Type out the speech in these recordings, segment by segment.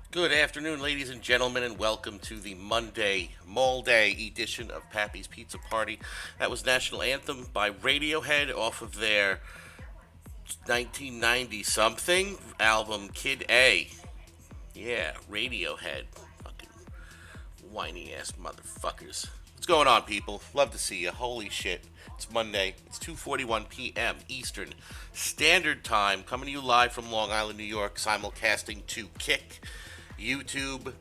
Good afternoon, ladies and gentlemen, and welcome to the Monday Maul Day edition of Pappy's Pizza Party. That was National Anthem by Radiohead off of their 1990 something album Kid A. Yeah, Radiohead. Fucking whiny ass motherfuckers. What's going on, people? Love to see you. Holy shit. It's Monday. It's 2:41 p.m. Eastern Standard Time, coming to you live from Long Island, New York, simulcasting to Kick, YouTube,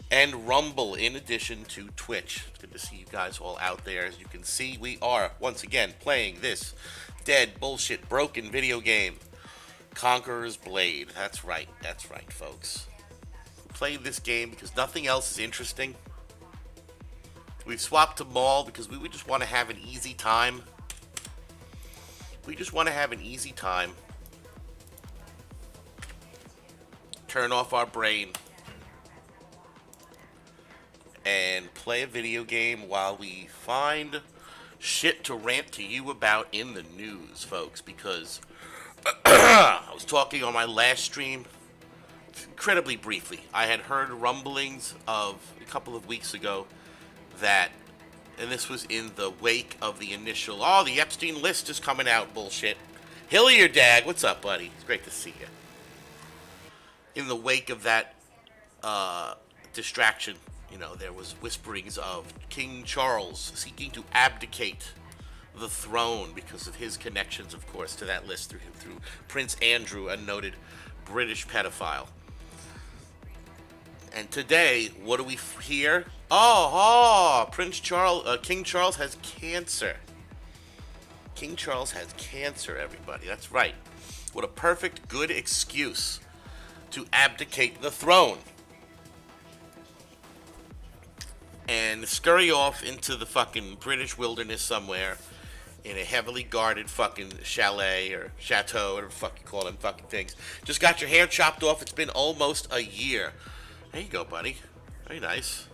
and Rumble, in addition to Twitch. It's good to see you guys all out there. As you can see, we are once again playing this dead, bullshit, broken video game, Conqueror's Blade. That's right, folks. We played this game because nothing else is interesting. We've swapped to Maul because we just want to have an easy time. We just want to have an easy time. Turn off our brain and play a video game while we find shit to rant to you about in the news, folks, because I was talking on my last stream incredibly briefly. I had heard rumblings of a couple of weeks ago that, and this was in the wake of the initial, the Epstein list is coming out bullshit. Hillier Dag, what's up, buddy? It's great to see you. In the wake of that distraction, there was whisperings of King Charles seeking to abdicate the throne because of his connections, of course, to that list through Prince Andrew, a noted British pedophile. And today, what do we hear? King Charles has cancer. King Charles has cancer, everybody. That's right. What a perfect, good excuse to abdicate the throne and scurry off into the fucking British wilderness somewhere in a heavily guarded fucking chalet or chateau, whatever the fuck you call them fucking things. Just got your hair chopped off. It's been almost a year. There you go, buddy. Very nice.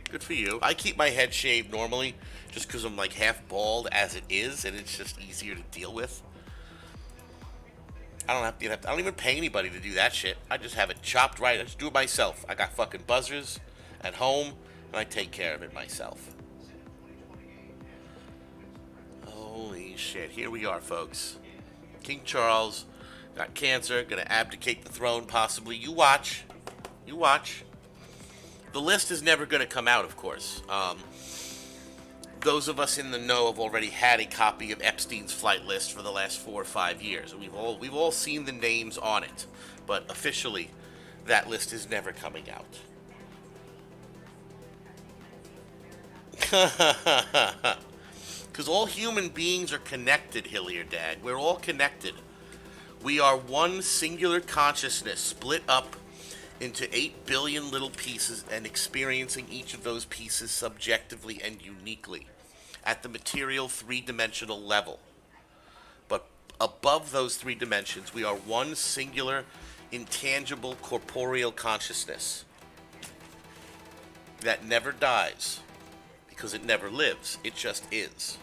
Good for you. I keep my head shaved normally just because I'm like half bald as it is, and it's just easier to deal with. I don't even pay anybody to do that shit. I just have it chopped right. I just do it myself. I got fucking buzzers at home, and I take care of it myself. Holy shit. Here we are, folks. King Charles got cancer, gonna abdicate the throne possibly. You watch. You watch. The list is never gonna come out, of course. Those of us in the know have already had a copy of Epstein's flight list for the last 4 or 5 years. We've all seen the names on it, but officially, that list is never coming out. Because all human beings are connected, Hillier Dad. We're all connected. We are one singular consciousness split up into 8 billion little pieces and experiencing each of those pieces subjectively and uniquely at the material three-dimensional level. But above those 3 dimensions, we are one singular, intangible, corporeal consciousness that never dies because it never lives. It just is.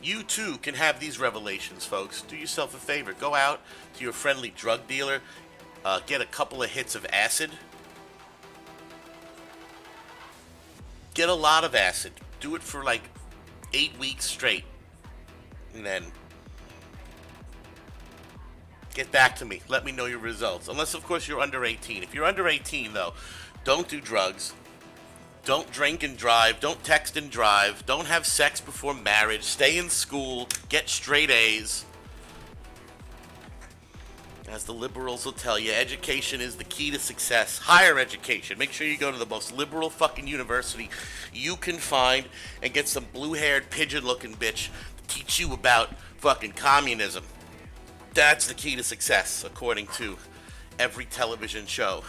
You too can have these revelations, folks. Do yourself a favor. Go out to your friendly drug dealer, get a couple of hits of acid. Get a lot of acid. Do it for like 8 weeks straight. And then get back to me. Let me know your results. Unless, of course, you're under 18. If you're under 18, though, don't do drugs. Don't drink and drive. Don't text and drive. Don't have sex before marriage. Stay in school. Get straight A's. As the liberals will tell you, education is the key to success. Higher education. Make sure you go to the most liberal fucking university you can find and get some blue-haired, pigeon-looking bitch to teach you about fucking communism. That's the key to success, according to every television show,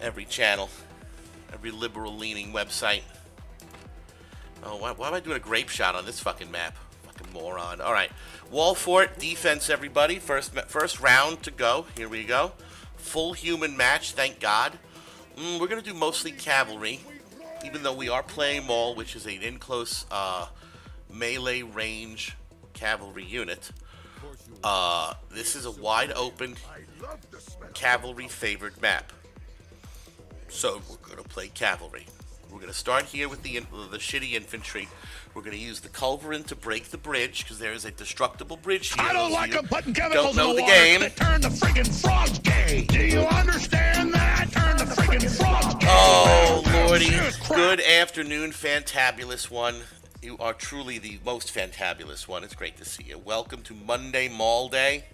every channel, every liberal-leaning website. Oh, why am I doing a grape shot on this fucking map? Fucking moron. All right. Wall fort, defense, everybody. First round to go. Here we go. Full human match, thank God. We're going to do mostly cavalry, even though we are playing Maul, which is an in-close melee range cavalry unit. This is a wide open cavalry favored map. So we're going to play cavalry. We're going to start here with the shitty infantry. We're going to use the culverin to break the bridge because there is a destructible bridge here. I don't like them putting chemicals don't know in the the water game. that turn the friggin' frogs gay. Do you understand that? Turn the friggin' frogs gay. Oh, Lordy. Good afternoon, fantabulous one. You are truly the most fantabulous one. It's great to see you. Welcome to Monday Maul Day.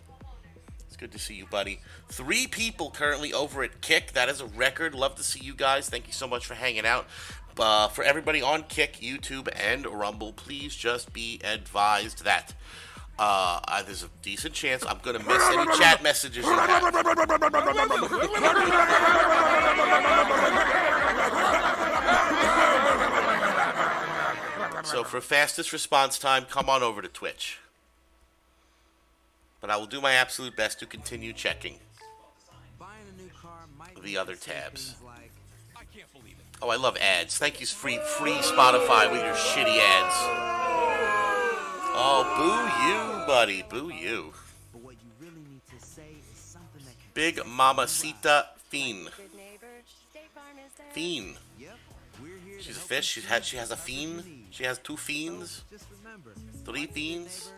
It's good to see you, buddy. 3 people currently over at Kick. That is a record. Love to see you guys. Thank you so much for hanging out. For everybody on Kick, YouTube, and Rumble, please just be advised that there's a decent chance I'm going to miss any chat messages you have. So for fastest response time, come on over to Twitch. But I will do my absolute best to continue checking the other tabs. Oh, I love ads. Thank you, free Spotify with your shitty ads. Oh, boo you, buddy. Boo you. Big Mamacita Fiend. Fiend. She's a fish. She has a fiend. She has 2 fiends. 3 fiends.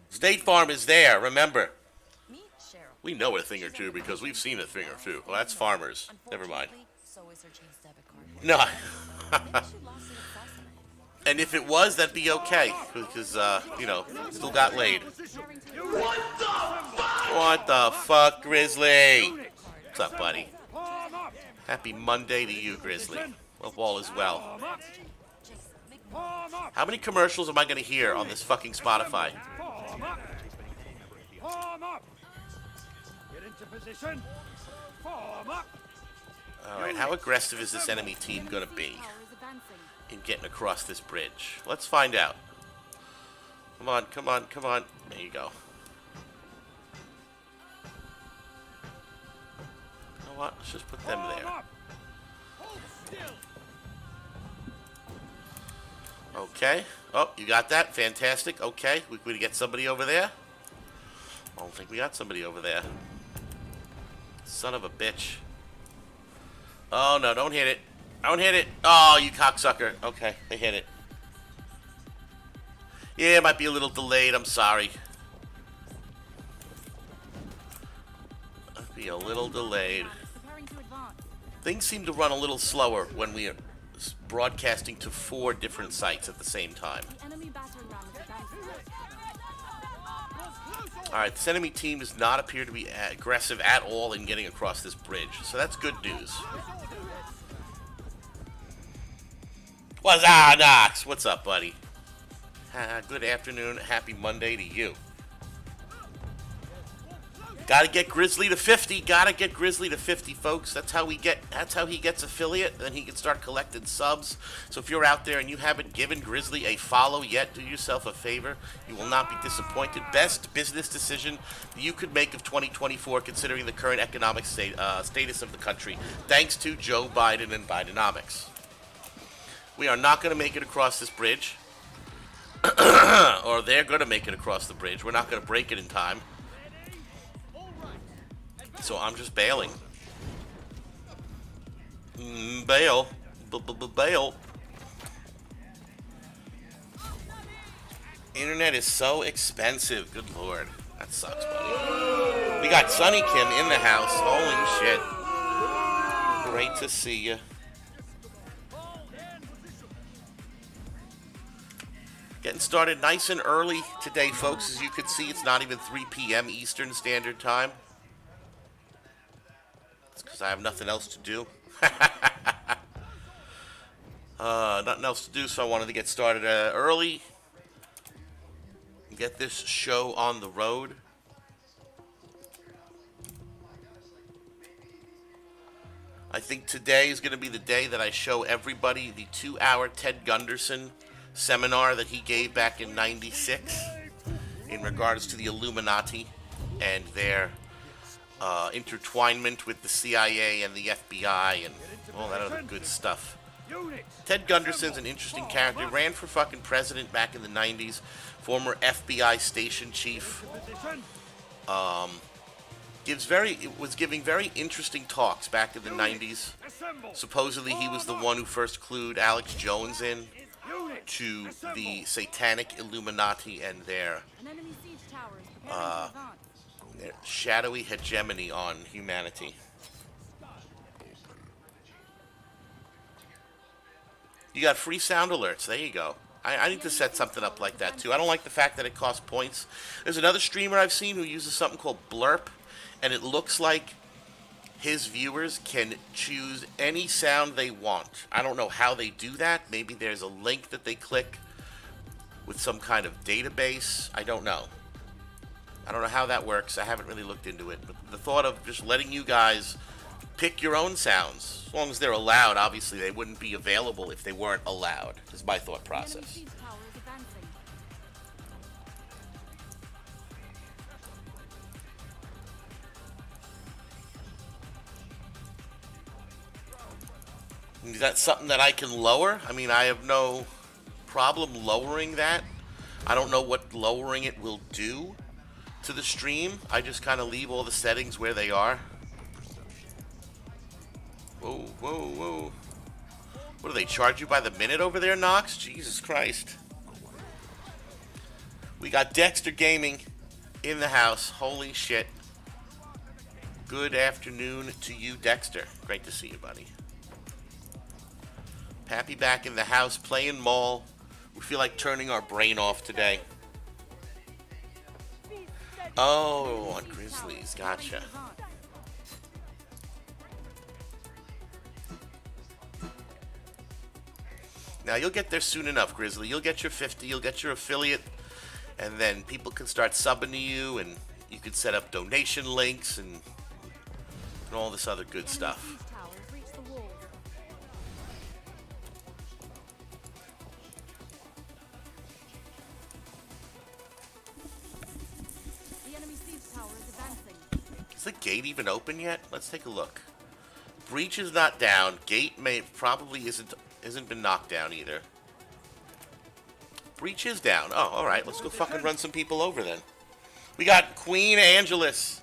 State Farm is there, remember. We know a thing or two because we've seen a thing or two. Well, that's farmers. Never mind. No. And if it was, that'd be okay. Because, still got laid. What the fuck, Grizzly? What's up, buddy? Happy Monday to you, Grizzly. Hope all is well. How many commercials am I going to hear on this fucking Spotify? Alright, how aggressive is this enemy team going to be in getting across this bridge? Let's find out. Come on, come on, come on. There you go. You know what? Let's just put them there. Okay. Oh, you got that? Fantastic. Okay. We could get somebody over there. I don't think we got somebody over there. Son of a bitch. Oh, no. Don't hit it. Don't hit it. Oh, you cocksucker. Okay. They hit it. Yeah, it might be a little delayed. I'm sorry. Might be a little delayed. Things seem to run a little slower when we are broadcasting to 4 different sites at the same time. Alright, this enemy team does not appear to be aggressive at all in getting across this bridge, so that's good news. What's up, Knox? What's up, buddy? Good afternoon. Happy Monday to you. Gotta get Grizzly to 50. Gotta get Grizzly to 50, folks. That's how he gets affiliate. Then he can start collecting subs. So if you're out there and you haven't given Grizzly a follow yet, do yourself a favor. You will not be disappointed. Best business decision you could make of 2024, considering the current economic status of the country. Thanks to Joe Biden and Bidenomics. We are not going to make it across this bridge. Or they're going to make it across the bridge. We're not going to break it in time. So I'm just bailing. Bail. Bail. Internet is so expensive. Good lord. That sucks, buddy. We got Sunny Kim in the house. Holy shit. Great to see you. Getting started nice and early today, folks. As you can see, it's not even 3 p.m. Eastern Standard Time. It's because I have nothing else to do. Nothing else to do, so I wanted to get started early. Get this show on the road. I think today is going to be the day that I show everybody the 2-hour Ted Gunderson seminar that he gave back in '96 in regards to the Illuminati and their intertwinement with the CIA and the FBI and all that other good stuff. Ted Gunderson's an interesting character. Ran for fucking president back in the 90s. Former FBI station chief. Was giving very interesting talks back in the 90s. Supposedly he was the one who first clued Alex Jones in to the satanic Illuminati and their shadowy hegemony on humanity. You got free sound alerts. There you go. I need to set something up like that too. I don't like the fact that it costs points. There's another streamer I've seen who uses something called Blurp, and it looks like his viewers can choose any sound they want. I don't know how they do that. Maybe there's a link that they click with some kind of database. I don't know. I don't know how that works. I haven't really looked into it. But the thought of just letting you guys pick your own sounds, as long as they're allowed. Obviously, they wouldn't be available if they weren't allowed, is my thought process. Is that something that I can lower? I mean, I have no problem lowering that. I don't know what lowering it will do to the stream. I just kind of leave all the settings where they are. Whoa, whoa, whoa. What do they charge you by the minute over there, Knox? Jesus Christ. We got Dexter Gaming in the house. Holy shit. Good afternoon to you, Dexter. Great to see you, buddy. Pappy back in the house playing Maul. We feel like turning our brain off today. Oh, on Grizzlies. Gotcha. Now, you'll get there soon enough, Grizzly. You'll get your 50, you'll get your affiliate, and then people can start subbing to you, and you can set up donation links and all this other good stuff. Is the gate even open yet? Let's take a look. Breach is not down. Gate probably isn't been knocked down either. Breach is down. Oh, all right. Let's go fucking run some people over then. We got Queen Angelus.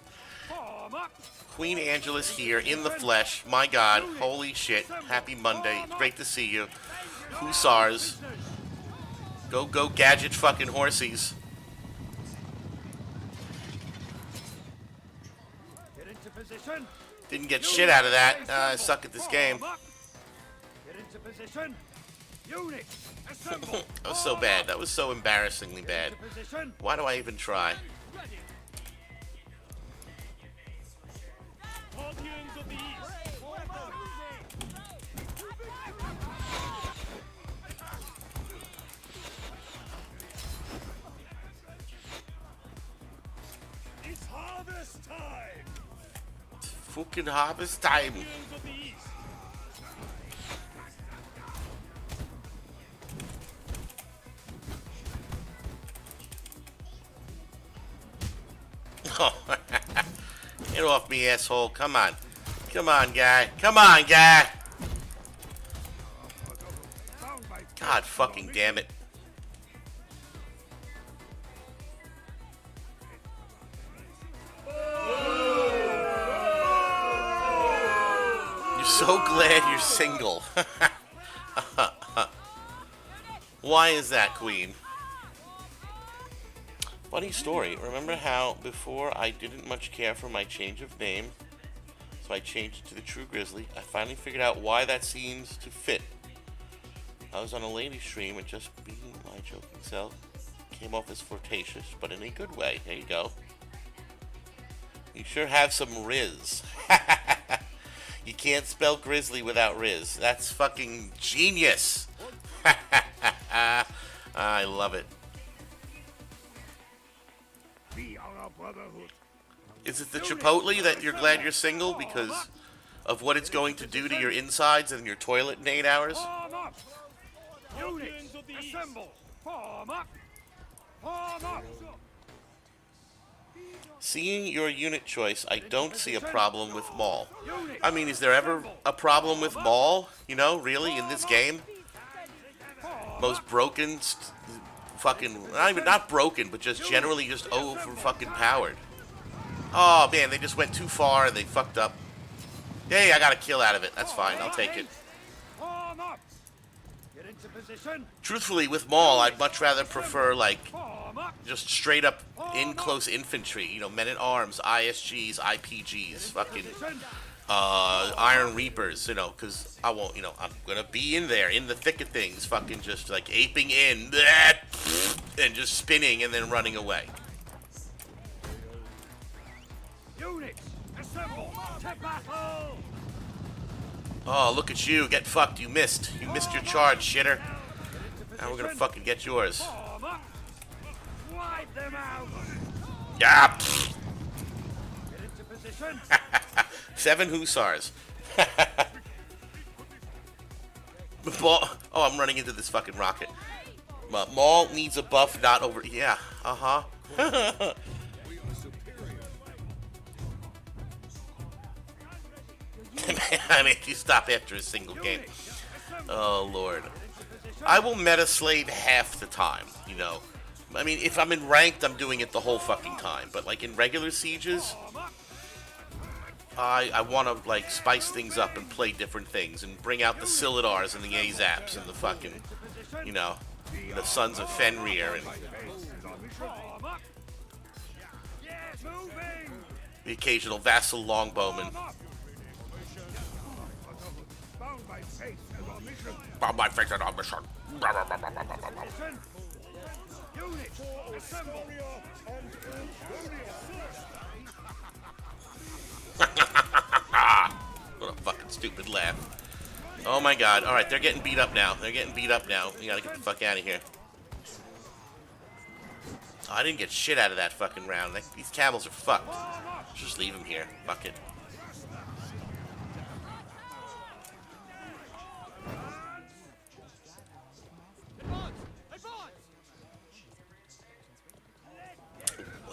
Queen Angelus here in the flesh. My God. Holy shit. Happy Monday. It's great to see you. Hussars. Go, go, gadget fucking horsies. Didn't get shit out of that. I suck at this game. That was so bad. That was so embarrassingly bad. Why do I even try? It's harvest time. Fucking harvest time. Oh, get off me, asshole. Come on. Come on, guy. Come on, guy. God fucking damn it. You're so glad you're single. Why is that, Queen? Funny story. Remember how before I didn't much care for my change of name, so I changed it to the True Grizzly. I finally figured out why that seems to fit. I was on a lady stream and just being my joking self came off as flirtatious, but in a good way. There you go. You sure have some Riz. You can't spell Grizzly without Riz. That's fucking genius. I love it. We are a brotherhood. Is it the Chipotle that you're glad you're single because of what it's going to do to your insides and your toilet in 8 hours? Form up. Units, assemble. Form up. Form up. Seeing your unit choice, I don't see a problem with Maul. I mean, is there ever a problem with Maul? You know, really, in this game? Most broken, fucking, not broken, but just generally just over fucking powered. Oh man, they just went too far and they fucked up. Hey, I got a kill out of it. That's fine, I'll take it. Truthfully, with Maul, I'd much rather prefer, like, just straight up in close infantry. You know, men at arms, ISGs, IPGs, fucking Iron Reapers. You know, because I won't. You know, I'm gonna be in there in the thick of things, fucking just like aping in, and just spinning and then running away. Units, assemble to battle! Oh, look at you, get fucked. You missed your charge, shitter. Now we're gonna fucking get yours. Wipe them out! Yeah. Get into position. 7 Hussars. Oh, I'm running into this fucking rocket. Maul needs a buff, not over. Yeah, I mean, you stop after a single game. Oh, Lord. I will meta slave half the time, you know. I mean, if I'm in ranked, I'm doing it the whole fucking time. But, like, in regular sieges, I want to, like, spice things up and play different things and bring out the Silidars and the Azaps and the fucking, you know, the Sons of Fenrir and the occasional Vassal Longbowman. Bound by fate and our mission. What a fucking stupid laugh. Oh my god. Alright, they're getting beat up now. We gotta get the fuck out of here. Oh, I didn't get shit out of that fucking round. These camels are fucked. Just leave them here. Fuck it.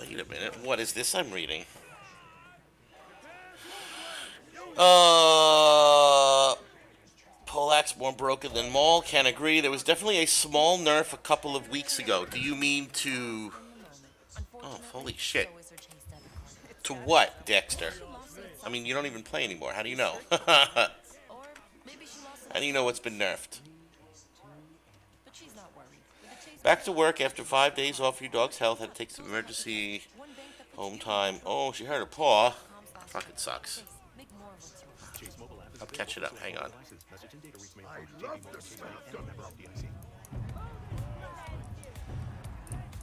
Wait a minute. What is this I'm reading? Polak's more broken than Maul. Can't agree. There was definitely a small nerf a couple of weeks ago. Do you mean to... Oh, holy shit. To what, Dexter? I mean, you don't even play anymore. How do you know? How do you know what's been nerfed? Back to work after 5 days off your dog's health. Had to take some emergency home time. Oh, she hurt her paw. Fucking sucks. I'll catch it up. Hang on.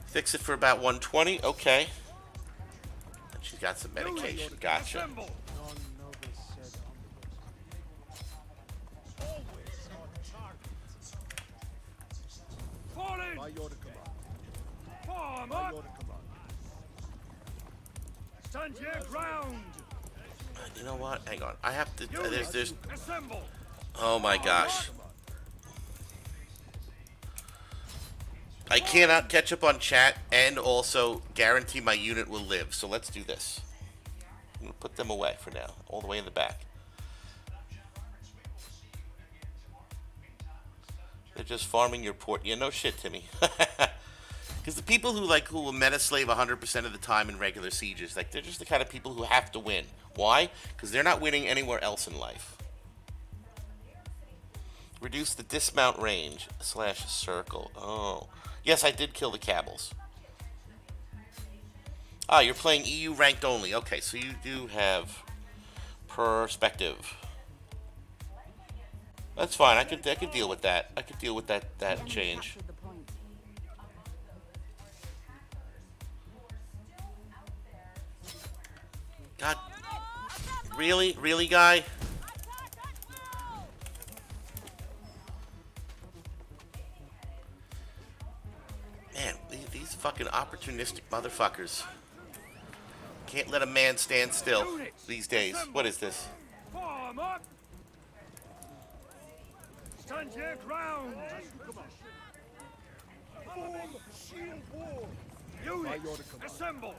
Fix it for about 120. Okay. She's got some medication. Gotcha. Stand your ground. You know what? Hang on. I have to. There's. Oh my gosh. I cannot catch up on chat and also guarantee my unit will live. So let's do this. I'm gonna put them away for now, all the way in the back. They're just farming your port. Yeah, no shit, Timmy. Because the people who will meta slave 100% of the time in regular sieges, they're just the kind of people who have to win. Why? Because they're not winning anywhere else in life. Reduce the dismount range / circle. Oh. Yes, I did kill the Cabals. Ah, you're playing EU ranked only. Okay, so you do have perspective. That's fine. I could deal with that. I could deal with that change. God. Really? Really, guy? Man, these fucking opportunistic motherfuckers. Can't let a man stand still these days. What is this? Form up. Stand your ground. Form shield wall. Units, assemble.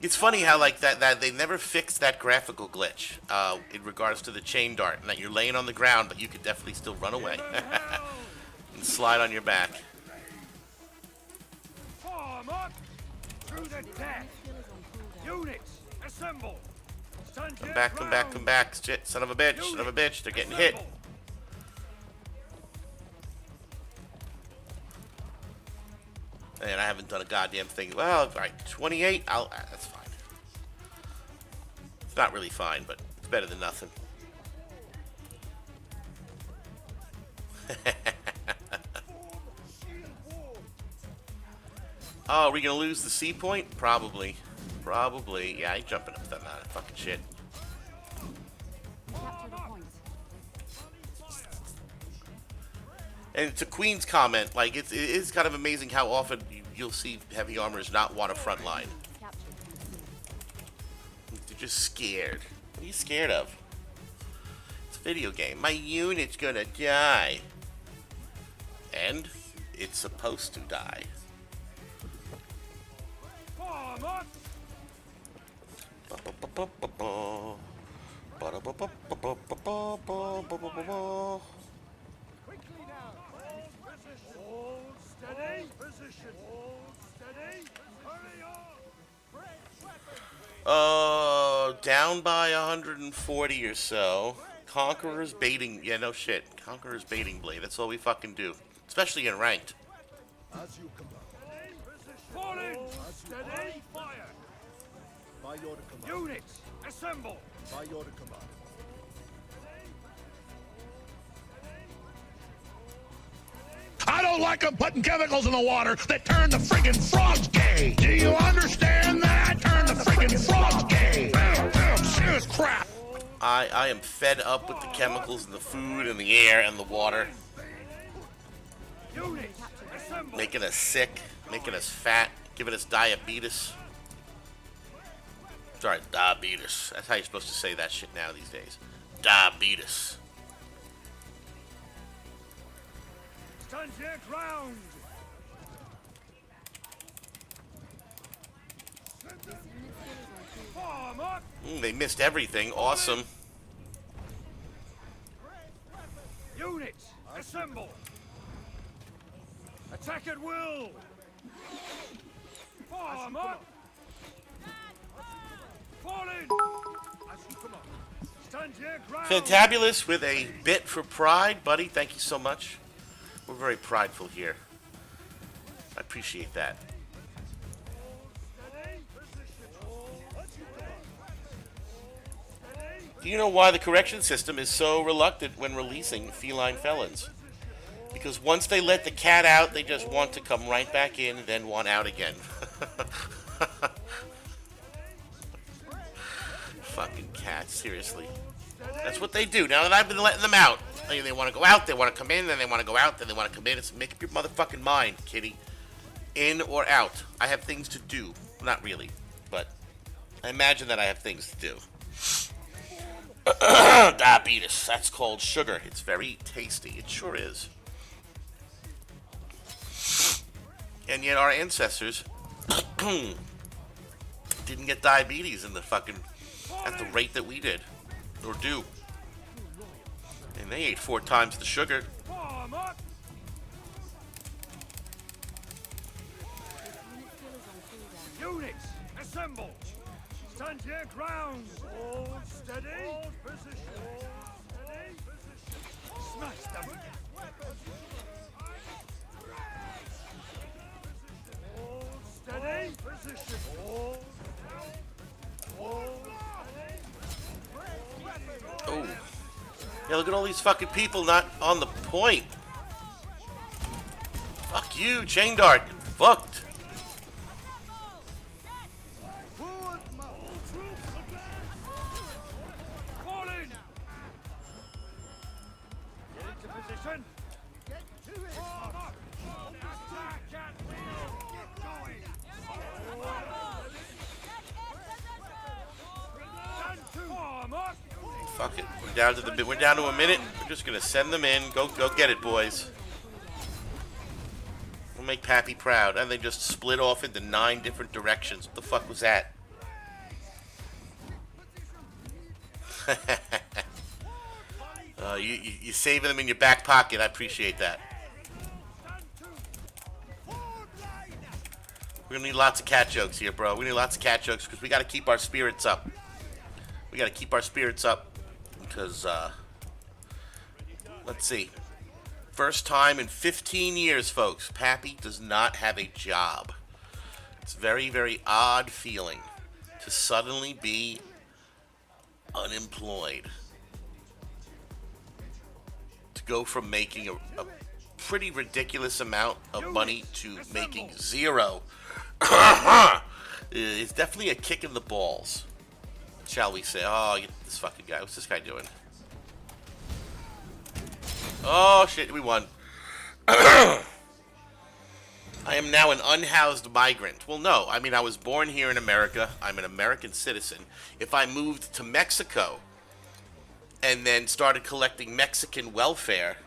It's funny how like that they never fixed that graphical glitch in regards to the chain dart, and that you're laying on the ground, but you could definitely still run away and slide on your back. Form up through the deck. Units, assemble. Come back, come back, come back. Shit, son of a bitch, son of a bitch. They're getting hit. And I haven't done a goddamn thing. Well, all right, 28. That's fine. It's not really fine, but it's better than nothing. Oh, are we gonna lose the C point? Probably. Probably. Yeah, I ain't jumping up that amount of fucking shit. And to Queen's comment, like, it is kind of amazing how often you'll see heavy armors not want a front line. They're just scared. What are you scared of? It's a video game. My unit's gonna die. And it's supposed to die. Down by 140 or so. Conqueror's baiting. Yeah, no shit. Conqueror's baiting blade. That's all we fucking do. Especially in ranked. As you command. Fall in! Steady! Fire! By your command. Units, assemble! By your command. I don't like them putting chemicals in the water that turn the friggin' frogs gay! Do you understand that? Turn the friggin' frogs gay! Serious crap! I am fed up with the chemicals in the food and the air and the water. Making us sick, making us fat, giving us diabetes. Sorry, diabetes. That's how you're supposed to say that shit now these days. Diabetes. Stand your ground! They missed everything. Awesome. Units, assemble! Attack at will! Form up! Fall in! As you come up. Stand your ground! Fantabulous with a bit for pride, buddy. Thank you so much. We're very prideful here. I appreciate that. Do you know why the correction system is so reluctant when releasing feline felons? Because once they let the cat out, they just want to come right back in and then want out again. Fucking cats, seriously. That's what they do. Now that I've been letting them out, they want to go out, they want to come in, then they want to go out, then they want to come in. It's make up your motherfucking mind, kitty. In or out. I have things to do. Not really, but I imagine that I have things to do. Diabetes. That's called sugar. It's very tasty. It sure is. And yet our ancestors didn't get diabetes in the fucking at the rate that we did or do. And they ate 4 times the sugar. Units, assemble! Stand your ground! Hold steady! Hold position! Hold steady! Position! Smash them! Hold steady! Position! Hold! Oh. Yeah, look at all these fucking people not on the point. Fuck you, chain dart. Fucked. Fuck it. We're down to a minute. We're just gonna send them in. Go get it, boys. We'll make Pappy proud. And they just split off into 9 different directions. What the fuck was that? You saving them in your back pocket. I appreciate that. We're going to need lots of cat jokes here, bro. We need lots of cat jokes because we got to keep our spirits up. We got to keep our spirits up because, let's see. First time in 15 years, folks, Pappy does not have a job. It's a very, very odd feeling to suddenly be unemployed. To go from making a pretty ridiculous amount of money to making zero. It's definitely a kick in the balls, shall we say. Oh, this fucking guy. What's this guy doing? Oh, shit, we won. I am now an unhoused migrant. Well, no. I mean, I was born here in America. I'm an American citizen. If I moved to Mexico and then started collecting Mexican welfare,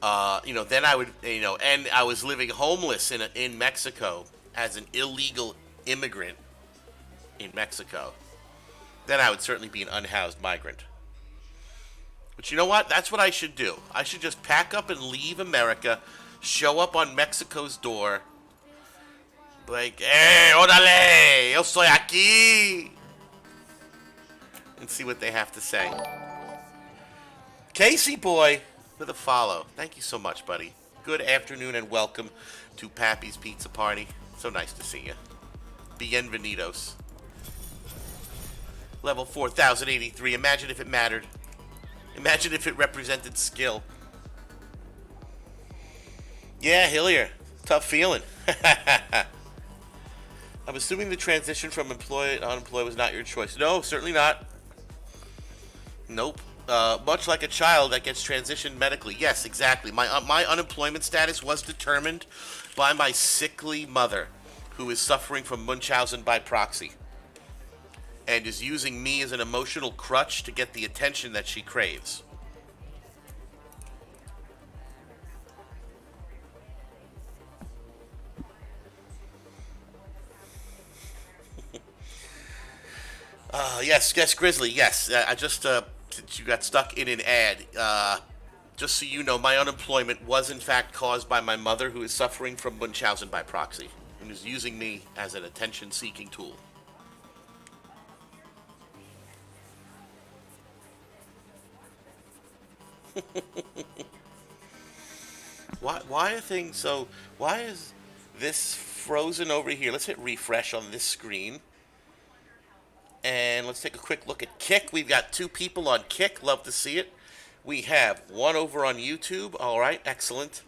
then I would, and I was living homeless in Mexico as an illegal immigrant in Mexico, then I would certainly be an unhoused migrant. But you know what? That's what I should do. I should just pack up and leave America, show up on Mexico's door, like, hey, órale, yo soy aquí, and see what they have to say. Casey boy with a follow. Thank you so much, buddy. Good afternoon and welcome to Pappy's Pizza Party. So nice to see you. Bienvenidos. Level 4083. Imagine if it mattered. Imagine if it represented skill. Yeah, Hillier. Tough feeling. I'm assuming the transition from employed to unemployed was not your choice. No, certainly not. Nope. Much like a child that gets transitioned medically. Yes, exactly. My unemployment status was determined by my sickly mother, who is suffering from Munchausen by proxy, and is using me as an emotional crutch to get the attention that she craves. Yes, Grizzly, yes. I just, you got stuck in an ad. Just so you know, my unemployment was in fact caused by my mother, who is suffering from Munchausen by proxy, and is using me as an attention-seeking tool. Why are things so... Why is this frozen over here? Let's hit refresh on this screen. And let's take a quick look at Kick. We've got 2 people on Kick. Love to see it. We have 1 over on YouTube. All right, excellent.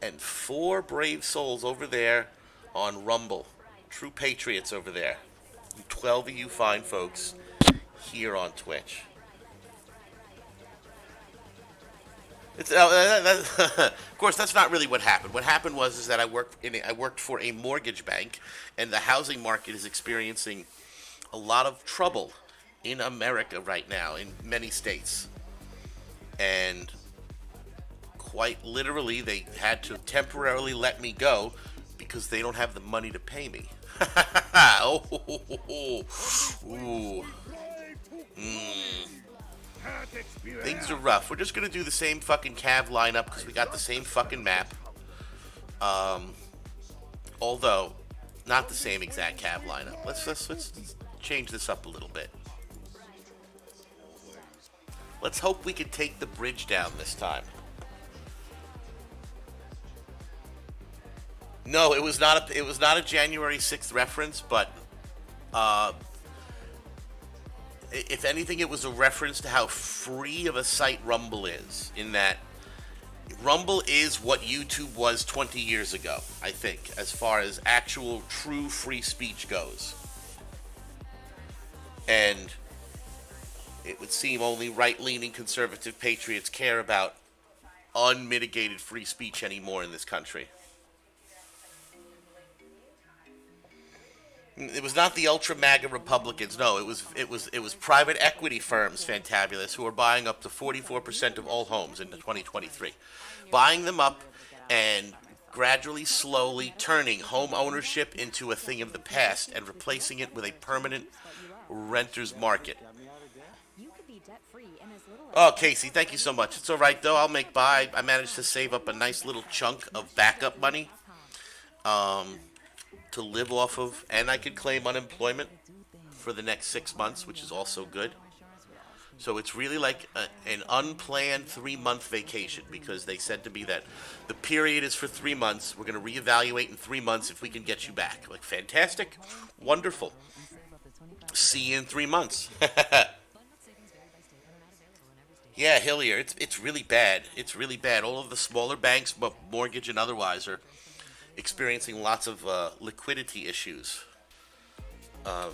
And 4 brave souls over there on Rumble. True patriots over there. And 12 of you fine folks here on Twitch. It's, of course, that's not really what happened. What happened was that I worked for a mortgage bank, and the housing market is experiencing a lot of trouble in America right now, in many states. And quite literally, they had to temporarily let me go because they don't have the money to pay me. Ooh. Things are rough. We're just going to do the same fucking Cav lineup because we got the same fucking map. Although, not the same exact Cav lineup. Let's change this up a little bit. Let's hope we can take the bridge down this time. No, it was not a January 6th reference, but if anything, it was a reference to how free of a site Rumble is, in that Rumble is what YouTube was 20 years ago, I think, as far as actual true free speech goes. And it would seem only right-leaning conservative patriots care about unmitigated free speech anymore in this country. It was not the ultra MAGA Republicans. No, it was private equity firms, fantabulous, who are buying up to 44% of all homes in 2023, buying them up and gradually, slowly turning home ownership into a thing of the past and replacing it with a permanent renter's market. Oh, Casey, thank you so much. It's all right, though. I'll make by. I managed to save up a nice little chunk of backup money to live off of, and I could claim unemployment for the next 6 months, which is also good. So it's really like an unplanned 3-month vacation, because they said to me that the period is for 3 months. We're going to reevaluate in 3 months if we can get you back. Like, fantastic. Wonderful. See you in 3 months. Yeah, Hillier, it's really bad. It's really bad. All of the smaller banks, but mortgage and otherwise, are experiencing lots of liquidity issues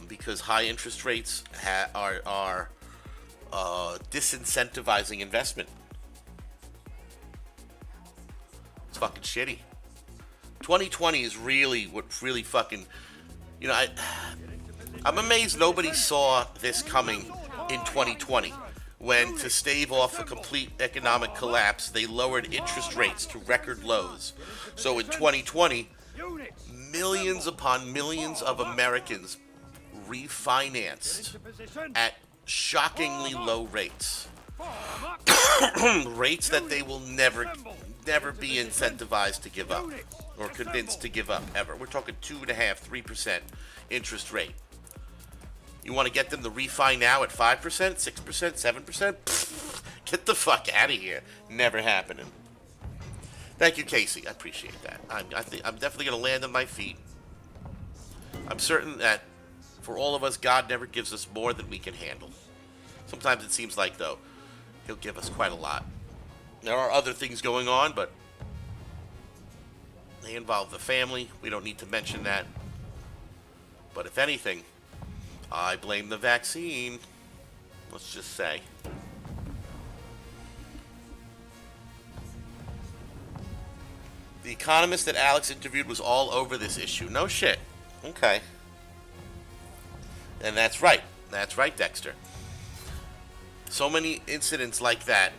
because high interest rates are disincentivizing investment. It's fucking shitty. 2020 is really fucking, I'm amazed nobody saw this coming in 2020, when, to stave off a complete economic collapse, they lowered interest rates to record lows. So in 2020, millions upon millions of Americans refinanced at shockingly low rates. Rates that they will never be incentivized to give up, or convinced to give up, ever. We're talking 2.5%, 3% interest rate. You want to get them to refi now at 5%, 6%, 7%? Get the fuck out of here. Never happening. Thank you, Casey. I appreciate that. I'm definitely going to land on my feet. I'm certain that for all of us, God never gives us more than we can handle. Sometimes it seems like, though, He'll give us quite a lot. There are other things going on, but they involve the family. We don't need to mention that. But if anything, I blame the vaccine. Let's just say. The economist that Alex interviewed was all over this issue. No shit. Okay. And that's right. That's right, Dexter. So many incidents like that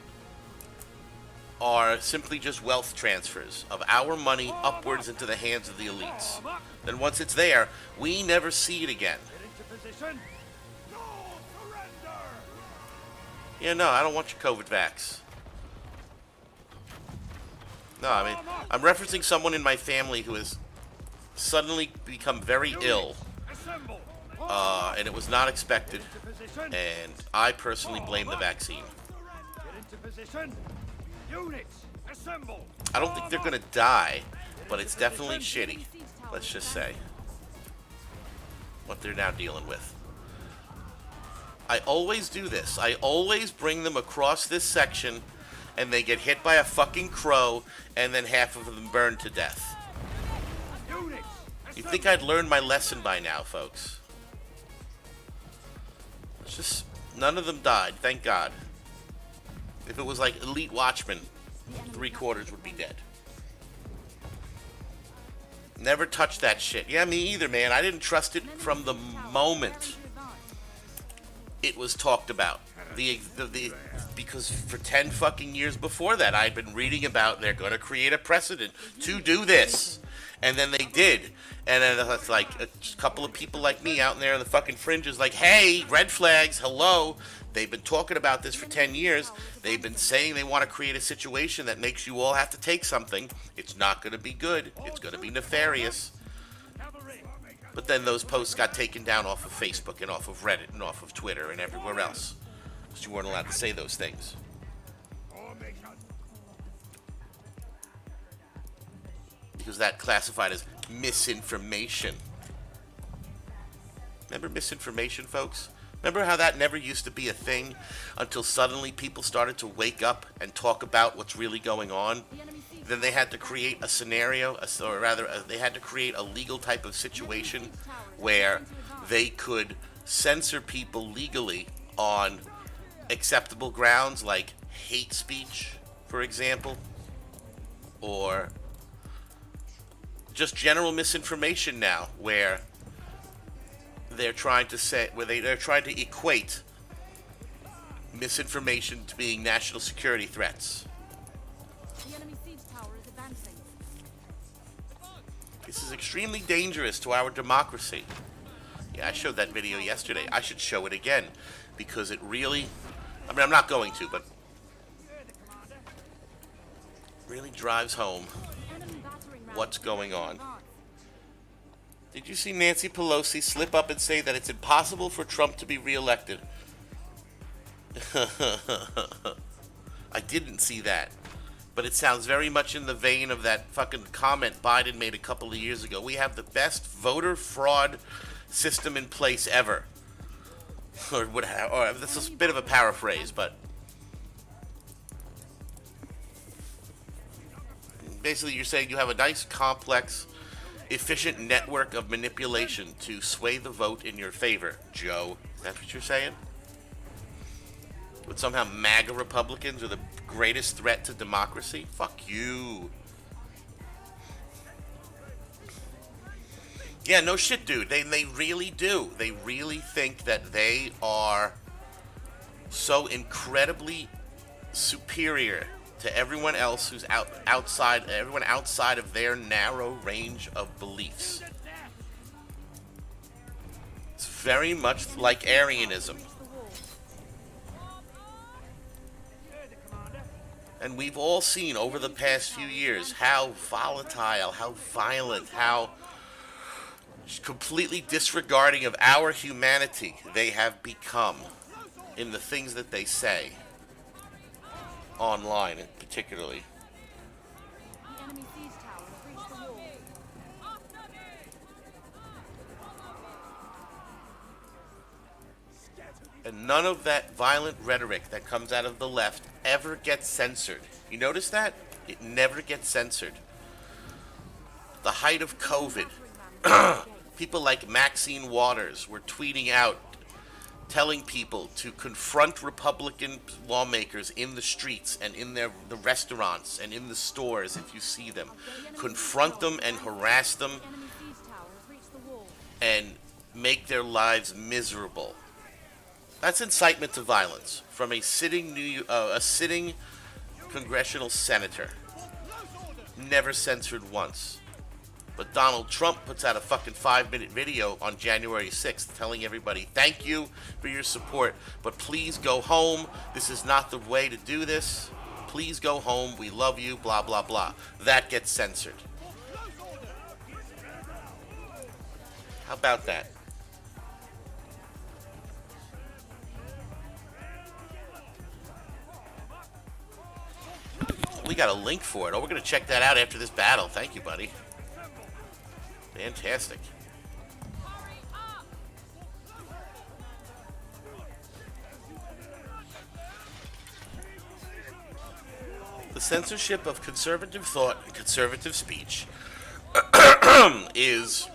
are simply just wealth transfers of our money upwards into the hands of the elites. Then once it's there, we never see it again. Yeah, no, I don't want your COVID vax. No, I mean, I'm referencing someone in my family who has suddenly become very ill, and it was not expected, and I personally blame the vaccine. I don't think they're going to die, but it's definitely shitty, let's just say, what they're now dealing with. I always do this. I always bring them across this section, and they get hit by a fucking crow, and then half of them burn to death. You'd think I'd learned my lesson by now, folks. It's just, none of them died, thank God. If it was like Elite Watchmen, 3/4 would be dead. Never touched that shit. Yeah, me either, man. I didn't trust it from the moment it was talked about. Because for 10 fucking years before that, I'd been reading about they're going to create a precedent to do this. And then they did. And then it's like a couple of people like me out there in the fucking fringes like, hey, red flags, hello. They've been talking about this for 10 years. They've been saying they want to create a situation that makes you all have to take something. It's not going to be good. It's going to be nefarious. But then those posts got taken down off of Facebook and off of Reddit and off of Twitter and everywhere else. Because you weren't allowed to say those things. Because that classified as misinformation. Remember misinformation, folks? Remember how that never used to be a thing until suddenly people started to wake up and talk about what's really going on? Then they had to create a scenario, or rather, they had to create a legal type of situation where they could censor people legally on acceptable grounds like hate speech, for example, or just general misinformation now, where they're trying to say, they're trying to equate misinformation to being national security threats. The enemy siege tower is advancing. This is extremely dangerous to our democracy. Yeah, I showed that video yesterday. I should show it again because it really, I mean, I'm not going to, but really drives home what's going on. Did you see Nancy Pelosi slip up and say that it's impossible for Trump to be reelected? I didn't see that. But it sounds very much in the vein of that fucking comment Biden made a couple of years ago. We have the best voter fraud system in place ever. Or this is a bit of a paraphrase, but basically you're saying you have a nice, complex, efficient network of manipulation to sway the vote in your favor, Joe. That's what you're saying? But somehow MAGA Republicans are the greatest threat to democracy? Fuck you. Yeah, no shit, dude. They really do. They really think that they are so incredibly superior to everyone else who's outside of their narrow range of beliefs. It's very much like Aryanism. And we've all seen over the past few years how volatile, how violent, how completely disregarding of our humanity they have become in the things that they say, online particularly. And none of that violent rhetoric that comes out of the left ever gets censored. You notice that? It never gets censored. The height of COVID, people like Maxine Waters were tweeting out, telling people to confront Republican lawmakers in the streets and in the restaurants and in the stores if you see them. Confront them and harass them and make their lives miserable. That's incitement to violence from a sitting congressional senator. Never censored once. But Donald Trump puts out a fucking 5-minute video on January 6th telling everybody, thank you for your support, but please go home. This is not the way to do this. Please go home. We love you, blah, blah, blah. That gets censored. How about that? We got a link for it. Oh, we're going to check that out after this battle. Thank you, buddy. Fantastic. The censorship of conservative thought and conservative speech is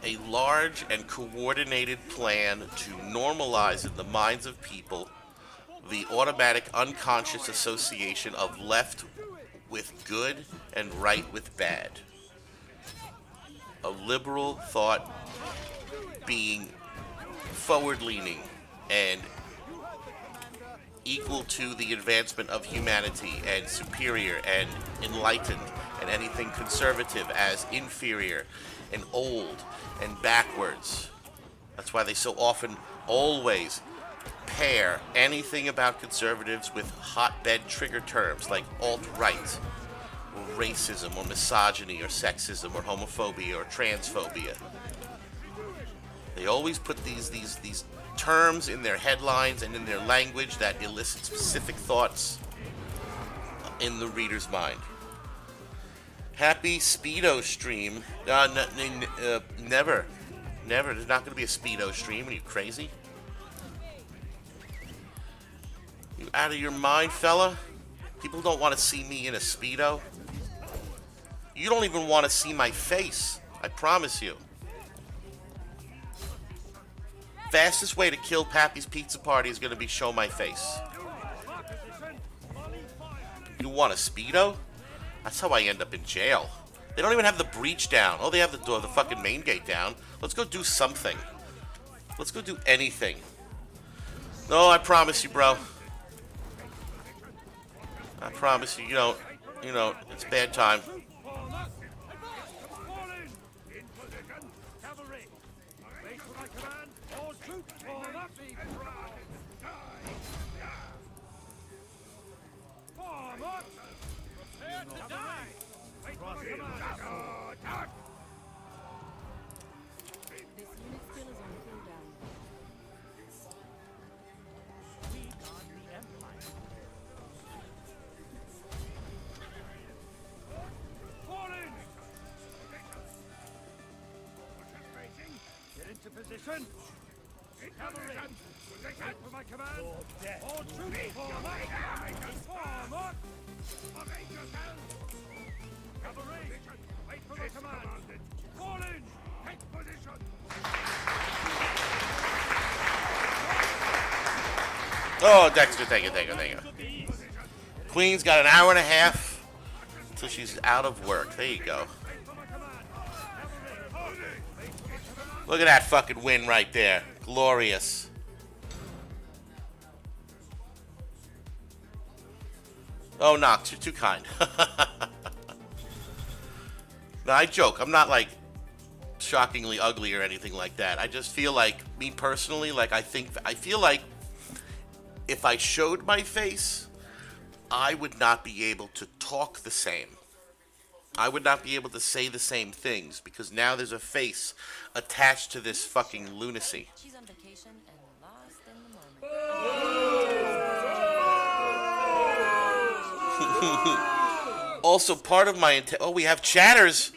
a large and coordinated plan to normalize in the minds of people the automatic unconscious association of left with good and right with bad. A liberal thought being forward-leaning and equal to the advancement of humanity and superior and enlightened, and anything conservative as inferior and old and backwards. That's why they so often always pair anything about conservatives with hotbed trigger terms like alt-right or racism or misogyny or sexism or homophobia or transphobia. They always put these terms in their headlines and in their language that elicit specific thoughts in the reader's mind. Happy Speedo stream. Never. There's not going to be a Speedo stream. Are you crazy? You out of your mind, fella? People don't want to see me in a Speedo. You don't even want to see my face. I promise you. Fastest way to kill Pappy's Pizza Party is going to be show my face. You want a Speedo? That's how I end up in jail. They don't even have the breach down. Oh, they have the fucking main gate down. Let's go do something. Let's go do anything. No, I promise you, bro. I promise you, you know, it's bad time. This unit skill is on cooldown. We guard the Empire. Fall in! Get into position. Cavalry, wait for my command. All troops form up. Form up. Cavalry, wait for my command. Fall in. Take position. Oh, Dexter, thank you. Queen's got an hour and a half until she's out of work. There you go. Look at that fucking win right there. Glorious. Oh, Nox, you're too kind. No, I joke. I'm not like shockingly ugly or anything like that. I just feel like, me personally, like I feel like if I showed my face, I would not be able to talk the same. I would not be able to say the same things because now there's a face attached to this fucking lunacy. She's on vacation and lost in the moment. Also, part of my intent. Oh, we have chatters.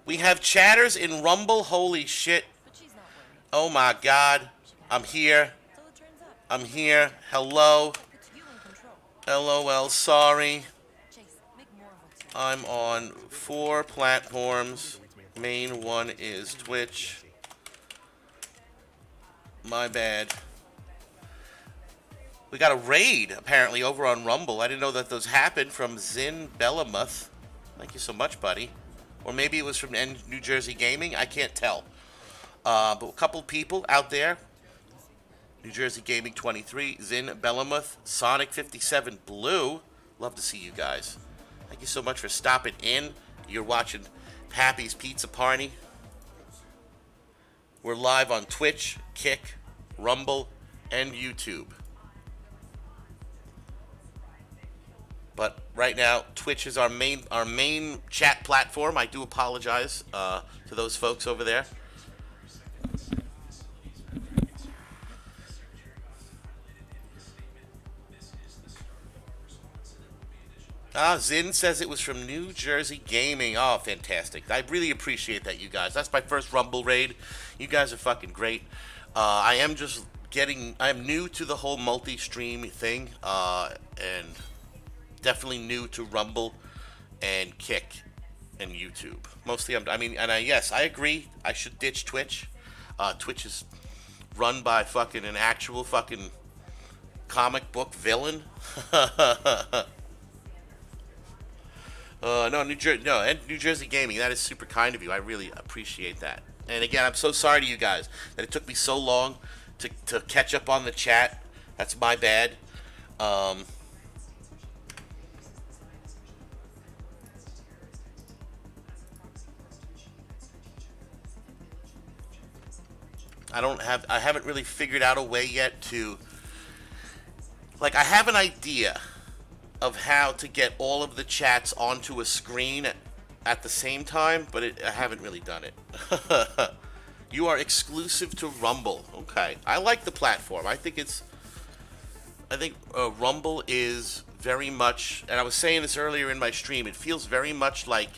We have chatters in Rumble. Holy shit. But she's not worried. Oh my god. I'm here. So it turns up. I'm here. Hello. It's you in control. LOL. Sorry. Chase, make more of it. I'm on 4 platforms. Main one is Twitch. My bad. We got a raid, apparently, over on Rumble. I didn't know that those happened from Zin Bellamuth. Thank you so much, buddy. Or maybe it was from New Jersey Gaming. I can't tell. But a couple people out there. New Jersey Gaming 23, Zin Bellamuth, Sonic 57 Blue. Love to see you guys. Thank you so much for stopping in. You're watching Pappy's Pizza Party. We're live on Twitch, Kick, Rumble, and YouTube. But right now, Twitch is our main chat platform. I do apologize to those folks over there. Zin says it was from New Jersey Gaming. Oh, fantastic. I really appreciate that, you guys. That's my first Rumble raid. You guys are fucking great. I am new to the whole multi-stream thing, and definitely new to Rumble and Kick and YouTube. Mostly, yes, I agree. I should ditch Twitch. Twitch is run by fucking an actual fucking comic book villain. New Jersey Gaming. That is super kind of you. I really appreciate that. And again, I'm so sorry to you guys that it took me so long to catch up on the chat. That's my bad. I haven't really figured out a way yet to, like, I have an idea of how to get all of the chats onto a screen at the same time, but I haven't really done it. You are exclusive to Rumble. Okay. I like the platform. I think Rumble is very much, and I was saying this earlier in my stream, it feels very much like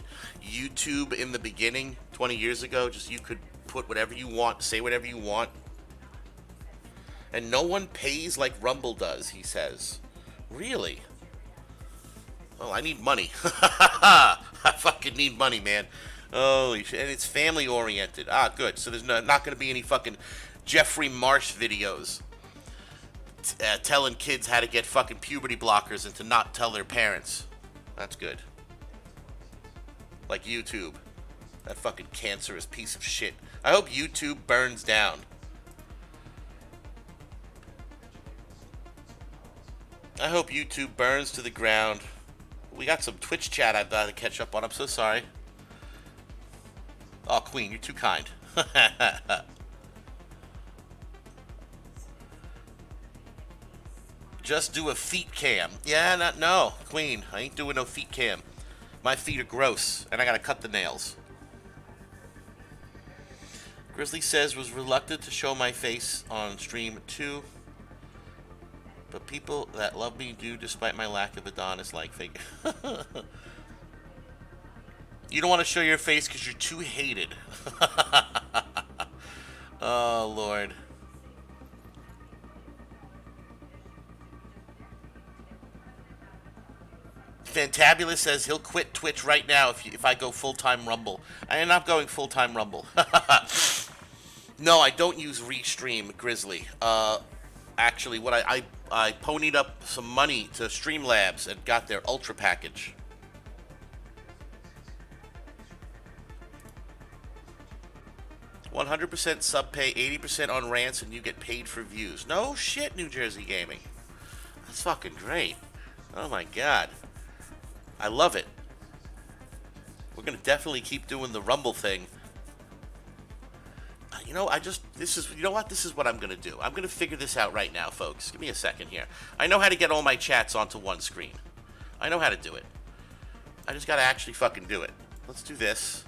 YouTube in the beginning, 20 years ago. Just you could put whatever you want, say whatever you want. And no one pays like Rumble does, he says. Really? Oh, I need money. I fucking need money, man. Holy shit. And it's family oriented. Ah, good. So there's not going to be any fucking Jeffrey Marsh videos telling kids how to get fucking puberty blockers and to not tell their parents. That's good. Like YouTube. That fucking cancerous piece of shit. I hope YouTube burns down. I hope YouTube burns to the ground. We got some Twitch chat I've got to catch up on. I'm so sorry. Oh, Queen, you're too kind. Just do a feet cam. Yeah, no, Queen. I ain't doing no feet cam. My feet are gross, and I gotta cut the nails. Grizzly says, was reluctant to show my face on stream too, but people that love me do despite my lack of Adonis-like figure. You don't want to show your face because you're too hated. Oh, Lord. Fantabulous says he'll quit Twitch right now if I go full-time Rumble. I am not going full-time Rumble. No, I don't use Restream, Grizzly. Actually, what I ponied up some money to Streamlabs and got their Ultra package. "100% sub pay, 80% on rants, and you get paid for views." No shit, New Jersey Gaming. That's fucking great. Oh my god. I love it. We're gonna definitely keep doing the Rumble thing. You know, you know what? This is what I'm gonna do. I'm gonna figure this out right now, folks. Give me a second here. I know how to get all my chats onto one screen. I know how to do it. I just gotta actually fucking do it. Let's do this.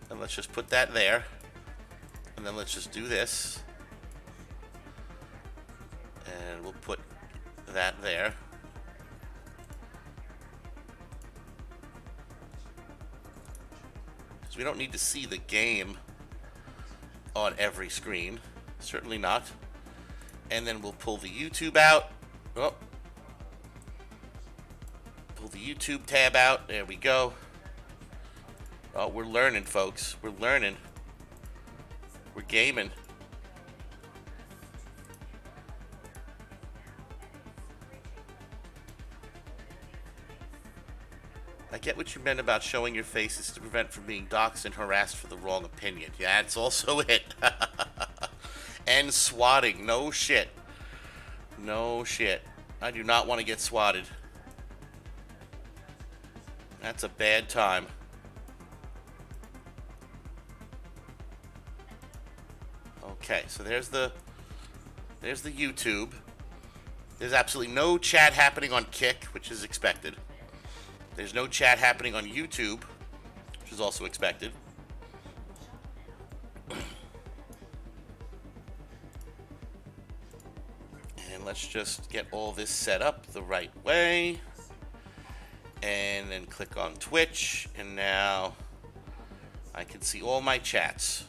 And let's just put that there. And then let's just do this. And we'll put that there. Because we don't need to see the game on every screen. Certainly not. And then we'll pull the YouTube out. Oh. Pull the YouTube tab out. There we go. Oh, we're learning, folks. We're learning. We're gaming. I get what you meant about showing your faces to prevent from being doxxed and harassed for the wrong opinion. Yeah, that's also it. And swatting. No shit. No shit. I do not want to get swatted. That's a bad time. Okay, so there's the YouTube. There's absolutely no chat happening on Kick, which is expected. There's no chat happening on YouTube, which is also expected. And let's just get all this set up the right way. And then click on Twitch, and now I can see all my chats.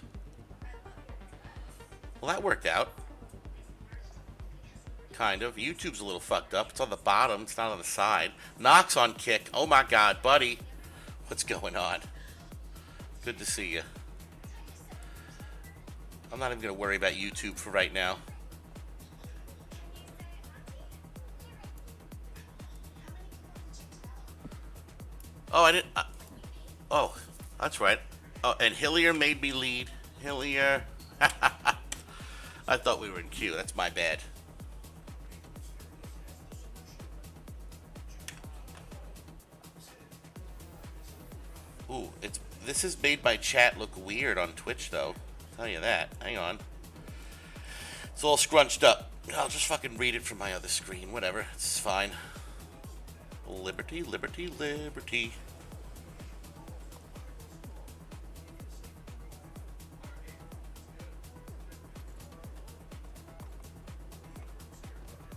Well, that worked out. Kind of. YouTube's a little fucked up. It's on the bottom. It's not on the side. Knox on Kick. Oh my god, buddy. What's going on? Good to see you. I'm not even going to worry about YouTube for right now. Oh, I didn't... oh, that's right. Oh, and Hillier made me lead. Hillier. I thought we were in queue. That's my bad. Ooh, this has made my chat look weird on Twitch, though. I'll tell you that. Hang on. It's all scrunched up. I'll just fucking read it from my other screen. Whatever. It's fine. Liberty, liberty, liberty.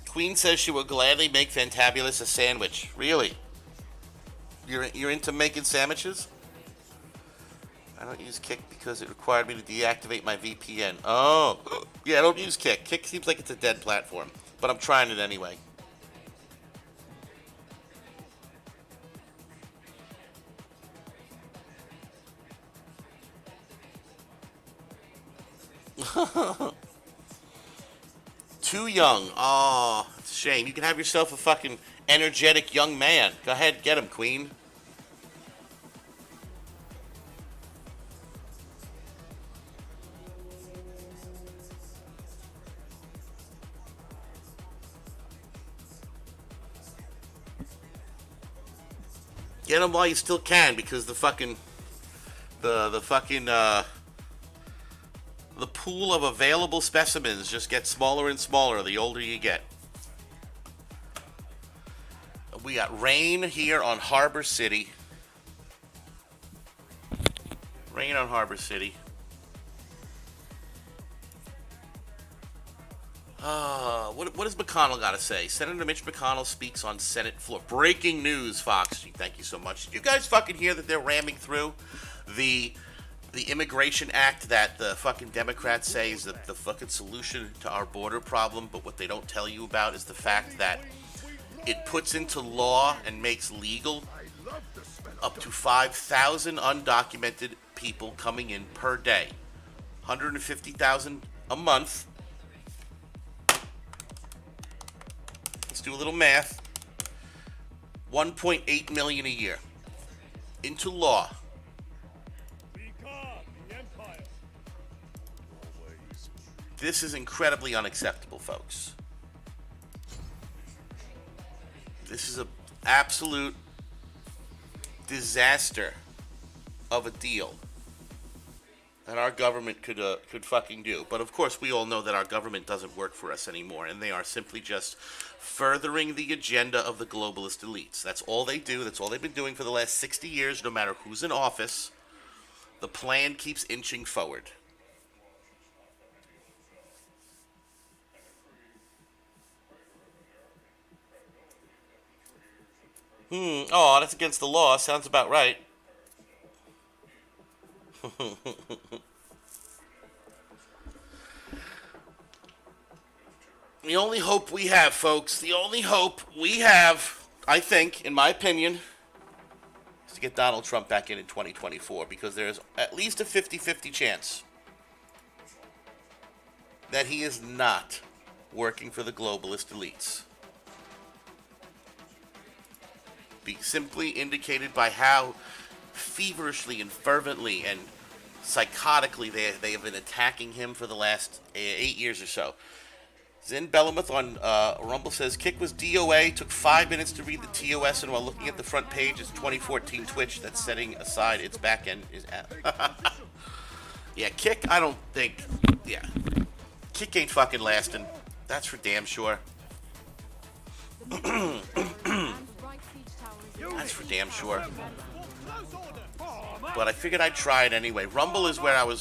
Queen says she will gladly make Fantabulous a sandwich. Really? You're into making sandwiches? I don't use Kick because it required me to deactivate my VPN. Oh, yeah, I don't use Kick. Kick seems like it's a dead platform, but I'm trying it anyway. Too young. Oh, it's a shame. You can have yourself a fucking energetic young man. Go ahead, get him, Queen. Get him while you still can, because the fucking the pool of available specimens just gets smaller and smaller the older you get. We got rain here on Harbor City. Rain on Harbor City. What does McConnell got to say? Senator Mitch McConnell speaks on Senate floor. Breaking news, Fox. Thank you so much. Did you guys fucking hear that they're ramming through the Immigration Act that the fucking Democrats say is the fucking solution to our border problem? But what they don't tell you about is the fact that it puts into law and makes legal up to 5,000 undocumented people coming in per day. 150,000 a month. Let's do a little math. 1.8 million a year. Into law. This is incredibly unacceptable, folks. This is an absolute disaster of a deal that our government could fucking do. But of course, we all know that our government doesn't work for us anymore, and they are simply just furthering the agenda of the globalist elites. That's all they do. That's all they've been doing for the last 60 years, no matter who's in office. The plan keeps inching forward. Oh, that's against the law. Sounds about right. The only hope we have, folks, the only hope we have, I think, in my opinion, is to get Donald Trump back in 2024, because there's at least a 50-50 chance that he is not working for the globalist elites. Be simply indicated by how feverishly and fervently and psychotically they have been attacking him for the last 8 years or so. Zin Bellamuth on Rumble says, Kick was DOA, took 5 minutes to read the TOS, and while looking at the front page, it's 2014 Twitch that's setting aside its back end is at. Yeah, Kick, I don't think, yeah. Kick ain't fucking lasting. That's for damn sure. That's for damn sure. But I figured I'd try it anyway. Rumble is where I'm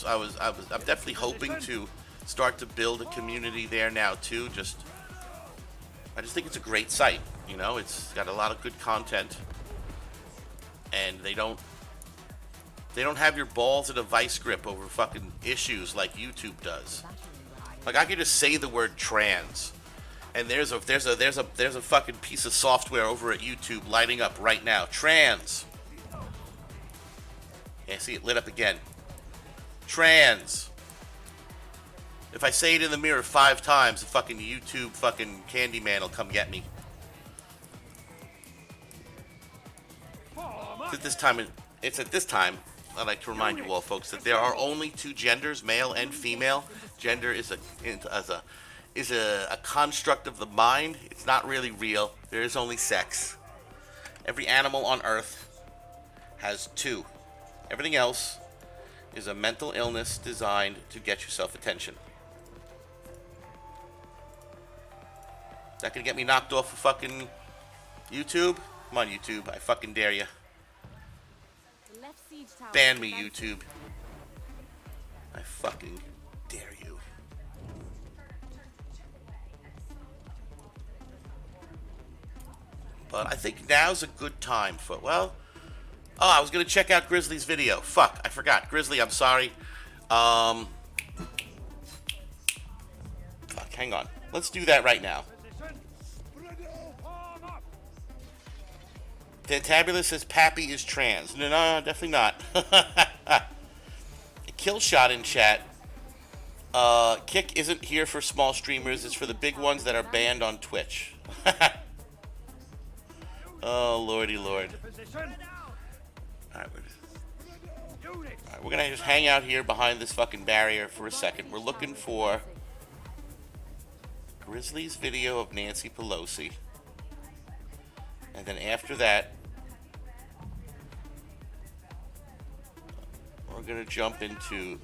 definitely hoping to start to build a community there now too. I just think it's a great site. You know, it's got a lot of good content, and they don't have your balls in a vice grip over fucking issues like YouTube does. Like, I could just say the word trans, and there's a fucking piece of software over at YouTube lighting up right now. Trans. Yeah, see it lit up again. Trans. If I say it in the mirror 5 times, the fucking YouTube fucking Candyman will come get me. At this time, I'd like to remind you all, folks, that there are only 2 genders, male and female. Gender is a construct of the mind. It's not really real. There is only sex. Every animal on Earth has 2. Everything else is a mental illness designed to get yourself attention. Is that gonna get me knocked off of fucking YouTube? Come on, YouTube. I fucking dare you. Ban me, YouTube. I fucking dare you. But I think now's a good time for, well, I was going to check out Grizzly's video. Fuck, I forgot. Grizzly, I'm sorry. Fuck, hang on. Let's do that right now. Fantabulous says Pappy is trans. No, definitely not. Kill shot in chat. Kick isn't here for small streamers. It's for the big ones that are banned on Twitch. Oh, lordy lord. Alright, we're gonna just hang out here behind this fucking barrier for a second. We're looking for Grizzly's video of Nancy Pelosi. And then after that, we're gonna jump into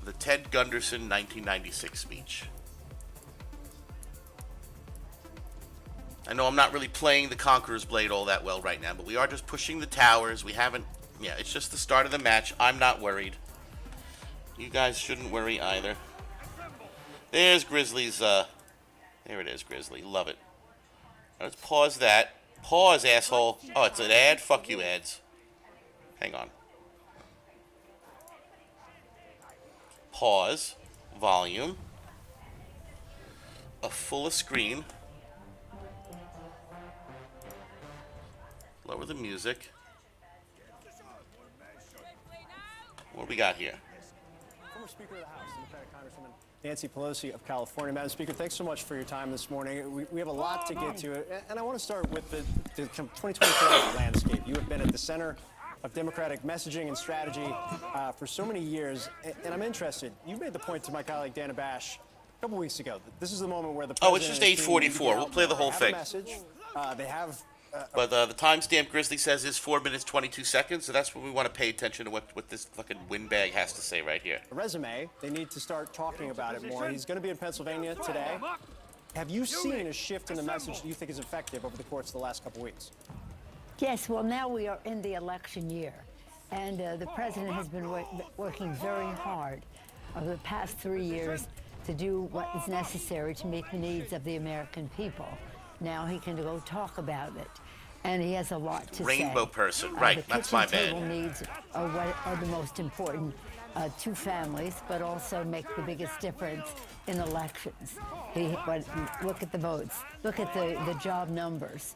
the Ted Gunderson 1996 speech. I know I'm not really playing the Conqueror's Blade all that well right now, but we are just pushing the towers. We haven't... Yeah, it's just the start of the match. I'm not worried. You guys shouldn't worry either. There's Grizzly's, there it is, Grizzly. Love it. Let's pause that. Pause, asshole. Oh, it's an ad? Fuck you, ads. Hang on. Pause. Volume. A full screen. Lower the music. What do we got here? Former Speaker of the House, Democratic Congresswoman Nancy Pelosi of California. Madam Speaker, thanks so much for your time this morning. We have a lot to get to, and I want to start with the 2024 landscape. You have been at the center of Democratic messaging and strategy for so many years, and I'm interested. You made the point to my colleague Dana Bash a couple weeks ago that this is the moment where the president... Oh, it's just 8:44. We'll play the whole thing. Message. They have... But the timestamp Grizzly says is 4 minutes 22 seconds, so that's what we want to pay attention to what this fucking windbag has to say right here. A resume. They need to start talking about it more. He's going to be in Pennsylvania today. Have you seen a shift in the message that you think is effective over the course of the last couple weeks? Yes, well, now we are in the election year, and the president has been working very hard over the past 3 years to do what is necessary to meet the needs of the American people. Now he can go talk about it, and he has a lot to say. Rainbow person, right, that's my bad. The kitchen table needs are what are the most important to families, but also make the biggest difference in elections. Look at the votes. Look at the job numbers.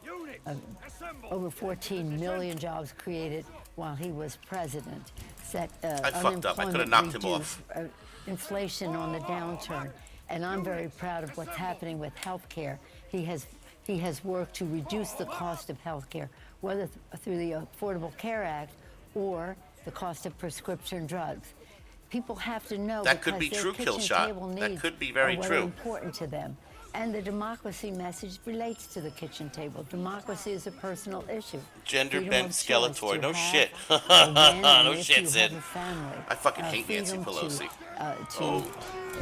Over 14 million jobs created while he was president. Set I fucked up. I could have knocked him off. Inflation on the downturn. And I'm very proud of what's happening with health care. He has worked to reduce the cost of health care, whether through the Affordable Care Act or the cost of prescription drugs. People have to know that could be true, Killshot. That could be very true. Important to them. And the democracy message relates to the kitchen table. Democracy is a personal issue. Gender bent Skeletor. No shit. No shit, Sid. I fucking hate Nancy Pelosi. To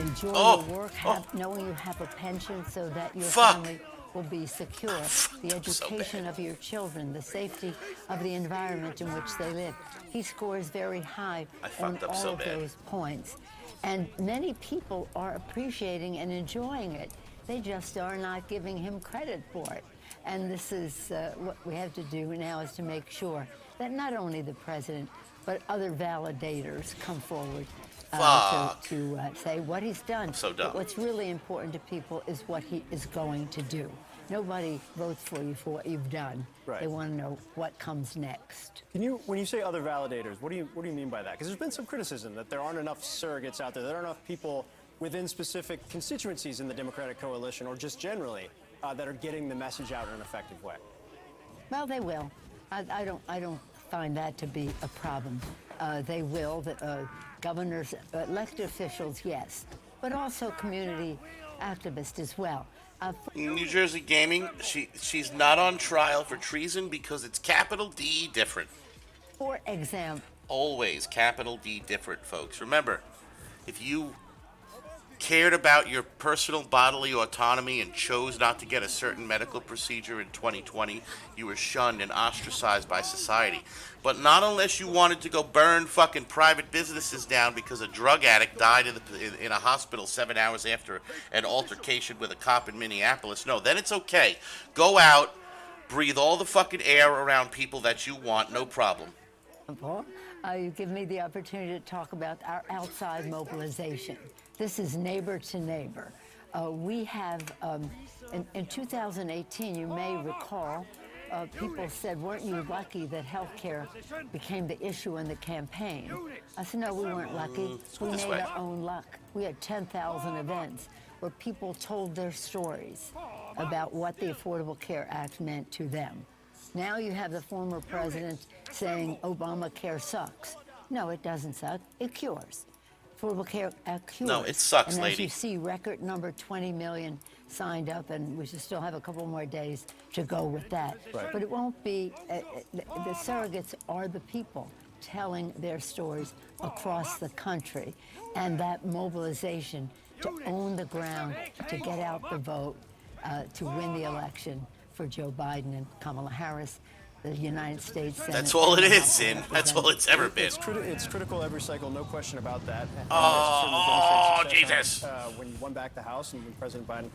enjoy your work, knowing you have a pension so that your family will be secure, the education of your children, the safety of the environment in which they live. He scores very high on all of those points. And many people are appreciating and enjoying it. They just are not giving him credit for it. And this is what we have to do now, is to make sure that not only the president, but other validators come forward to say what he's done. So dumb. But what's really important to people is what he is going to do. Nobody votes for you for what you've done. Right. They want to know what comes next. When you say other validators, what do you mean by that? Because there's been some criticism that there aren't enough surrogates out there. There aren't enough people within specific constituencies in the Democratic coalition, or just generally, that are getting the message out in an effective way. Well, they will. I don't find that to be a problem. They will. Governors, elected officials, yes, but also community activists as well. New Jersey Gaming, she's not on trial for treason because it's capital D different. For example. Always capital D different, folks. Remember, if you cared about your personal bodily autonomy and chose not to get a certain medical procedure in 2020, you were shunned and ostracized by society. But not unless you wanted to go burn fucking private businesses down because a drug addict died in a hospital 7 hours after an altercation with a cop in Minneapolis. No, then it's okay. Go out, breathe all the fucking air around people that you want, no problem. You give me the opportunity to talk about our outside mobilization. This is neighbor to neighbor. We have, in 2018, you may recall, people said, weren't you lucky that health care became the issue in the campaign? I said, no, we weren't lucky. We made our own luck. We had 10,000 events where people told their stories about what the Affordable Care Act meant to them. Now you have the former president saying Obamacare sucks. No, it doesn't suck. It cures. Affordable Care Act cures. No, it sucks, and lady. as you see, record number 20 million signed up, and we should still have a couple more days to go with that. Right. But it won't be, the surrogates are the people. telling their stories across the country, and that mobilization to own the ground, to get out the vote, to win the election for Joe Biden and Kamala Harris, the United States Senate. That's all it and the is, House of Sin. That's all Representatives. it's ever been. It's critical every cycle, no question about that. And Oh, it's certainly demonstrated Jesus. success when you won back the House and when President Biden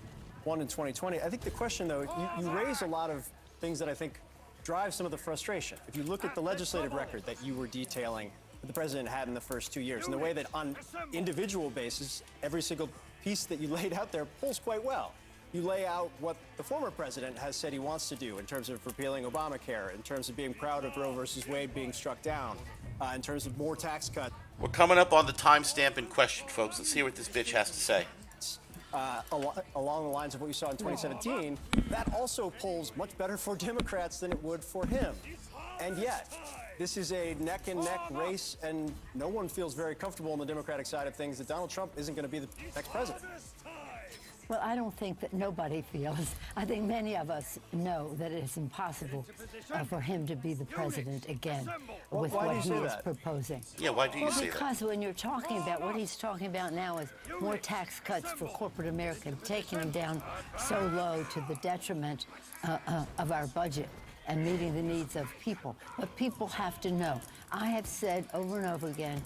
won in 2020. I think the question, though, you raise a lot of things that I think drive some of the frustration. If you look at the legislative record that you were detailing that the president had in the first 2 years, and the way that on individual basis, every single piece that you laid out there pulls quite well. You lay out what the former president has said he wants to do in terms of repealing Obamacare, in terms of being proud of Roe versus Wade being struck down, in terms of more tax cuts. We're coming up on the timestamp in question, folks. Let's see what this bitch has to say. Along the lines of what you saw in 2017, that also polls much better for Democrats than it would for him. And yet, this is a neck-and-neck race, and no one feels very comfortable on the Democratic side of things that Donald Trump isn't going to be the next president. Well, I don't think that nobody feels. I think many of us know that it is impossible for him to be the president again with why do what you he say is that? proposing. Yeah, why do you say that? Because when you're talking about what he's talking about now is more tax cuts for corporate America, taking them down so low to the detriment of our budget and meeting the needs of people. But people have to know. I have said over and over again,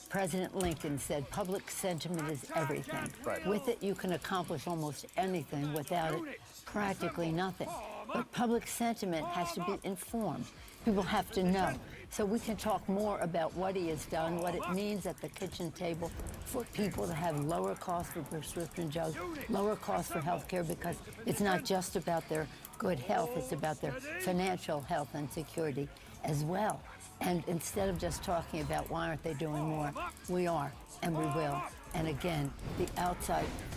President Lincoln said public sentiment is everything. Right. With it, you can accomplish almost anything. Without it, practically nothing. But public sentiment has to be informed. People have to know. So we can talk more about what he has done, what it means at the kitchen table for people to have lower costs for prescription drugs, lower costs for health care, because it's not just about their good health, it's about their financial health and security as well. And instead of just talking about why aren't they doing more, we are, and we will. And again,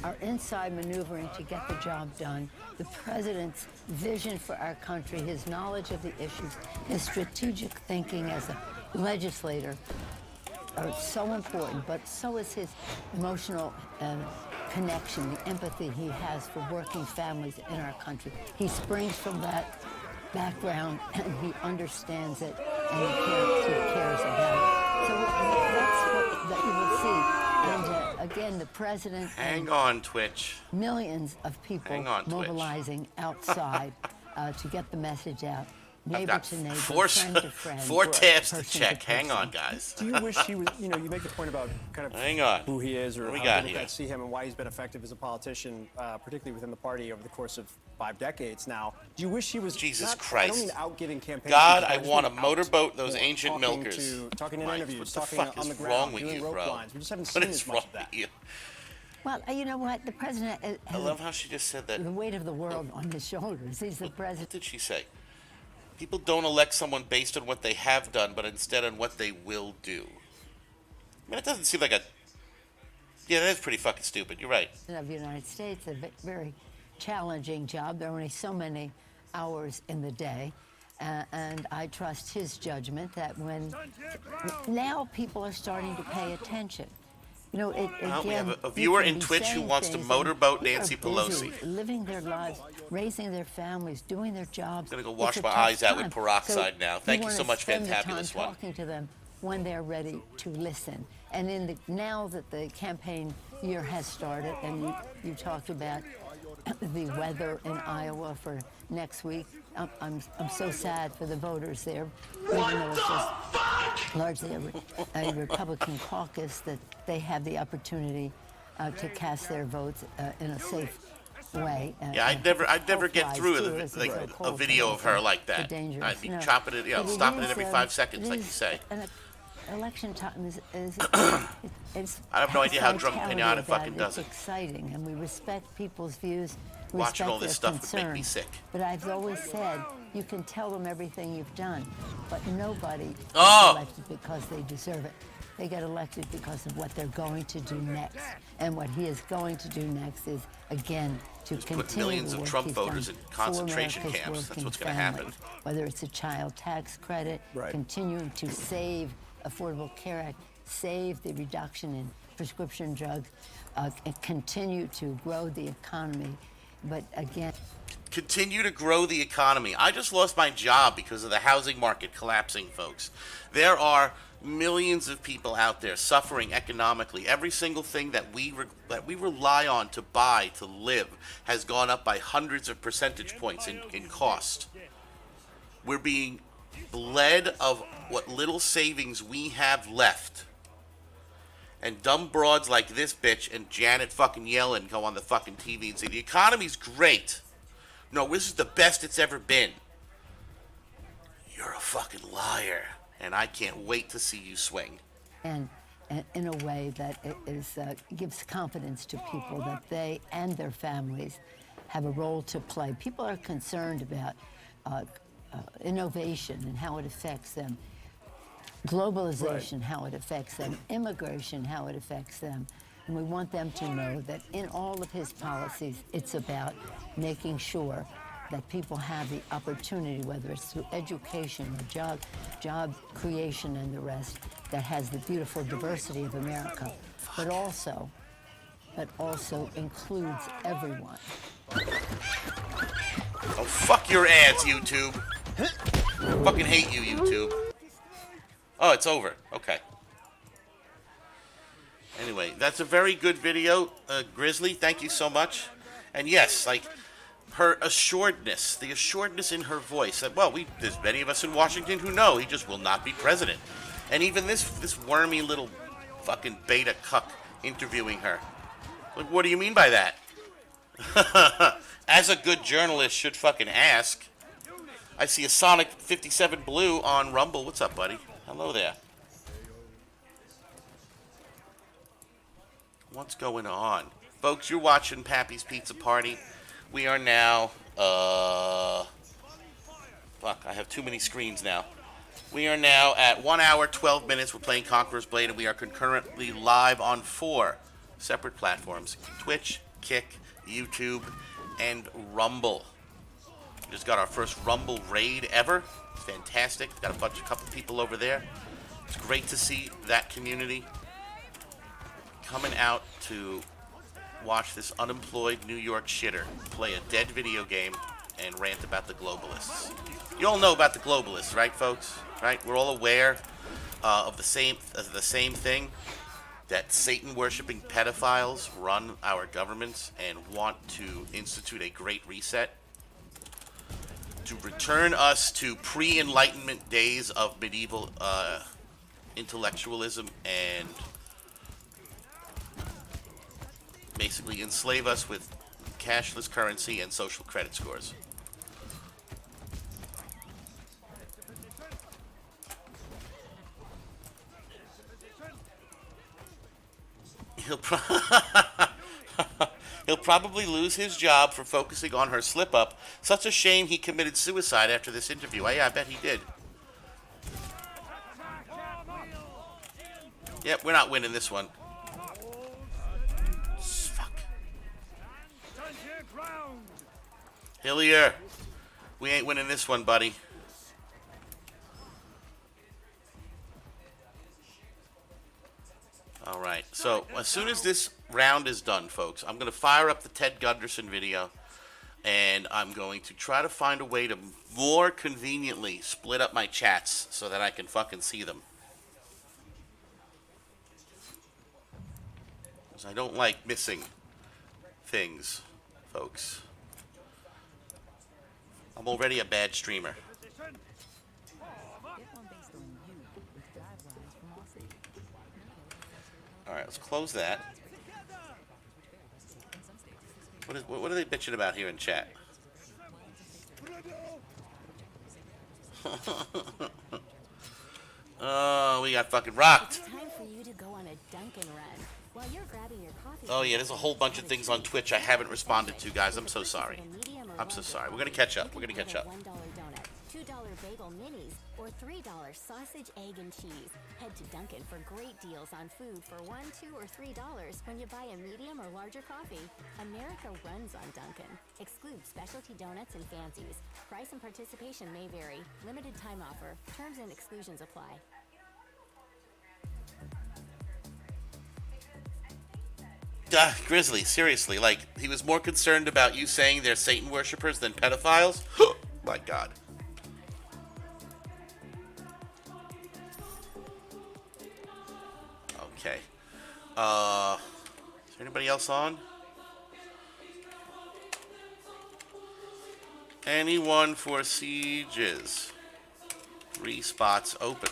our inside maneuvering to get the job done, the president's vision for our country, his knowledge of the issues, his strategic thinking as a legislator are so important, but so is his emotional connection, the empathy he has for working families in our country. He springs from that background, and he understands it, and he cares about it. So that's what that you will see. And again, the president Hang on, Twitch. millions of people Hang on, Twitch. mobilizing outside to get the message out. I've Neighbor got to neighbor, four friend to friend. tabs to person check. to Hang person. on, guys. Do you wish he was, you make the point about kind of Hang on. who he is or What we how got Democrats see him and why he's been effective as a politician, particularly within the party over the course of 5 decades now. Do you wish he was Jesus not, Christ. I don't mean out giving campaign God, speeches, I just want to mean out motorboat those more, ancient talking milkers. talking in Mike, interviews, what the talking fuck on is the ground, wrong with doing you, rope bro? lines. We just haven't What seen is as wrong much of that. with you? Well, you know what? The president I has love how she just said that. the weight of the world on his shoulders. He's the What president. did she say? People don't elect someone based on what they have done, but instead on what they will do. I mean, it doesn't seem like a... Yeah, that is pretty fucking stupid. You're right. Of the United States, a very challenging job. There are only so many hours in the day. And I trust his judgment that when now people are starting to pay attention. You know, We again, have a you viewer can in be Twitch who saying wants to things, motorboat and Nancy people are busy, Pelosi. living their lives, raising their families, doing their jobs. I'm gonna go It's wash a my tough eyes out with time. peroxide So now. Thank you wanna so much, spend the Fantabulous time One. talking to them when they're ready to listen. And now that the campaign year has started, and you talked about the weather in Iowa for next week. I'm so sad for the voters there, even though it's just largely a Republican caucus, that they have the opportunity to cast their votes in a safe way. Yeah, I'd never get health-wise, through too, as it's so a cold video of her for like the that. dangerous I'd be snow. chopping it, But stopping it is, every 5 seconds, like you say. Election time is it's I have no idea how drunk vitality Pinata of fucking that. does It's it. exciting, and we respect people's views. Watching respect all this their stuff would make me concerns. sick. But I've always said you can tell them everything you've done, but nobody Oh! gets elected because they deserve it. They get elected because of what they're going to do next. And what he is going to do next is, again, to continue put millions the of work Trump he's voters done in concentration for America's camps. That's working what's gonna family. happen. Whether it's a child tax credit, Right. continuing to save Affordable Care Act, save the reduction in prescription drugs, and continue to grow the economy. But again, continue to grow the economy. I just lost my job because of the housing market collapsing, folks. There are millions of people out there suffering economically. Every single thing that we rely on to buy, to live, has gone up by hundreds of percentage points in cost. We're being bled of what little savings we have left. And dumb broads like this bitch and Janet fucking Yellen go on the fucking TV and say, the economy's great. No, this is the best it's ever been. You're a fucking liar. And I can't wait to see you swing. And in a way that gives confidence to people that they and their families have a role to play. People are concerned about innovation and how it affects them. Globalization, how it affects them, immigration, how it affects them. And we want them to know that in all of his policies, it's about making sure that people have the opportunity, whether it's through education or job creation and the rest, that has the beautiful diversity of America, but also includes everyone. Oh, fuck your ads, YouTube. Fucking hate you, YouTube. Oh, it's over. Okay. Anyway, that's a very good video, Grizzly. Thank you so much. And yes, like, her assuredness, the assuredness in her voice that, well, there's many of us in Washington who know he just will not be president. And even this wormy little fucking beta cuck interviewing her. Like, what do you mean by that? As a good journalist should fucking ask. I see a Sonic 57 Blue on Rumble. What's up, buddy? Hello there. What's going on? Folks, you're watching Pappy's Pizza Party. We are now, fuck, I have too many screens now. We are now at 1 hour, 12 minutes. We're playing Conqueror's Blade, and we are concurrently live on 4 separate platforms. Twitch, Kick, YouTube, and Rumble. We just got our first Rumble raid ever. Fantastic. Got a couple people over there. It's great to see that community coming out to watch this unemployed New York shitter play a dead video game and rant about the globalists. You all know about the globalists, right, folks? Right? We're all aware of the same thing, that Satan-worshipping pedophiles run our governments and want to institute a great reset to return us to pre-Enlightenment days of medieval intellectualism and basically enslave us with cashless currency and social credit scores. He'll probably lose his job for focusing on her slip-up. Such a shame he committed suicide after this interview. Yeah, I bet he did. Yep, we're not winning this one. Fuck. Hillier, we ain't winning this one, buddy. All right, so as soon as this round is done, folks, I'm going to fire up the Ted Gunderson video, and I'm going to try to find a way to more conveniently split up my chats so that I can fucking see them. Because I don't like missing things, folks. I'm already a bad streamer. Alright, let's close that. What are they bitching about here in chat? Oh, we got fucking rocked. It's time for you to go on a Dunkin' run. While you're grabbing your coffee. Oh yeah, there's a whole bunch of things on Twitch I haven't responded to, guys. I'm so sorry. I'm so sorry. We're gonna catch up. We're gonna catch up. $1 donut, $2 bagel minis, or $3 sausage, egg, and cheese. Head to Dunkin' for great deals on food for $1, $2, or $3 when you buy a medium or larger coffee. America runs on Dunkin'. Excludes specialty donuts and fancies. Price and participation may vary. Limited time offer. Terms and exclusions apply. God, Grizzly, seriously, like, he was more concerned about you saying they're Satan worshippers than pedophiles? My God. Okay. Is there anybody else on? Anyone for sieges? 3 spots open.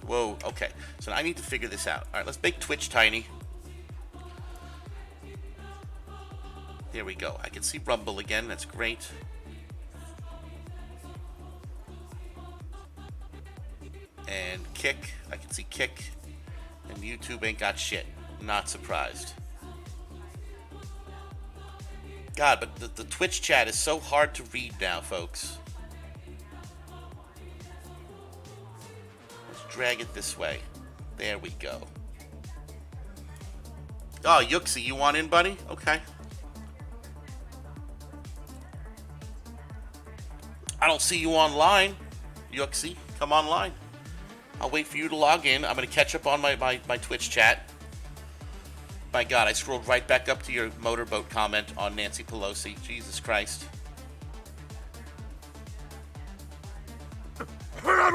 Whoa, okay. So I need to figure this out. Alright, let's make Twitch tiny. There we go. I can see Rumble again. That's great. And Kick. I can see Kick. And YouTube ain't got shit. Not surprised. God, but the Twitch chat is so hard to read now, folks. Let's drag it this way. There we go. Oh, Yuxi, you want in, buddy? Okay. I don't see you online, Yuxi. Come online. I'll wait for you to log in. I'm going to catch up on my Twitch chat. My God, I scrolled right back up to your motorboat comment on Nancy Pelosi. Jesus Christ. We're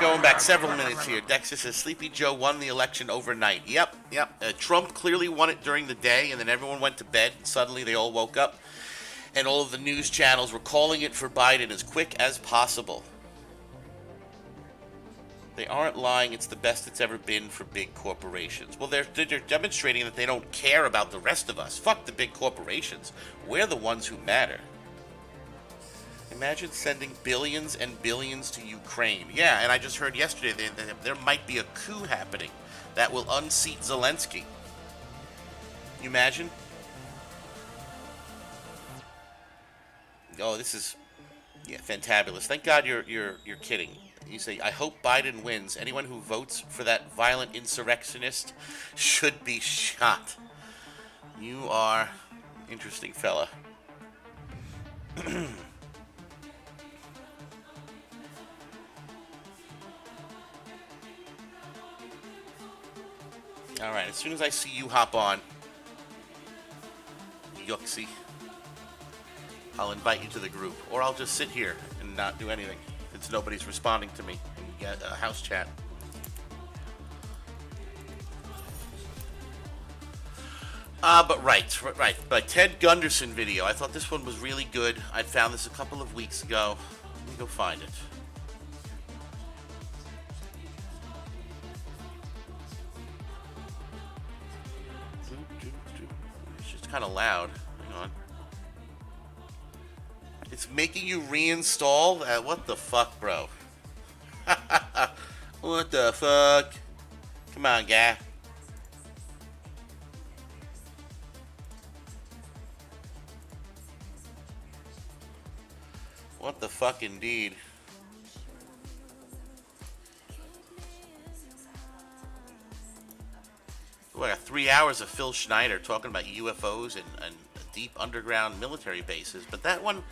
going back several minutes here. Dexter says Sleepy Joe won the election overnight. Yep. Trump clearly won it during the day, and then everyone went to bed, and suddenly they all woke up. And all of the news channels were calling it for Biden as quick as possible. They aren't lying. It's the best it's ever been for big corporations. Well, they're demonstrating that they don't care about the rest of us. Fuck the big corporations. We're the ones who matter. Imagine sending billions and billions to Ukraine. Yeah, and I just heard yesterday that there might be a coup happening that will unseat Zelensky. You imagine? Oh, this is, fantabulous. Thank God you're kidding. You say, I hope Biden wins. Anyone who votes for that violent insurrectionist should be shot. You are interesting fella. All right, as soon as I see you hop on, Yuxi, I'll invite you to the group, or I'll just sit here and not do anything since nobody's responding to me and get a house chat. But right. But Ted Gunderson video. I thought this one was really good. I'd found this a couple of weeks ago. Let me go find it. It's just kind of loud. Hang on. It's making you reinstall? What the fuck, bro? What the fuck? Come on, guy. What the fuck, indeed. Ooh, I got 3 hours of Phil Schneider talking about UFOs and deep underground military bases, but that one,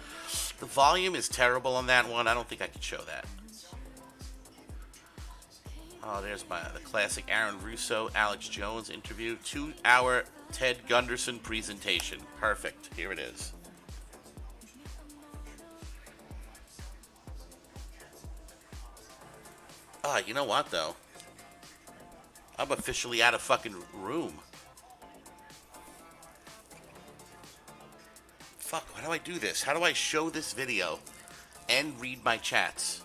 the volume is terrible on that one. I don't think I could show that. Oh, there's the classic Aaron Russo, Alex Jones interview. 2-hour Ted Gunderson presentation. Perfect. Here it is. You know what, though? I'm officially out of fucking room. Fuck, why do I do this? How do I show this video and read my chats?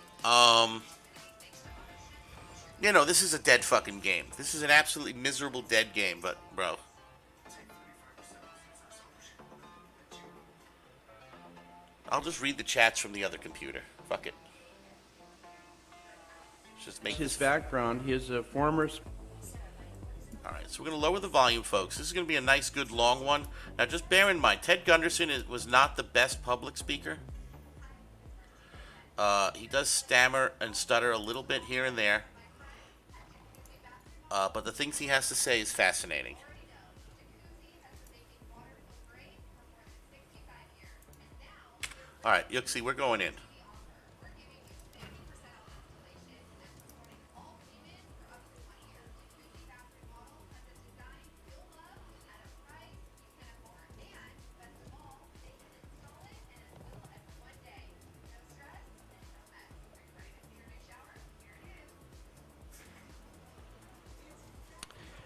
This is a dead fucking game. This is an absolutely miserable dead game, but, bro. I'll just read the chats from the other computer. Fuck it. Just make his background. He is a former. Alright, so we're going to lower the volume, folks. This is going to be a nice, good, long one. Now, just bear in mind, Ted Gunderson was not the best public speaker. He does stammer and stutter a little bit here and there. But the things he has to say is fascinating. All right, Yuxi, we're going in.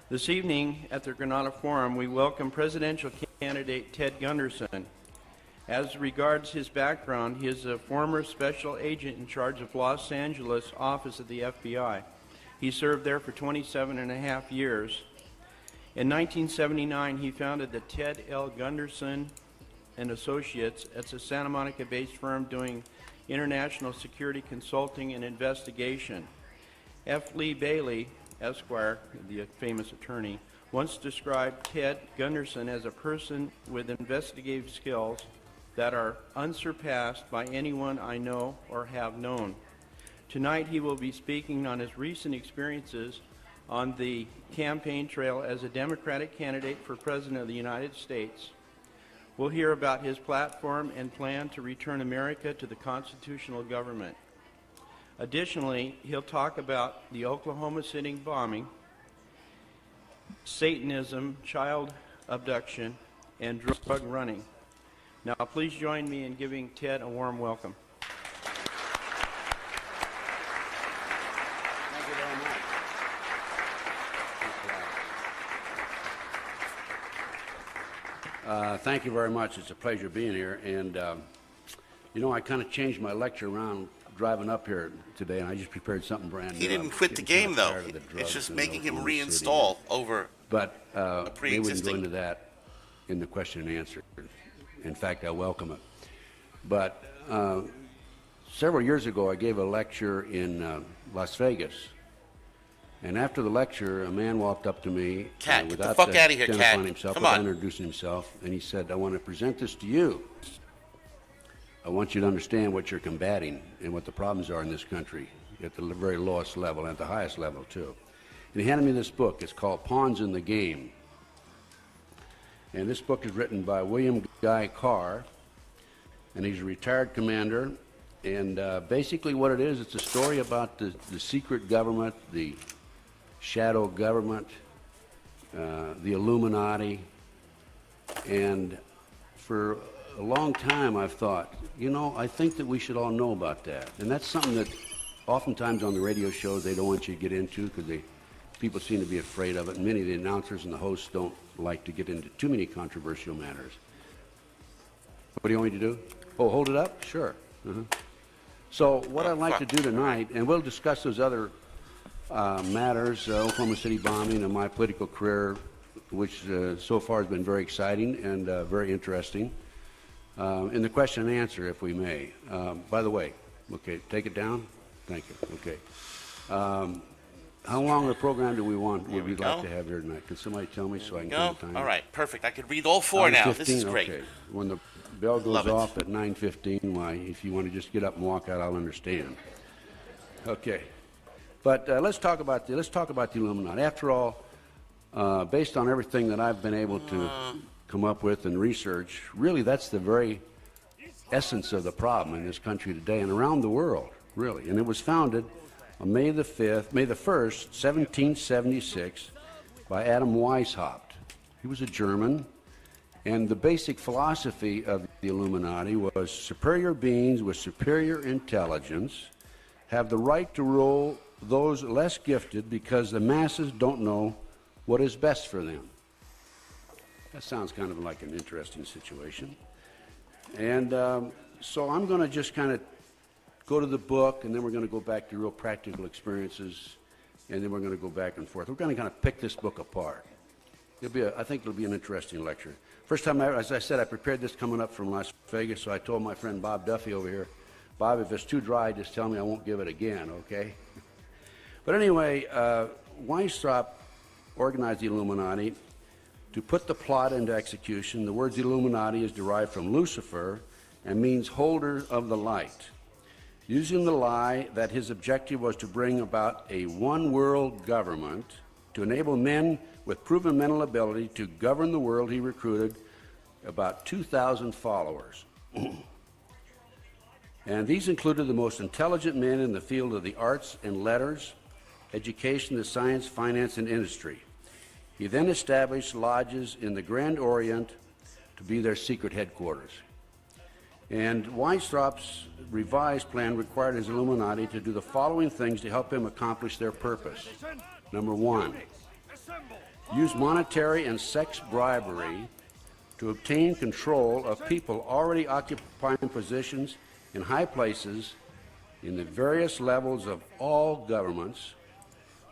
This evening at the Granada Forum, we welcome presidential candidate Ted Gunderson. As regards his background, he is a former special agent in charge of Los Angeles office of the FBI. He served there for 27 and a half years. In 1979, he founded the Ted L. Gunderson and Associates. It's a Santa Monica-based firm doing international security consulting and investigation. F. Lee Bailey, Esquire, the famous attorney, once described Ted Gunderson as a person with investigative skills that are unsurpassed by anyone I know or have known. Tonight he will be speaking on his recent experiences on the campaign trail as a Democratic candidate for President of the United States. We'll hear about his platform and plan to return America to the constitutional government. Additionally, he'll talk about the Oklahoma City bombing, Satanism, child abduction, and drug running. Now, please join me in giving Ted a warm welcome. Thank you very much. Thank you very much. It's a pleasure being here. And, you know, I kind of changed my lecture around driving up here today, and I just prepared something brand new. He didn't quit the game, though. It's just making him reinstall over but a we wouldn't go pre-existing. into that in the question and answer. In fact, I welcome it. But several years ago, I gave a lecture in Las Vegas. And after the lecture, a man walked up to me Cat, get the without fuck outta here, identifying Cat. himself, Come without on. introducing himself, and he said, I want to present this to you. I want you to understand what you're combating and what the problems are in this country at the very lowest level and at the highest level, too. And he handed me this book. It's called Pawns in the Game. And this book is written by William Guy Carr, and he's a retired commander. And basically what it is, it's a story about the secret government, the shadow government, the Illuminati. And for a long time I've thought, you know, I think that we should all know about that. And that's something that oftentimes on the radio shows they don't want you to get into because people seem to be afraid of it. And many of the announcers and the hosts don't like to get into too many controversial matters. What do you want me to do? Oh, hold it up? Sure. So what I'd like to do tonight, and we'll discuss those other matters, Oklahoma City bombing and my political career, which so far has been very exciting and very interesting. In the question and answer, if we may. By the way, okay, take it down. Thank you. Okay. How long a program do we want? Would we like to have here tonight? Can somebody tell me so I can Go. count the time? All right, perfect. I could read all four now. This is 9:15? great. Okay. When the bell goes Love it. off at 9:15, why, if you want to just get up and walk out, I'll understand. Okay. But let's talk about the Illuminati. After all, based on everything that I've been able to come up with and research, really that's the very essence of the problem in this country today and around the world, really. And it was founded on May the 1st, 1776, by Adam Weishaupt. He was a German, and the basic philosophy of the Illuminati was superior beings with superior intelligence have the right to rule those less gifted because the masses don't know what is best for them. That sounds kind of like an interesting situation. And so I'm going to just kind of go to the book, and then we're going to go back to real practical experiences, and then we're going to go back and forth. We're going to kind of pick this book apart. I think it'll be an interesting lecture. First time, as I said, I prepared this coming up from Las Vegas, so I told my friend Bob Duffy over here, Bob, if it's too dry, just tell me I won't give it again, okay? But anyway, Weishaupt organized the Illuminati to put the plot into execution. The words Illuminati is derived from Lucifer and means holder of the light. Using the lie that his objective was to bring about a one-world government to enable men with proven mental ability to govern the world, he recruited about 2,000 followers. And these included the most intelligent men in the field of the arts and letters, education, the science, finance, and industry. He then established lodges in the Grand Orient to be their secret headquarters. And Weisstraub's revised plan required his Illuminati to do the following things to help him accomplish their purpose. Number one, use monetary and sex bribery to obtain control of people already occupying positions in high places in the various levels of all governments.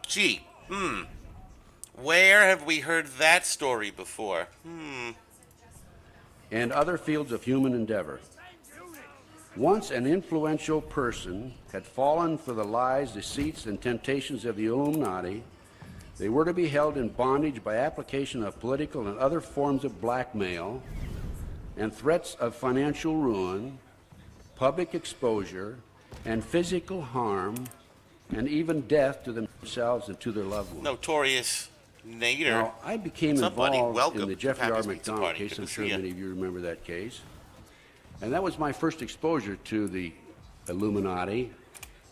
Gee, where have we heard that story before? And other fields of human endeavor. Once an influential person had fallen for the lies, deceits, and temptations of the Illuminati, they were to be held in bondage by application of political and other forms of blackmail and threats of financial ruin, public exposure, and physical harm, and even death to themselves and to their loved ones. Notorious Nader. Now, I became Somebody involved welcome in the to Jeffrey R. Pappy's Pizza McDonald Party. case. Good I'm to sure see ya. many of you remember that case. And that was my first exposure to the Illuminati.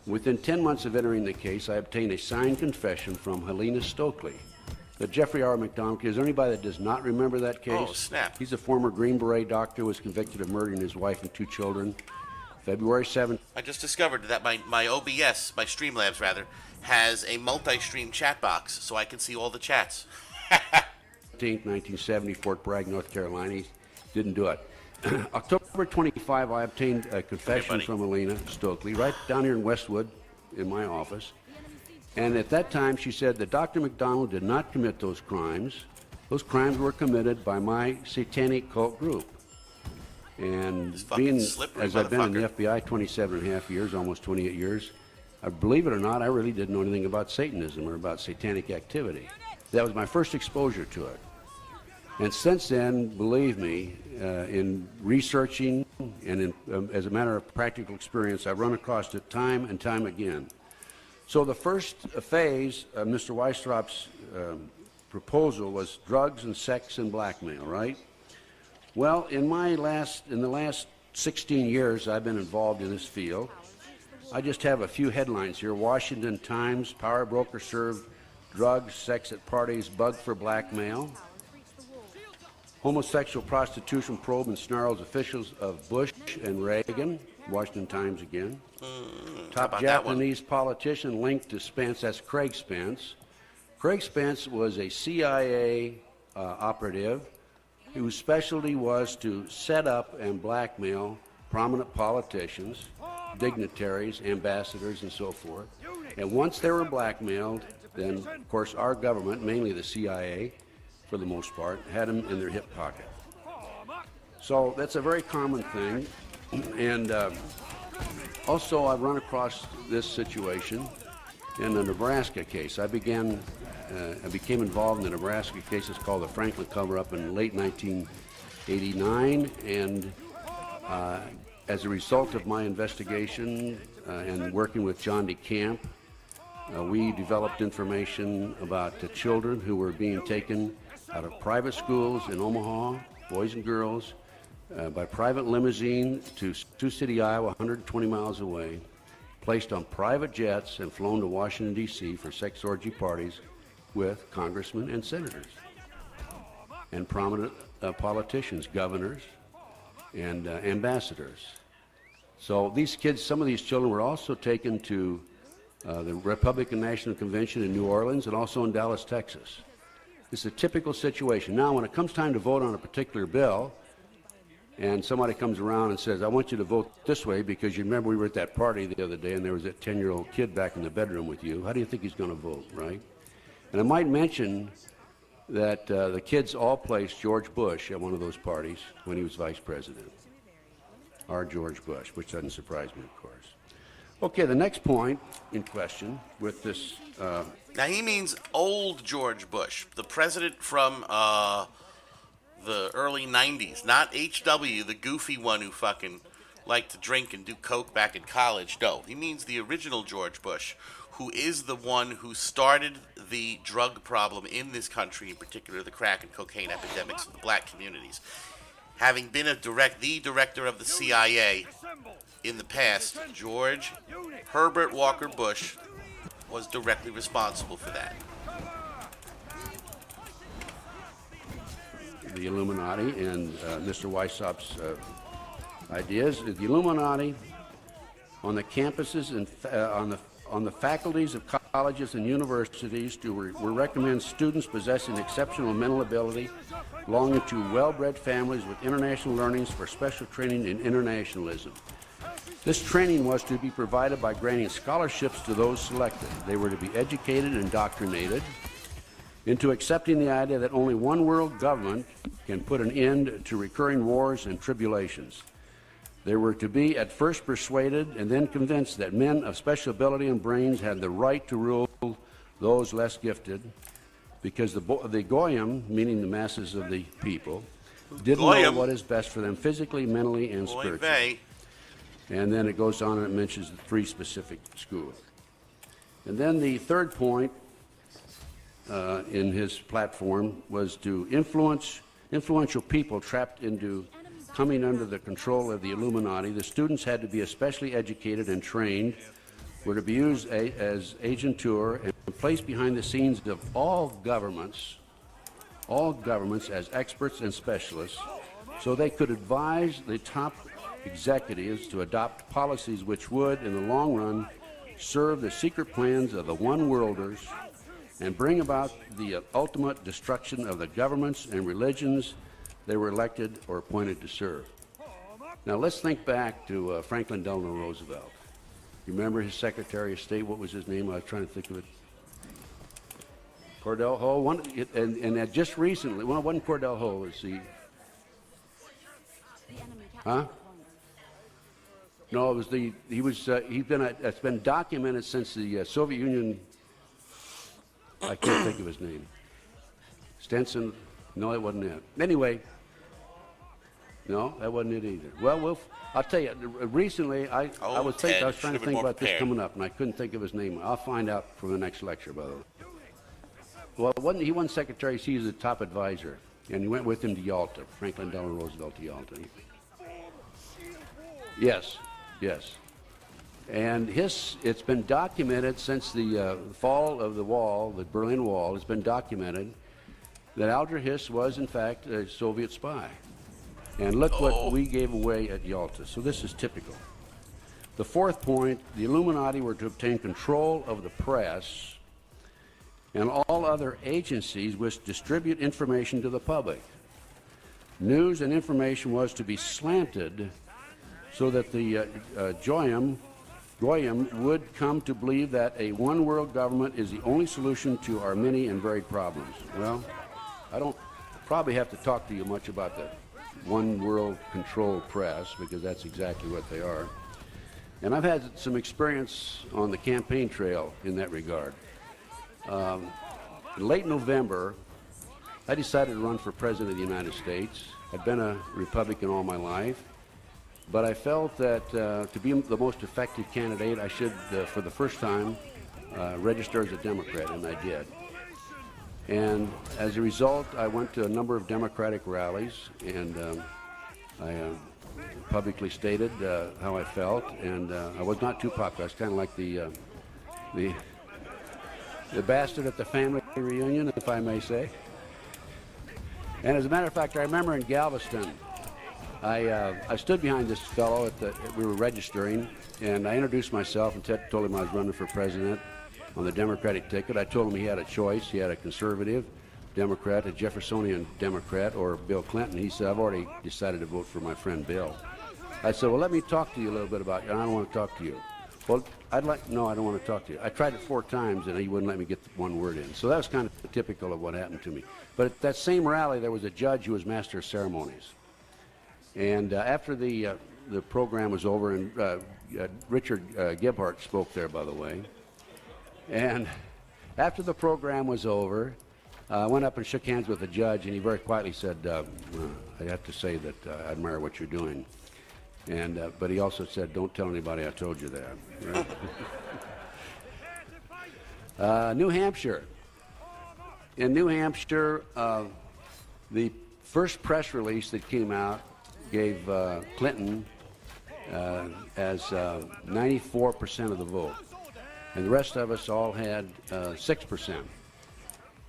Within 10 months of entering the case, I obtained a signed confession from Helena Stokely. The Jeffrey R. McDonald case. Is there anybody that does not remember that case? Oh, snap. He's a former Green Beret doctor who was convicted of murdering his wife and 2 children. February 7th. I just discovered that my OBS, my Streamlabs rather, has a multi-stream chat box, so I can see all the chats. 1970, Fort Bragg, North Carolina. He didn't do it. October 25, I obtained a confession from Helena Stokely right down here in Westwood in my office. And at that time, she said that Dr. McDonald did not commit those crimes. Those crimes were committed by my satanic cult group. And being, as I've been in the FBI 27 and a half years, almost 28 years, believe it or not, I really didn't know anything about Satanism or about satanic activity. That was my first exposure to it. And since then, believe me, in researching and as a matter of practical experience, I've run across it time and time again. So the first phase of Mr. Weisstraub's proposal was drugs and sex and blackmail, right? Well, in the last 16 years I've been involved in this field, I just have a few headlines here. Washington Times, power broker served drugs, sex at parties, bugged for blackmail. Homosexual prostitution probe ensnarls officials of Bush and Reagan. Washington Times again. Top Japanese politician linked to Spence. That's Craig Spence. Craig Spence was a CIA operative whose specialty was to set up and blackmail prominent politicians, dignitaries, ambassadors, and so forth. And once they were blackmailed, then, of course, our government, mainly the CIA, for the most part, had them in their hip pocket. So that's a very common thing. And also, I've run across this situation in the Nebraska case. I became involved in the Nebraska case. It's called the Franklin cover-up in late 1989. And as a result of my investigation and working with John DeCamp, we developed information about the children who were being taken out of private schools in Omaha, boys and girls, by private limousine to Sioux City, Iowa, 120 miles away, placed on private jets and flown to Washington, D.C. for sex orgy parties with congressmen and senators and prominent politicians, governors, and ambassadors. So these kids, some of these children were also taken to the Republican National Convention in New Orleans and also in Dallas, Texas. It's a typical situation. Now, when it comes time to vote on a particular bill, and somebody comes around and says, I want you to vote this way because you remember we were at that party the other day and there was that 10-year-old kid back in the bedroom with you, how do you think he's going to vote, right? And I might mention that the kids all placed George Bush at one of those parties when he was vice president. Our George Bush, which doesn't surprise me, of course. Okay, the next point in question with this... Now, he means old George Bush, the president from the early 90s, not H.W., the goofy one who fucking liked to drink and do coke back in college. No, he means the original George Bush, who is the one who started the drug problem in this country, in particular the crack and cocaine epidemics in the black communities. Having been the director of the CIA in the past, George Herbert Walker Bush was directly responsible for that. The Illuminati and Mr. Weissaup's ideas. The Illuminati on the campuses and on the faculties of colleges and universities will recommend students possessing exceptional mental ability, belonging to well-bred families with international learnings for special training in internationalism. This training was to be provided by granting scholarships to those selected. They were to be educated and indoctrinated into accepting the idea that only one world government can put an end to recurring wars and tribulations. They were to be at first persuaded and then convinced that men of special ability and brains had the right to rule those less gifted, because the Goyim, meaning the masses of the people, didn't know what is best for them physically, mentally, and spiritually. And then it goes on and it mentions the 3 specific schools. And then the third point in his platform was to influential people trapped into coming under the control of the Illuminati. The students had to be especially educated and trained, were to be used as agentur and placed behind the scenes of all governments as experts and specialists, so they could advise the top executives to adopt policies which would, in the long run, serve the secret plans of the one-worlders and bring about the ultimate destruction of the governments and religions they were elected or appointed to serve. Now let's think back to Franklin Delano Roosevelt. You remember his Secretary of State? What was his name? I was trying to think of it. Cordell Hull. And just recently, well, it wasn't Cordell Hull. It was the... Huh? No, it was the... it's been documented since the Soviet Union... I can't think of his name. Stenson? No, it wasn't it. Anyway, no, that wasn't it either. Well, I'll tell you, recently I was trying to think about this coming up, and I couldn't think of his name. I'll find out for the next lecture, by the way. Well, he wasn't secretary, he was the top advisor, and he went with him to Yalta, Franklin Delano Roosevelt to Yalta. Yes. And it's been documented since the fall of the wall, the Berlin Wall. It's been documented that Alger Hiss was, in fact, a Soviet spy. And look what we gave away at Yalta. So this is typical. The fourth point, the Illuminati were to obtain control of the press and all other agencies which distribute information to the public. News and information was to be slanted so that the Goyim would come to believe that a one-world government is the only solution to our many and varied problems. Well, I don't probably have to talk to you much about the one-world controlled press, because that's exactly what they are. And I've had some experience on the campaign trail in that regard. In late November, I decided to run for President of the United States. I'd been a Republican all my life, but I felt that to be the most effective candidate, I should, for the first time, register as a Democrat, and I did. And as a result, I went to a number of Democratic rallies, and I publicly stated how I felt, and I was not too popular. I was kind of like the bastard at the family reunion, if I may say. And as a matter of fact, I remember in Galveston, I stood behind this fellow we were registering, and I introduced myself and told him I was running for president on the Democratic ticket. I told him he had a choice. He had a conservative Democrat, a Jeffersonian Democrat, or Bill Clinton. He said, I've already decided to vote for my friend Bill. I said, well, let me talk to you a little bit about you. I don't want to talk to you. Well, no, I don't want to talk to you. I tried it 4 times, and he wouldn't let me get one word in. So that was kind of typical of what happened to me. But at that same rally, there was a judge who was master of ceremonies. And after the program was over, and Richard Gebhardt spoke there, by the way. And after the program was over, I went up and shook hands with the judge, and he very quietly said, I have to say that I admire what you're doing. And but he also said, don't tell anybody I told you that. Right? New Hampshire. In New Hampshire, the first press release that came out gave Clinton as 94% of the vote. And the rest of us all had 6%.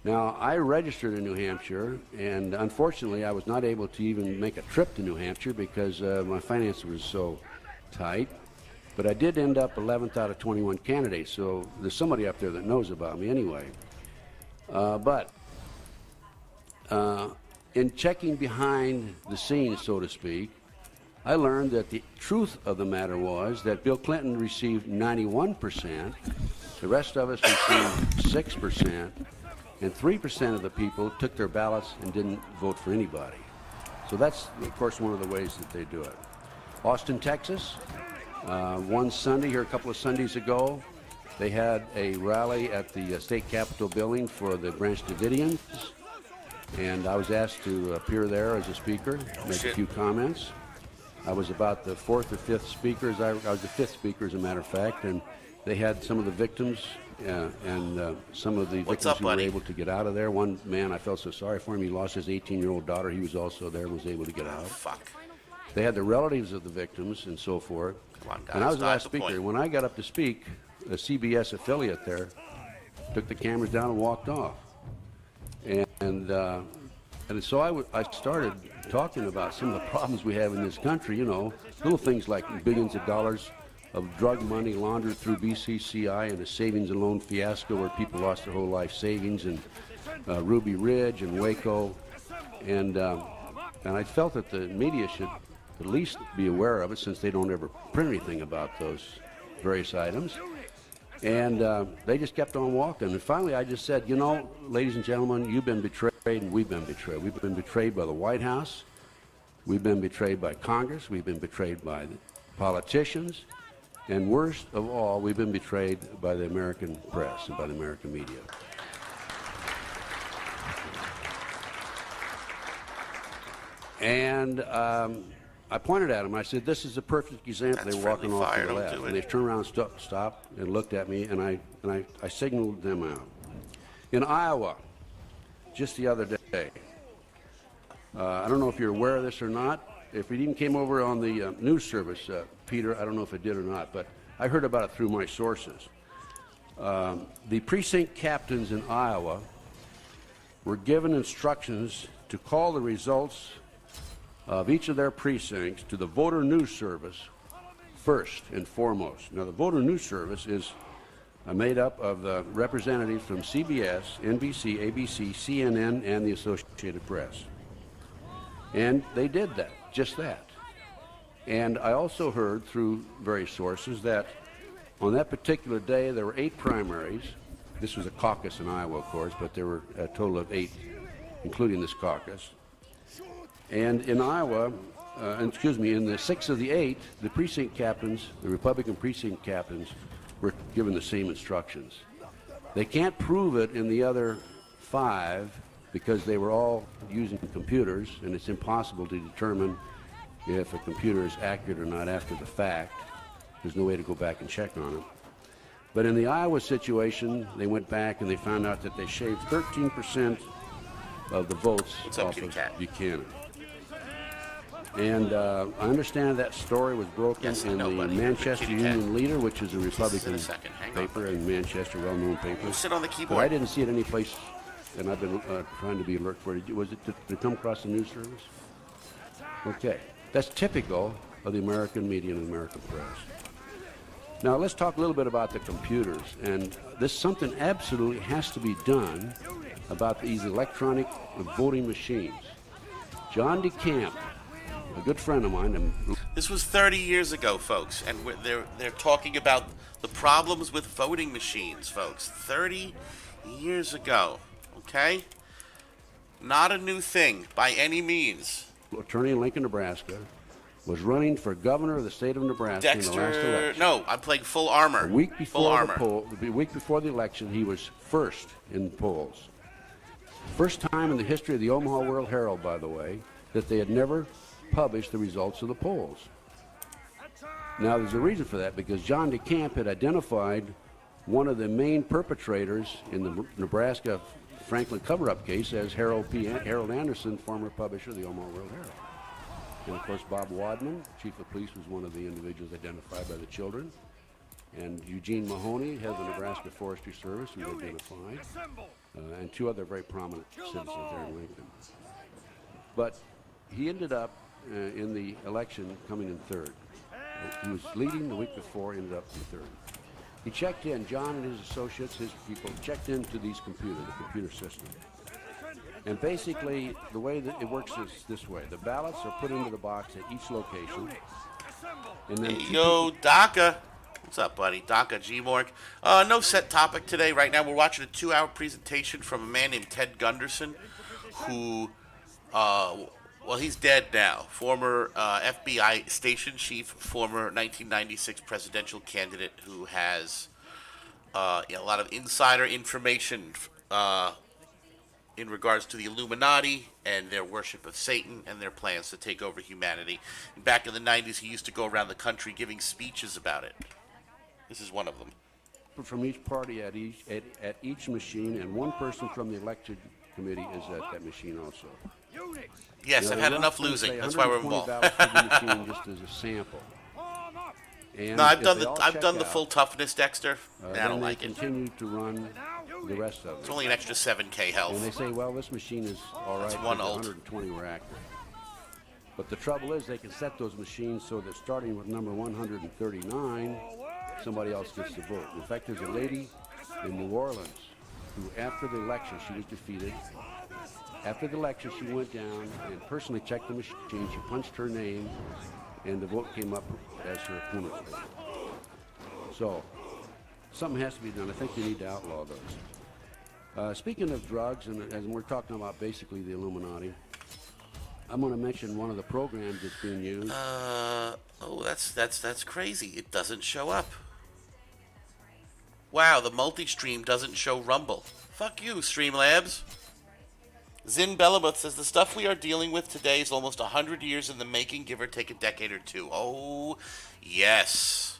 Now, I registered in New Hampshire, and unfortunately, I was not able to even make a trip to New Hampshire because my finances were so tight. But I did end up 11th out of 21 candidates, so there's somebody up there that knows about me anyway. But in checking behind the scenes, so to speak, I learned that the truth of the matter was that Bill Clinton received 91%, the rest of us received 6%, and 3% of the people took their ballots and didn't vote for anybody. So that's, of course, one of the ways that they do it. Austin, Texas, one Sunday here a couple of Sundays ago, they had a rally at the state capitol building for the Branch Davidians, and I was asked to appear there as a speaker, make a few comments. I was about the fourth or fifth speakers. I was the fifth speaker, as a matter of fact, and they had some of the victims and some of the victims who were able to get out of there. One man, I felt so sorry for him. He lost his 18-year-old daughter. He was also there, was able to get out. They had the relatives of the victims and so forth. And I was the last speaker. When I got up to speak, a CBS affiliate there took the cameras down and walked off. And so I started talking about some of the problems we have in this country, you know, little things like billions of dollars of drug money laundered through BCCI and a savings and loan fiasco where people lost their whole life savings, and Ruby Ridge and Waco. And I felt that the media should at least be aware of it, since they don't ever print anything about those various items. And they just kept on walking. And finally I just said, you know, ladies and gentlemen, you've been betrayed and we've been betrayed. We've been betrayed by the White House. We've been betrayed by Congress. We've been betrayed by the politicians. And worst of all, we've been betrayed by the American press and by the American media. And I pointed at them. I said, this is a perfect example. They were walking off to the left. And they turned around, stopped, and looked at me, and I signaled them out. In Iowa, just the other day, I don't know if you're aware of this or not. If it even came over on the news service, Peter, I don't know if it did or not, but I heard about it through my sources. The precinct captains in Iowa were given instructions to call the results of each of their precincts to the voter news service first and foremost. Now, the voter news service is made up of the representatives from CBS, NBC, ABC, CNN, and the Associated Press. And they did that, just that. And I also heard through various sources that on that particular day there were 8 primaries. This was a caucus in Iowa, of course, but there were a total of 8, including this caucus. And in Iowa, in the 6 of the 8, the precinct captains, the Republican precinct captains, were given the same instructions. They can't prove it in the other 5 because they were all using computers, and it's impossible to determine if a computer is accurate or not after the fact. There's no way to go back and check on it. But in the Iowa situation, they went back and they found out that they shaved 13% of the votes off of Buchanan. And I understand that story was broken in the Manchester Union Leader, which is a Republican paper in Manchester, well-known paper. Sit on the keyboard. But I didn't see it any place, and I've been trying to be alert for it. Did it come across the news service? Okay. That's typical of the American media and the American press. Now, let's talk a little bit about the computers. And something absolutely has to be done about these electronic voting machines. John DeCamp, a good friend of mine. This was 30 years ago, folks, and they're talking about the problems with voting machines, folks. 30 years ago, okay? Not a new thing by any means. Attorney in Lincoln, Nebraska, was running for governor of the state of Nebraska in the last election. No, I'm playing full armor. A week before the election, he was first in polls. First time in the history of the Omaha World Herald, by the way, that they had never published the results of the polls. Now, there's a reason for that, because John DeCamp had identified one of the main perpetrators in the Nebraska Franklin cover-up case as Harold Anderson, former publisher of the Omaha World Herald. And of course, Bob Wadman, chief of police, was one of the individuals identified by the children. And Eugene Mahoney, head of the Nebraska Forestry Service, who was identified. And two other very prominent citizens there in Lincoln. But he ended up in the election coming in third. He was leading the week before, ended up in third. He checked in, John and his associates, his people, checked into the computer system. And basically, the way that it works is this way. The ballots are put into the box at each location. And then Yo, DACA. What's up, buddy? DACA G-Morg. No set topic today. Right now, we're watching a 2-hour presentation from a man named Ted Gunderson, who, well, he's dead now. Former FBI station chief, former 1996 presidential candidate who has a lot of insider information in regards to the Illuminati and their worship of Satan and their plans to take over humanity. Back in the 90s, he used to go around the country giving speeches about it. This is one of them. From each party at each machine, and one person from the election committee is at that machine also. Yes, I've had enough losing. That's why we're involved. Machine just as a sample. And no, I've done the full toughness, Dexter. I don't like it. Continue to run the rest of it. It's only an extra 7K health. And they say, well, this machine is all right. 120 were accurate. But the trouble is, they can set those machines so that starting with number 139, somebody else gets the vote. In fact, there's a lady in New Orleans who, after the election, she was defeated. After the election, she went down and personally checked the machine. She punched her name, and the vote came up as her opponent's vote. So, something has to be done. I think we need to outlaw those. Speaking of drugs, and we're talking about basically the Illuminati, I'm going to mention one of the programs that's being used. That's crazy. It doesn't show up. Wow, the multi-stream doesn't show Rumble. Fuck you, Streamlabs. Zin Bellamuth says, the stuff we are dealing with today is almost 100 years in the making, give or take a decade or two. Oh, yes.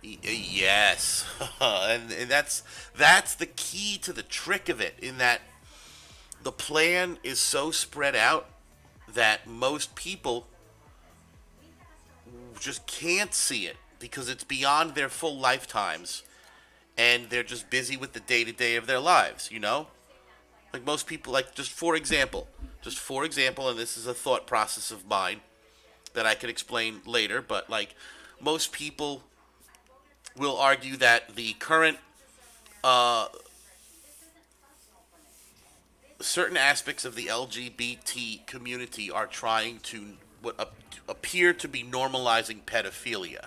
Yes. and that's the key to the trick of it, in that the plan is so spread out that most people just can't see it because it's beyond their full lifetimes and they're just busy with the day-to-day of their lives, you know? Like most people, like just for example, and this is a thought process of mine that I can explain later, but like most people will argue that the current certain aspects of the LGBT community are trying to what appear to be normalizing pedophilia.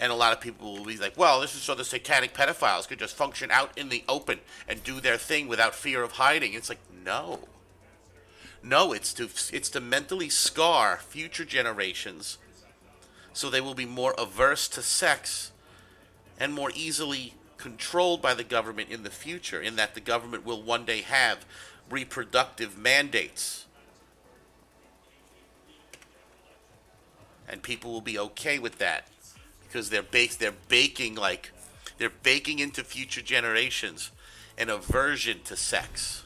And a lot of people will be like, well, this is so the satanic pedophiles could just function out in the open and do their thing without fear of hiding. It's like, no. No, it's to mentally scar future generations so they will be more averse to sex and more easily controlled by the government in the future, in that the government will one day have reproductive mandates. And people will be okay with that because they're baking into future generations an aversion to sex.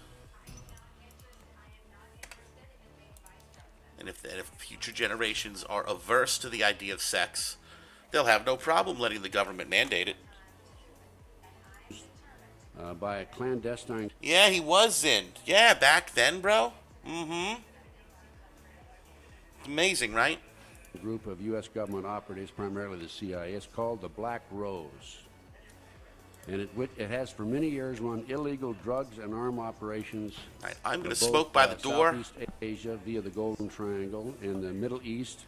And if future generations are averse to the idea of sex, they'll have no problem letting the government mandate it. By a clandestine... Yeah, he was in. Yeah, back then, bro. Mm-hmm. Amazing, right? A group of U.S. government operatives, primarily the CIA. It's called the Black Rose. And it has for many years run illegal drugs and arm operations. I'm going to smoke by the door. Southeast Asia via the Golden Triangle, in the Middle East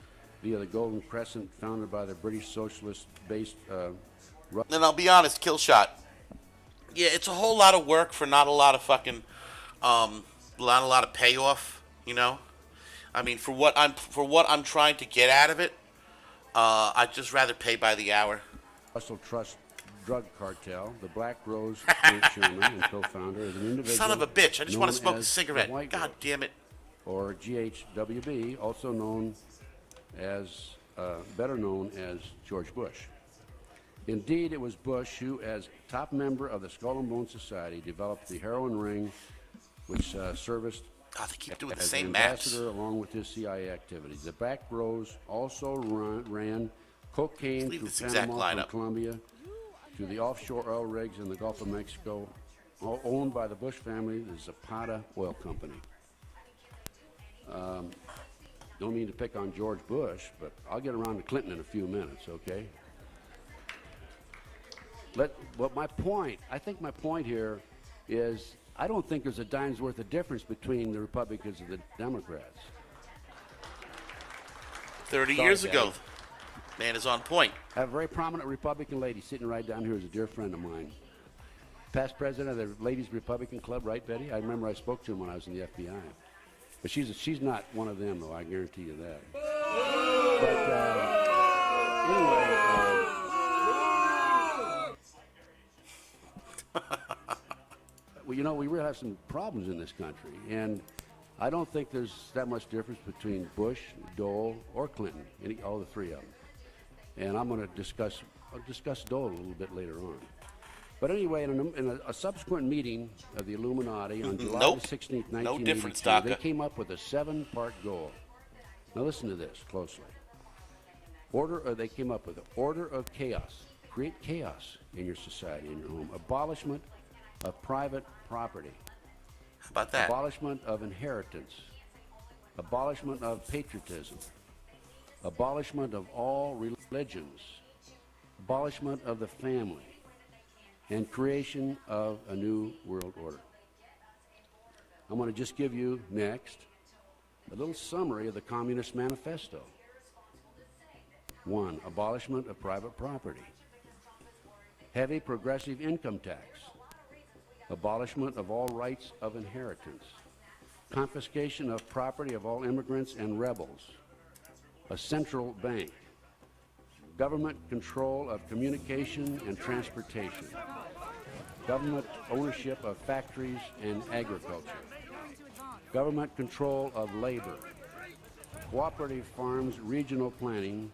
via the Golden Crescent, founded by the British socialist-based... And I'll be honest, Killshot. Yeah, it's a whole lot of work for not a lot of fucking, not a lot of payoff, you know? I mean, for what I'm trying to get out of it, I'd just rather pay by the hour. Russell Trust Drug Cartel, the Black Rose chairman and co-founder, is an individual. Son of a bitch! I just want to smoke a cigarette. God damn it! Or GHWB, also known as, better known as George Bush. Indeed, it was Bush who, as top member of the Skull and Bone Society, developed the heroin ring, which serviced God, they keep doing the as same ambassador maps. along with his CIA activities. The back rows also ran cocaine Leave through this exact Panama from lineup. Colombia to the offshore oil rigs in the Gulf of Mexico, all owned by the Bush family, the Zapata Oil Company. Don't mean to pick on George Bush, but I'll get around to Clinton in a few minutes, okay? But my point, I think my point here is I don't think there's a dime's worth of difference between the Republicans and the Democrats. 30 Sorry, years ago, Daddy. man is on point. I have a very prominent Republican lady sitting right down here who's a dear friend of mine. Past president of the Ladies Republican Club, right, Betty? I remember I spoke to him when I was in the FBI. But she's not one of them, though, I guarantee you that. But well, you know, we really have some problems in this country, and I don't think there's that much difference between Bush, Dole, or Clinton, all the three of them. And I'm going to I'll discuss Dole a little bit later on. But anyway, in a subsequent meeting of the Illuminati on July Nope. the 16th, 1982, No difference, they Doctor. came up with a 7-part goal. Now listen to this closely. They came up with an order of chaos. Create chaos in your society, in your home. Abolishment of private property. How about that? Abolishment of inheritance. Abolishment of patriotism. Abolishment of all religions. Abolishment of the family. And creation of a new world order. I'm going to just give you next a little summary of the Communist Manifesto. 1. Abolishment of private property. Heavy progressive income tax. Abolishment of all rights of inheritance. Confiscation of property of all immigrants and rebels. A central bank. Government control of communication and transportation. Government ownership of factories and agriculture. Government control of labor. Cooperative farms, regional planning.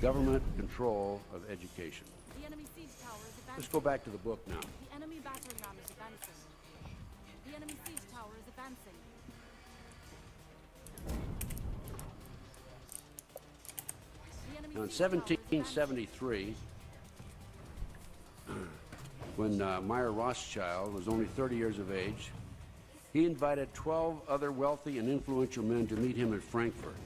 Government control of education. The enemy siege tower is advancing. Let's go back to the book now. The enemy battering ram is advancing. The enemy siege tower is advancing. The enemy Now, in siege tower is advancing. 1773, when Meyer Rothschild was only 30 years of age, he invited 12 other wealthy and influential men to meet him in Frankfurt.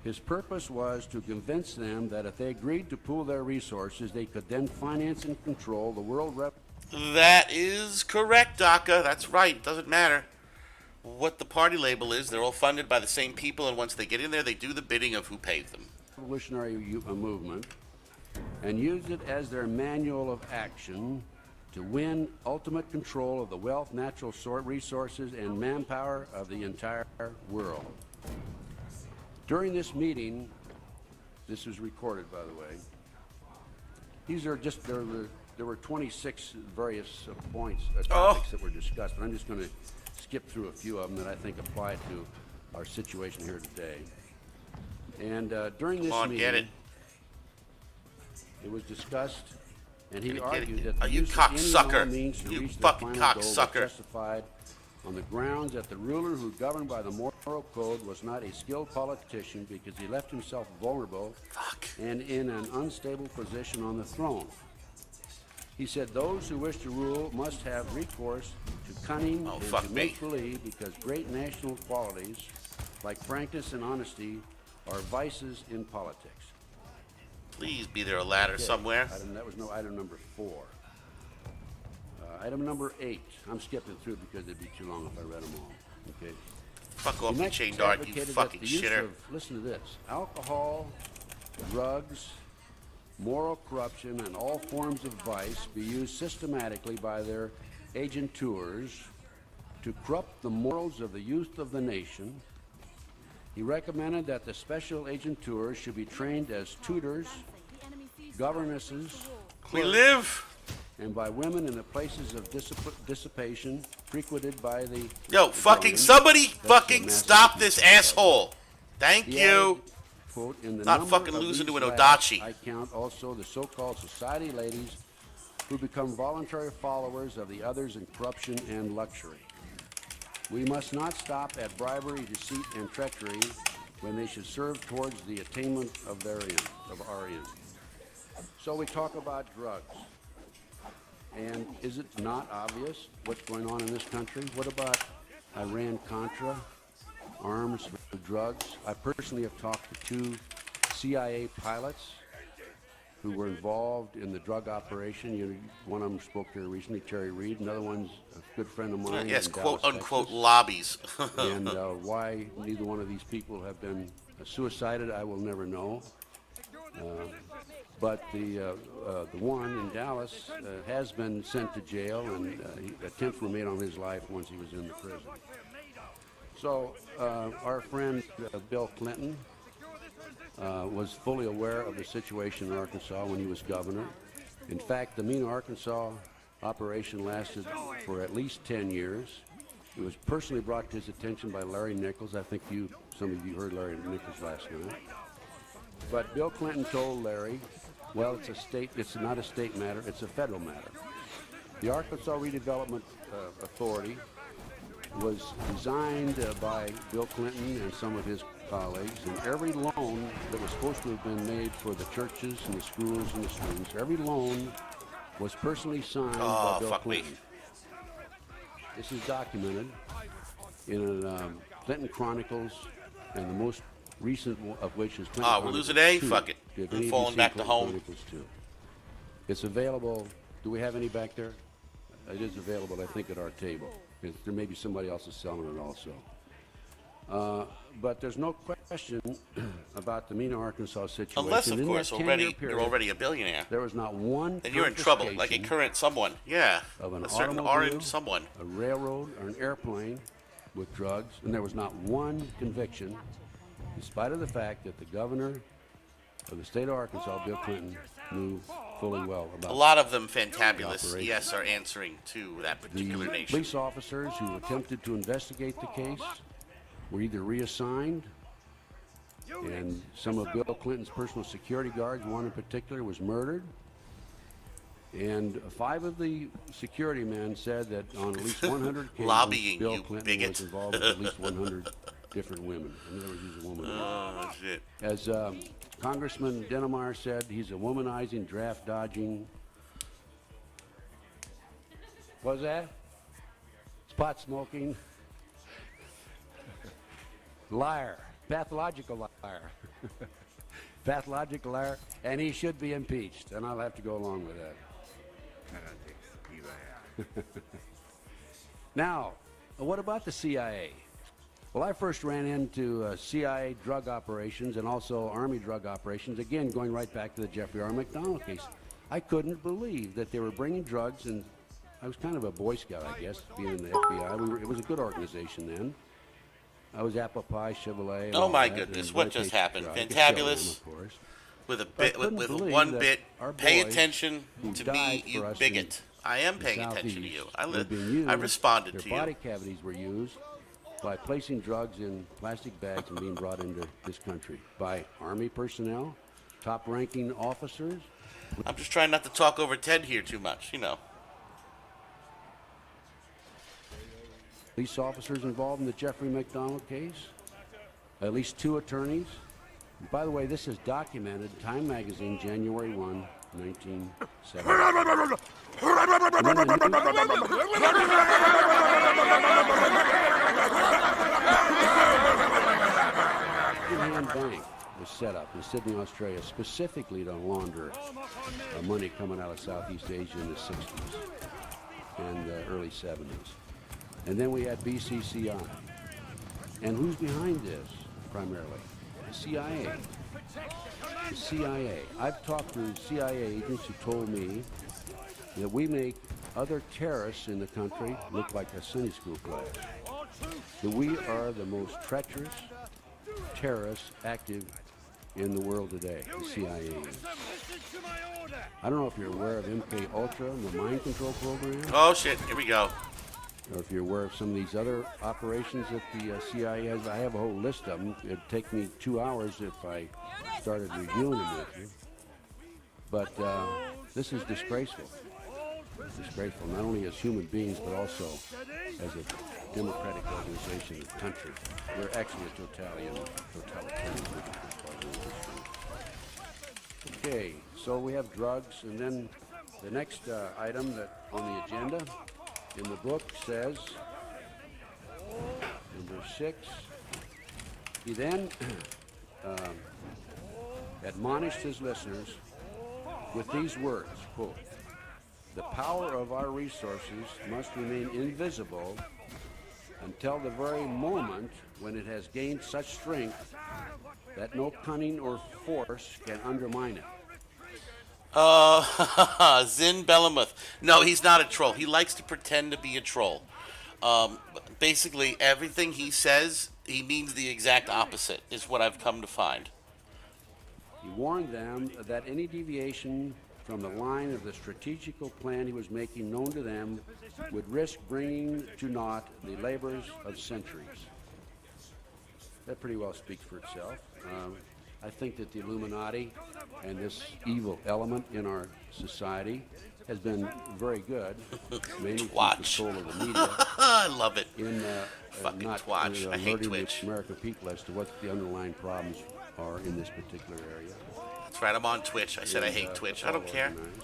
His purpose was to convince them that if they agreed to pool their resources, they could then finance and control the world That is correct, DACA. That's right. Doesn't matter what the party label is. They're all funded by the same people, and once they get in there, they do the bidding of who paid them. revolutionary movement and use it as their manual of action to win ultimate control of the wealth, natural resources, and manpower of the entire world. During this meeting, this was recorded, by the way, these are just, there were 26 various points, topics that were discussed, but I'm just going to skip through a few of them that I think apply to our situation here today. And during this meeting, it was discussed, and he argued that the use of any and all means to reach the final goal was justified on the grounds that the ruler who governed by the moral code was not a skilled politician because he left himself vulnerable and in an unstable position on the throne. He said those who wish to rule must have recourse to cunning and to make-believe because great national qualities like frankness and honesty are vices in politics. Please be there a ladder somewhere. That was item number 4. Item number 8. I'm skipping through because it'd be too long if I read them all. Okay. Fuck off, you chain dart, you fucking shitter. Listen to this. Alcohol, drugs, moral corruption, and all forms of vice be used systematically by their agenteurs to corrupt the morals of the youth of the nation. He recommended that the special agenteurs should be trained as tutors, governesses, clerks, and by women in the places of dissipation frequented by the... Yo, fucking somebody fucking stop this asshole. Thank you. Quote, in the not fucking losing to an Odachi. I count also the so-called society ladies who become voluntary followers of the others in corruption and luxury. We must not stop at bribery, deceit, and treachery when they should serve towards the attainment of our end. So we talk about drugs. And is it not obvious what's going on in this country? What about Iran-Contra, arms for drugs? I personally have talked to 2 CIA pilots who were involved in the drug operation. One of them spoke here recently, Terry Reid. Another one's a good friend of mine. Yes, in quote Dallas, unquote Texas. lobbies. And why neither one of these people have been suicided, I will never know. But the one in Dallas has been sent to jail, and attempts were made on his life once he was in the prison. So our friend Bill Clinton was fully aware of the situation in Arkansas when he was governor. In fact, the Mena, Arkansas operation lasted for at least 10 years. It was personally brought to his attention by Larry Nichols. I think some of you heard Larry Nichols last night. But Bill Clinton told Larry, well, it's not a state matter, it's a federal matter. The Arkansas Redevelopment Authority was designed by Bill Clinton and some of his colleagues, and every loan that was supposed to have been made for the churches and the schools and the students, every loan was personally signed by Bill Clinton. This is documented in Clinton Chronicles, and the most recent of which is Clinton we're losing A? 2. Fuck it. We're falling back to home. Chronicles 2. It's available. Do we have any back there? It is available, I think, at our table. There may be somebody else is selling it also. But there's no question about the Mena, Arkansas situation. Unless, of In course, that 10-year you're already a billionaire. There was not one Then you're in trouble, like a current someone. Yeah, of an a certain automobile, orange someone. a railroad, or an airplane with drugs, and there was not one conviction, in spite of the fact that the governor of the state of Arkansas, Bill Clinton, knew fully well about A lot of them fantabulous, operation. yes, are answering to that particular The nation. police officers who attempted to investigate the case were either reassigned, and some of Bill Clinton's personal security guards, one in particular, was murdered. And 5 of the security men said that on at least 100 occasions, Lobbying, Bill you Clinton bigot. was involved with at least 100 different women. In other words, he's a woman. Oh, shit. As Congressman Dennemeyer said, he's a womanizing, draft-dodging. What was that? Spot smoking. Liar. Pathological liar. Pathological liar. And he should be impeached. And I'll have to go along with that. Now, what about the CIA? Well, I first ran into CIA drug operations and also Army drug operations, again, going right back to the Jeffrey R. McDonald case. I couldn't believe that they were bringing drugs, and I was kind of a Boy Scout, I guess, being in the FBI. It was a good organization then. I was Apple Pie, Chevrolet. And Oh all my that, goodness, and what Medication just happened? drug. Fantabulous. Of course. With a But I bit, couldn't with believe one that bit, our pay boys attention who to died me, for you us bigot. I am the paying attention to you. Southeast were being used, I responded their to you. body cavities were used by placing drugs in plastic bags and being brought into this country by Army personnel, top-ranking officers. I'm just trying not to talk over Ted here too much, you know. Police officers involved in the Jeffrey McDonald case, at least 2 attorneys. And by the way, this is documented, Time Magazine, January 1, 1970. Hand Bank was set up in Sydney, Australia, specifically to launder money coming out of Southeast Asia in the 60s and early 70s. And then we had BCCI. And who's behind this, primarily? The CIA. The CIA. I've talked to CIA agents who told me that we make other terrorists in the country look like a Sunday school class. That we are the most treacherous terrorists active in the world today, the CIA is. I don't know if you're aware of MK Ultra and the mind control program. Oh shit, here we go. Or if you're aware of some of these other operations that the CIA has. I have a whole list of them. It'd take me 2 hours if I started reviewing them with you. But this is disgraceful. disgraceful, not only as human beings, but also as a democratic organization and country. We're actually a totalitarian Okay, so we have drugs, and then the next item that on the agenda in the book says, number 6, he then admonished his listeners with these words, quote, "The power of our resources must remain invisible until the very moment when it has gained such strength that no cunning or force can undermine it." Zin Bellamuth. No, he's not a troll. He likes to pretend to be a troll. Basically, everything he says, he means the exact opposite, is what I've come to find. He warned them that any deviation from the line of the strategical plan he was making known to them would risk bringing to naught the labors of centuries. That pretty well speaks for itself. I think that the Illuminati and this evil element in our society has been very good, mainly through control of the media. I love it. In Fucking not Twitch. I hate alerting Twitch. the American people as to what the underlying problems are in this particular area. That's right, I'm on Twitch. I said I hate Twitch. I don't care. Organized.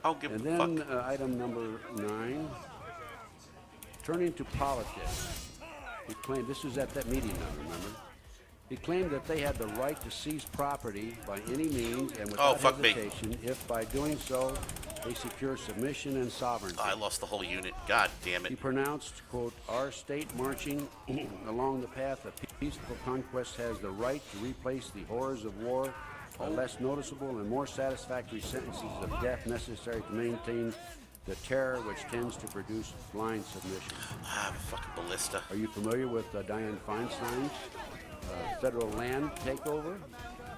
I don't give And a then fuck. item number 9, turning to politics. He claimed, this was at that meeting now, remember? He claimed that they had the right to seize property by any means and without fuck me. hesitation if by doing so they secure submission and sovereignty. I lost the whole unit. God damn He it. pronounced, quote, "Our state marching along the path of peaceful conquest has the right to replace the horrors of war by less noticeable and more satisfactory sentences of death necessary to maintain the terror which tends to produce blind submission." I'm a fucking ballista. Are you familiar with Dianne Feinstein's federal land takeover?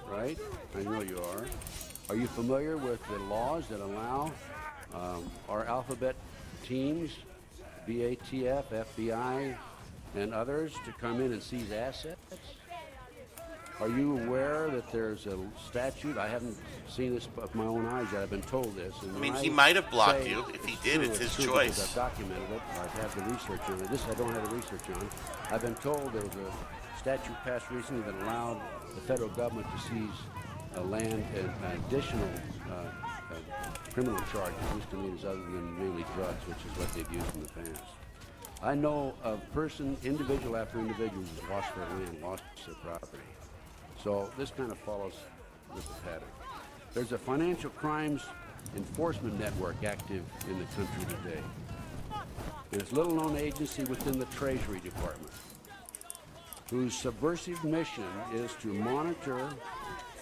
Right? I know you are. Are you familiar with the laws that allow our alphabet teams, BATF, FBI, and others to come in and seize assets? Are you aware that there's a statute? I haven't seen this with my own eyes yet. I've been told this. And I mean, when he might have blocked say you. If he did, true, it's his true choice. because I've documented it. I've had the research on it. This I don't have the research on. I've been told there was a statute passed recently that allowed the federal government to seize land and additional criminal charges, misdemeanors other than mainly drugs, which is what they've used in the past. I know of individual after individual who's lost their land, lost their property. So this kind of follows with the pattern. There's a financial crimes enforcement network active in the country today. And it's a little-known agency within the Treasury Department, whose subversive mission is to monitor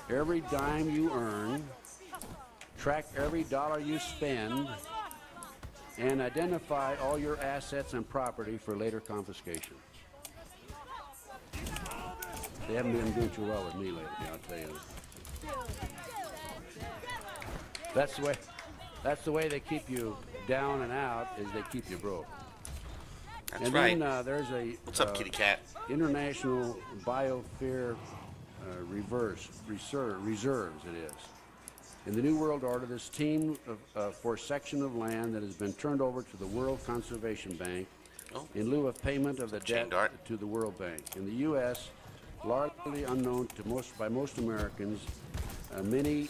every dime you earn, track every dollar you spend, and identify all your assets and property for later confiscation. They haven't been doing too well with me lately, I'll tell you. That's the way they keep you down and out, is they keep you broke. That's and right. then there's a What's up, kitty cat? international biosphere reserves, it is. In the New World Order, this team for a section of land that has been turned over to the World Conservation Bank in lieu of payment of the debt to the World Bank. In the U.S., largely unknown to most Americans, many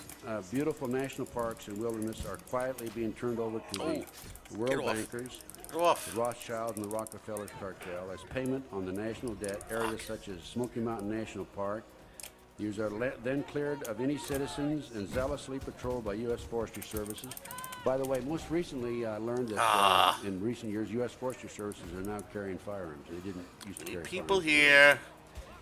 beautiful national parks and wilderness are quietly being turned over to the World Bankers, the Rothschild and the Rockefeller cartel as payment on the national debt. Areas such as Smoky Mountain National Park, these are then cleared of any citizens and zealously patrolled by U.S. Forestry Services. By the way, most recently I learned that in recent years, U.S. Forestry Services are now carrying firearms. They didn't used to carry People firearms. here.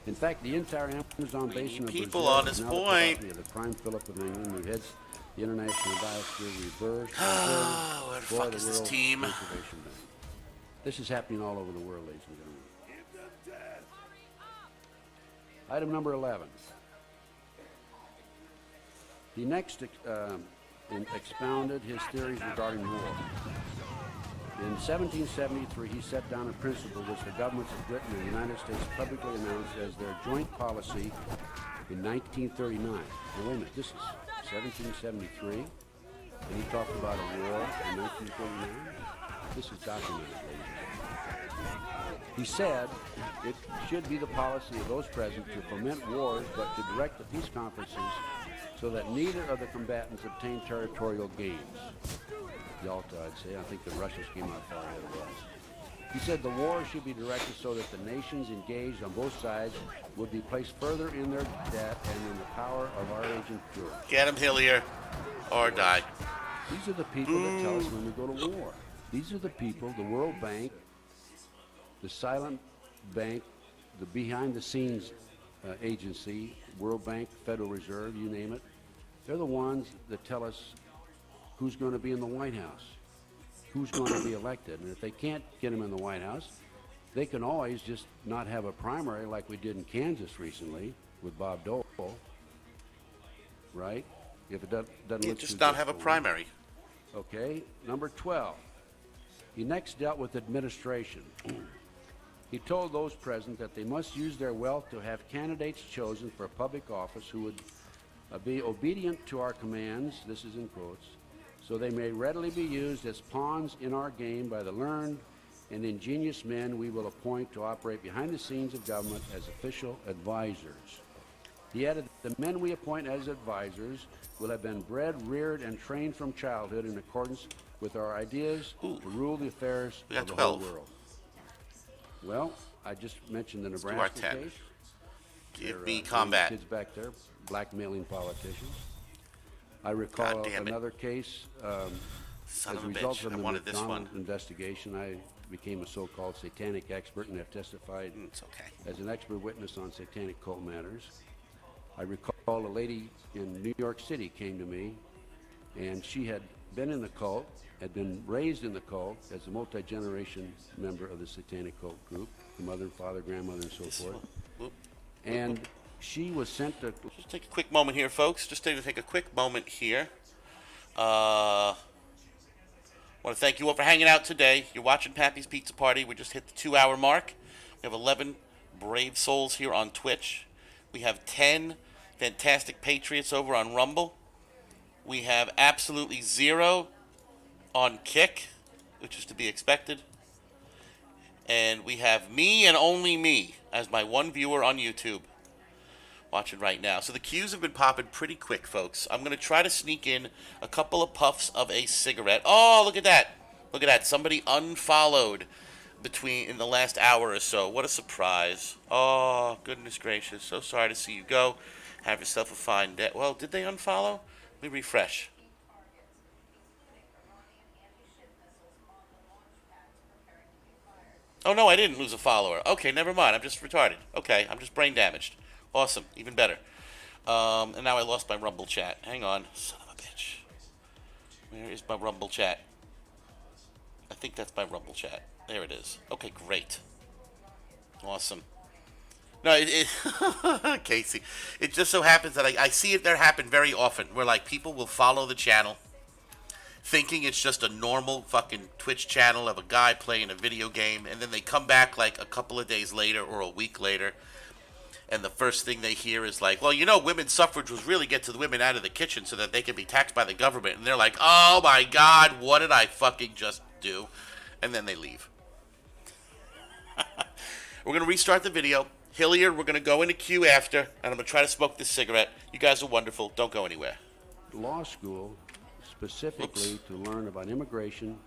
In fact, the entire Amazon basin of people Brazil on is this now the point. property of the Prime Philip of England, who heads the International Biosphere Where the for fuck the is this World team? Conservation Bank. This is happening all over the world, ladies and gentlemen. Item number 11. He next expounded his theories regarding war. In 1773, he set down a principle which the governments of Britain and the United States publicly announced as their joint policy in 1939. Now, wait a minute, this is 1773. And he talked about a war in 1949. This is documented, ladies and gentlemen. He said it should be the policy of those present to foment wars, but to direct the peace conferences so that neither of the combatants obtain territorial gains. Yalta, I'd say. I think the Russians came out far ahead of us. He said the war should be directed so that the nations engaged on both sides would be placed further in their debt and in the power of our agent George. Get him, Hillier, or die. These are the people that tell us when we go to war. These are the people, the World Bank, the silent bank, the behind-the-scenes agency, World Bank, Federal Reserve, you name it. They're the ones that tell us who's going to be in the White House, who's going to be elected. And if they can't get him in the White House, they can always just not have a primary like we did in Kansas recently with Bob Dole, right? If it doesn't look just too not good have a for him. primary. Okay, number 12. He next dealt with administration. He told those present that they must use their wealth to have candidates chosen for public office who would be obedient to our commands, this is in quotes, so they may readily be used as pawns in our game by the learned and ingenious men we will appoint to operate behind the scenes of government as official advisors. He added that the men we appoint as advisors will have been bred, reared, and trained from childhood in accordance with our ideas to rule the affairs of the whole world. Well, I just mentioned the Nebraska case. Give me combat. Kids back there blackmailing politicians. I recall another case Son as of a a result bitch. of I the wanted this McDonald one. investigation. I became a so-called satanic expert and have testified It's okay. as an expert witness on satanic cult matters. I recall a lady in New York City came to me, and she had been in the cult, had been raised in the cult as a multi-generation member of the satanic cult group, the mother, father, grandmother, and so forth. And she was sent to... Just take a quick moment here, folks. Just take a quick moment here. Want to thank you all for hanging out today. You're watching Pappy's Pizza Party. We just hit the 2-hour mark. We have 11 brave souls here on Twitch. We have 10 fantastic patriots over on Rumble. We have absolutely 0 on Kick, which is to be expected. And we have me and only me as my one viewer on YouTube watching right now. So the queues have been popping pretty quick, folks. I'm going to try to sneak in a couple of puffs of a cigarette. Oh, look at that. Look at that. Somebody unfollowed in the last hour or so. What a surprise. Oh, goodness gracious. So sorry to see you go. Have yourself a fine day. Well, did they unfollow? Let me refresh. Oh, no, I didn't lose a follower. Okay, never mind. I'm just retarded. Okay, I'm just brain damaged. Awesome. Even better. And now I lost my Rumble chat. Hang on. Son of a bitch. Where is my Rumble chat? I think that's my Rumble chat. There it is. Okay, great. Awesome. No, Casey, it just so happens that I see it there happen very often, where like people will follow the channel thinking it's just a normal fucking Twitch channel of a guy playing a video game, and then they come back like a couple of days later or a week later, and the first thing they hear is like, well, you know, women's suffrage was really get to the women out of the kitchen so that they can be taxed by the government, and they're like, oh my god, what did I fucking just do? And then they leave. We're going to restart the video. Hillier, we're going to go into queue after, and I'm going to try to smoke this cigarette. You guys are wonderful. Don't go anywhere. Law school specifically to learn about immigration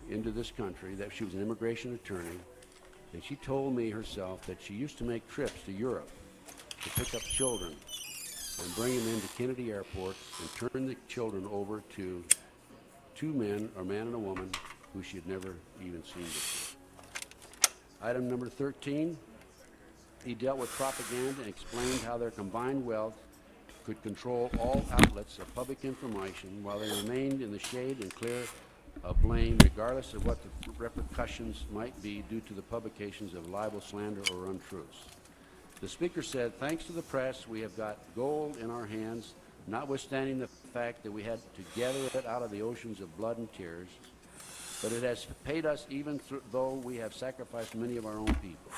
into this country, that she was an immigration attorney, and she told me herself that she used to make trips to Europe to pick up children and bring them into Kennedy Airport and turn the children over to two men, a man and a woman, who she had never even seen before. Item number 13, he dealt with propaganda and explained how their combined wealth could control all outlets of public information while they remained in the shade and clear of blame, regardless of what the repercussions might be due to the publications of libel, slander, or untruths. The speaker said, thanks to the press, we have got gold in our hands, notwithstanding the fact that we had to gather it out of the oceans of blood and tears. But it has paid us even though we have sacrificed many of our own people.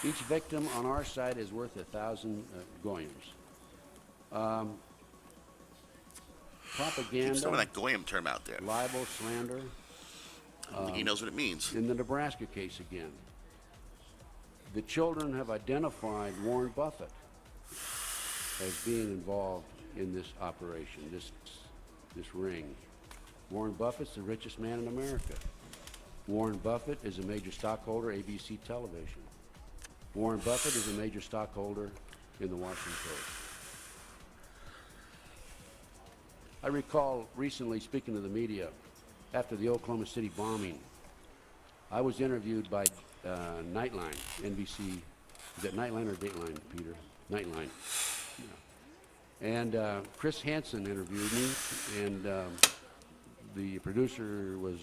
Each victim on our side is worth 1,000 goyams. propaganda. Keep some of that goyim term out there. Libel, slander. I don't think he knows what it means. In the Nebraska case again, the children have identified Warren Buffett as being involved in this operation, this ring. Warren Buffett's the richest man in America. Warren Buffett is a major stockholder, ABC Television. Warren Buffett is a major stockholder in the Washington Post. I recall recently speaking to the media after the Oklahoma City bombing. I was interviewed by Nightline, NBC. Is that Nightline or Dateline, Peter? Nightline. Yeah. And Chris Hansen interviewed me, and the producer was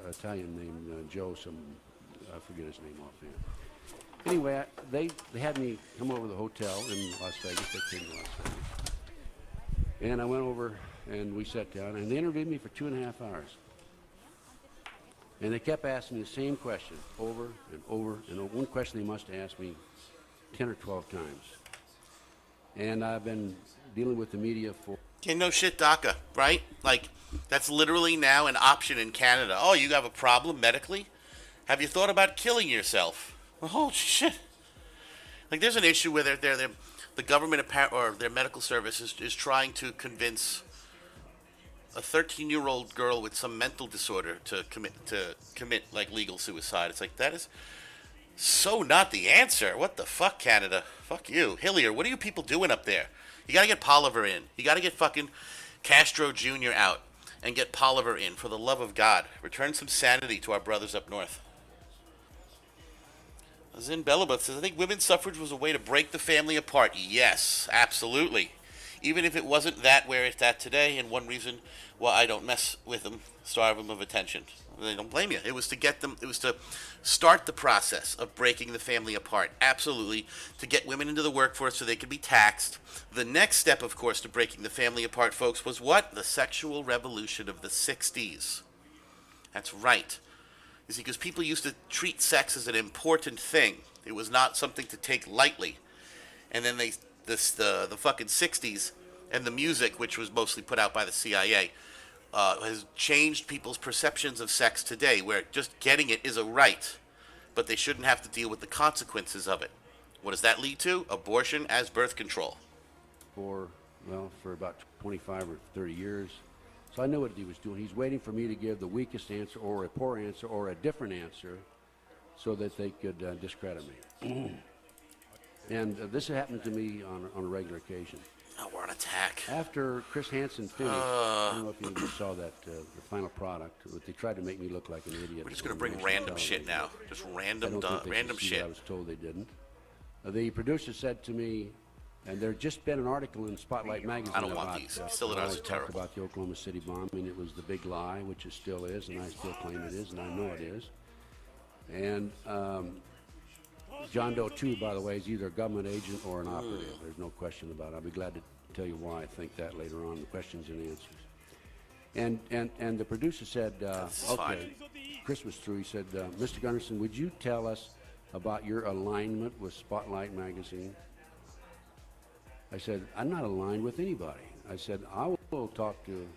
Italian named Joe, I forget his name offhand. Anyway, they had me come over to the hotel in Las Vegas. They came to Las Vegas. And I went over and we sat down, and they interviewed me for 2.5 hours. And they kept asking me the same question over and over and over. One question they must have asked me 10 or 12 times. And I've been dealing with the media for... Yeah, no shit, DACA, right? Like, that's literally now an option in Canada. Oh, you have a problem medically? Have you thought about killing yourself? Well, oh, shit. Like, there's an issue where the government or their medical service is trying to convince a 13-year-old girl with some mental disorder to commit like legal suicide. It's like, that is so not the answer. What the fuck, Canada? Fuck you. Hillier, what are you people doing up there? You gotta get Poliver in. You gotta get fucking Castro Jr. out and get Poliver in, for the love of God. Return some sanity to our brothers up north. Zin Belabeth says, I think women's suffrage was a way to break the family apart. Yes, absolutely. Even if it wasn't that where it's at today, and one reason why I don't mess with them, starve them of attention. They don't blame you. It was to get them, it was to start the process of breaking the family apart. Absolutely. To get women into the workforce so they could be taxed. The next step, of course, to breaking the family apart, folks, was what? The sexual revolution of the 60s. That's right. You see, because people used to treat sex as an important thing. It was not something to take lightly. And then the fucking 60s and the music, which was mostly put out by the CIA, has changed people's perceptions of sex today, where just getting it is a right, but they shouldn't have to deal with the consequences of it. What does that lead to? Abortion as birth control. For about 25 or 30 years. So I knew what he was doing. He's waiting for me to give the weakest answer or a poor answer or a different answer so that they could discredit me. And this happened to me on a regular occasion. Oh, we're on attack. After Chris Hansen finished, I don't know if you even saw that, the final product, but they tried to make me look like an idiot. We're just going to bring random shit now. Just random shit. I was told they didn't. The producer said to me, and there'd just been an article in Spotlight magazine. I don't want these. Still, it's terrible. About the Oklahoma City bombing. It was the big lie, which it still is, and I still claim it is, and I know it is. And John Doe 2, by the way, is either a government agent or an operative. There's no question about it. I'll be glad to tell you why I think that later on, the questions and answers. And the producer said, okay, Chris was through. He said, Mr. Gunderson, would you tell us about your alignment with Spotlight magazine? I said, I'm not aligned with anybody. I said, I will talk to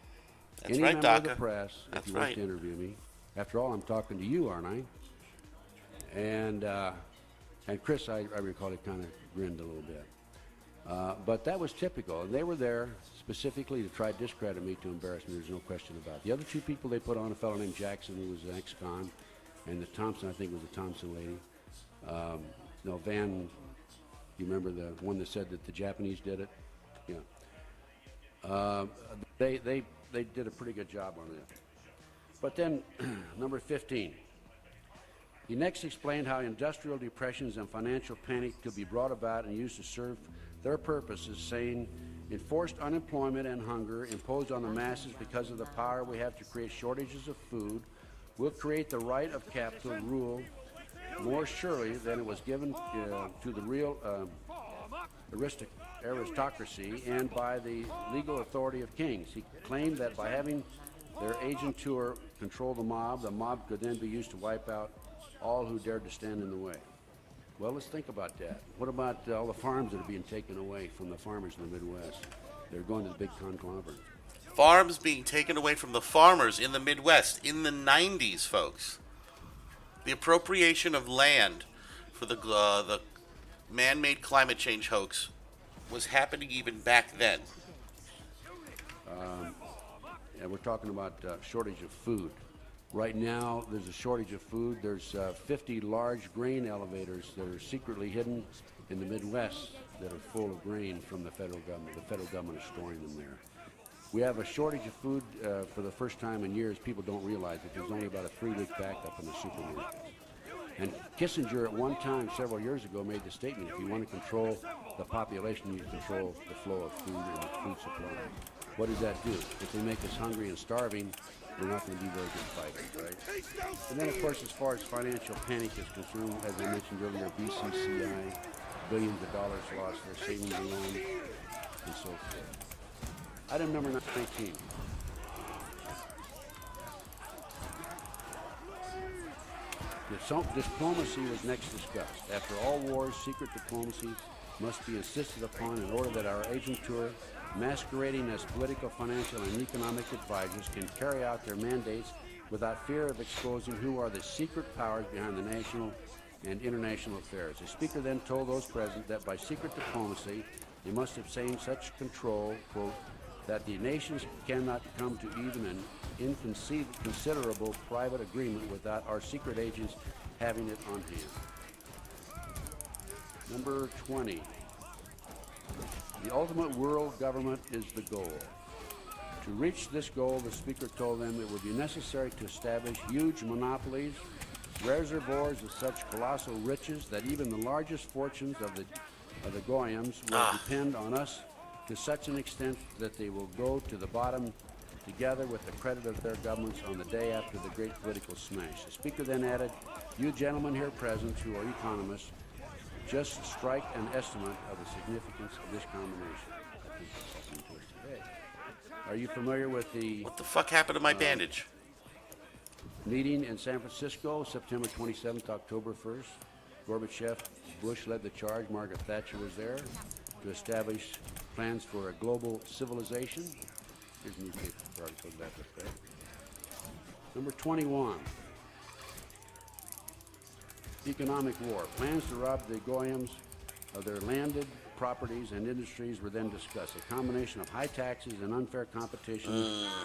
any member of the press if you want to interview me. After all, I'm talking to you, aren't I? And Chris, I recall, he kind of grinned a little bit. But that was typical. And they were there specifically to try to discredit me, to embarrass me. There's no question about it. The other two people they put on, a fellow named Jackson, who was an ex-con, and the Thompson, I think, was the Thompson lady. Van... You remember the one that said that the Japanese did it? Yeah. They did a pretty good job on that. But then, number 15. He next explained how industrial depressions and financial panic could be brought about and used to serve their purposes, saying, enforced unemployment and hunger imposed on the masses because of the power we have to create shortages of food will create the right of capital to rule more surely than it was given to the real aristocracy and by the legal authority of kings. He claimed that by having their agentur control the mob could then be used to wipe out all who dared to stand in the way. Well, let's think about that. What about all the farms that are being taken away from the farmers in the Midwest? They're going to the big conglomerate. Farms being taken away from the farmers in the Midwest in the 90s, folks. The appropriation of land for the man-made climate change hoax was happening even back then. And we're talking about shortage of food. Right now, there's a shortage of food. There's 50 large grain elevators that are secretly hidden in the Midwest that are full of grain from the federal government. The federal government is storing them there. We have a shortage of food for the first time in years. People don't realize that there's only about a 3-week backup in the supermarkets. And Kissinger at one time, several years ago, made the statement, if you want to control the population, you control the flow of food and the food supply. What does that do? If they make us hungry and starving, we're not going to be very good fighters, right? And then, of course, as far as financial panic is concerned, as I mentioned earlier, BCCI, billions of dollars lost, their savings and loans, and so forth. Item number 19. Diplomacy was next discussed. After all wars, secret diplomacy must be insisted upon in order that our agentur, masquerading as political, financial, and economic advisors, can carry out their mandates without fear of exposing who are the secret powers behind the national and international affairs. The speaker then told those present that by secret diplomacy, they must obtain such control, quote, that the nations cannot come to even an inconsiderable private agreement without our secret agents having it on hand. Number 20. The ultimate world government is the goal. To reach this goal, the speaker told them it would be necessary to establish huge monopolies, reservoirs of such colossal riches that even the largest fortunes of the goyams will depend on us to such an extent that they will go to the bottom together with the credit of their governments on the day after the great political smash. The speaker then added, you gentlemen here present who are economists, just strike an estimate of the significance of this combination. I think that's something to us today. Are you familiar with the... What the fuck happened to my bandage? Meeting in San Francisco, September 27th, October 1st. Gorbachev, Bush led the charge. Margaret Thatcher was there to establish plans for a global civilization. Here's newspaper article about that. Right? Number 21. Economic war. Plans to rob the goyams of their landed properties and industries were then discussed. A combination of high taxes and unfair competition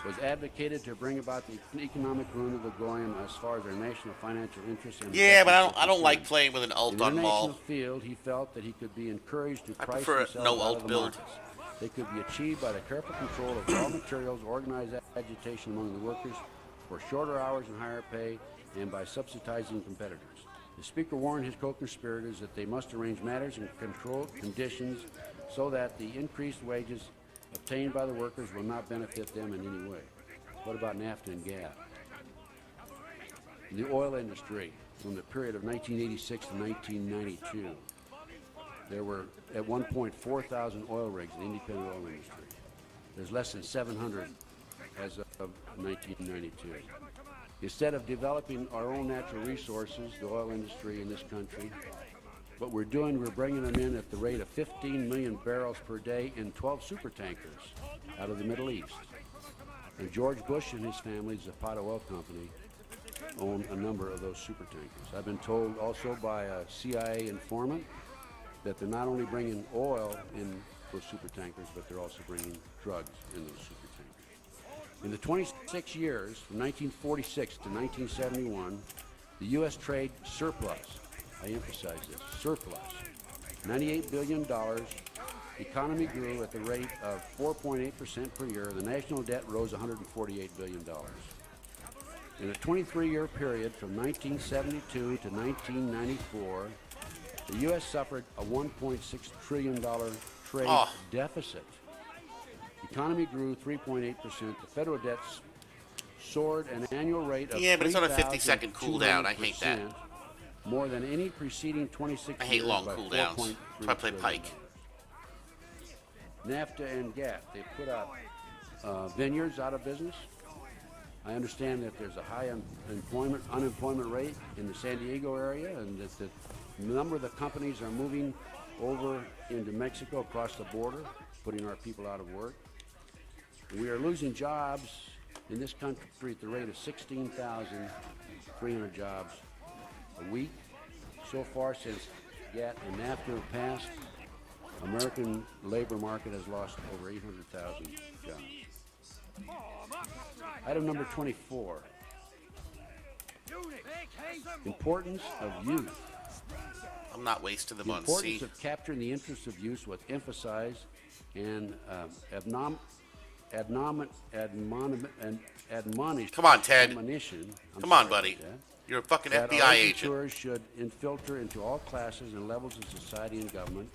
was advocated to bring about the economic ruin of the goyim as far as their national financial interests. And yeah, but I don't like playing with an alt on Maul. In the field, he felt that he could be encouraged to price prefer himself no out alt of the build. markets. They could be achieved by the careful control of raw materials, organized agitation among the workers for shorter hours and higher pay, and by subsidizing competitors. The speaker warned his co-conspirators that they must arrange matters and control conditions so that the increased wages obtained by the workers will not benefit them in any way. What about NAFTA and GATT? The oil industry, from the period of 1986 to 1992, there were at one point 4,000 oil rigs in the independent oil industry. There's less than 700 as of 1992. Instead of developing our own natural resources, the oil industry in this country, what we're doing, we're bringing them in at the rate of 15 million barrels per day in 12 super tankers out of the Middle East. And George Bush and his family, Zapata Oil Company, own a number of those super tankers. I've been told also by a CIA informant that they're not only bringing oil in those super tankers, but they're also bringing drugs in those super tankers. In the 26 years, from 1946 to 1971, the U.S. trade surplus, I emphasize this, surplus, $98 billion, economy grew at the rate of 4.8% per year, the national debt rose $148 billion. In a 23-year period from 1972 to 1994, the U.S. suffered a $1.6 trillion trade deficit. The economy grew 3.8%. The federal debt soared an annual rate of but it's on a 50-second cooldown. I hate that. More than any preceding 26 years. I hate long cooldowns. I play Pike. NAFTA and GATT, they put out vineyards out of business. I understand that there's a high unemployment rate in the San Diego area, and that the number of the companies are moving over into Mexico across the border, putting our people out of work. We are losing jobs in this country at the rate of 16,300 jobs a week. So far since GATT and NAFTA have passed, American labor market has lost over 800,000 jobs. Item number 24. Importance of youth. I'm not wasting them The on importance C. of capturing the interest of youth was emphasized and admonished. Come on, Ted. Admonition, Come on, buddy. You're a fucking that FBI our agent. tours should infiltrate into all classes and levels of society and government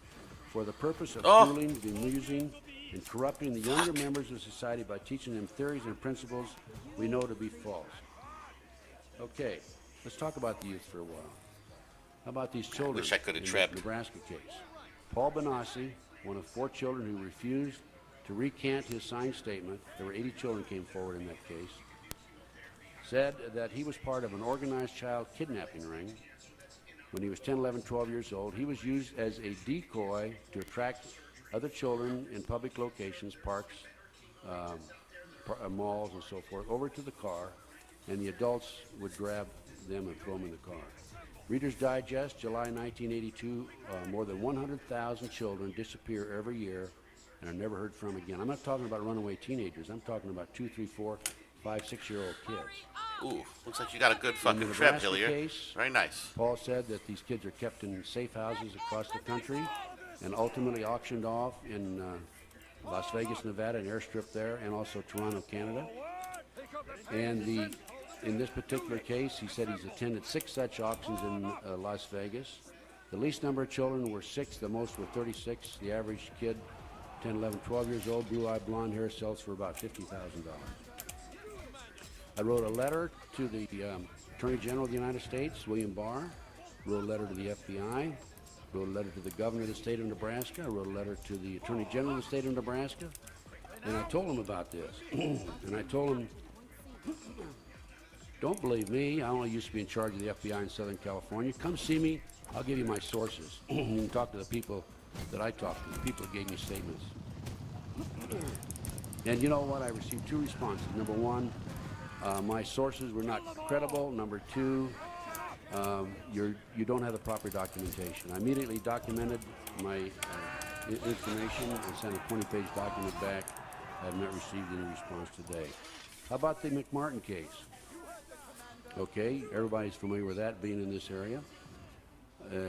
for the purpose of Oh. fooling, bemusing, and corrupting the younger members of society by teaching them theories and principles we know to be false. Okay, let's talk about the youth for a while. How about these children? wish I could have in tripped. the Nebraska case. Paul Benassi, one of 4 children who refused to recant his signed statement, there were 80 children came forward in that case, said that he was part of an organized child kidnapping ring. When he was 10, 11, 12 years old, he was used as a decoy to attract other children in public locations, parks, malls, and so forth, over to the car, and the adults would grab them and throw them in the car. Reader's Digest, July 1982, more than 100,000 children disappear every year and are never heard from again. I'm not talking about runaway teenagers. I'm talking about 2, 3, 4, 5, 6-year-old kids. Ooh, looks like you got a good In fucking the trip, Nebraska Hillier. case, Very nice. Paul said that these kids are kept in safe houses across the country and ultimately auctioned off in Las Vegas, Nevada, an airstrip there, and also Toronto, Canada. And in this particular case, he said he's attended 6 such auctions in Las Vegas. The least number of children were 6, the most were 36. The average kid, 10, 11, 12 years old, blue-eyed, blonde hair, sells for about $50,000. I wrote a letter to the Attorney General of the United States, William Barr, wrote a letter to the FBI, wrote a letter to the Governor of the state of Nebraska, I wrote a letter to the Attorney General of the state of Nebraska, and I told him about this. And I told him, don't believe me, I only used to be in charge of the FBI in Southern California. Come see me, I'll give you my sources. You can talk to the people that I talked to, the people that gave me statements. And you know what, I received 2 responses. Number 1, my sources were not credible. Number 2, you don't have the proper documentation. I immediately documented my information and sent a 20-page document back. I have not received any response today. How about the McMartin case? Okay, everybody's familiar with that, being in this area.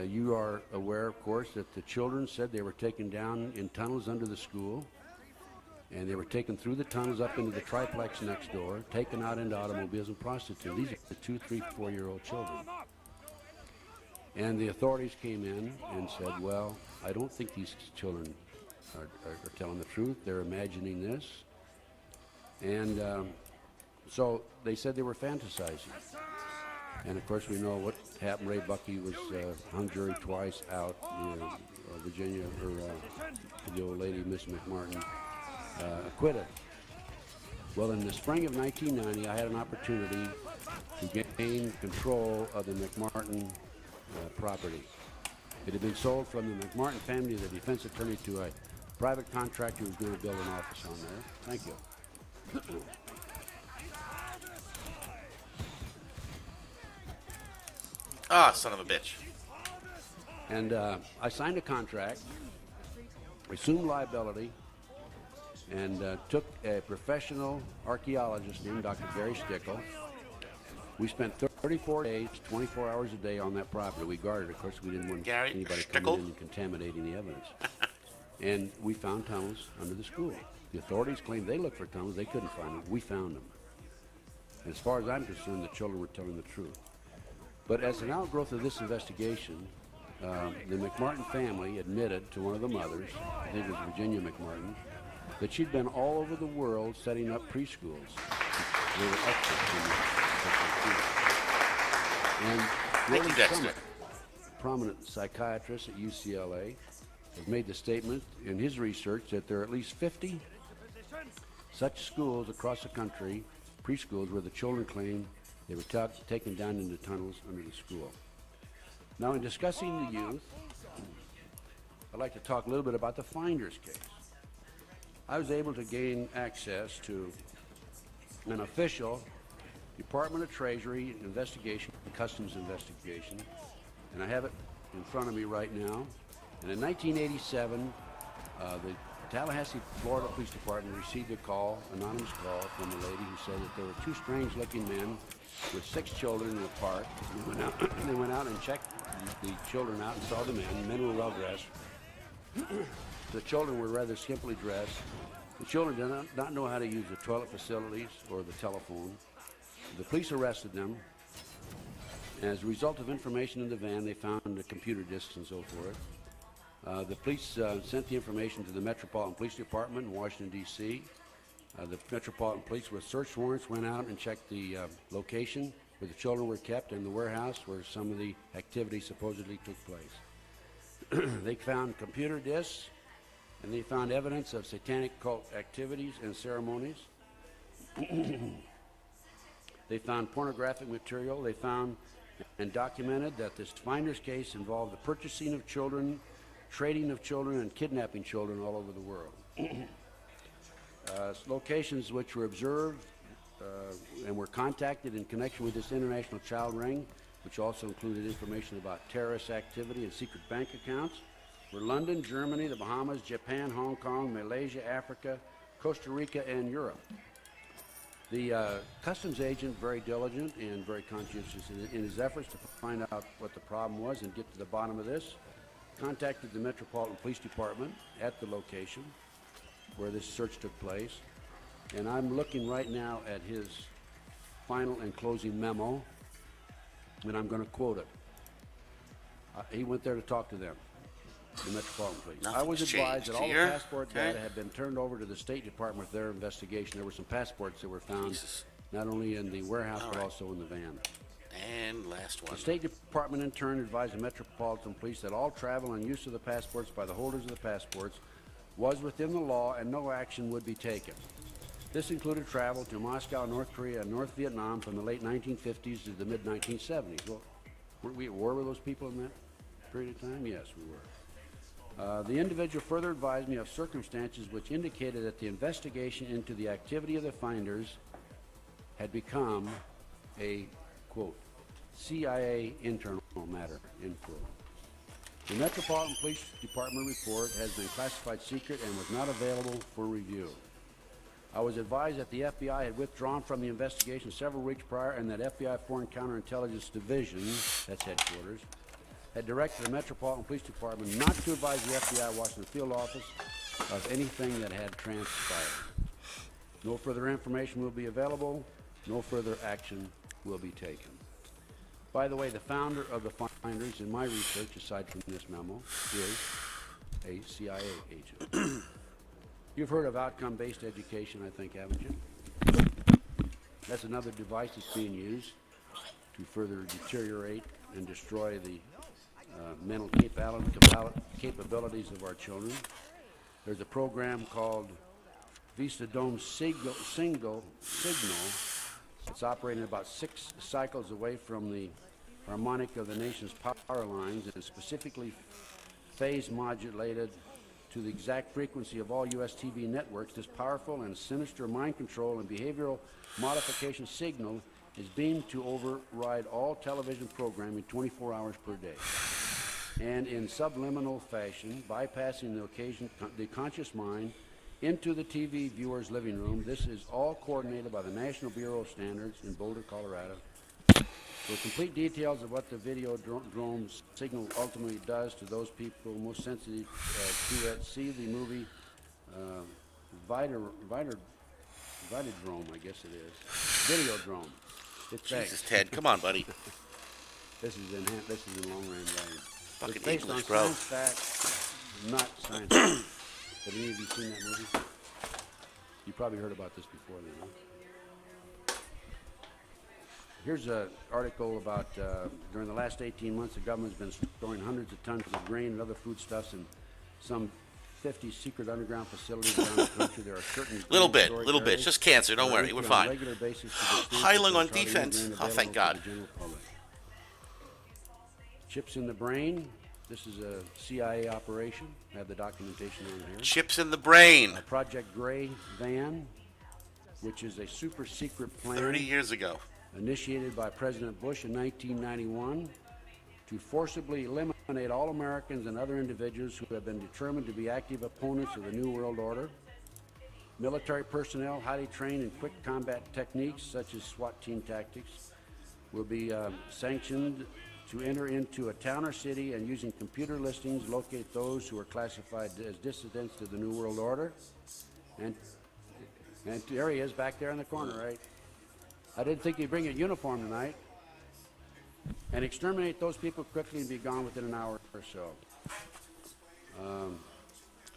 You are aware, of course, that the children said they were taken down in tunnels under the school, and they were taken through the tunnels up into the triplex next door, taken out into automobiles and prostituted. These are the 2, 3, 4-year-old children. And the authorities came in and said, well, I don't think these children are telling the truth. They're imagining this. And so they said they were fantasizing. And of course, we know what happened. Ray Bucky was hung jury twice out. Virginia, or the old lady, Miss McMartin, acquitted. Well, in the spring of 1990, I had an opportunity to gain control of the McMartin property. It had been sold from the McMartin family, the defense attorney, to a private contractor who was going to build an office on there. Thank you. Ah, son of a bitch. And I signed a contract, assumed liability, and took a professional archaeologist named Dr. Barry Stickle. We spent 34 days, 24 hours a day on that property. We guarded it. Of course, we didn't want anybody coming in and contaminating the evidence. And we found tunnels under the school. The authorities claimed they looked for tunnels. They couldn't find them. We found them. And as far as I'm concerned, the children were telling the truth. But as an outgrowth of this investigation, the McMartin family admitted to one of the mothers, I think it was Virginia McMartin, that she'd been all over the world setting up preschools. They were experts in and Willie Summit, prominent psychiatrist at UCLA, has made the statement in his research that there are at least 50 such schools across the country, preschools, where the children claim they were taken down into tunnels under the school. Now, in discussing the youth, I'd like to talk a little bit about the Finders case. I was able to gain access to an official Department of Treasury investigation, customs investigation, and I have it in front of me right now. And in 1987, the Tallahassee, Florida Police Department received a call, anonymous call from a lady who said that there were two strange-looking men with 6 children in a park. They went out and checked the children out and saw the men. Men were well dressed. The children were rather skimpily dressed. The children did not know how to use the toilet facilities or the telephone. The police arrested them. As a result of information in the van, they found the computer disks and so forth. The police sent the information to the Metropolitan Police Department in Washington, D.C. The Metropolitan Police with search warrants went out and checked the location where the children were kept and the warehouse where some of the activities supposedly took place. They found computer disks, and they found evidence of satanic cult activities and ceremonies. They found pornographic material. They found and documented that this finder's case involved the purchasing of children, trading of children, and kidnapping children all over the world. Locations which were observed and were contacted in connection with this international child ring, which also included information about terrorist activity and secret bank accounts, were London, Germany, the Bahamas, Japan, Hong Kong, Malaysia, Africa, Costa Rica, and Europe. The customs agent, very diligent and very conscientious in his efforts to find out what the problem was and get to the bottom of this, contacted the Metropolitan Police Department at the location where this search took place. And I'm looking right now at his final and closing memo, and I'm going to quote it. He went there to talk to them, the Metropolitan Police. I was advised that all the passport data had been turned over to the State Department for their investigation. There were some passports that were found not only in the warehouse but also in the van. And last one. The State Department in turn advised the Metropolitan Police that all travel and use of the passports by the holders of the passports was within the law and no action would be taken. This included travel to Moscow, North Korea, and North Vietnam from the late 1950s to the mid-1970s. Well, were we at war with those people in that period of time? Yes, we were. The individual further advised me of circumstances which indicated that the investigation into the activity of the finders had become a, quote, CIA internal matter, end quote. The Metropolitan Police Department report has been classified secret and was not available for review. I was advised that the FBI had withdrawn from the investigation several weeks prior and that FBI Foreign Counterintelligence Division, that's headquarters, had directed the Metropolitan Police Department not to advise the FBI Washington Field Office of anything that had transpired. No further information will be available. No further action will be taken. By the way, the founder of the finders in my research, aside from this memo, is a CIA agent. You've heard of outcome-based education, I think, haven't you? That's another device that's being used to further deteriorate and destroy the mental capabilities of our children. There's a program called Vista Dome Signal. It's operating about 6 cycles away from the harmonic of the nation's power lines and specifically phase modulated to the exact frequency of all U.S. TV networks. This powerful and sinister mind control and behavioral modification signal is beamed to override all television programming 24 hours per day. And in subliminal fashion, bypassing the conscious mind into the TV viewer's living room. This is all coordinated by the National Bureau of Standards in Boulder, Colorado. For complete details of what the video drone signal ultimately does to those people most sensitive to it, see the movie Vidodrome, I guess it is. Videodrome. It's Jesus, Ted, come on, buddy. This is in long-range value. Fucking It's based English, on bro. science facts, not science fiction. Have any of you seen that movie? You probably heard about this before then, huh? Here's an article about during the last 18 months, the government's been storing hundreds of tons of grain and other foodstuffs in some 50 secret underground facilities around the country. There are certain little bit, just cancer. Don't worry, we're fine. High lung on defense. Oh, thank God. Chips in the brain This is a CIA operation. I have the documentation on here. Chips in the brain. Project Gray Van, which is a super secret plan 30 years ago. initiated by President Bush in 1991 to forcibly eliminate all Americans and other individuals who have been determined to be active opponents of the New World Order. Military personnel highly trained in quick combat techniques such as SWAT team tactics will be sanctioned to enter into a town or city and using computer listings locate those who are classified as dissidents to the New World Order. And there he is back there in the corner, right? I didn't think he'd bring a uniform tonight. And exterminate those people quickly and be gone within an hour or so. Are you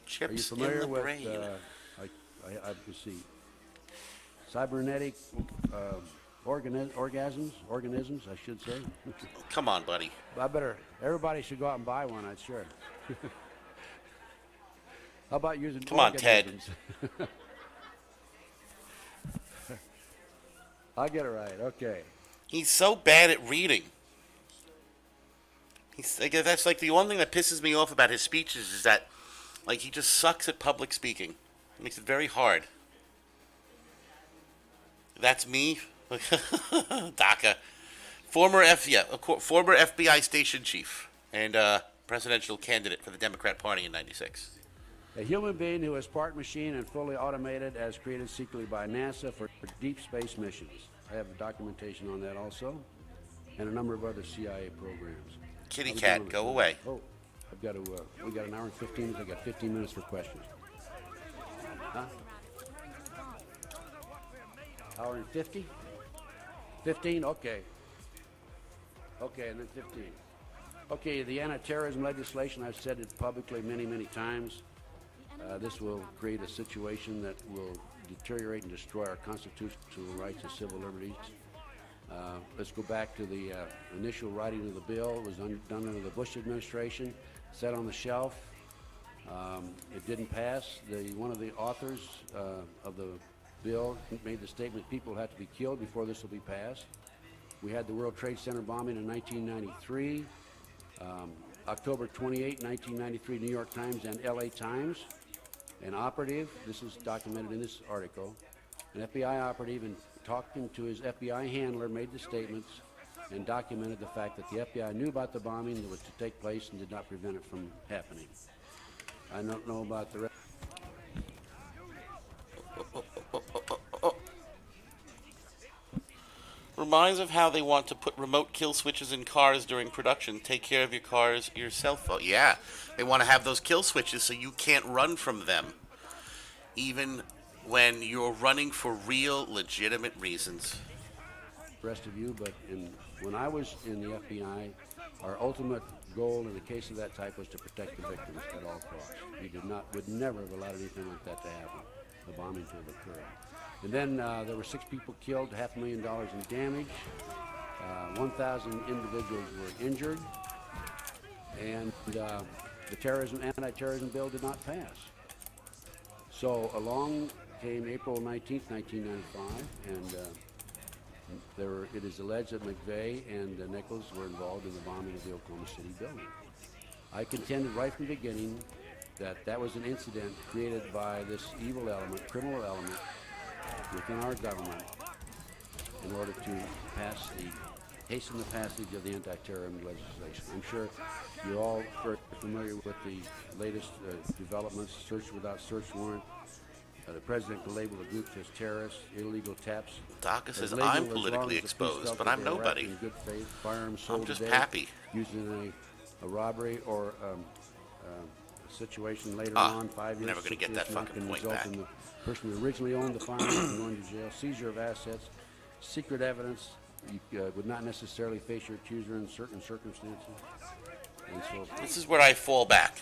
Chips familiar in the with, brain. I can see, cybernetic organisms, I should say. Come on, buddy. Everybody should go out and buy one, I'm sure. How about using Come on, Ted. organisms? I'll get it right, okay. He's so bad at reading. That's like the one thing that pisses me off about his speeches is that, like, he just sucks at public speaking. It makes it very hard. That's me. DACA. Former FBI station chief and presidential candidate for the Democrat Party in '96. A human being who is part machine and fully automated as created secretly by NASA for deep space missions. I have documentation on that also, and a number of other CIA programs. Kitty cat, go away. Oh, I've got to, we got an hour and 15 minutes. I got 15 minutes for questions. Huh? Hour and 50? 15? Okay. Okay, and then 15. Okay, the anti-terrorism legislation, I've said it publicly many, many times. This will create a situation that will deteriorate and destroy our constitutional rights and civil liberties. Let's go back to the initial writing of the bill. It was done under the Bush administration, sat on the shelf. It didn't pass. One of the authors of the bill made the statement, people have to be killed before this will be passed. We had the World Trade Center bombing in 1993. October 28, 1993, New York Times and LA Times. An operative, this is documented in this article, an FBI operative in talking to his FBI handler made the statements and documented the fact that the FBI knew about the bombing that was to take place and did not prevent it from happening. I don't know about the rest. Reminds of how they want to put remote kill switches in cars during production. Take care of your cars yourself. Oh, yeah. They want to have those kill switches so you can't run from them. Even when you're running for real, legitimate reasons. The rest of you, but when I was in the FBI, our ultimate goal in a case of that type was to protect the victims at all costs. We would never have allowed anything like that to happen, the bombing to have occurred. And then there were 6 people killed, $500,000 in damage, 1,000 individuals were injured, and the anti-terrorism bill did not pass. So along came April 19th, 1995, and it is alleged that McVeigh and Nichols were involved in the bombing of the Oklahoma City building. I contended right from the beginning that that was an incident created by this evil element, criminal element, within our government in order to hasten the passage of the anti-terrorism legislation. I'm sure you're all very familiar with the latest developments, search without search warrant. The president could label the groups as terrorists, illegal taps. DACA says I'm politically exposed, but I'm nobody. In good faith, firearms sold I'm just today, happy. Using a robbery or a situation later on, 5 years, never going to get that fucking point back. In the person who originally owned the firearms and going to jail, seizure of assets, secret evidence. You would not necessarily face your accuser in certain circumstances. And so, this is where I fall back.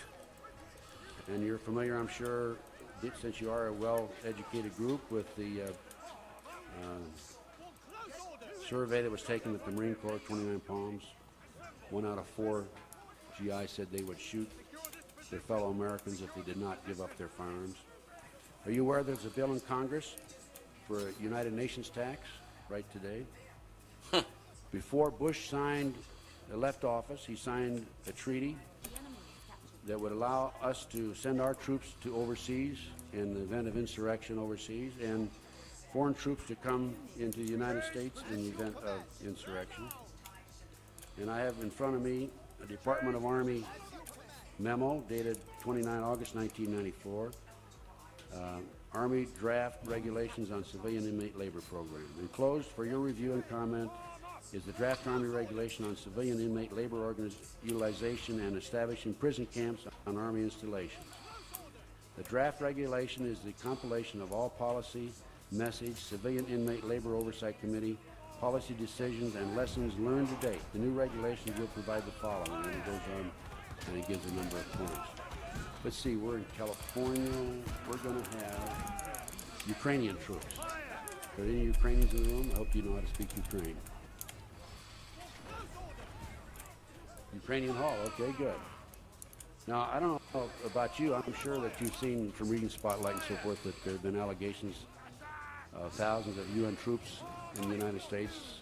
And you're familiar, I'm sure, since you are a well-educated group, with the survey that was taken at the Marine Corps, 29 Palms. 1 out of 4 GI said they would shoot their fellow Americans if they did not give up their firearms. Are you aware there's a bill in Congress for a United Nations tax right today? Before Bush left office, he signed a treaty that would allow us to send our troops to overseas in the event of insurrection overseas, and foreign troops to come into the United States in the event of insurrection. And I have in front of me a Department of Army memo dated 29 August 1994, Army Draft Regulations on Civilian Inmate Labor Program. Enclosed for your review and comment is the Draft Army Regulation on Civilian Inmate Labor Utilization and Establishing Prison Camps on Army Installations. The draft regulation is the compilation of all policy, message, Civilian Inmate Labor Oversight Committee, policy decisions, and lessons learned to date. The new regulations will provide the following, and it goes on and it gives a number of points. Let's see, we're in California. We're going to have Ukrainian troops. Are there any Ukrainians in the room? I hope you know how to speak Ukraine. Ukrainian Hall, okay, good. Now, I don't know about you. I'm sure that you've seen from reading Spotlight and so forth that there have been allegations of thousands of UN troops in the United States.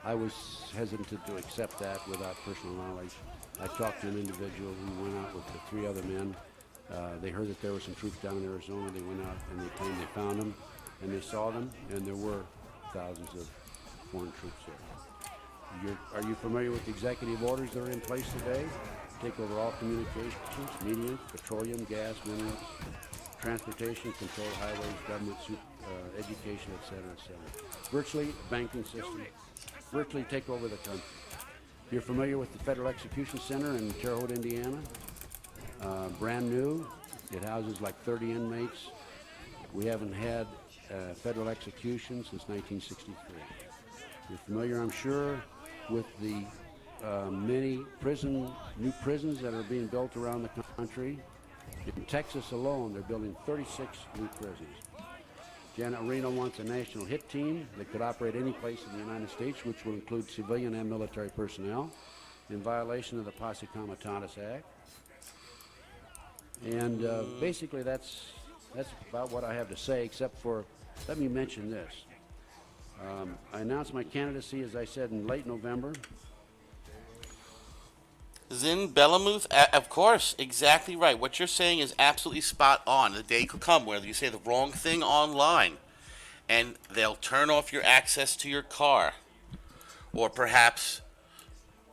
I was hesitant to accept that without personal knowledge. I talked to an individual who went out with the 3 other men. They heard that there were some troops down in Arizona. They went out and they claimed they found them and they saw them, and there were thousands of foreign troops there. Are you familiar with the executive orders that are in place today? Take over all communications, media, petroleum, gas, minerals, transportation, control highways, government, education, etc., etc. Virtually banking system. Virtually take over the country. You're familiar with the Federal Execution Center in Terre Haute, Indiana? Brand new. It houses like 30 inmates. We haven't had federal execution since 1963. You're familiar, I'm sure, with the many new prisons that are being built around the country. In Texas alone, they're building 36 new prisons. Janet Reno wants a national hit team that could operate any place in the United States, which will include civilian and military personnel, in violation of the Posse Comitatus Act. And basically, that's about what I have to say, except for, let me mention this. I announced my candidacy, as I said, in late November. Zin Belamuth, of course, exactly right. What you're saying is absolutely spot on. The day could come where you say the wrong thing online, and they'll turn off your access to your car, or perhaps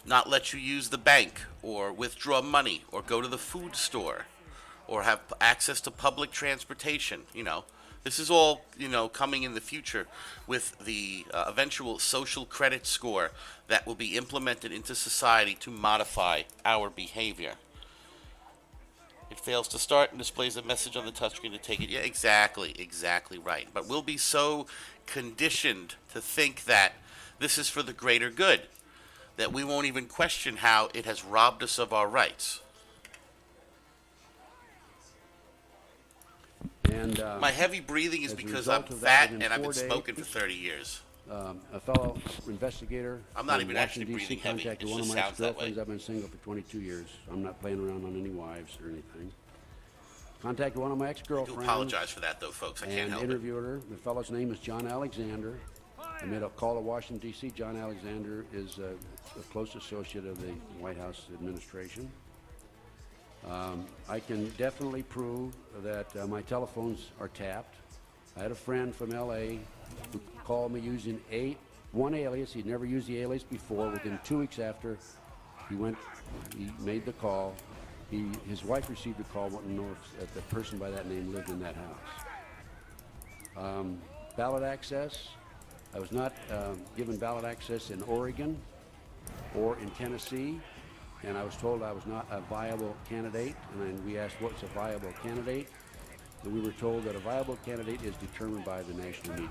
not let you use the bank, or withdraw money, or go to the food store, or have access to public transportation. This is all, coming in the future with the eventual social credit score that will be implemented into society to modify our behavior. It fails to start and displays a message on the touchscreen to take it. Yeah, exactly right. But we'll be so conditioned to think that this is for the greater good that we won't even question how it has robbed us of our rights. And my heavy breathing is because I'm fat and I've been smoking for 30 years. A fellow investigator. I'm not even actually Washington, breathing D.C. heavy. contacted It one of just my sounds that way. ex-girlfriends. I've been single for 22 years. I'm not playing around on any wives or anything. Contacted one of my I ex-girlfriends. do apologize for that, though, folks. I can't and help it. interviewed her. The fellow's name is John Alexander. I made a call to Washington, D.C. John Alexander is a close associate of the White House administration. I can definitely prove that my telephones are tapped. I had a friend from L.A. who called me using one alias. He'd never used the alias before. Within 2 weeks after he made the call, his wife received a call, wanting to know if the person by that name lived in that house. Ballot access. I was not given ballot access in Oregon or in Tennessee, and I was told I was not a viable candidate. And then we asked what's a viable candidate, and we were told that a viable candidate is determined by the national media.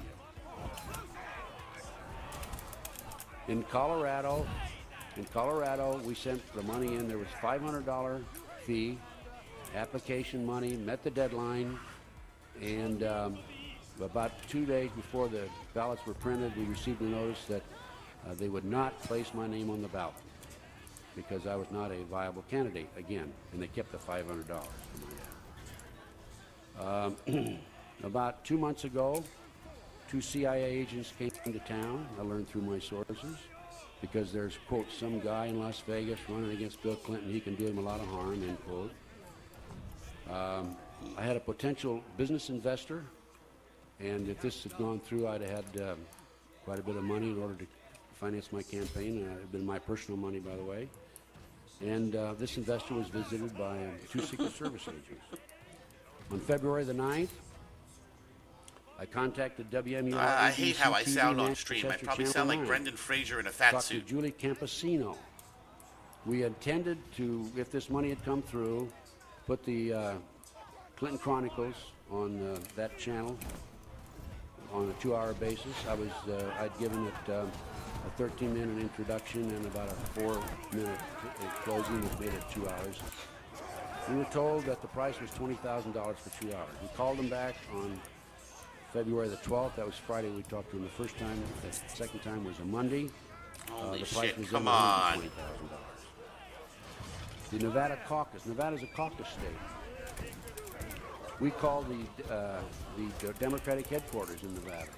In Colorado, we sent the money in. There was $500 fee, application money, met the deadline, and about 2 days before the ballots were printed, we received a notice that they would not place my name on the ballot because I was not a viable candidate again, and they kept the $500. About 2 months ago, 2 CIA agents came to town. I learned through my sources because there's, quote, some guy in Las Vegas running against Bill Clinton. He can do him a lot of harm, end quote. I had a potential business investor, and if this had gone through, I'd have had quite a bit of money in order to finance my campaign. It had been my personal money, by the way. And this investor was visited by two Secret Service agents. On February the 9th, I contacted WMUR. I hate how I TV, sound on National stream. I Chester probably Channel sound like 9. Brendan Fraser in a fat Talked suit. to Julie Campesino. We intended to, if this money had come through, put the Clinton Chronicles on that channel on a 2-hour basis. I'd given it a 13-minute introduction and about a 4-minute closing, which made it 2 hours. We were told that the price was $20,000 for 2 hours. We called them back on February the 12th. That was Friday. We talked to them the first time. The second time was a Monday. Holy The price shit, was come under on. $120,000. The Nevada caucus. Nevada's a caucus state. We called the Democratic headquarters in Nevada.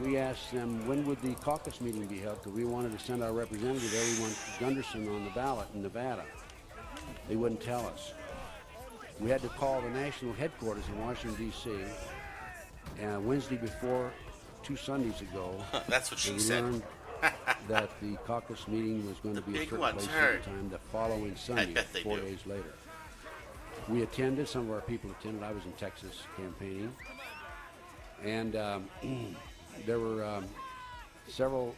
We asked them when would the caucus meeting be held, because we wanted to send our representative, everyone, Gunderson, on the ballot in Nevada. They wouldn't tell us. We had to call the national headquarters in Washington, D.C. Wednesday before, 2 Sundays ago. That's what she we said. learned that the caucus meeting was going to be a big certain one's place hurt. sometime the following Sunday, bet they 4 do. days later. We attended. Some of our people attended. I was in Texas campaigning. And there were several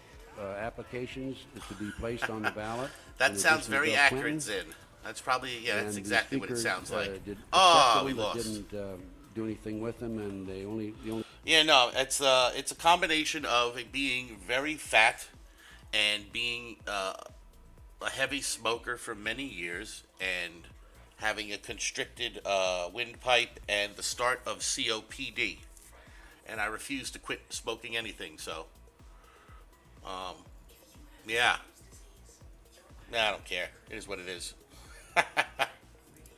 applications to be placed on the ballot. That in sounds addition to very Bill accurate, Clinton. Zin. That's probably, yeah, that's And the exactly what it speaker, sounds like. did Oh, accept we them, but lost. didn't do anything with them, and the only Yeah, no, it's a combination of it being very fat and being a heavy smoker for many years and having a constricted windpipe and the start of COPD. And I refuse to quit smoking anything, so yeah. Nah, I don't care. It is what it is.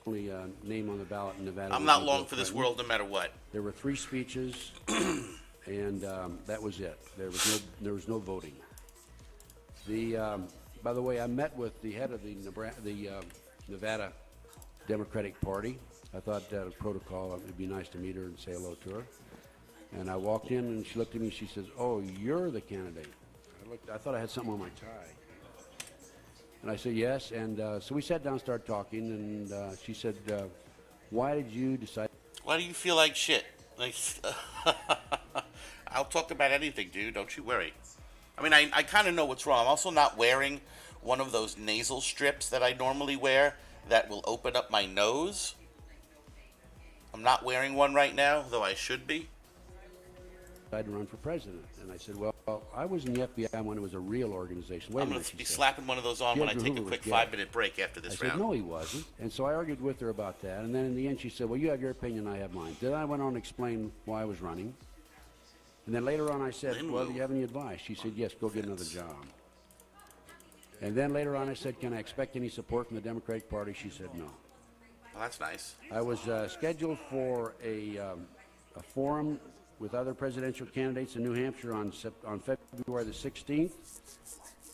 only name on the ballot in Nevada. I'm would not be long Bill for this Clinton. world no matter what. There were 3 speeches, and that was it. There was no voting. By the way, I met with the head of the Nevada Democratic Party. I thought that was protocol. It would be nice to meet her and say hello to her. And I walked in, and she looked at me, and she says, "Oh, you're the candidate." I thought I had something on my tie. And I said, "Yes." And so we sat down and started talking, and she said, "Why did you decide?" Why do you feel like shit? Like, I'll talk about anything, dude. Don't you worry. I mean, I kind of know what's wrong. I'm also not wearing one of those nasal strips that I normally wear that will open up my nose. I'm not wearing one right now, though I should be. To run for president. And I said, well, I was in the FBI when it was a real organization. Wait I'm a going minute, to she be said. slapping one of those on when I J. Edgar take a Hoover quick was gay. 5-minute break after I this said, round. no, he wasn't. And so I argued with her about that. And then in the end, she said, well, you have your opinion, I have mine. Then I went on to explain why I was running. And then later on, I said, well, do you have any advice? She said, yes, go get another job. And then later on, I said, can I expect any support from the Democratic Party? She said, no. Well, that's nice. I was scheduled for a forum with other presidential candidates in New Hampshire on February the 16th.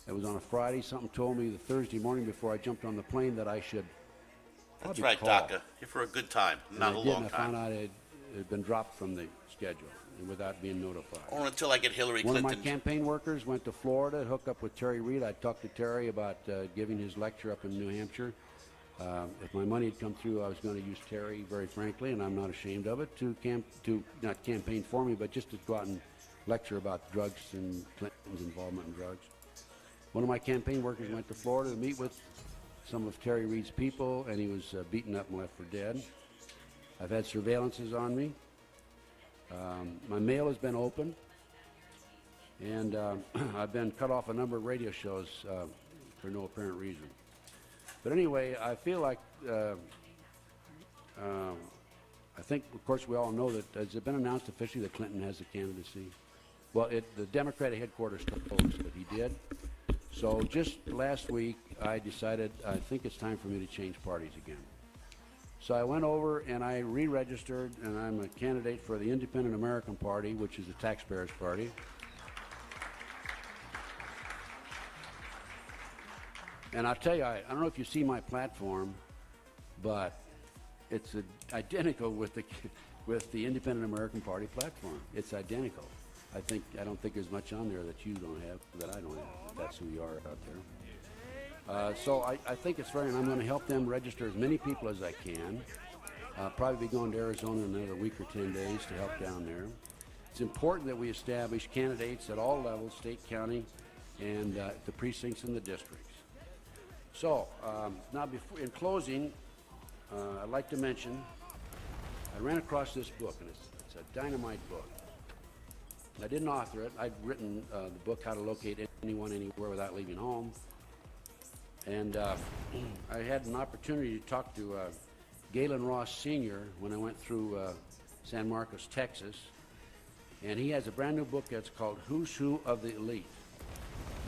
It was on a Friday. Something told me the Thursday morning before I jumped on the plane that I should That's probably right, call. DACA. You're for a good time, And not I a did, long and I found time. out it had been dropped from the schedule without being notified. Or until I get Hillary One of Clinton. my campaign workers went to Florida to hook up with Terry Reid. I talked to Terry about giving his lecture up in New Hampshire. If my money had come through, I was going to use Terry, very frankly, and I'm not ashamed of it, to not campaign for me, but just to go out and lecture about drugs and Clinton's involvement in drugs. One of my campaign workers went to Florida to meet with some of Terry Reid's people, and he was beaten up and left for dead. I've had surveillances on me. My mail has been open, and I've been cut off a number of radio shows for no apparent reason. But anyway, I feel like, I think, of course, we all know that, has it been announced officially that Clinton has the candidacy? Well, the Democratic headquarters told us that he did. So just last week, I decided I think it's time for me to change parties again. So I went over and I re-registered, and I'm a candidate for the Independent American Party, which is the taxpayers' party. And I'll tell you, I don't know if you see my platform, but it's identical with the Independent American Party platform. It's identical. I don't think there's much on there that you don't have, that I don't have. That's who you are out there. So I think it's fair, and I'm going to help them register as many people as I can. I'll probably be going to Arizona in another week or 10 days to help down there. It's important that we establish candidates at all levels, state, county, and the precincts and the districts. So now, in closing, I'd like to mention I ran across this book, and it's a dynamite book. I didn't author it. I'd written the book, How to Locate Anyone Anywhere Without Leaving Home. And I had an opportunity to talk to Galen Ross Sr. when I went through San Marcos, Texas. And he has a brand new book that's called Who's Who of the Elite.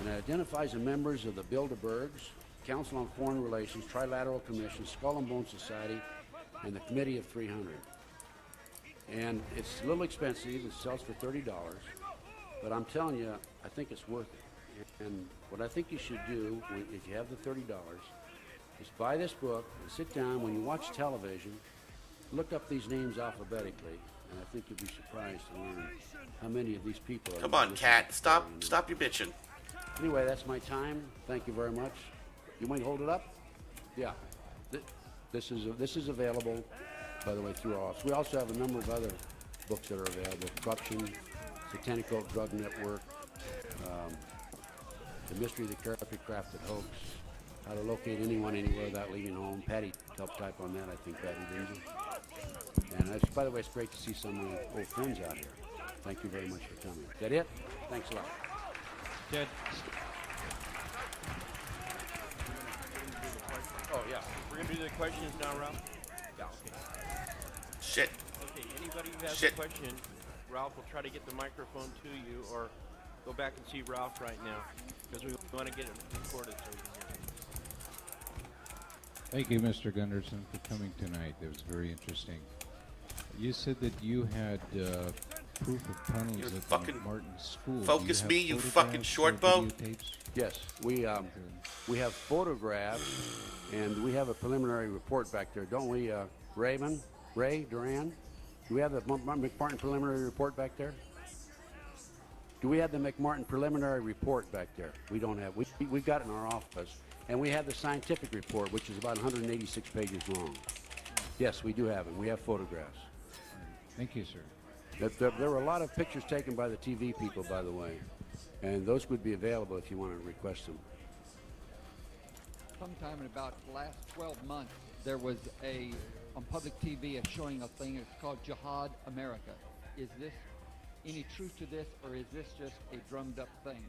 And it identifies the members of the Bilderbergs, Council on Foreign Relations, Trilateral Commission, Skull and Bone Society, and the Committee of 300. And it's a little expensive. It sells for $30. But I'm telling you, I think it's worth it. And what I think you should do, if you have the $30, is buy this book and sit down. When you watch television, look up these names alphabetically, and I think you'll be surprised to learn how many of these people are. Come on, Cat. Stop your bitching. Anyway, that's my time. Thank you very much. You might hold it up? Yeah. This is available, by the way, through our office. We also have a number of other books that are available. Corruption, Satanic Cult Drug Network, The Mystery of the Carefully Crafted Hoax, How to Locate Anyone Anywhere Without Leaving Home. Patty helped type on that, I think, Patty, didn't you? And by the way, it's great to see some of my old friends out here. Thank you very much for coming. Is that it? Thanks a lot. Ted. Oh, yeah. We're going to do the questions now, Ralph? Yeah, okay. Shit. Okay, anybody who has Shit. a question, Ralph will try to get the microphone to you, or go back and see Ralph right now, because we want to get it recorded so we can hear it. Thank you, Mr. Gunderson, for coming tonight. That was very interesting. You said that you had proof of tunnels You're at the fucking McMartin School. focus me, you fucking short bow. Yes, we have photographs, and we have a preliminary report back there, don't we, Ray Duran? Do we have the McMartin preliminary report back there? Do we have the McMartin preliminary report back there? We don't have. We've got it in our office, and we have the scientific report, which is about 186 pages long. Yes, we do have it. We have photographs. Thank you, sir. There were a lot of pictures taken by the TV people, by the way, and those would be available if you want to request them. Sometime in about the last 12 months, there was on public TV showing a thing. It's called Jihad America. Is this any truth to this, or is this just a drummed up thing?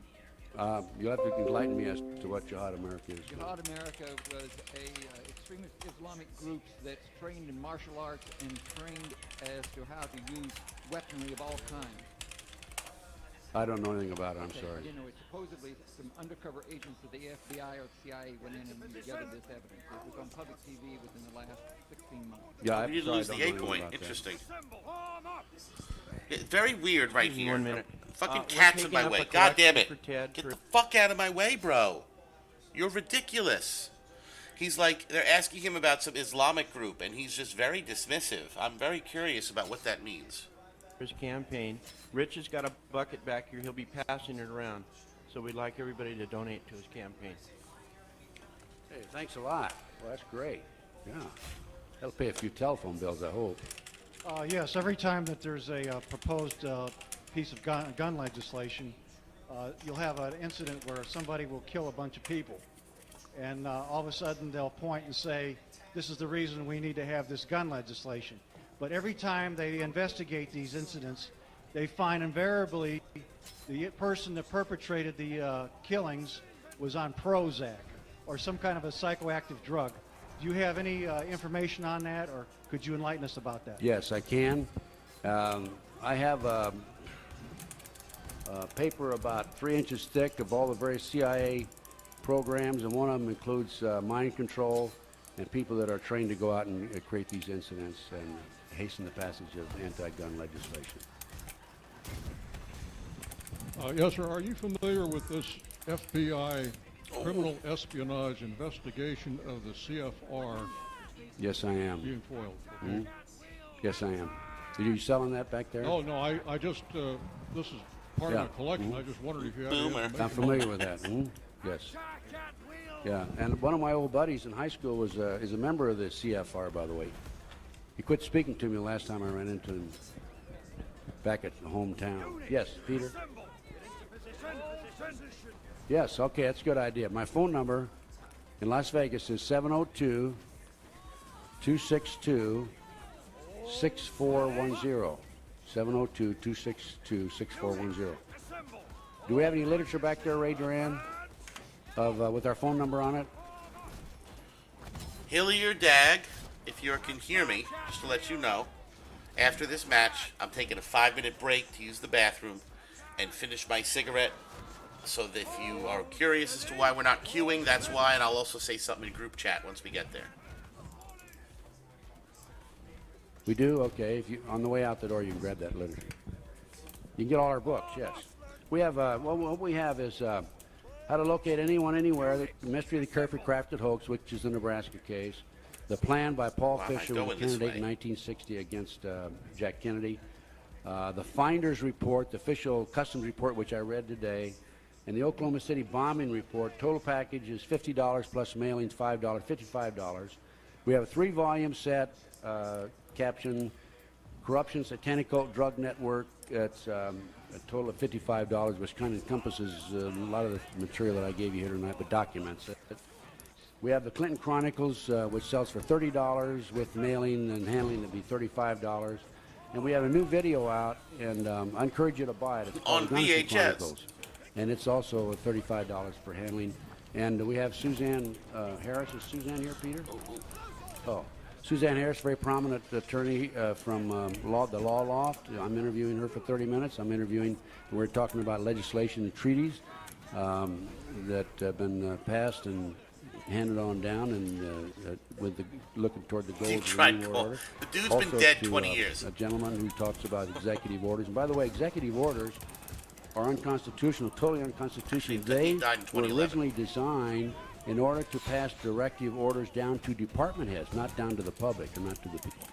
You'll have to enlighten me as to what Jihad America is. Jihad America was a extremist Islamic group that's trained in martial arts and trained as to how to use weaponry of all kinds. I don't know anything about it. I'm sorry. You know, it's supposedly some undercover agents of the FBI or the CIA went in and gathered this evidence. It was on public TV within the last 16 months. Yeah, You didn't lose the 8 point. Interesting. Very weird right here. 1 minute. Fucking cat's in my way. God damn it. Ted Get the fuck out of my way, bro. You're ridiculous. He's like, they're asking him about some Islamic group, and he's just very dismissive. I'm very curious about what that means. His campaign. Rich has got a bucket back here. He'll be passing it around. So we'd like everybody to donate to his campaign. Hey, thanks a lot. Well, that's great. Yeah. That'll pay a few telephone bills, I hope. Yes, every time that there's a proposed piece of gun legislation, you'll have an incident where somebody will kill a bunch of people. And all of a sudden they'll point and say, this is the reason we need to have this gun legislation. But every time they investigate these incidents, they find invariably the person that perpetrated the killings was on Prozac or some kind of a psychoactive drug. Do you have any information on that, or could you enlighten us about that? Yes, I can. I have a paper about 3 inches thick of all the various CIA programs, and one of them includes mind control and people that are trained to go out and create these incidents and hasten the passage of anti-gun legislation. Yes, sir. Are you familiar with this FBI criminal espionage investigation of the CFR Yes, I am. being foiled. Okay? Mhm. Yes, I am. Are you selling that back there? No, I just, this is part Yeah. of my collection. Mhm. I just wondered if you had any Boomer. information. I'm familiar with that. Yes. Yeah, and one of my old buddies in high school was is a member of the CFR, by the way. He quit speaking to me the last time I ran into him back at the hometown. Yes, Peter? Yes, okay, that's a good idea. My phone number in Las Vegas is 702-262-6410. 702-262-6410. Do we have any literature back there, Ray Duran, of with our phone number on it? Hillier Dag, if you can hear me, just to let you know, after this match, I'm taking a 5-minute break to use the bathroom and finish my cigarette. So that if you are curious as to why we're not queuing, that's why, and I'll also say something in group chat once we get there. We do? Okay. If you on the way out the door, you can grab that literature. You can get all our books, yes. We have, what we have is how to locate anyone, anywhere, the mystery of the carefully crafted hoax, which is the Nebraska case, the plan by Paul Why am I Fisher, the going this candidate way? in 1960 against Jack Kennedy, the Finder's Report, the official customs report, which I read today, and the Oklahoma City bombing report. Total package is $50 plus mailings, $5, $55. We have a 3-volume set, caption, Corruption, Satanic Cult, Drug Network. It's a total of $55, which kind of encompasses a lot of the material that I gave you here tonight, but documents it. We have the Clinton Chronicles, which sells for $30 with mailing and handling to be $35. And we have a new video out, and I encourage you to buy it. It's called On The Gunnison VHS. Chronicles. And it's also $35 for handling. And we have Suzanne Harris. Is Suzanne here, Peter? Oh. Suzanne Harris, very prominent attorney from the Law Loft. I'm interviewing her for 30 minutes. We're talking about legislation and treaties that have been passed and handed on down, and looking toward the goals You of the tried New call. World Order. The dude's Also been dead to, 20 years. A gentleman who talks about executive orders. And by the way, executive orders are unconstitutional, totally unconstitutional. They died in were 2011. originally designed in order to pass directive orders down to department heads, not down to the public or not to the people.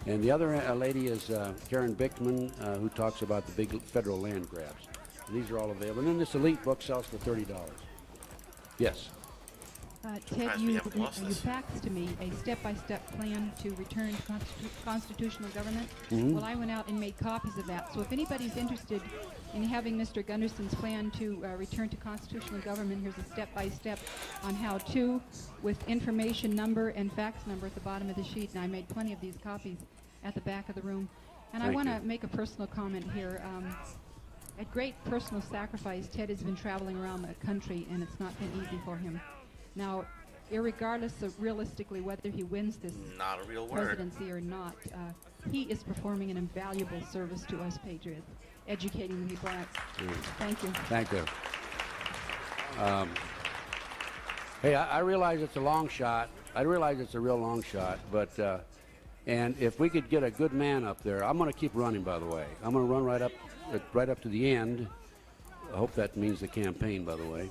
And the other lady is Karen Bickman, who talks about the big federal land grabs. And these are all available. And then this elite book sells for $30. Yes. Ted, Surprised we you haven't lost this. faxed to me a step-by-step plan to return to constitutional government. Mhm. Well, I went out and made copies of that. So if anybody's interested in having Mr. Gunderson's plan to return to constitutional government, here's a step-by-step on how to, with information number and fax number at the bottom of the sheet. And I made plenty of these copies at the back of the room. And I Thank want to you. make a personal comment here. At great personal sacrifice, Ted has been traveling around the country, and it's not been easy for him. Now, irregardless of realistically whether he wins this Not a real word. presidency or not, he is performing an invaluable service to us patriots, educating the blacks. Thank you. Thank you. Hey, I realize it's a long shot. I realize it's a real long shot, but and if we could get a good man up there, I'm going to keep running. By the way, I'm going to run right up to the end. I hope that means the campaign. By the way.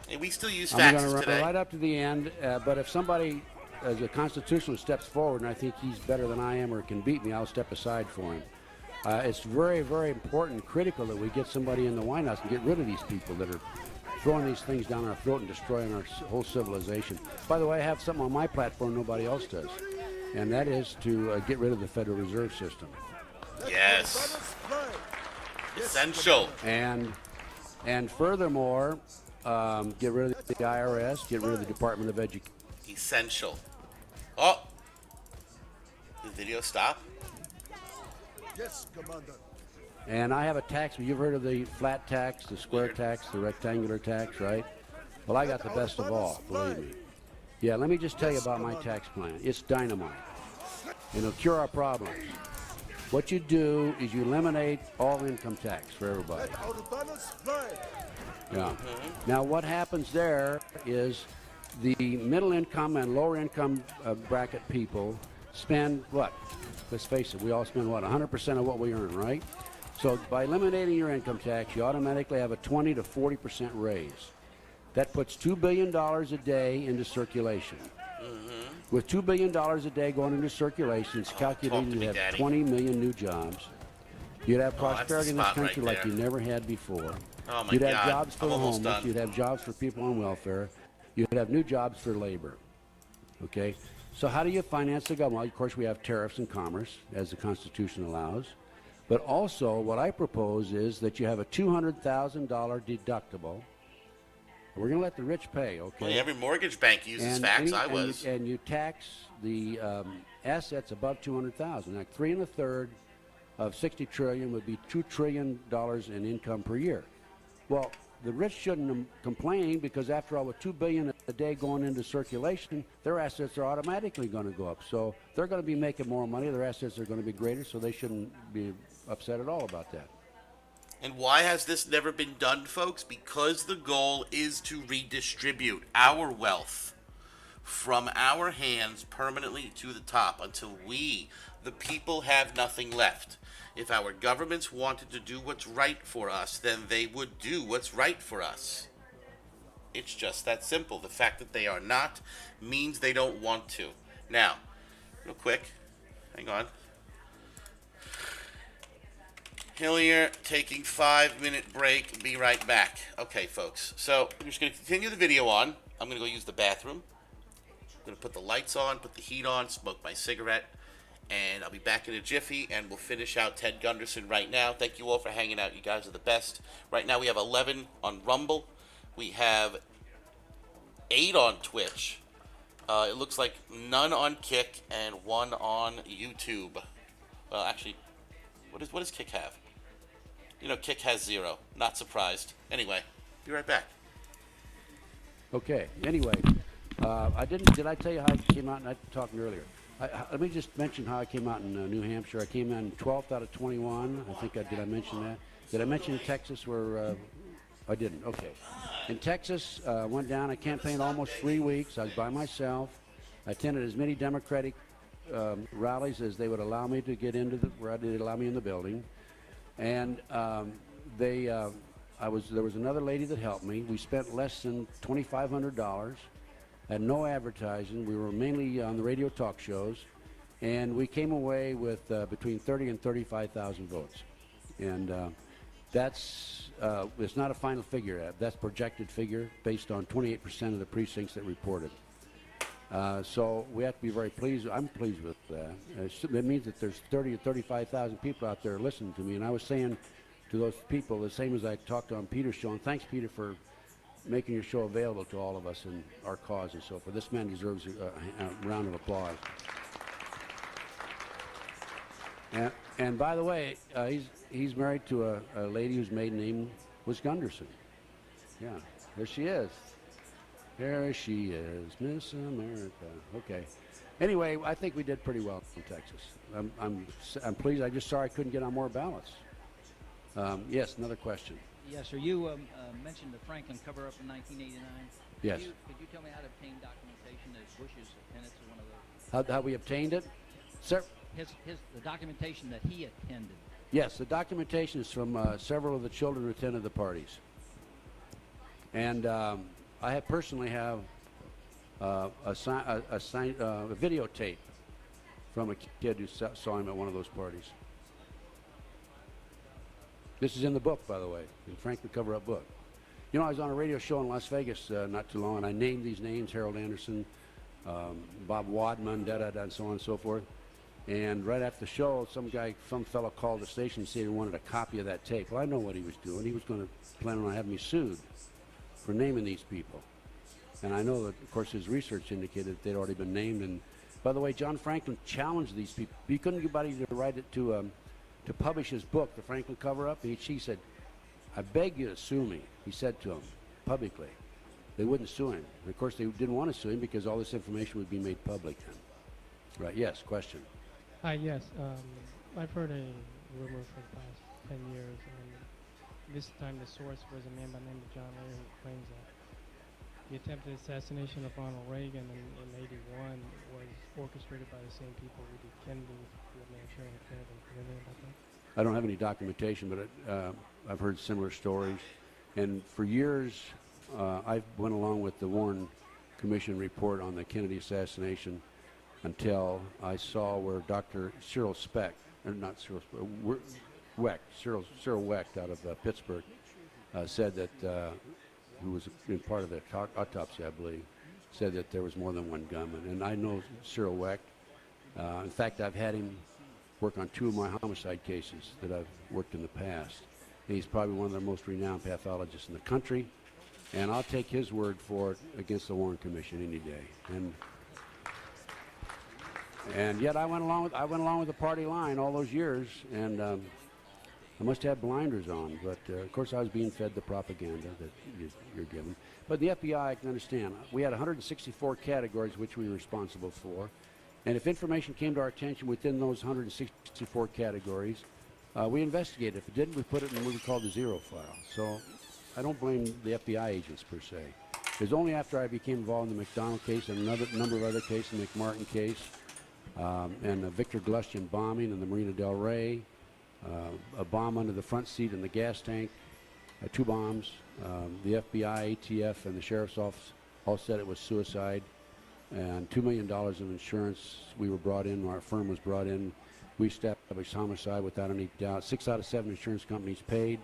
Hey, we still use I'm going to faxes run today. right up to the end, but if somebody, as a constitutionalist, steps forward and I think he's better than I am or can beat me, I'll step aside for him. It's very, very important, critical that we get somebody in the White House and get rid of these people that are throwing these things down our throat and destroying our whole civilization. By the way, I have something on my platform nobody else does, and that is to get rid of the Federal Reserve System. Yes. Essential. And furthermore, get rid of the IRS, get rid of the Department of Education. Essential. Oh. Did the video stop? Yes, Commander. And I have a tax. You've heard of the flat tax, the square tax, the rectangular tax, right? Well, I got the best of all, believe me. Yeah, let me just tell you about my tax plan. It's dynamite. It'll cure our problems. What you do is you eliminate all income tax for everybody. Yeah. Now, what happens there is the middle income and lower income bracket people spend what? Let's face it, we all spend what? 100% of what we earn, right? So by eliminating your income tax, you automatically have a 20 to 40% raise. That puts $2 billion a day into circulation. With $2 billion a day going into circulation, it's calculated to have 20 million new jobs. You'd have prosperity in this country like you never had before. Oh my You'd have God. jobs for I'm the almost homeless. done. You'd have jobs for people on welfare. You'd have new jobs for labor. Okay? So how do you finance the government? Well, of course, we have tariffs and commerce, as the Constitution allows. But also, what I propose is that you have a $200,000 deductible. We're going to let the rich pay, okay? Well, every mortgage bank uses fax. And you tax the assets above $200,000. Like 3 1/3 of $60 trillion would be $2 trillion in income per year. Well, the rich shouldn't complain because, after all, with $2 billion a day going into circulation, their assets are automatically going to go up. So they're going to be making more money. Their assets are going to be greater, so they shouldn't be upset at all about that. And why has this never been done, folks? Because the goal is to redistribute our wealth from our hands permanently to the top until we, the people, have nothing left. If our governments wanted to do what's right for us, then they would do what's right for us. It's just that simple. The fact that they are not means they don't want to. Now, real quick, hang on. Hillier taking 5-minute break. Be right back. Okay, folks. So I'm just going to continue the video on. I'm going to go use the bathroom. I'm going to put the lights on, put the heat on, smoke my cigarette, and I'll be back in a jiffy, and we'll finish out Ted Gunderson right now. Thank you all for hanging out. You guys are the best. Right now we have 11 on Rumble. We have 8 on Twitch. It looks like none on Kick and 1 on YouTube. Well, actually, what does Kick have? You know, Kick has 0. Not surprised. Anyway, be right back. Okay. Anyway, did I tell you how I came out? And I talked earlier. Let me just mention how I came out in New Hampshire. I came in 12th out of 21. I think did I mention that? Did I mention Texas where I didn't? Okay. In Texas, went down. I campaigned almost 3 weeks. I was by myself. I attended as many Democratic rallies as they would allow me to get into where they'd allow me in the building. And there was another lady that helped me. We spent less than $2,500. Had no advertising. We were mainly on the radio talk shows, and we came away with between 30 and 35,000 votes. And that's it's not a final figure. That's projected figure based on 28% of the precincts that reported. So we have to be very pleased. I'm pleased with that. It means that there's 30 or 35,000 people out there listening to me. And I was saying to those people the same as I talked on Peter's show. And thanks, Peter, for making your show available to all of us and our cause and so forth. This man deserves a round of applause. And by the way, he's married to a lady whose maiden name was Gunderson. Yeah, there she is. There she is, Miss America. Okay. Anyway, I think we did pretty well in Texas. I'm pleased. I just sorry I couldn't get on more ballots. Yes, another question. Yes, sir. You mentioned the Franklin cover-up in 1989. Yes. Could you tell me how to obtain documentation that Bush's attendance at one of those? How we obtained it? Sir? The documentation that he attended. Yes, the documentation is from several of the children who attended the parties. And I personally have a videotape from a kid who saw him at one of those parties. This is in the book, by the way, in Franklin Cover-Up book. You know, I was on a radio show in Las Vegas not too long, and I named these names, Harold Anderson, Bob Wadman, and so on and so forth. And right after the show, some fellow called the station and said he wanted a copy of that tape. Well, I know what he was doing. He was going to plan on having me sued for naming these people. And I know that, of course, his research indicated that they'd already been named. And by the way, John Franklin challenged these people. He couldn't get anybody to write it to publish his book, The Franklin Cover-Up. He said, I beg you to sue me, he said to him publicly. They wouldn't sue him. And of course, they didn't want to sue him because all this information would be made public then. Right, yes, question. Hi, yes. I've heard a rumor for the past 10 years, and this time the source was a man by the name of John Lear who claims that the attempted assassination of Ronald Reagan in 81 was orchestrated by the same people who did Kennedy, the Manchurian Candidate. Do you know about that? I don't have any documentation, but I've heard similar stories. And for years, I went along with the Warren Commission report on the Kennedy assassination until I saw where Dr. Cyril Speck, or not Cyril Speck, Cyril Wecht out of Pittsburgh, said that, who was in part of the autopsy, I believe, said that there was more than one gunman. And I know Cyril Wecht. In fact, I've had him work on 2 of my homicide cases that I've worked in the past. He's probably one of the most renowned pathologists in the country, and I'll take his word for it against the Warren Commission any day. And yet I went along with the party line all those years, and I must have blinders on. But of course, I was being fed the propaganda that you're given. But the FBI, I can understand. We had 164 categories which we were responsible for, and if information came to our attention within those 164 categories, we investigated. If it didn't, we put it in what we call the zero file. So I don't blame the FBI agents per se. It was only after I became involved in the McDonald case and another number of other cases, the McMartin case, and the Victor Gluskin bombing in the Marina del Rey, a bomb under the front seat in the gas tank, 2 bombs. The FBI, ATF, and the sheriff's office all said it was suicide, and $2 million of insurance. We were brought in, our firm was brought in. We established homicide without any doubt. 6 out of 7 insurance companies paid.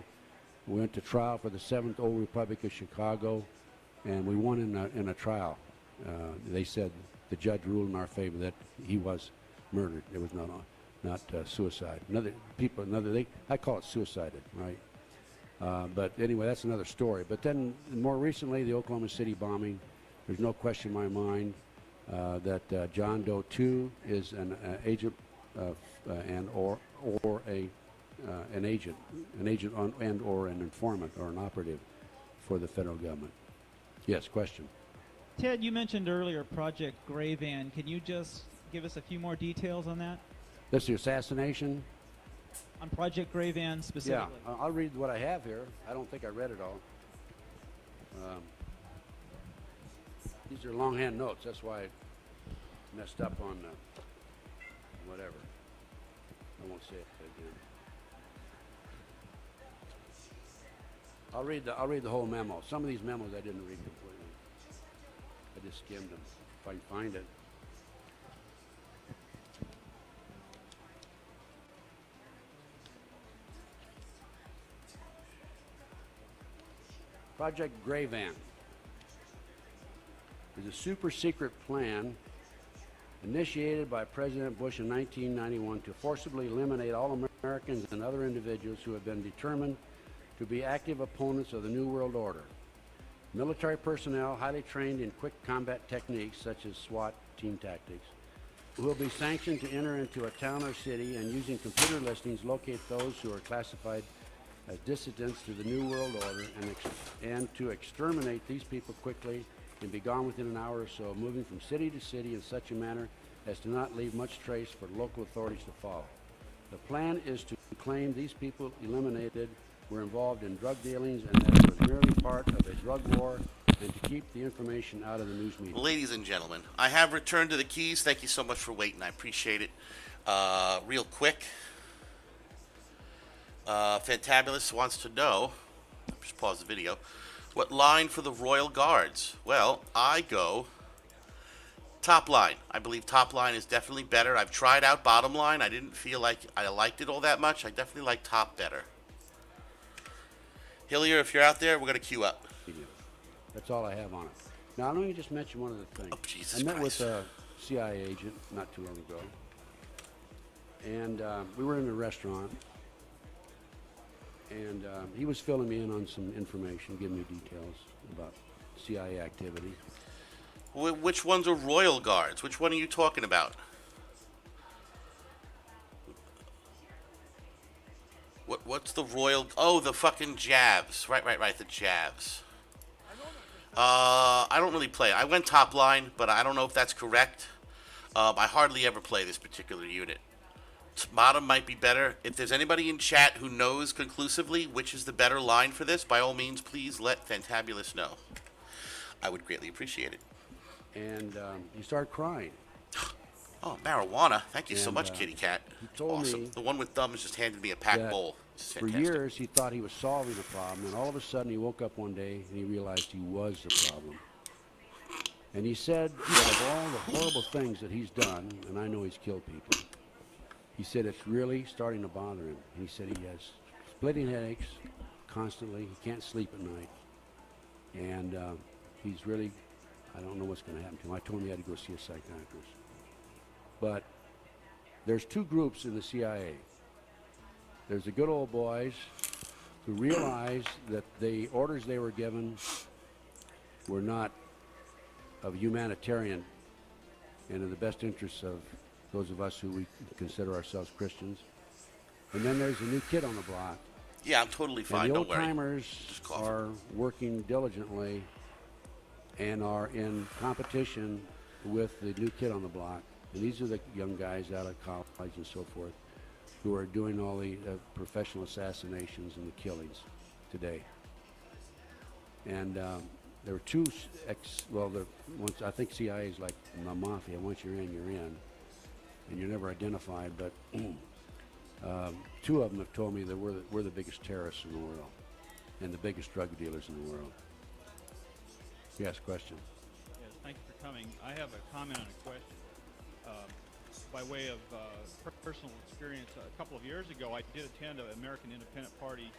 We went to trial for the 7th Old Republic of Chicago, and we won in a trial. They said the judge ruled in our favor that he was murdered. It was not suicide. I call it suicided, right? But anyway, that's another story. But then more recently, the Oklahoma City bombing. There's no question in my mind that John Doe 2 is an agent an agent and or an informant or an operative for the federal government. Yes, question. Ted, you mentioned earlier Project Gray Van. Can you just give us a few more details on that? That's the assassination? On Project Gray Van specifically. Yeah, I'll read what I have here. I don't think I read it all. These are longhand notes. That's why I messed up on whatever. I won't say it again. I'll read the whole memo. Some of these memos I didn't read completely. I just skimmed them. If I can find it. Project Gray Van is a super secret plan initiated by President Bush in 1991 to forcibly eliminate all Americans and other individuals who have been determined to be active opponents of the New World Order. Military personnel highly trained in quick combat techniques such as SWAT team tactics will be sanctioned to enter into a town or city and using computer listings locate those who are classified as dissidents to the New World Order and to exterminate these people quickly and be gone within an hour or so, moving from city to city in such a manner as to not leave much trace for local authorities to follow. The plan is to claim these people eliminated were involved in drug dealings and that it was merely part of a drug war and to keep the information out of the news media. Ladies and gentlemen, I have returned to the keys. Thank you so much for waiting. I appreciate it. Real quick, Fantabulous wants to know, just pause the video, what line for the Royal Guards? Well, I go top line. I believe top line is definitely better. I've tried out bottom line. I didn't feel like I liked it all that much. I definitely like top better. Hillier, if you're out there, we're going to queue up. That's all I have on it. Now, let me just mention one other thing. Oh, Jesus I met Christ. with a CIA agent not too long ago, and we were in a restaurant, and he was filling me in on some information, giving me details about CIA activity. Which ones are Royal Guards? Which one are you talking about? What's the Royal... Oh, the fucking Javs. Right, the Javs. I don't really play. I went top line, but I don't know if that's correct. I hardly ever play this particular unit. Bottom might be better. If there's anybody in chat who knows conclusively which is the better line for this, by all means, please let Fantabulous know. I would greatly appreciate it. And you start crying. Oh, marijuana. Thank you so And, much, kitty cat. he told Awesome. me The one with thumbs just handed me a packed that bowl. It's for fantastic. years he thought he was solving the problem, and all of a sudden he woke up one day and he realized he was the problem. And he said that of all the horrible things that he's done, and I know he's killed people, he said it's really starting to bother him. He said he has splitting headaches constantly. He can't sleep at night. And he's really, I don't know what's going to happen to him. I told him he had to go see a psychiatrist. But there's two groups in the CIA. There's the good old boys who realized that the orders they were given were not of humanitarian and in the best interests of those of us who we consider ourselves Christians. And then there's a new kid on the block. Yeah, I'm totally fine. And the Don't worry. old-timers are working diligently and are in competition with the new kid on the block. And these are the young guys out of college and so forth who are doing all the professional assassinations and the killings today. And there were two I think CIA is like the mafia. Once you're in, you're in. And you're never identified, but two of them have told me that we're the biggest terrorists in the world and the biggest drug dealers in the world. Yes, question. Yes, thank you for coming. I have a comment and a question. By way of personal experience, a couple of years ago, I did attend an American Independent Party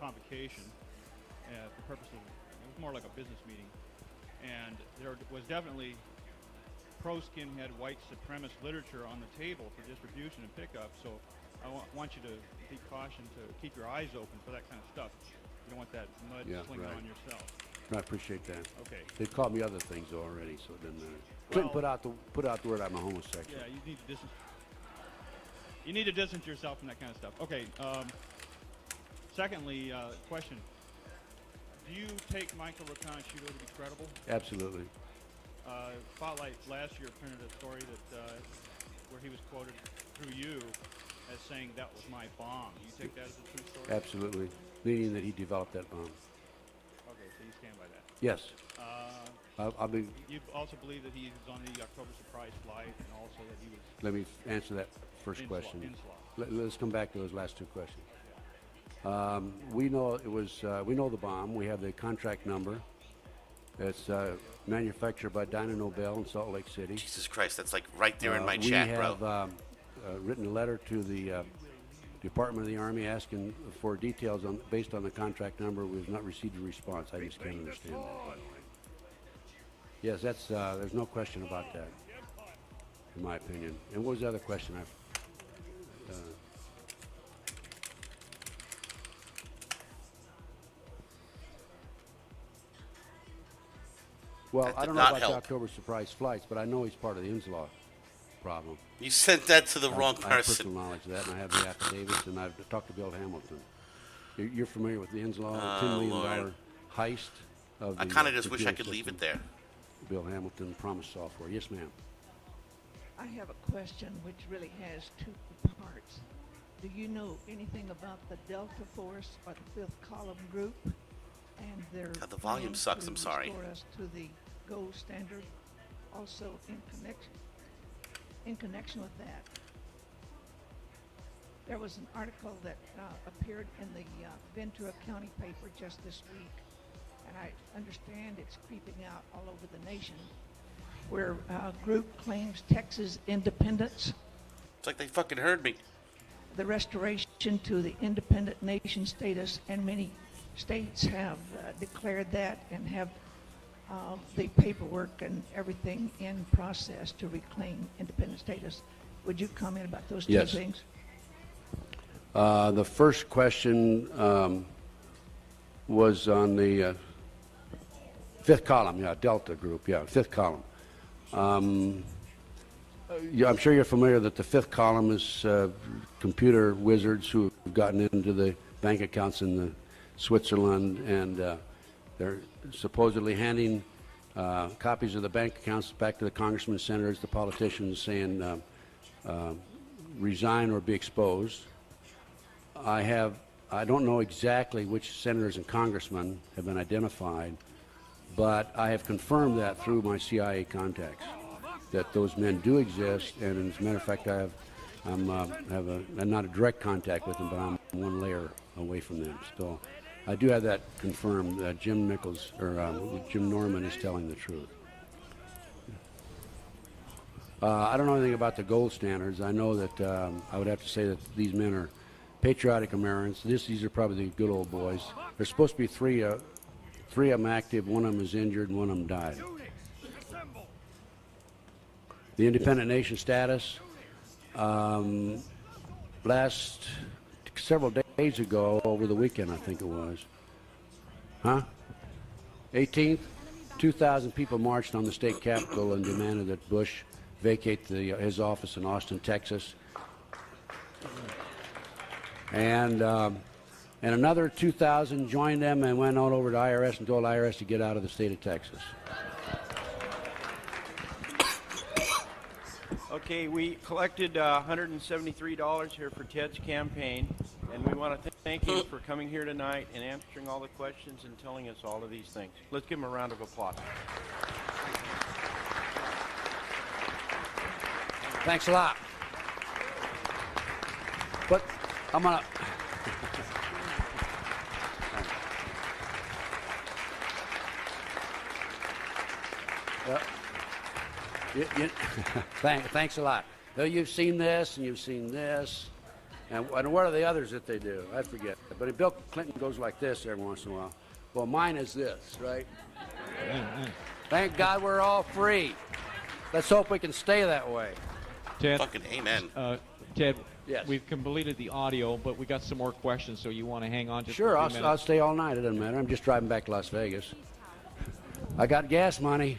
convocation for the purpose of, it was more like a business meeting, and there was definitely pro-skinhead white supremacist literature on the table for distribution and pickup, so I want you to be cautioned to keep your eyes open for that kind of stuff. You don't want that mud slinging on yourself. I appreciate that. Okay. They've called me other things already, so it doesn't matter. Couldn't put out the word I'm a homosexual. Yeah, you need to distance yourself from that kind of stuff. Okay. Secondly, question: do you take Michael Rakanashiro to be credible? Absolutely. Spotlight last year printed a story that where he was quoted through you as saying that was my bomb. Do you take that as a true story? Absolutely, meaning that he developed that bomb. Okay, so you stand by that. Yes. I'll be. You also believe that he was on the October surprise flight, and also that he was. Let me answer that first question. Let's come back to those last two questions. We know it was. We know the bomb. We have the contract number. It's manufactured by Dyna Nobel in Salt Lake City. Jesus Christ, that's like right there in my chat, bro. We have written a letter to the Department of the Army asking for details based on the contract number. We have not received a response. I just can't understand that. Yes, that's there's no question about that, in my opinion. And what was the other question? Well, I don't know about the October surprise flights, but I know he's part of the Inslaw problem. You sent that to the wrong person. I have personal knowledge of that, and I have the affidavits, and I've talked to Bill Hamilton. You're familiar with the Inslaw, $10 million heist of the... I kind of just wish I could leave it there. Bill Hamilton, Promise Software. Yes, ma'am. I have a question which really has two parts. Do you know anything about the Delta Force or the Fifth Column Group and their God, the volume plan sucks. to I'm sorry. restore us to the gold standard? Also, in connection with that, there was an article that appeared in the Ventura County paper just this week, and I understand it's creeping out all over the nation, where a group claims Texas independence. It's like they fucking heard me. The restoration to the independent nation status, and many states have declared that and have the paperwork and everything in process to reclaim independent status. Would you comment about those two things? The first question was on the Fifth Column, Delta Group, Fifth Column. I'm sure you're familiar that the Fifth Column is computer wizards who have gotten into the bank accounts in Switzerland, and they're supposedly handing copies of the bank accounts back to the congressmen, senators, the politicians, saying resign or be exposed. I don't know exactly which senators and congressmen have been identified, but I have confirmed that through my CIA contacts. that those men do exist, and as a matter of fact, I'm not a direct contact with them, but I'm one layer away from them. So I do have that confirmed. Jim Nichols or Jim Norman is telling the truth. I don't know anything about the gold standards. I know that I would have to say that these men are patriotic Americans. These are probably the good old boys. There's supposed to be three of them active. One of them is injured, and one of them died. The independent nation status. Last several days ago, over the weekend, I think it was. 18th, 2,000 people marched on the state capitol and demanded that Bush vacate his office in Austin, Texas. And another 2,000 joined them and went on over to IRS and told IRS to get out of the state of Texas. Okay, we collected $173 here for Ted's campaign, and we want to thank him for coming here tonight and answering all the questions and telling us all of these things. Let's give him a round of applause. Thanks a lot. But I'm gonna. Thanks a lot. Now, you've seen this, and you've seen this, and what are the others that they do? I forget. But if Bill Clinton goes like this every once in a while, well, mine is this, right? Thank God we're all free. Let's hope we can stay that way. Ted, fucking amen. Ted, yes. We've completed the audio, but we got some more questions, so you want to hang on just Sure, for a few minutes? I'll stay all night. It doesn't matter. I'm just driving back to Las Vegas. I got gas money.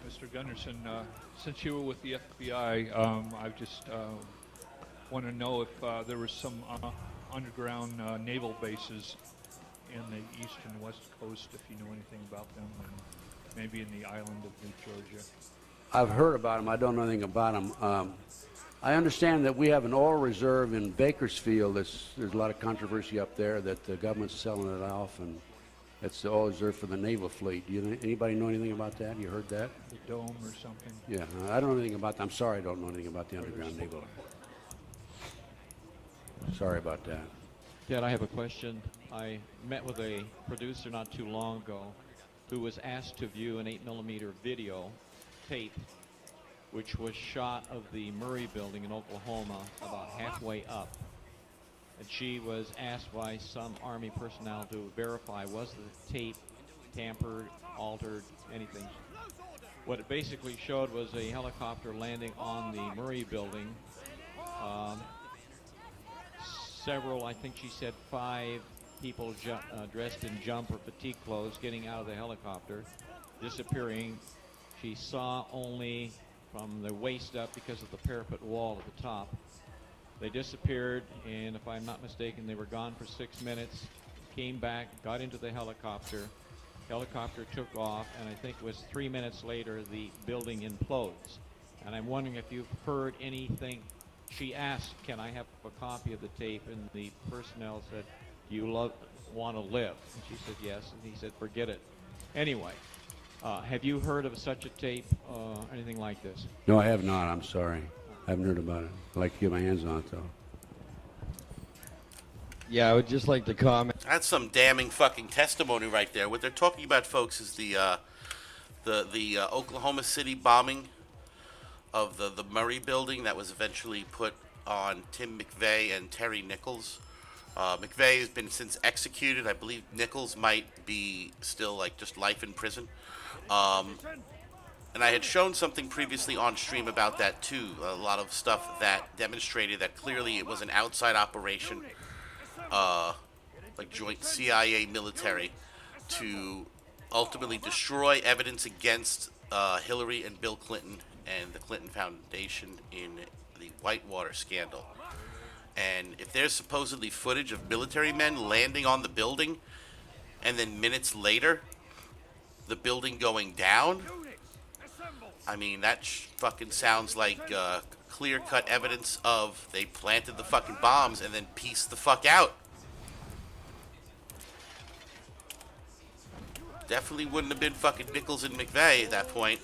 Mr. Gunderson, since you were with the FBI, I just want to know if there were some underground naval bases in the east and west coast, if you know anything about them, and maybe in the island of New Georgia. I've heard about them. I don't know anything about them. I understand that we have an oil reserve in Bakersfield. There's a lot of controversy up there that the government's selling it off, and it's the oil reserve for the naval fleet. Anybody know anything about that? You heard that? The dome or something? Yeah, I don't know anything about that. I'm sorry I don't know anything about the underground naval. Sorry about that. Ted, I have a question. I met with a producer not too long ago who was asked to view an 8mm video tape which was shot of the Murray building in Oklahoma about halfway up. And she was asked by some Army personnel to verify, was the tape tampered, altered, anything. What it basically showed was a helicopter landing on the Murray building. Several, I think she said 5 people dressed in jump or fatigue clothes getting out of the helicopter, disappearing. She saw only from the waist up because of the parapet wall at the top. They disappeared, and if I'm not mistaken, they were gone for 6 minutes, came back, got into the helicopter. Helicopter took off, and I think it was 3 minutes later the building implodes. And I'm wondering if you've heard anything. She asked, can I have a copy of the tape? And the personnel said, do you want to live? And she said yes, and he said, forget it. Anyway, have you heard of such a tape, anything like this? No, I have not. I'm sorry. I haven't heard about it. I'd like to get my hands on it, though. Yeah, I would just like to comment. That's some damning fucking testimony right there. What they're talking about, folks, is the Oklahoma City bombing of the Murray building that was eventually put on Tim McVeigh and Terry Nichols. McVeigh has been since executed. I believe Nichols might be still like just life in prison. And I had shown something previously on stream about that too. A lot of stuff that demonstrated that clearly it was an outside operation, like joint CIA military, to ultimately destroy evidence against Hillary and Bill Clinton and the Clinton Foundation in the Whitewater scandal. And if there's supposedly footage of military men landing on the building and then minutes later the building going down, I mean, that fucking sounds like clear-cut evidence of they planted the fucking bombs and then pieced the fuck out. Definitely wouldn't have been fucking Nichols and McVeigh at that point.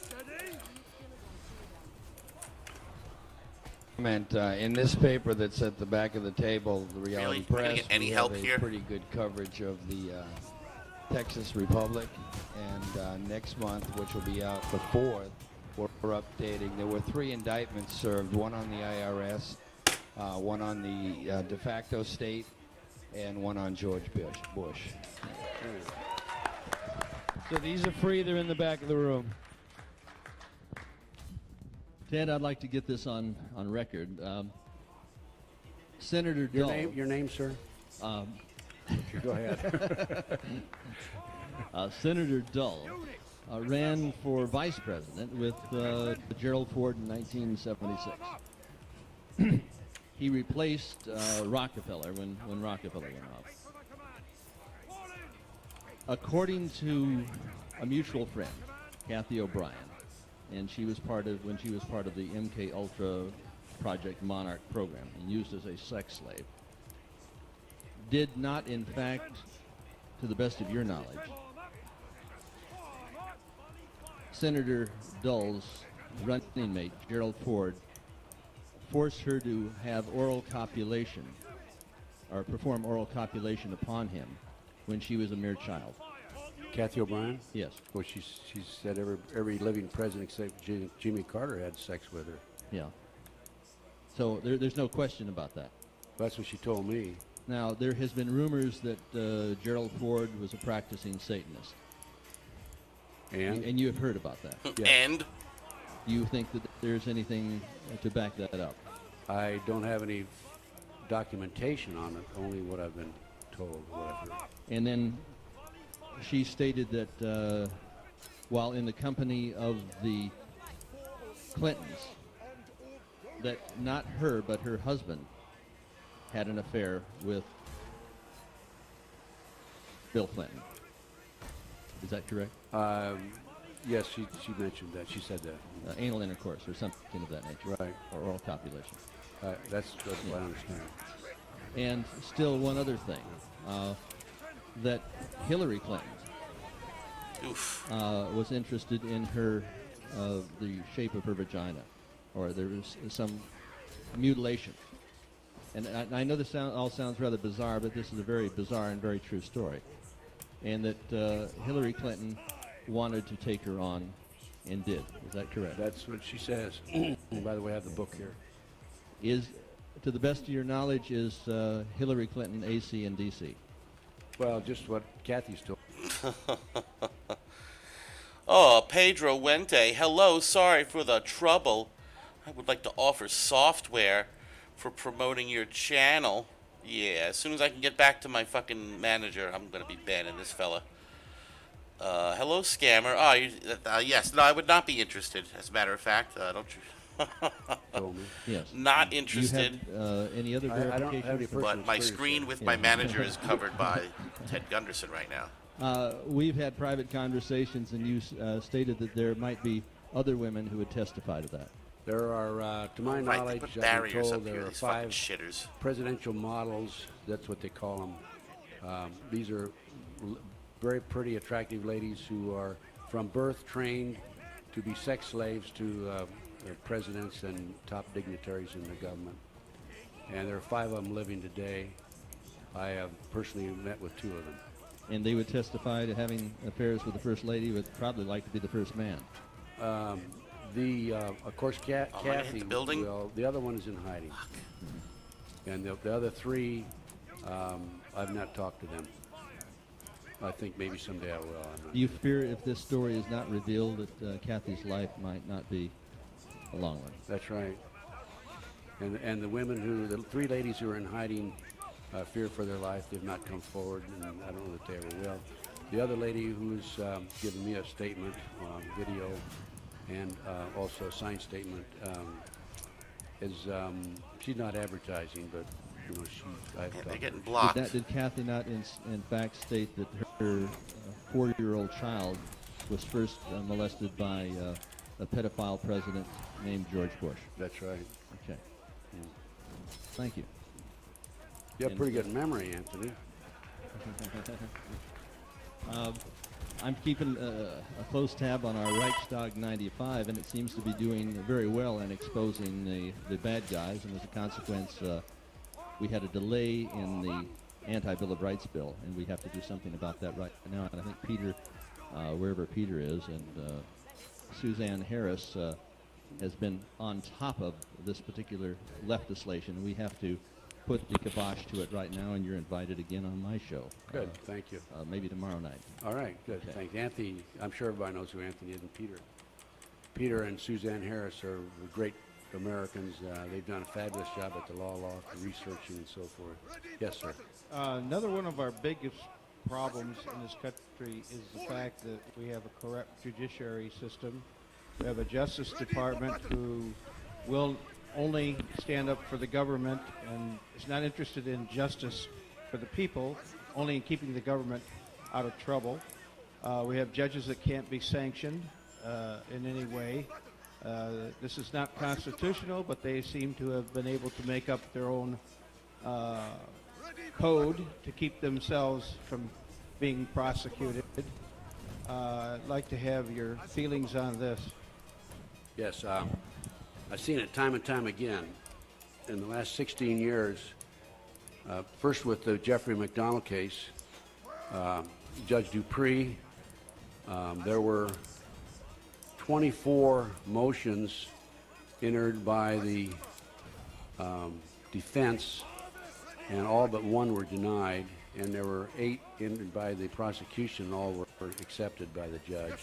Comment in this paper that's at the back of the table, the Reality Really? Am I gonna Press. get any we help have a here? pretty good coverage of the Texas Republic, and next month, which will be out the 4th, we're updating. There were 3 indictments served: one on the IRS, one on the de facto state, and one on George Bush. So these are free. They're in the back of the room. Ted, I'd like to get this on record. Senator Dull. Your name, sir? Go ahead. Senator Dull ran for vice president with Gerald Ford in 1976. He replaced Rockefeller when Rockefeller went off. According to a mutual friend, Kathy O'Brien, and she was part of when she was part of the MK Ultra Project Monarch program and used as a sex slave, did not, in fact, to the best of your knowledge, Senator Dull's running mate, Gerald Ford, forced her to have oral copulation or perform oral copulation upon him when she was a mere child? Kathy O'Brien? Yes. Well, she said every living president except Jimmy Carter had sex with her. Yeah. So there's no question about that. That's what she told me. Now, there has been rumors that Gerald Ford was a practicing Satanist. And you have heard about that. Yes. And? You think that there's anything to back that up? I don't have any documentation on it, only what I've been told, what I've heard. And then she stated that while in the company of the Clintons, that not her, but her husband had an affair with Bill Clinton. Is that correct? Yes, she mentioned that. She said that. Anal intercourse or something of that nature. Right. Or oral copulation. That's what I understand. And still one other thing, that Hillary Clinton was interested in her, the shape of her vagina, or there was some mutilation. And I know this all sounds rather bizarre, but this is a very bizarre and very true story. And that Hillary Clinton wanted to take her on and did. Is that correct? That's what she says. And by the way, I have the book here. Is, to the best of your knowledge, is Hillary Clinton AC and DC? Well, just what Kathy's told. Oh, Pedro Wente. Hello, sorry for the trouble. I would like to offer software for promoting your channel. Yeah, as soon as I can get back to my fucking manager, I'm going to be banning this fella. Hello, scammer. Oh, yes. No, I would not be interested, as a matter of fact. Don't you? Yes. Not interested. Do you have any other verification? But my screen with my manager is covered by Ted Gunderson right now. We've had private conversations, and you stated that there might be other women who would testify to that. There are, to my knowledge, I've been told there are 5 presidential models. That's what they call them. These are very pretty, attractive ladies who are from birth trained to be sex slaves to presidents and top dignitaries in the government. And there are 5 of them living today. I have personally met with 2 of them. And they would testify to having affairs with the First Lady, would probably like to be the first man. Of course, Kathy, well, the other one is in hiding. And the other 3, I've not talked to them. I think maybe someday I will. Do you fear if this story is not revealed that Kathy's life might not be a long one? That's right. And the women the 3 ladies who are in hiding fear for their life. They've not come forward, and I don't know that they ever will. The other lady who's given me a statement on video and also a signed statement is she's not advertising, but you know they're getting blocked. Did Kathy not in fact state that her 4-year-old child was first molested by a pedophile president named George Bush? That's right. Okay. Thank you. You have pretty good memory, Anthony. I'm keeping a close tab on our Reichstag 95, and it seems to be doing very well in exposing the bad guys, and as a consequence, we had a delay in the anti-Bill of Rights bill, and we have to do something about that right now. And I think Peter, wherever Peter is, and Suzanne Harris has been on top of this particular legislation. We have to put the kibosh to it right now, and you're invited again on my show. Good, thank you. Maybe tomorrow night. All right, good, Okay. thanks. Anthony, I'm sure everybody knows who Anthony is, and Peter. Peter and Suzanne Harris are great Americans. They've done a fabulous job at the law loft, researching and so forth. Yes, sir. Another one of our biggest problems in this country is the fact that we have a corrupt judiciary system. We have a Justice Department who will only stand up for the government and is not interested in justice for the people, only in keeping the government out of trouble. We have judges that can't be sanctioned in any way. This is not constitutional, but they seem to have been able to make up their own code to keep themselves from being prosecuted. I'd like to have your feelings on this. Yes, I've seen it time and time again in the last 16 years. First with the Jeffrey McDonald case, Judge Dupree, there were 24 motions entered by the defense, and all but one were denied, and there were 8 entered by the prosecution, and all were accepted by the judge.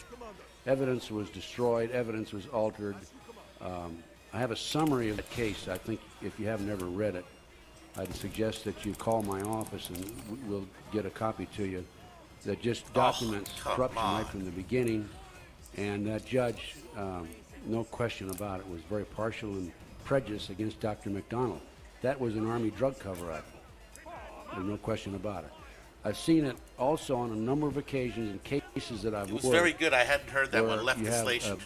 Evidence was destroyed, evidence was altered. I have a summary of the case. I think if you haven't ever read it, I'd suggest that you call my office and we'll get a copy to you that just documents corruption right from the beginning. And that judge, no question about it, was very partial and prejudiced against Dr. McDonald. That was an Army drug cover-up. There's no question about it. I've seen it also on a number of occasions in cases that I've worked. It was very good. I hadn't heard that one. You have Legislation.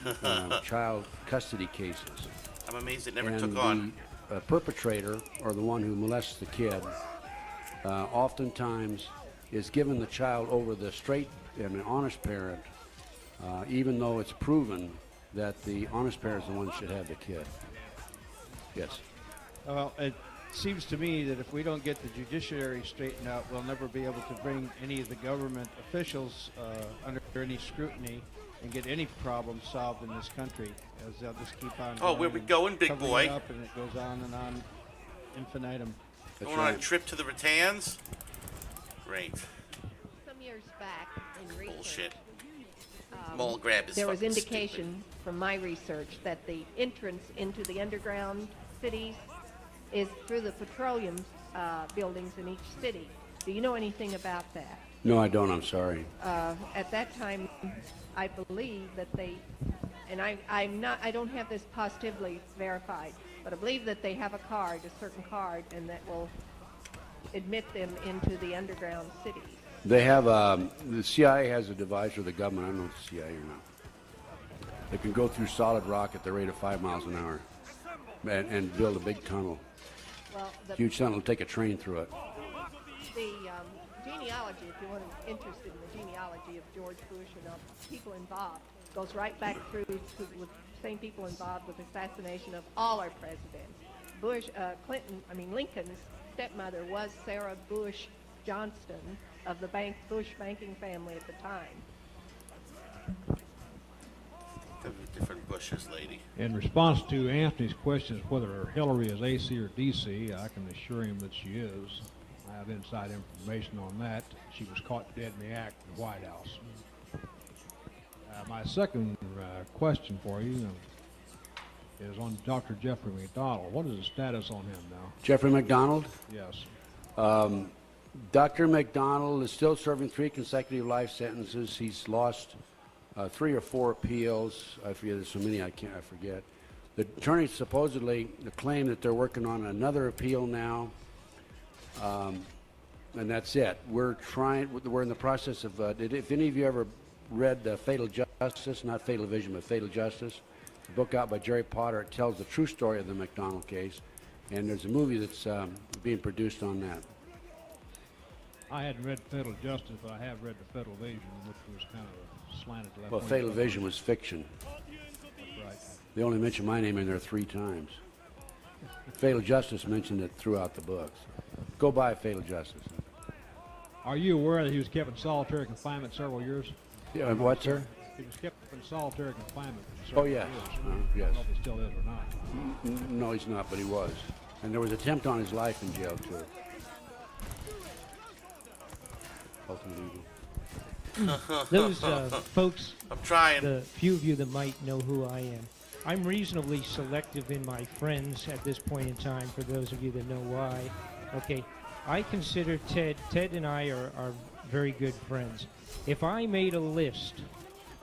child custody cases. I'm amazed it never And took on. the perpetrator, or the one who molests the kid, oftentimes is given the child over the straight and an honest parent, even though it's proven that the honest parent is the one that should have the kid. Yes. Well, it seems to me that if we don't get the judiciary straightened out, we'll never be able to bring any of the government officials under any scrutiny and get any problem solved in this country, as they'll just keep on Oh, where we going, big covering boy? it up, and it goes on and on infinitum. Going on a trip to the Rattans? Great. Some years back in research, Bullshit. Maul grab is there was fucking indication from my research that the entrance into the underground cities is through the petroleum buildings in each city. Do you know anything about that? No, I don't. I'm sorry. At that time, I believe that they, and I don't have this positively verified, but I believe that they have a card, a certain card, and that will admit them into the underground cities. They have, the CIA has a device, or the government, I don't know if it's CIA or not. They can go through solid rock at the rate of 5 miles an hour and build a big tunnel. Well, Huge tunnel, take a train through it. The genealogy, if you want to interested in the genealogy of George Bush and of people involved, goes right back through to with the same people involved with the assassination of all our presidents. Lincoln's stepmother was Sarah Bush Johnston of the Bush banking family at the time. Different Bushes, lady. In response to Anthony's questions whether Hillary is AC or DC, I can assure him that she is. I have inside information on that. She was caught dead in the act in the White House. My second question for you is on Dr. Jeffrey McDonald. What is the status on him now? Jeffrey McDonald? Yes. Dr. McDonald is still serving 3 consecutive life sentences. He's lost 3 or 4 appeals. I forget, there's so many I forget. The attorneys supposedly claim that they're working on another appeal now, and that's it. We're in the process of, if any of you ever read Fatal Justice, not Fatal Vision, but Fatal Justice, the book out by Jerry Potter, it tells the true story of the McDonald case, and there's a movie that's being produced on that. I hadn't read Fatal Justice, but I have read The Fatal Vision, which was kind of a slanted left. Well, Fatal Vision was fiction. That's right. They only mentioned my name in there 3 times. Fatal Justice mentioned it throughout the books. Go buy Fatal Justice. Are you aware that he was kept in solitary confinement several years? Yeah, and what, sir? He was kept in solitary confinement for several Oh, yes. years. Yes. I don't know if he still is or not. No, he's not, but he was. And there was an attempt on his life in jail, too. Ultimate Evil. Those folks, I'm trying. The few of you that might know who I am. I'm reasonably selective in my friends at this point in time, for those of you that know why. Okay, I consider Ted and I are very good friends. If I made a list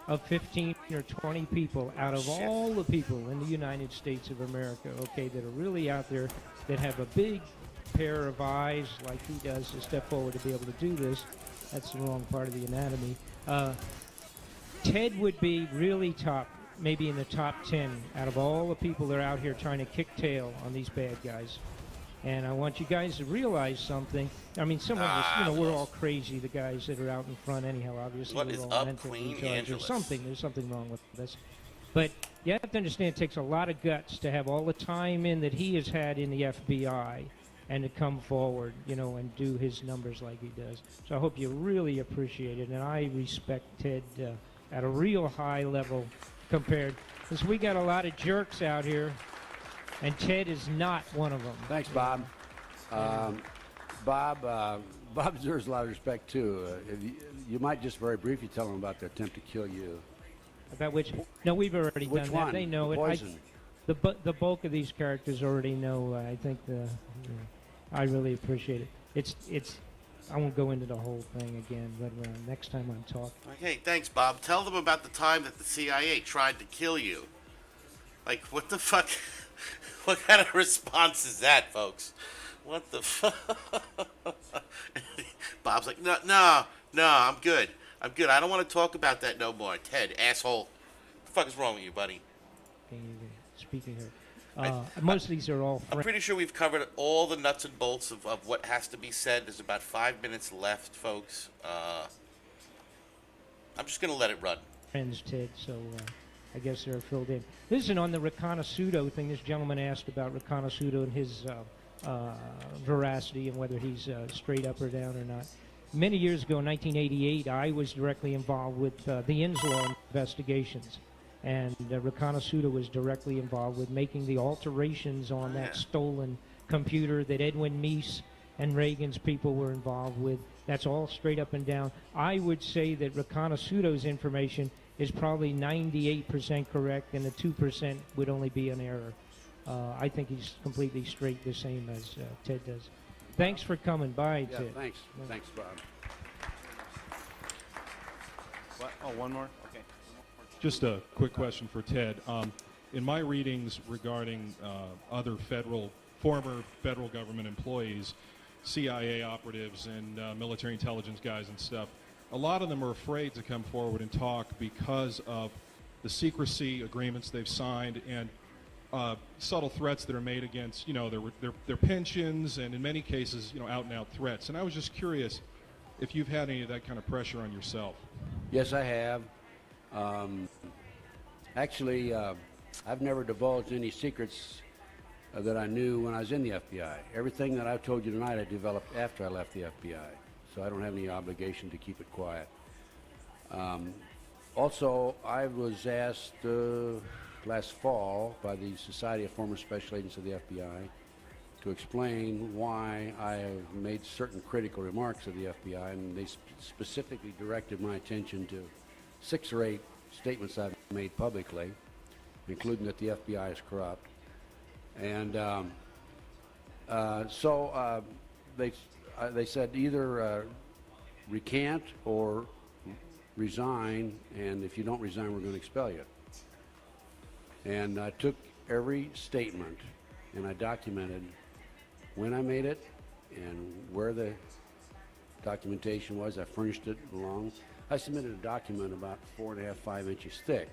of 15 or 20 people out of all the people in the United States of America, okay, that are really out there, that have a big pair of eyes like he does to step forward to be able to do this, that's the wrong part of the anatomy. Ted would be really top, maybe in the top 10 out of all the people that are out here trying to kick tail on these bad guys. And I want you guys to realize something. I mean, some of us, you know, we're all crazy, the guys that are out in front anyhow, obviously. What we're is all up, mentally Queen retarded. Angeles? There's something wrong with this. But you have to understand it takes a lot of guts to have all the time in that he has had in the FBI and to come forward, you know, and do his numbers like he does. So I hope you really appreciate it. And I respect Ted at a real high level compared, because we got a lot of jerks out here, and Ted is not one of them. Thanks, Bob. Bob deserves a lot of respect, too. You might just very briefly tell him about the attempt to kill you. About which? No, we've already Which done one? that. They know The it. poison. The bulk of these characters already know. I think I really appreciate it. It's. I won't go into the whole thing again, but next time I'm talking. Okay, thanks, Bob. Tell them about the time that the CIA tried to kill you. Like, what the fuck? What kind of response is that, folks? What the fuck? Bob's like, no, I'm good. I don't want to talk about that no more. Ted, asshole. What the fuck is wrong with you, buddy? Speaking here. Most of these are all I'm pretty sure we've covered all the nuts and bolts of what has to be said. There's about 5 minutes left, folks. I'm just going to let it run. friends, Ted, so I guess they're filled in. Listen, on the Reconnaisuto thing, this gentleman asked about Reconnaisuto and his veracity and whether he's straight up or down or not. Many years ago, in 1988, I was directly involved with the Inslaw investigations. And Reconnaisuto was directly involved with making the alterations on that stolen computer that Edwin Meese and Reagan's people were involved with. That's all straight up and down. I would say that Reconnaisuto's information is probably 98% correct, and the 2% would only be an error. I think he's completely straight, the same as Ted does. Thanks for coming by, Yeah, Ted. thanks. Thanks, Bob. What? Oh, one more? Okay. Just a quick question for Ted. In my readings regarding other former federal government employees, CIA operatives and military intelligence guys and stuff, a lot of them are afraid to come forward and talk because of the secrecy agreements they've signed and subtle threats that are made against, their pensions and in many cases, out-and-out threats. And I was just curious if you've had any of that kind of pressure on yourself. Yes, I have. Actually, I've never divulged any secrets that I knew when I was in the FBI. Everything that I've told you tonight I developed after I left the FBI, so I don't have any obligation to keep it quiet. Also, I was asked last fall by the Society of Former Special Agents of the FBI to explain why I have made certain critical remarks of the FBI, and they specifically directed my attention to 6 or 8 statements I've made publicly, including that the FBI is corrupt. And so they said either recant or resign, and if you don't resign, we're going to expel you. And I took every statement and I documented when I made it and where the documentation was. I furnished it along. I submitted a document about 4.5, 5 inches thick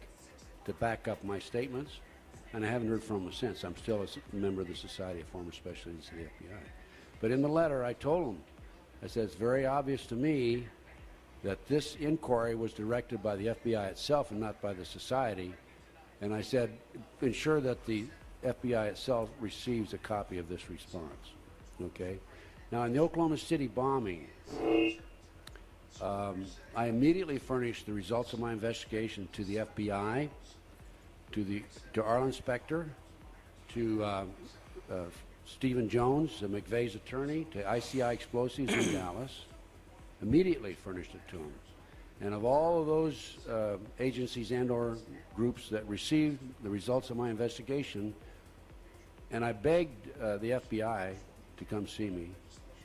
to back up my statements, and I haven't heard from them since. I'm still a member of the Society of Former Special Agents of the FBI. But in the letter, I told them I said, it's very obvious to me that this inquiry was directed by the FBI itself and not by the society. And I said, ensure that the FBI itself receives a copy of this response. Okay? Now, in the Oklahoma City bombing, I immediately furnished the results of my investigation to the FBI, to our inspector, to Stephen Jones, McVeigh's attorney, to ICI Explosives in Dallas. Immediately furnished it to him. And of all of those agencies and or groups that received the results of my investigation, and I begged the FBI to come see me,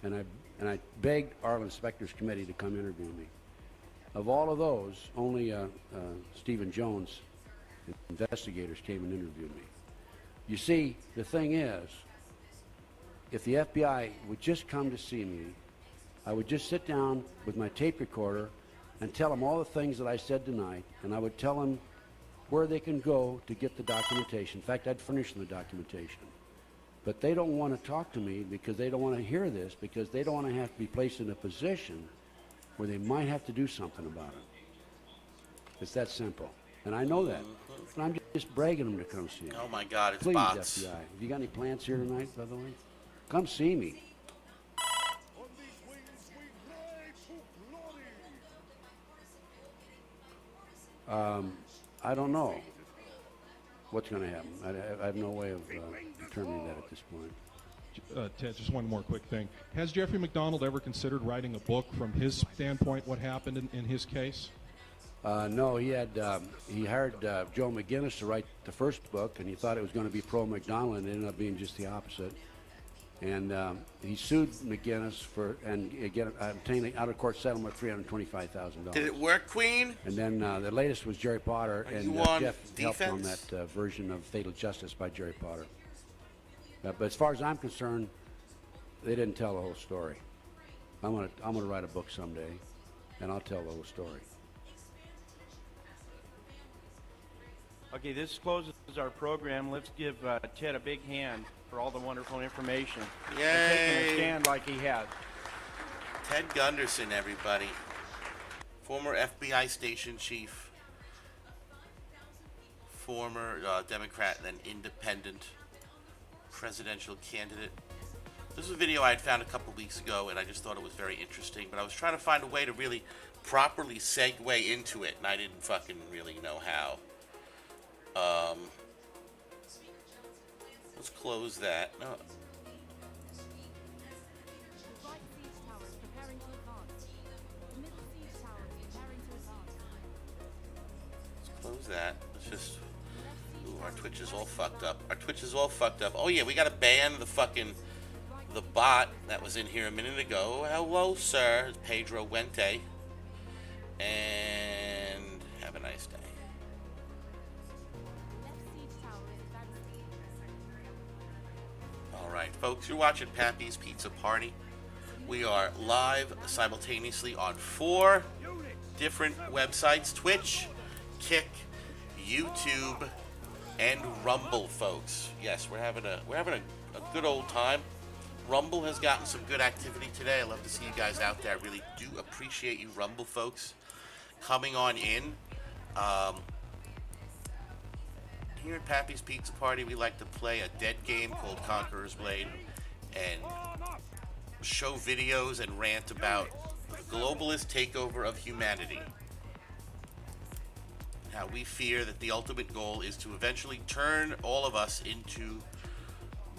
and I begged our Inspectors Committee to come interview me. Of all of those, only Stephen Jones investigators came and interviewed me. You see, the thing is, if the FBI would just come to see me, I would just sit down with my tape recorder and tell them all the things that I said tonight, and I would tell them where they can go to get the documentation. In fact, I'd furnish them the documentation. But they don't want to talk to me because they don't want to hear this, because they don't want to have to be placed in a position where they might have to do something about it. It's that simple. And I know that. And I'm just begging them to come see me. Oh my God, it's Please, bots. FBI. Have you got any plans here tonight, by the way? Come see me. I don't know what's going to happen. I have no way of determining that at this point. Ted, just one more quick thing. Has Jeffrey McDonald ever considered writing a book from his standpoint, what happened in his case? No, he hired Joe McGinnis to write the first book, and he thought it was going to be pro-McDonald, and it ended up being just the opposite. And he sued McGinnis and obtained an out-of-court settlement of $325,000. Did it work, Queen? And then the latest was Jerry Potter, and Jeff helped on that version of Fatal Justice by Jerry Potter. But as far as I'm concerned, they didn't tell the whole story. I'm gonna write a book someday, and I'll tell the whole story. Okay, this closes our program. Let's give Ted a big hand for all the wonderful information. Yay! And taking a stand like he has. Ted Gunderson, everybody. Former FBI station chief. Former Democrat and then independent presidential candidate. This is a video I had found a couple weeks ago, and I just thought it was very interesting, but I was trying to find a way to really properly segue into it, and I didn't fucking really know how. Let's close that. No. Let's close that. Let's just... Ooh, our Twitch is all fucked up. Our Twitch is all fucked up. Oh yeah, we gotta ban the bot that was in here a minute ago. Hello, sir. It's Pedro Wente. And have a nice day. Alright, folks, you're watching Pappy's Pizza Party. We are live simultaneously on 4 different websites: Twitch, Kick, YouTube, and Rumble, folks. Yes, we're having a good old time. Rumble has gotten some good activity today. I love to see you guys out there. I really do appreciate you, Rumble folks, coming on in. Here at Pappy's Pizza Party, we like to play a dead game called Conqueror's Blade and show videos and rant about the globalist takeover of humanity. How we fear that the ultimate goal is to eventually turn all of us into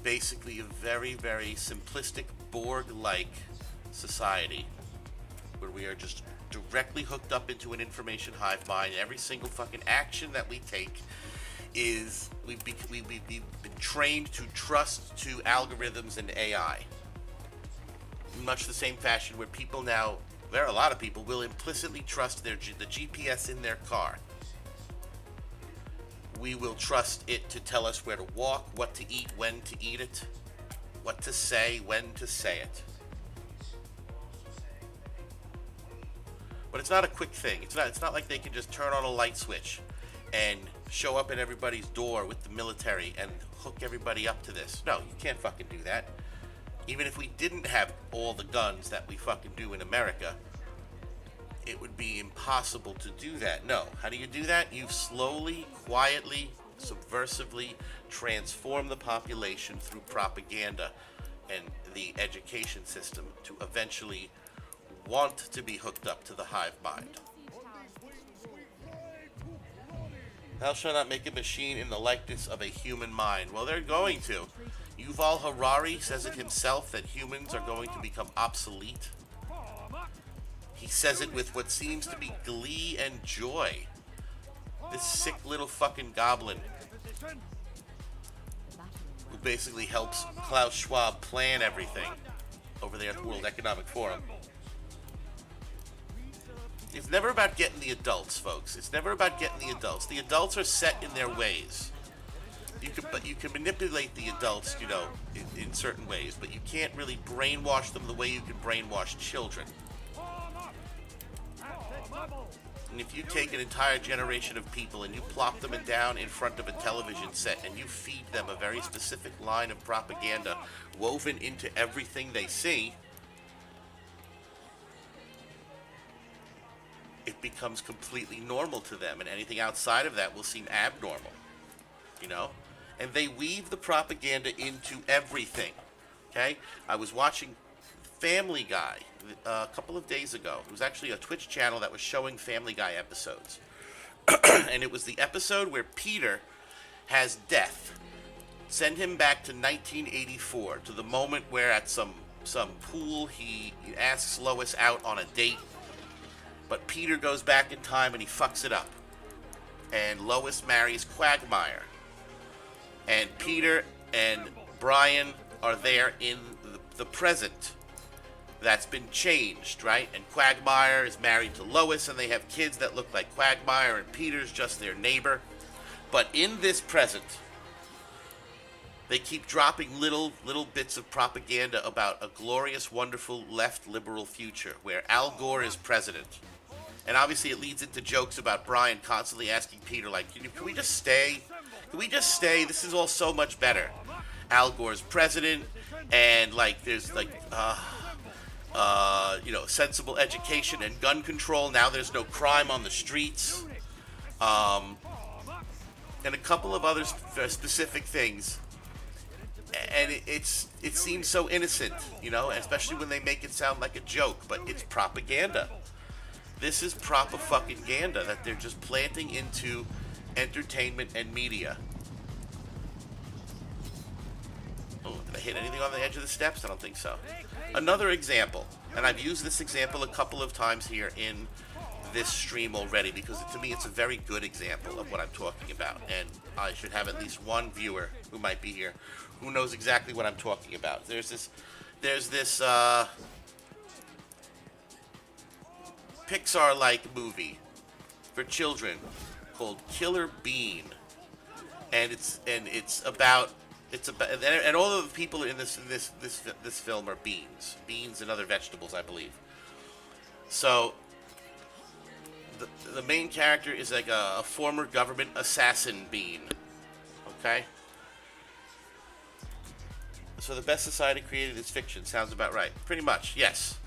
basically a very, very simplistic Borg-like society where we are just directly hooked up into an information hive mind. Every single fucking action that we take is we've been trained to trust to algorithms and AI. In much the same fashion where people now, there are a lot of people, will implicitly trust the GPS in their car. We will trust it to tell us where to walk, what to eat, when to eat it, what to say, when to say it. But it's not a quick thing. It's not like they can just turn on a light switch and show up at everybody's door with the military and hook everybody up to this. No, you can't fucking do that. Even if we didn't have all the guns that we fucking do in America, it would be impossible to do that. No. How do you do that? You slowly, quietly, subversively transform the population through propaganda and the education system to eventually want to be hooked up to the hive mind. Thou shalt not make a machine in the likeness of a human mind. Well, they're going to. Yuval Harari says it himself that humans are going to become obsolete. He says it with what seems to be glee and joy. This sick little fucking goblin who basically helps Klaus Schwab plan everything over there at the World Economic Forum. It's never about getting the adults, folks. It's never about getting the adults. The adults are set in their ways. But you can manipulate the adults, you know, in certain ways, but you can't really brainwash them the way you can brainwash children. And if you take an entire generation of people and you plop them down in front of a television set and you feed them a very specific line of propaganda woven into everything they see, it becomes completely normal to them, and anything outside of that will seem abnormal, you know? And they weave the propaganda into everything, okay? I was watching Family Guy a couple of days ago. It was actually a Twitch channel that was showing Family Guy episodes. And it was the episode where Peter has death. Send him back to 1984, to the moment where at some pool he asks Lois out on a date. But Peter goes back in time and he fucks it up. And Lois marries Quagmire. And Peter and Brian are there in the present. That's been changed, right? And Quagmire is married to Lois and they have kids that look like Quagmire and Peter's just their neighbor. But in this present, they keep dropping little bits of propaganda about a glorious, wonderful left liberal future where Al Gore is president. And obviously it leads into jokes about Brian constantly asking Peter, like, can we just stay? Can we just stay? This is all so much better. Al Gore's president, and, like, there's, like, you know, sensible education and gun control. Now there's no crime on the streets. And a couple of other specific things. And it seems so innocent, you know, especially when they make it sound like a joke, but it's propaganda. This is propaganda that they're just planting into entertainment and media. Oh, did I hit anything on the edge of the steps? I don't think so. Another example, and I've used this example a couple of times here in this stream already because to me it's a very good example of what I'm talking about, and I should have at least one viewer who might be here who knows exactly what I'm talking about. There's this Pixar-like movie for children called Killer Bean, and it's about and all of the people in this film are beans and other vegetables, I believe. So the main character is like a former government assassin bean, okay? So the best society created is fiction. Sounds about right. Pretty much, yes.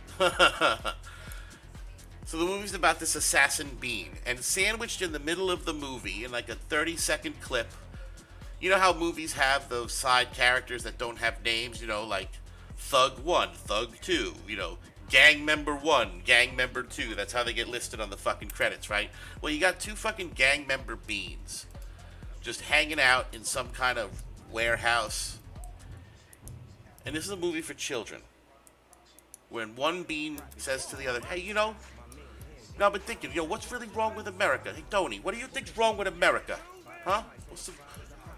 So the movie's about this assassin bean, and sandwiched in the middle of the movie in like a 30-second clip, you know how movies have those side characters that don't have names, you know, like Thug 1, Thug 2, you know, Gang Member 1, Gang Member 2. That's how they get listed on the fucking credits, right? Well, you got two fucking gang member beans just hanging out in some kind of warehouse. And this is a movie for children. When one bean says to the other, hey, you know, now I've been thinking, you know, what's really wrong with America? Hey, Tony, what do you think's wrong with America? Huh?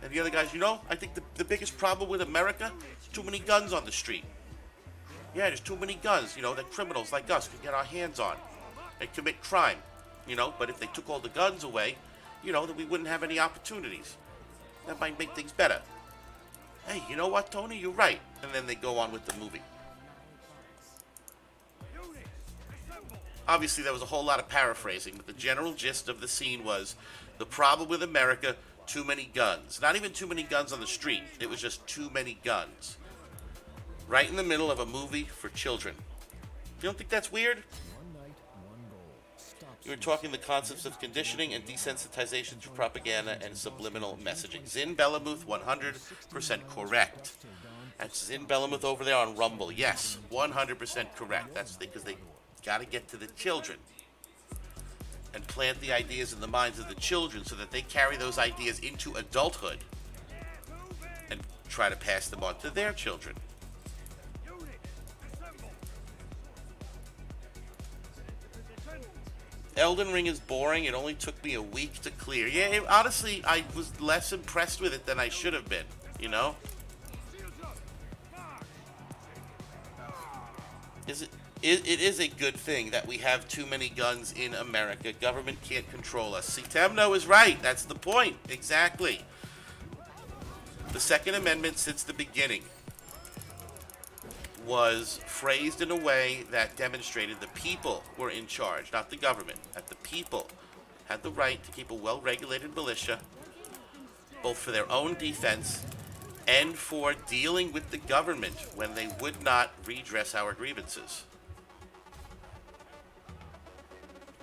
And the other guy's, you know, I think the biggest problem with America is too many guns on the street. Yeah, there's too many guns, you know, that criminals like us can get our hands on and commit crime, you know, but if they took all the guns away, you know, then we wouldn't have any opportunities. That might make things better. Hey, you know what, Tony? You're right. And then they go on with the movie. Obviously, there was a whole lot of paraphrasing, but the general gist of the scene was the problem with America, too many guns. Not even too many guns on the street. It was just too many guns. right in the middle of a movie for children. You don't think that's weird? You were talking the concepts of conditioning and desensitization through propaganda and subliminal messaging. Zin Belamuth, 100% correct. That's Zin Belamuth over there on Rumble. Yes, 100% correct. That's because they got to get to the children and plant the ideas in the minds of the children so that they carry those ideas into adulthood and try to pass them on to their children. Elden Ring is boring. It only took me a week to clear. Yeah, honestly, I was less impressed with it than I should have been, you know? It is a good thing that we have too many guns in America. Government can't control us. See, Temno is right. That's the point. Exactly. The Second Amendment, since the beginning, was phrased in a way that demonstrated the people were in charge, not the government. That the people had the right to keep a well-regulated militia, both for their own defense and for dealing with the government when they would not redress our grievances,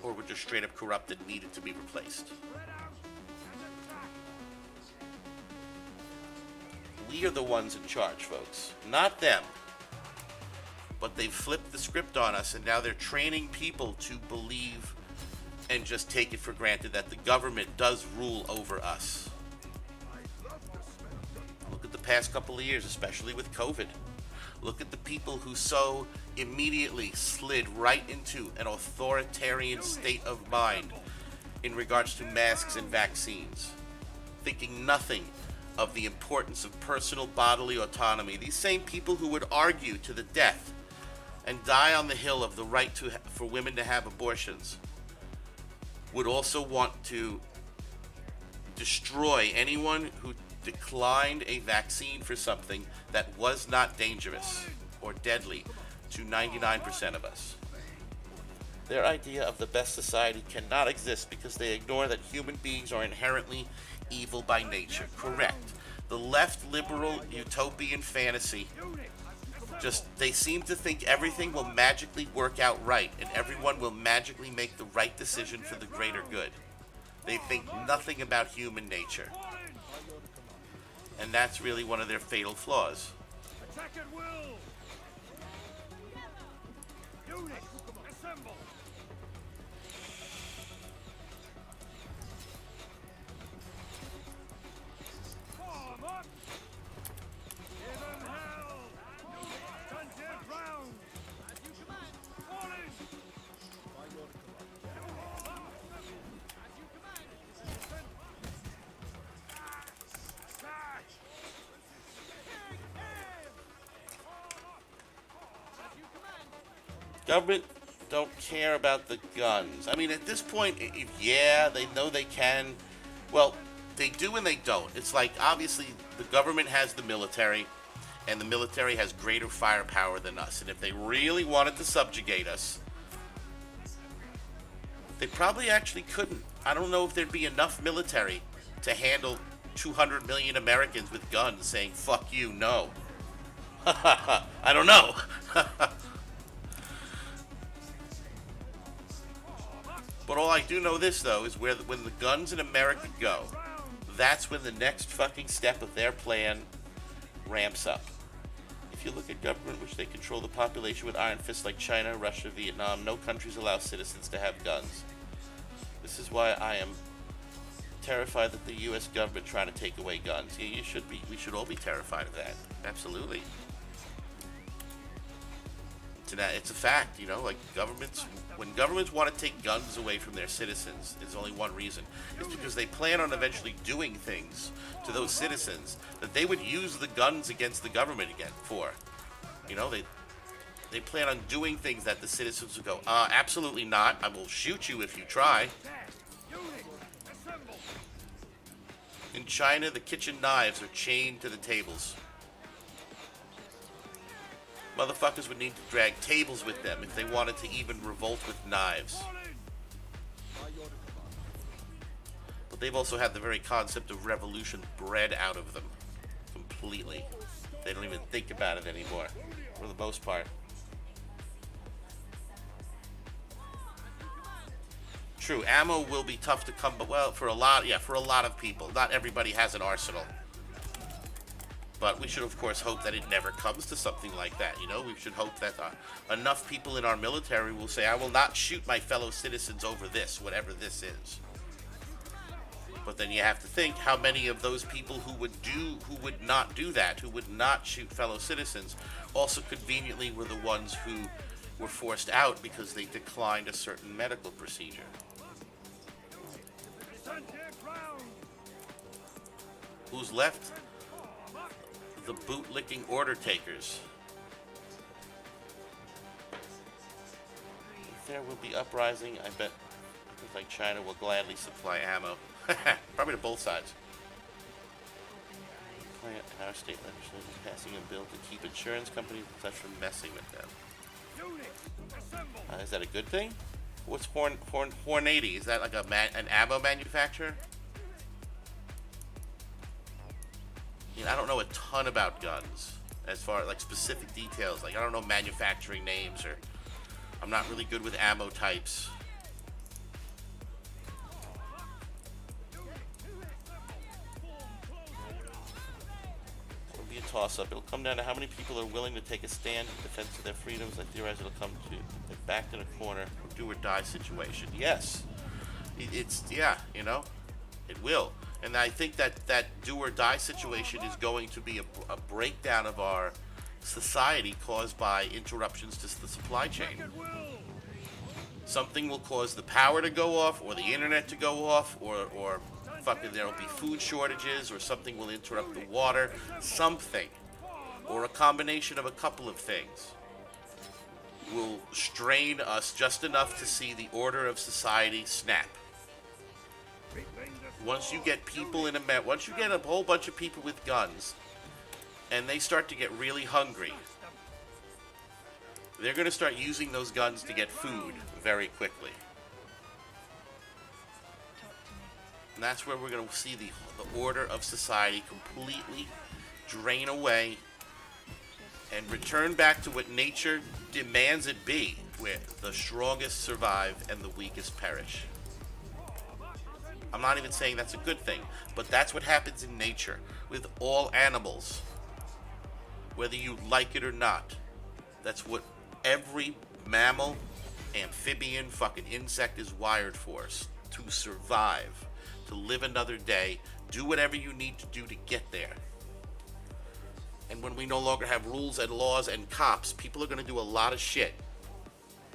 or were just straight up corrupt and needed to be replaced. We are the ones in charge, folks, not them. But they've flipped the script on us, and now they're training people to believe and just take it for granted that the government does rule over us. Look at the past couple of years, especially with COVID. Look at the people who so immediately slid right into an authoritarian state of mind in regards to masks and vaccines, thinking nothing of the importance of personal bodily autonomy. These same people who would argue to the death and die on the hill of the right for women to have abortions would also want to destroy anyone who declined a vaccine for something that was not dangerous or deadly to 99% of us. Their idea of the best society cannot exist because they ignore that human beings are inherently evil by nature. Correct. The left liberal utopian fantasy, they seem to think everything will magically work out right and everyone will magically make the right decision for the greater good. They think nothing about human nature. And that's really one of their fatal flaws. Attack at will! Unit, assemble! Form up! Give them hell! Frontier ground! As you command! Fall in! By your command. As you command! Attack! Government don't care about the guns. I mean, at this point, yeah, they know they can. Well, they do and they don't. It's like, obviously, the government has the military, and the military has greater firepower than us. And if they really wanted to subjugate us, they probably actually couldn't. I don't know if there'd be enough military to handle 200 million Americans with guns saying, fuck you, no. I don't know. But all I do know this, though, is when the guns in America go, that's when the next fucking step of their plan ramps up. If you look at government, which they control the population with iron fists like China, Russia, Vietnam, no countries allow citizens to have guns. This is why I am terrified that the U.S. government trying to take away guns. Yeah, you should be. We should all be terrified of that. Absolutely. It's a fact, you know, like when governments want to take guns away from their citizens, there's only one reason. It's because they plan on eventually doing things to those citizens that they would use the guns against the government again for. You know, they plan on doing things that the citizens would go, absolutely not, I will shoot you if you try. In China, the kitchen knives are chained to the tables. Motherfuckers would need to drag tables with them if they wanted to even revolt with knives. But they've also had the very concept of revolution bred out of them completely. They don't even think about it anymore, for the most part. True, ammo will be tough to come, but well, for a lot of people. Not everybody has an arsenal. But we should, of course, hope that it never comes to something like that. You know, we should hope that enough people in our military will say, I will not shoot my fellow citizens over this, whatever this is. But then you have to think how many of those people who would not do that, who would not shoot fellow citizens, also conveniently were the ones who were forced out because they declined a certain medical procedure. Who's left? The bootlicking order takers. If there will be uprising, I bet looks like China will gladly supply ammo. Probably to both sides. Plant our state legislature passing a bill to keep insurance companies in touch from messing with them. Is that a good thing? What's Horn 80? Is that like an ammo manufacturer? I don't know a ton about guns as far as like specific details. Like I don't know manufacturing names, or I'm not really good with ammo types. It'll be a toss-up. It'll come down to how many people are willing to take a stand in defense of their freedoms. I theorize it'll come to like backed in a corner, or do or die situation. Yes, it's you know, it will. And I think that do or die situation is going to be a breakdown of our society caused by interruptions to the supply chain. Something will cause the power to go off, or the internet to go off, or fucking there'll be food shortages, or something will interrupt the water, something, or a combination of a couple of things will strain us just enough to see the order of society snap. Once you get people once you get a whole bunch of people with guns, and they start to get really hungry, they're going to start using those guns to get food very quickly. And that's where we're going to see the order of society completely drain away and return back to what nature demands it be, where the strongest survive and the weakest perish. I'm not even saying that's a good thing, but that's what happens in nature with all animals. Whether you like it or not, that's what every mammal, amphibian, fucking insect is wired for, to survive, to live another day, do whatever you need to do to get there. And when we no longer have rules and laws and cops, people are going to do a lot of shit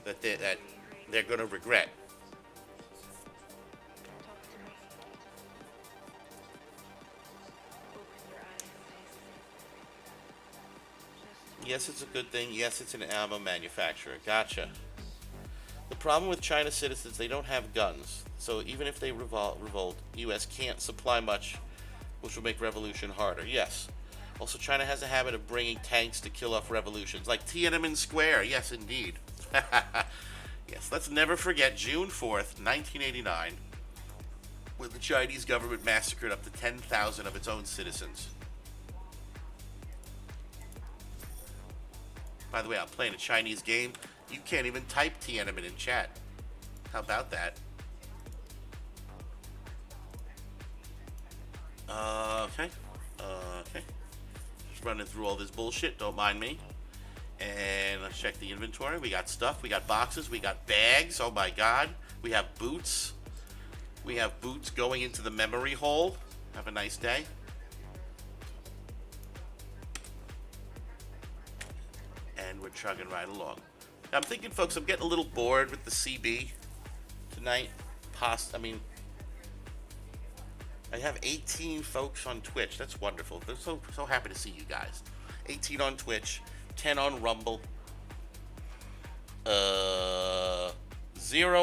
that they're going to regret. Yes, it's a good thing. Yes, it's an ammo manufacturer. Gotcha. The problem with China citizens, they don't have guns. So even if they revolt, U.S. can't supply much, which will make revolution harder. Yes. Also, China has a habit of bringing tanks to kill off revolutions, like Tiananmen Square. Yes, indeed. Yes, let's never forget June 4th, 1989, when the Chinese government massacred up to 10,000 of its own citizens. By the way, I'm playing a Chinese game. You can't even type Tiananmen in chat. How about that? Okay. Just running through all this bullshit. Don't mind me. And let's check the inventory. We got stuff. We got boxes. We got bags. Oh my god. We have boots. We have boots going into the memory hole. Have a nice day. And we're chugging right along. Now, I'm thinking, folks, I'm getting a little bored with the CB tonight. I have 18 folks on Twitch. That's wonderful. I'm so happy to see you guys. 18 on Twitch, 10 on Rumble, 0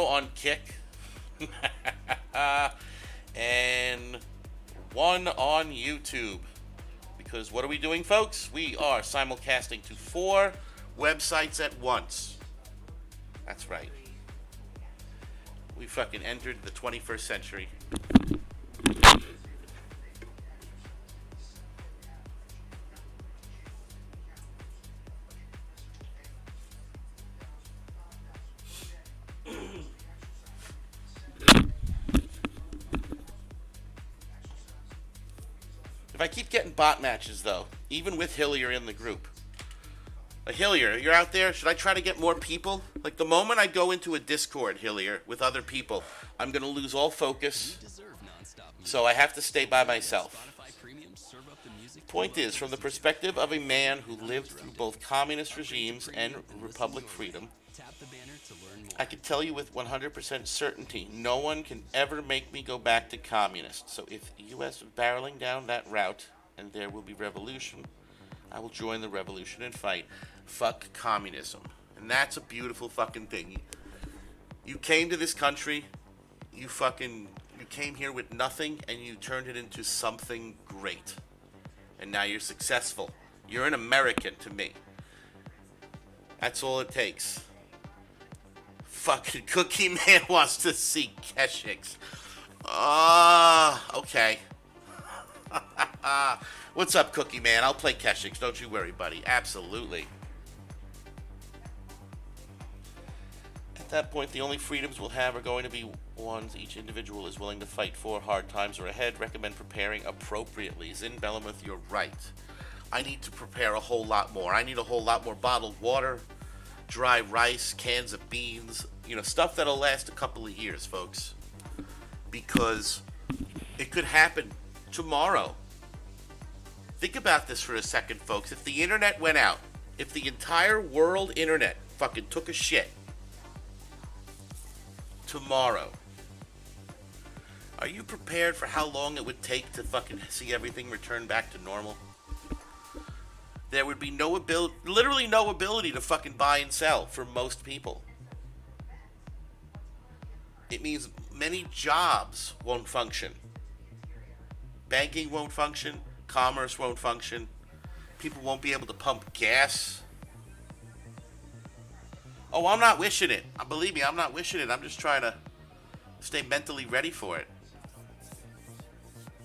on Kick, and 1 on YouTube. Because what are we doing, folks? We are simulcasting to 4 websites at once. That's right. We fucking entered the 21st century. I keep getting bot matches, though, even with Hillier in the group. Hillier, you're out there. Should I try to get more people? Like, the moment I go into a Discord, Hillier, with other people, I'm going to lose all focus. So I have to stay by myself. Point is, from the perspective of a man who lived through both communist regimes and republic freedom, I can tell you with 100% certainty, no one can ever make me go back to communist. So if the U.S. is barreling down that route and there will be revolution, I will join the revolution and fight. Fuck communism. And that's a beautiful fucking thing. You came to this country, you came here with nothing and you turned it into something great. And now you're successful. You're an American to me. That's all it takes. Fucking Cookie Man wants to see Keshiks. Okay. What's up, Cookie Man? I'll play Keshiks. Don't you worry, buddy. Absolutely. At that point, the only freedoms we'll have are going to be ones each individual is willing to fight for. Hard times are ahead. Recommend preparing appropriately. Zin Bellamuth, you're right. I need to prepare a whole lot more. I need a whole lot more bottled water, dry rice, cans of beans, stuff that'll last a couple of years, folks. Because it could happen tomorrow. Think about this for a second, folks. If the internet went out, if the entire world internet fucking took a shit tomorrow, are you prepared for how long it would take to fucking see everything return back to normal? There would be literally no ability to fucking buy and sell for most people. It means many jobs won't function. Banking won't function. Commerce won't function. People won't be able to pump gas. Oh, I'm not wishing it. Believe me, I'm not wishing it. I'm just trying to stay mentally ready for it.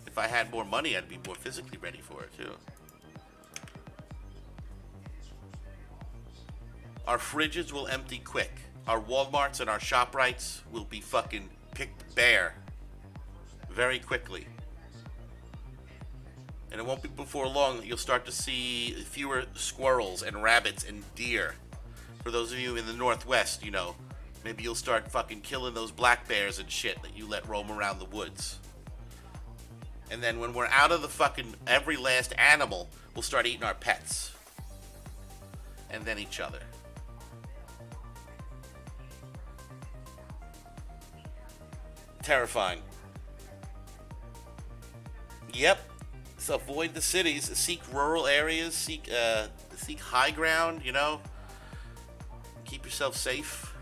If I had more money, I'd be more physically ready for it, too. Our fridges will empty quick. Our Walmarts and our ShopRites will be fucking picked bare very quickly. And it won't be before long that you'll start to see fewer squirrels and rabbits and deer. For those of you in the Northwest, maybe you'll start fucking killing those black bears and shit that you let roam around the woods. And then when we're out of the fucking every last animal, we'll start eating our pets. And then each other. Terrifying. Yep. So avoid the cities, seek rural areas, seek high ground, keep yourself safe.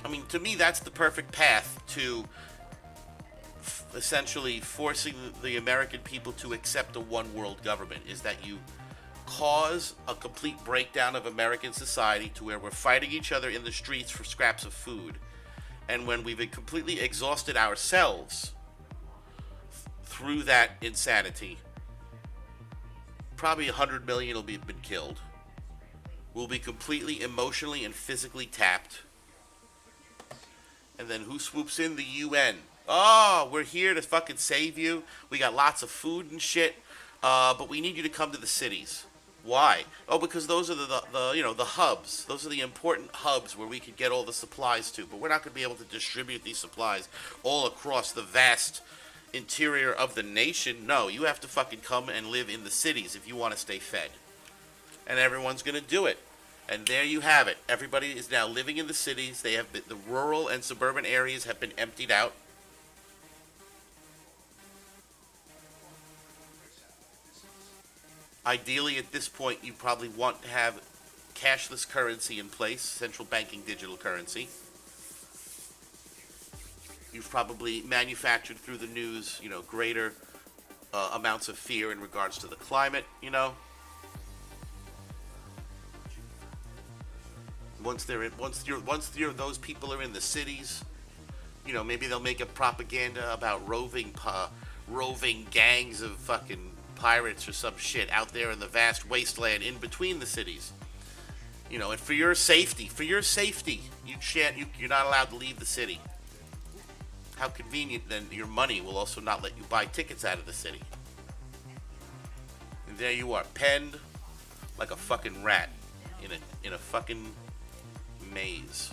I mean, to me, that's the perfect path to essentially forcing the American people to accept a one-world government, is that you cause a complete breakdown of American society to where we're fighting each other in the streets for scraps of food. And when we've completely exhausted ourselves through that insanity, probably 100 million will be been killed. We'll be completely emotionally and physically tapped. And then who swoops in? The UN. Oh, we're here to fucking save you. We got lots of food and shit, but we need you to come to the cities. Why? Oh, because those are the hubs. Those are the important hubs where we could get all the supplies to. But we're not going to be able to distribute these supplies all across the vast interior of the nation. No, you have to fucking come and live in the cities if you want to stay fed. And everyone's going to do it. And there you have it. Everybody is now living in the cities. They have the rural and suburban areas have been emptied out. Ideally, at this point, you probably want to have cashless currency in place, central banking digital currency. You've probably manufactured through the news, greater amounts of fear in regards to the climate, Once those people are in the cities, maybe they'll make a propaganda about roving gangs of fucking pirates or some shit out there in the vast wasteland in between the cities. You know, and for your safety, you're not allowed to leave the city. How convenient then your money will also not let you buy tickets out of the city. And there you are, penned like a fucking rat in a fucking maze.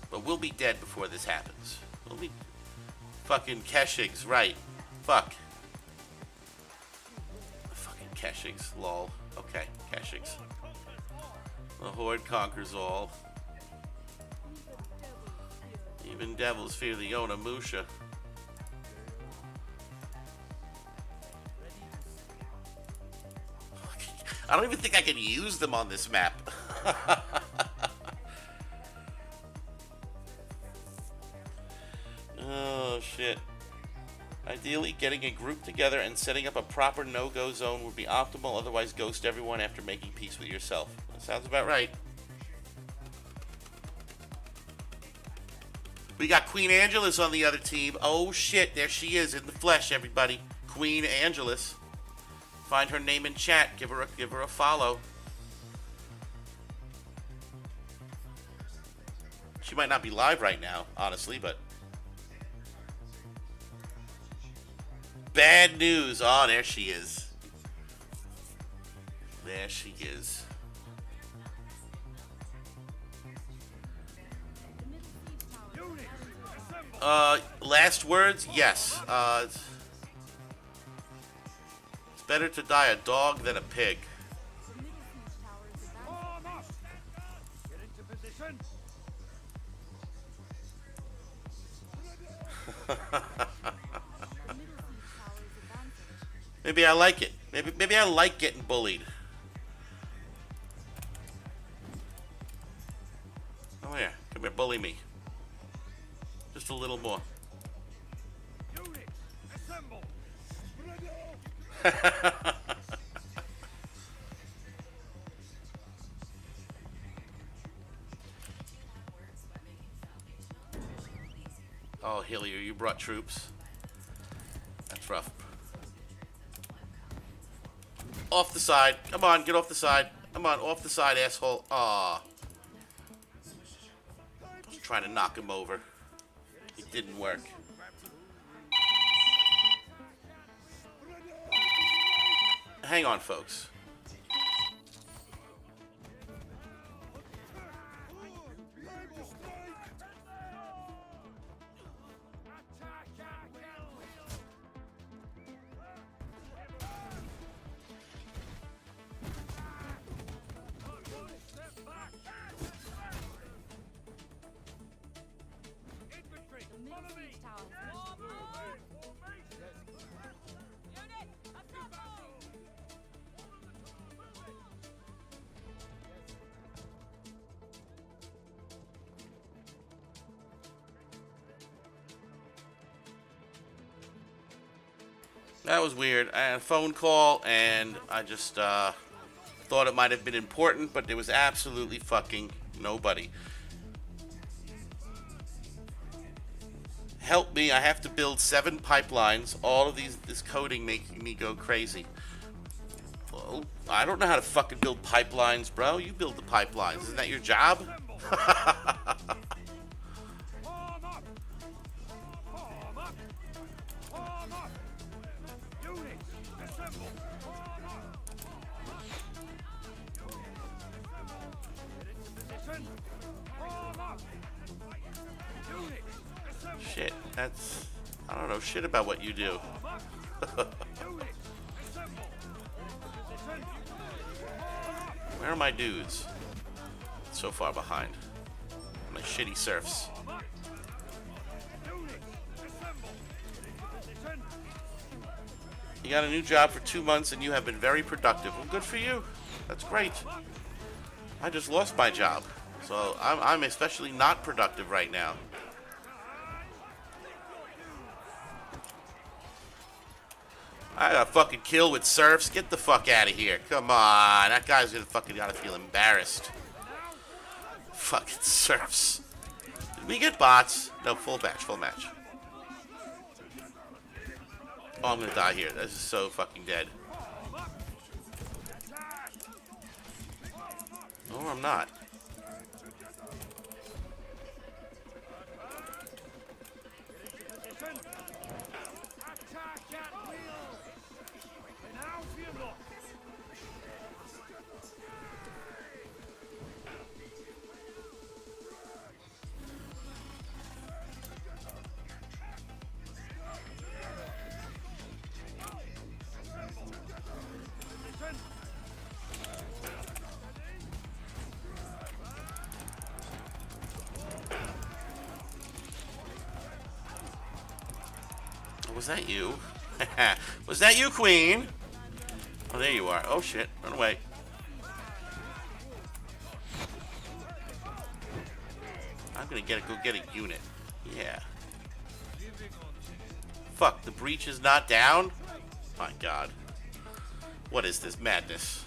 But we'll be dead before this happens. We'll be fucking Keshigs, right? Fuck. Fucking Keshigs, lol. Okay, Keshigs. The Horde conquers all. Even devils fear the Yonamusha. I don't even think I can use them on this map. Oh, shit. Ideally, getting a group together and setting up a proper no-go zone would be optimal. Otherwise, ghost everyone after making peace with yourself. That sounds about right. We got Queen Angelus on the other team. Oh, shit. There she is in the flesh, everybody. Queen Angelus. Find her name in chat. Give her a follow. She might not be live right now, honestly, but... Bad news. Oh, there she is. There she is. Last words? Yes. It's better to die a dog than a pig. Get into position. Maybe I like it. Maybe I like getting bullied. Oh yeah, come here, bully me. Just a little more. Units, assemble. Oh, Hillier, you brought troops. That's rough. Off the side. Come on, get off the side. Come on, off the side, asshole. Aw. I was trying to knock him over. It didn't work. Hang on, folks. That was weird. I had a phone call, and I just thought it might have been important, but there was absolutely fucking nobody. Help me, I have to build 7 pipelines. All of this coding making me go crazy. Well, I don't know how to fucking build pipelines, bro. You build the pipelines. Isn't that your job? Shit, that's... I don't know shit about what you do. Where are my dudes? So far behind. My shitty serfs. You got a new job for 2 months and you have been very productive. Well, good for you. That's great. I just lost my job. So I'm especially not productive right now. I got a fucking kill with serfs. Get the fuck out of here. Come on. That guy's gonna fucking gotta feel embarrassed. Fucking serfs. Did we get bots? No, full match, full match. Oh, I'm gonna die here. This is so fucking dead. Oh, I'm not. Attack at will! Now fear not! Was that you? Was that you, Queen? Oh, there you are. Oh, shit. Run away. I'm gonna go get a unit. Yeah. Fuck, the breach is not down? My god. What is this madness?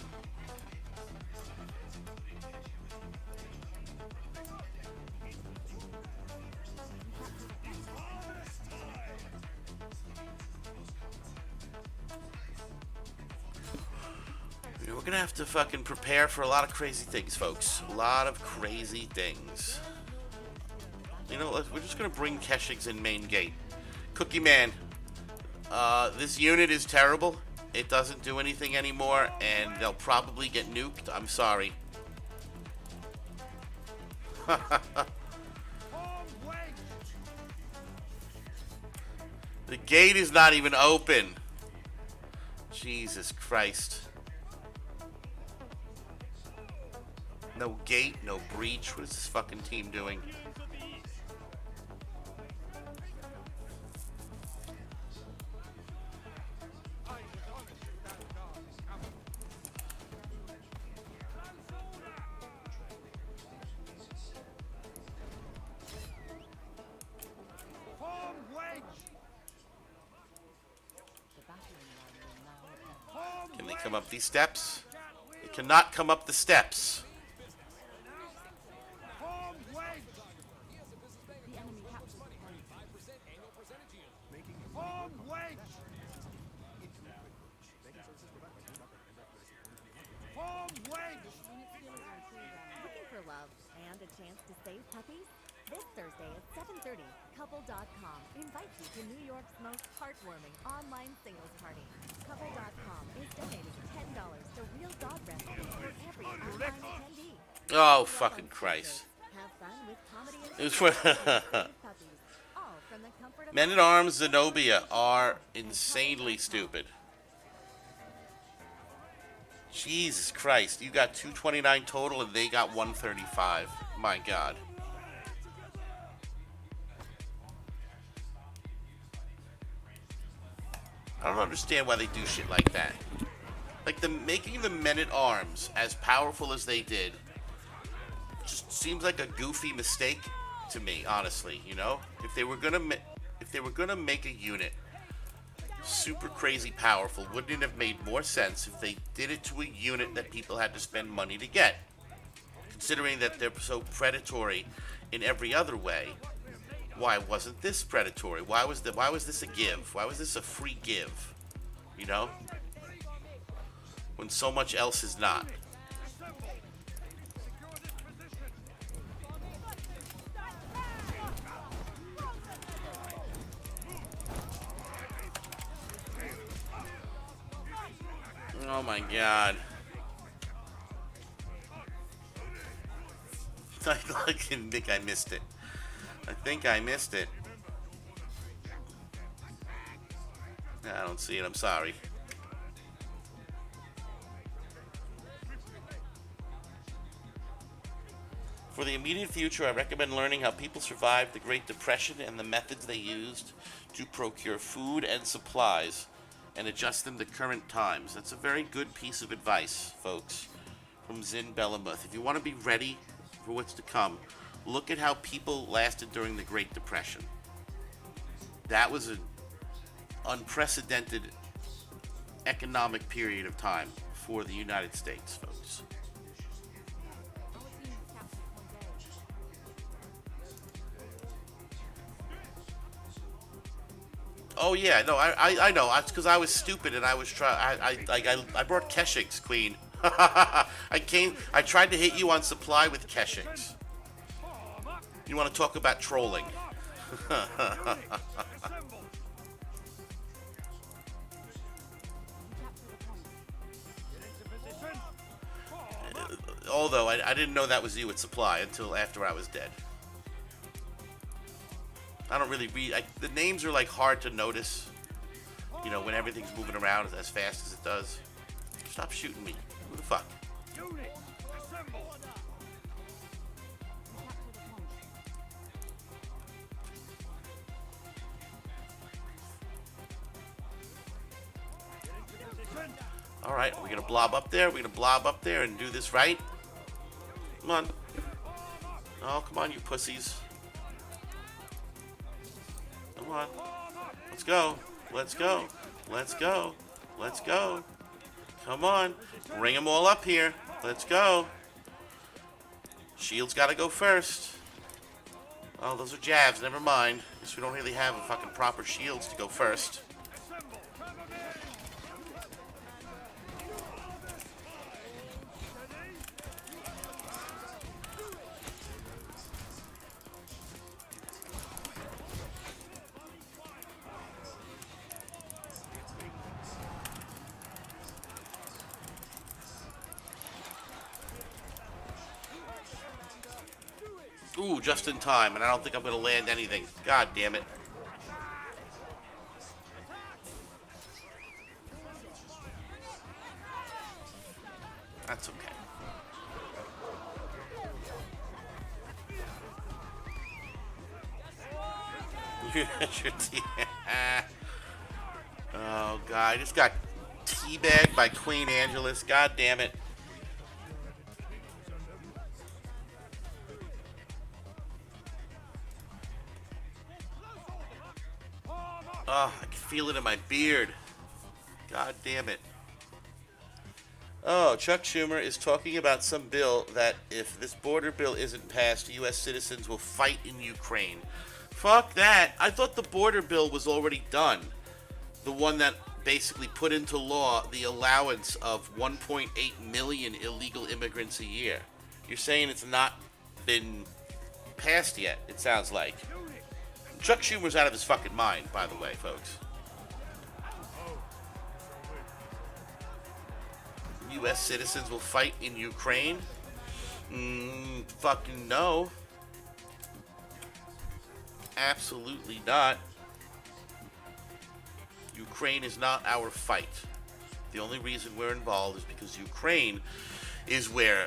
We're gonna have to fucking prepare for a lot of crazy things, folks. A lot of crazy things. You know, we're just gonna bring Keshigs in main gate. Cookie Man, this unit is terrible. It doesn't do anything anymore, and they'll probably get nuked. I'm sorry. The gate is not even open. Jesus Christ. No gate, no breach. What is this fucking team doing? Can they come up these steps? They cannot come up the steps. Looking for love and a chance to save puppies? This Thursday at 7:30, Couple.com invites you to New York's most heartwarming online singles party. Couple.com is donating $10 to Real Dog Rescue for every online attendee. Oh, fucking Christ. Have fun with comedy and It was for puppies, all from the comfort of Men at Arms Zenobia are insanely stupid. Jesus Christ, you got 229 total and they got 135. My God. I don't understand why they do shit like that. Like making the Men at Arms as powerful as they did just seems like a goofy mistake to me, honestly. You know, if they were gonna make a unit super crazy powerful, wouldn't it have made more sense if they did it to a unit that people had to spend money to get? Considering that they're so predatory in every other way, why wasn't this predatory? Why was this a give? Why was this a free give? You know? When so much else is not. Oh my God. I think I missed it. I think I missed it. I don't see it. I'm sorry. For the immediate future, I recommend learning how people survived the Great Depression and the methods they used to procure food and supplies and adjust them to current times. That's a very good piece of advice, folks, from Zin Bellamuth. If you want to be ready for what's to come, look at how people lasted during the Great Depression. That was an unprecedented economic period of time for the United States, folks. Oh yeah, no, I know. It's because I was stupid and I was I brought Keshings, Queen. I tried to hit you on supply with Keshings. You want to talk about trolling? Although I didn't know that was you at supply until after I was dead. I don't really read. The names are like hard to notice. You know, when everything's moving around as fast as it does. Stop shooting me. Who the fuck? Alright, are we gonna blob up there? We're gonna blob up there and do this right? Come on. Oh, come on, you pussies. Come on. Let's go. Let's go. Let's go. Let's go. Come on. Bring them all up here. Let's go. Shield's gotta go first. Oh, those are jabs. Never mind. Guess we don't really have a fucking proper shields to go first. Ooh, just in time, and I don't think I'm going to land anything. God damn it. That's okay. Oh, God. I just got teabagged by Queen Angeles. God damn it. Oh, I can feel it in my beard. God damn it. Oh, Chuck Schumer is talking about some bill that if this border bill isn't passed, U.S. citizens will fight in Ukraine. Fuck that. I thought the border bill was already done. The one that basically put into law the allowance of 1.8 million illegal immigrants a year. You're saying it's not been passed yet, it sounds like. Chuck Schumer's out of his fucking mind, by the way, folks. U.S. citizens will fight in Ukraine? Fucking no. Absolutely not. Ukraine is not our fight. The only reason we're involved is because Ukraine is where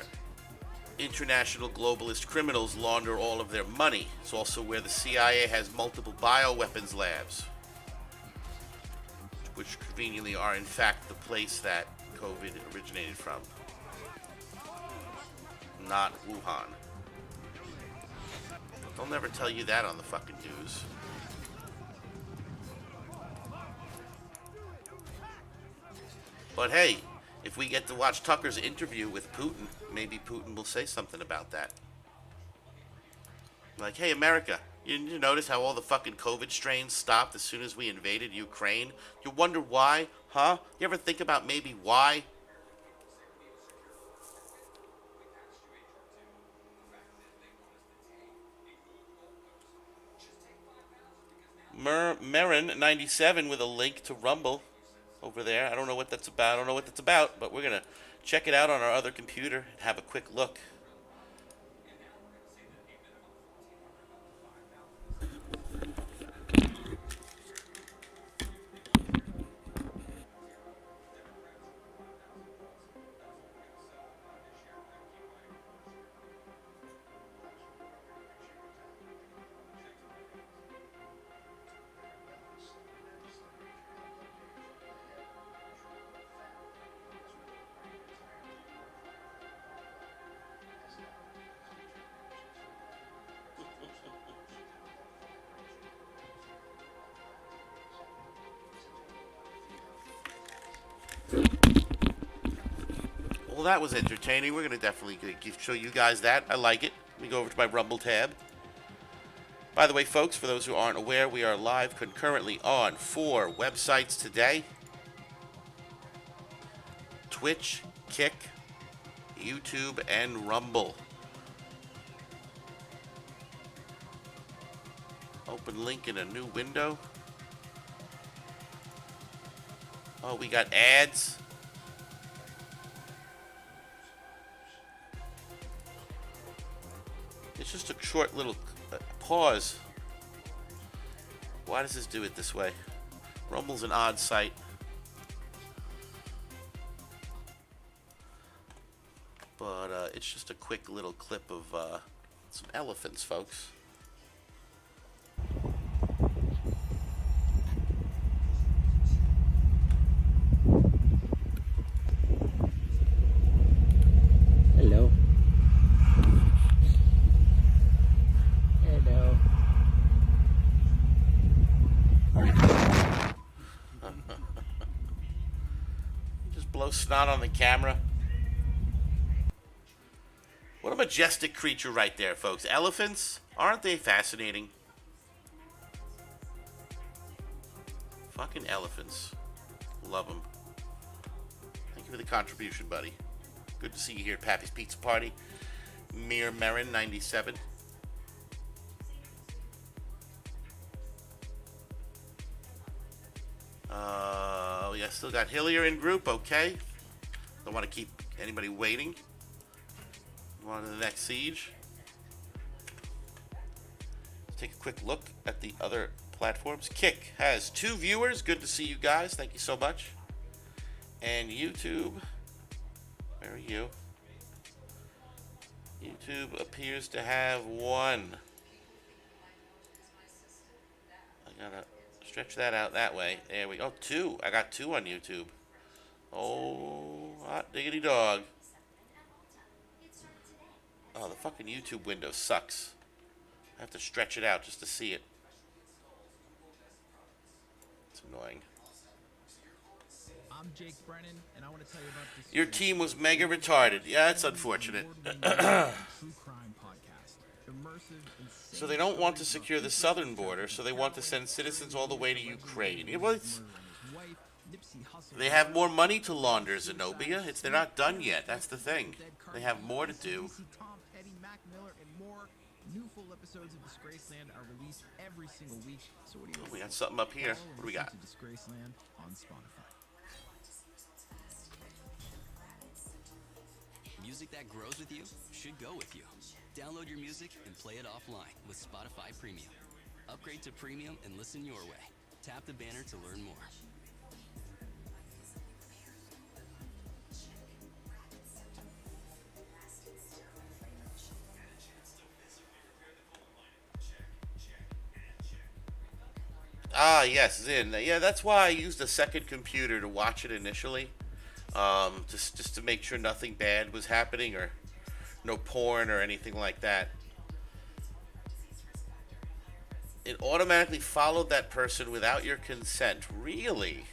international globalist criminals launder all of their money. It's also where the CIA has multiple bioweapons labs, which conveniently are in fact the place that COVID originated from, not Wuhan. They'll never tell you that on the fucking news. But hey, if we get to watch Tucker's interview with Putin, maybe Putin will say something about that. Like, hey, America, you notice how all the fucking COVID strains stopped as soon as we invaded Ukraine? You wonder why? Huh? You ever think about maybe why? Marin97 with a link to Rumble over there. I don't know what that's about. But we're going to check it out on our other computer and have a quick look. Well, that was entertaining. We're going to definitely show you guys that. I like it. Let me go over to my Rumble tab. By the way, folks, for those who aren't aware, we are live concurrently on 4 websites today: Twitch, Kick, YouTube, and Rumble. Open link in a new window. Oh, we got ads. It's just a short little pause. Why does this do it this way? Rumble's an odd site. But it's just a quick little clip of some elephants, folks. Hello. Hello. Just blow snot on the camera. What a majestic creature right there, folks. Elephants, aren't they fascinating? Fucking elephants. Love them. Thank you for the contribution, buddy. Good to see you here at Pappy's Pizza Party. Mir Marin 97. Yeah, still got Hillier in group. Okay. Don't want to keep anybody waiting. On to the next siege. Let's take a quick look at the other platforms. Kick has 2 viewers. Good to see you guys. Thank you so much. And YouTube. Where are you? YouTube appears to have 1. I gotta stretch that out that way. There we go. 2. I got 2 on YouTube. Oh, hot diggity dog. Oh, the fucking YouTube window sucks. I have to stretch it out just to see it. It's annoying. I'm Jake Brennan, and I want to tell you about this. Your team was mega retarded. Yeah, it's unfortunate. True crime podcast. Immersive, So they don't want to secure the southern border, so they want to send citizens all the way to Ukraine. They have more money to launder, Zenobia. They're not done yet. That's the thing. They have more to do. New full episodes of Disgraceland are released every single week. So what do you We got something up here. What do we got? Disgraceland on Spotify. Music that grows with you should go with you. Download your music and play it offline with Spotify Premium. Upgrade to Premium and listen your way. Tap the banner to learn more. Ah, yes, Zin. Yeah, that's why I used a second computer to watch it initially. Just to make sure nothing bad was happening or no porn or anything like that. It automatically followed that person without your consent. Really?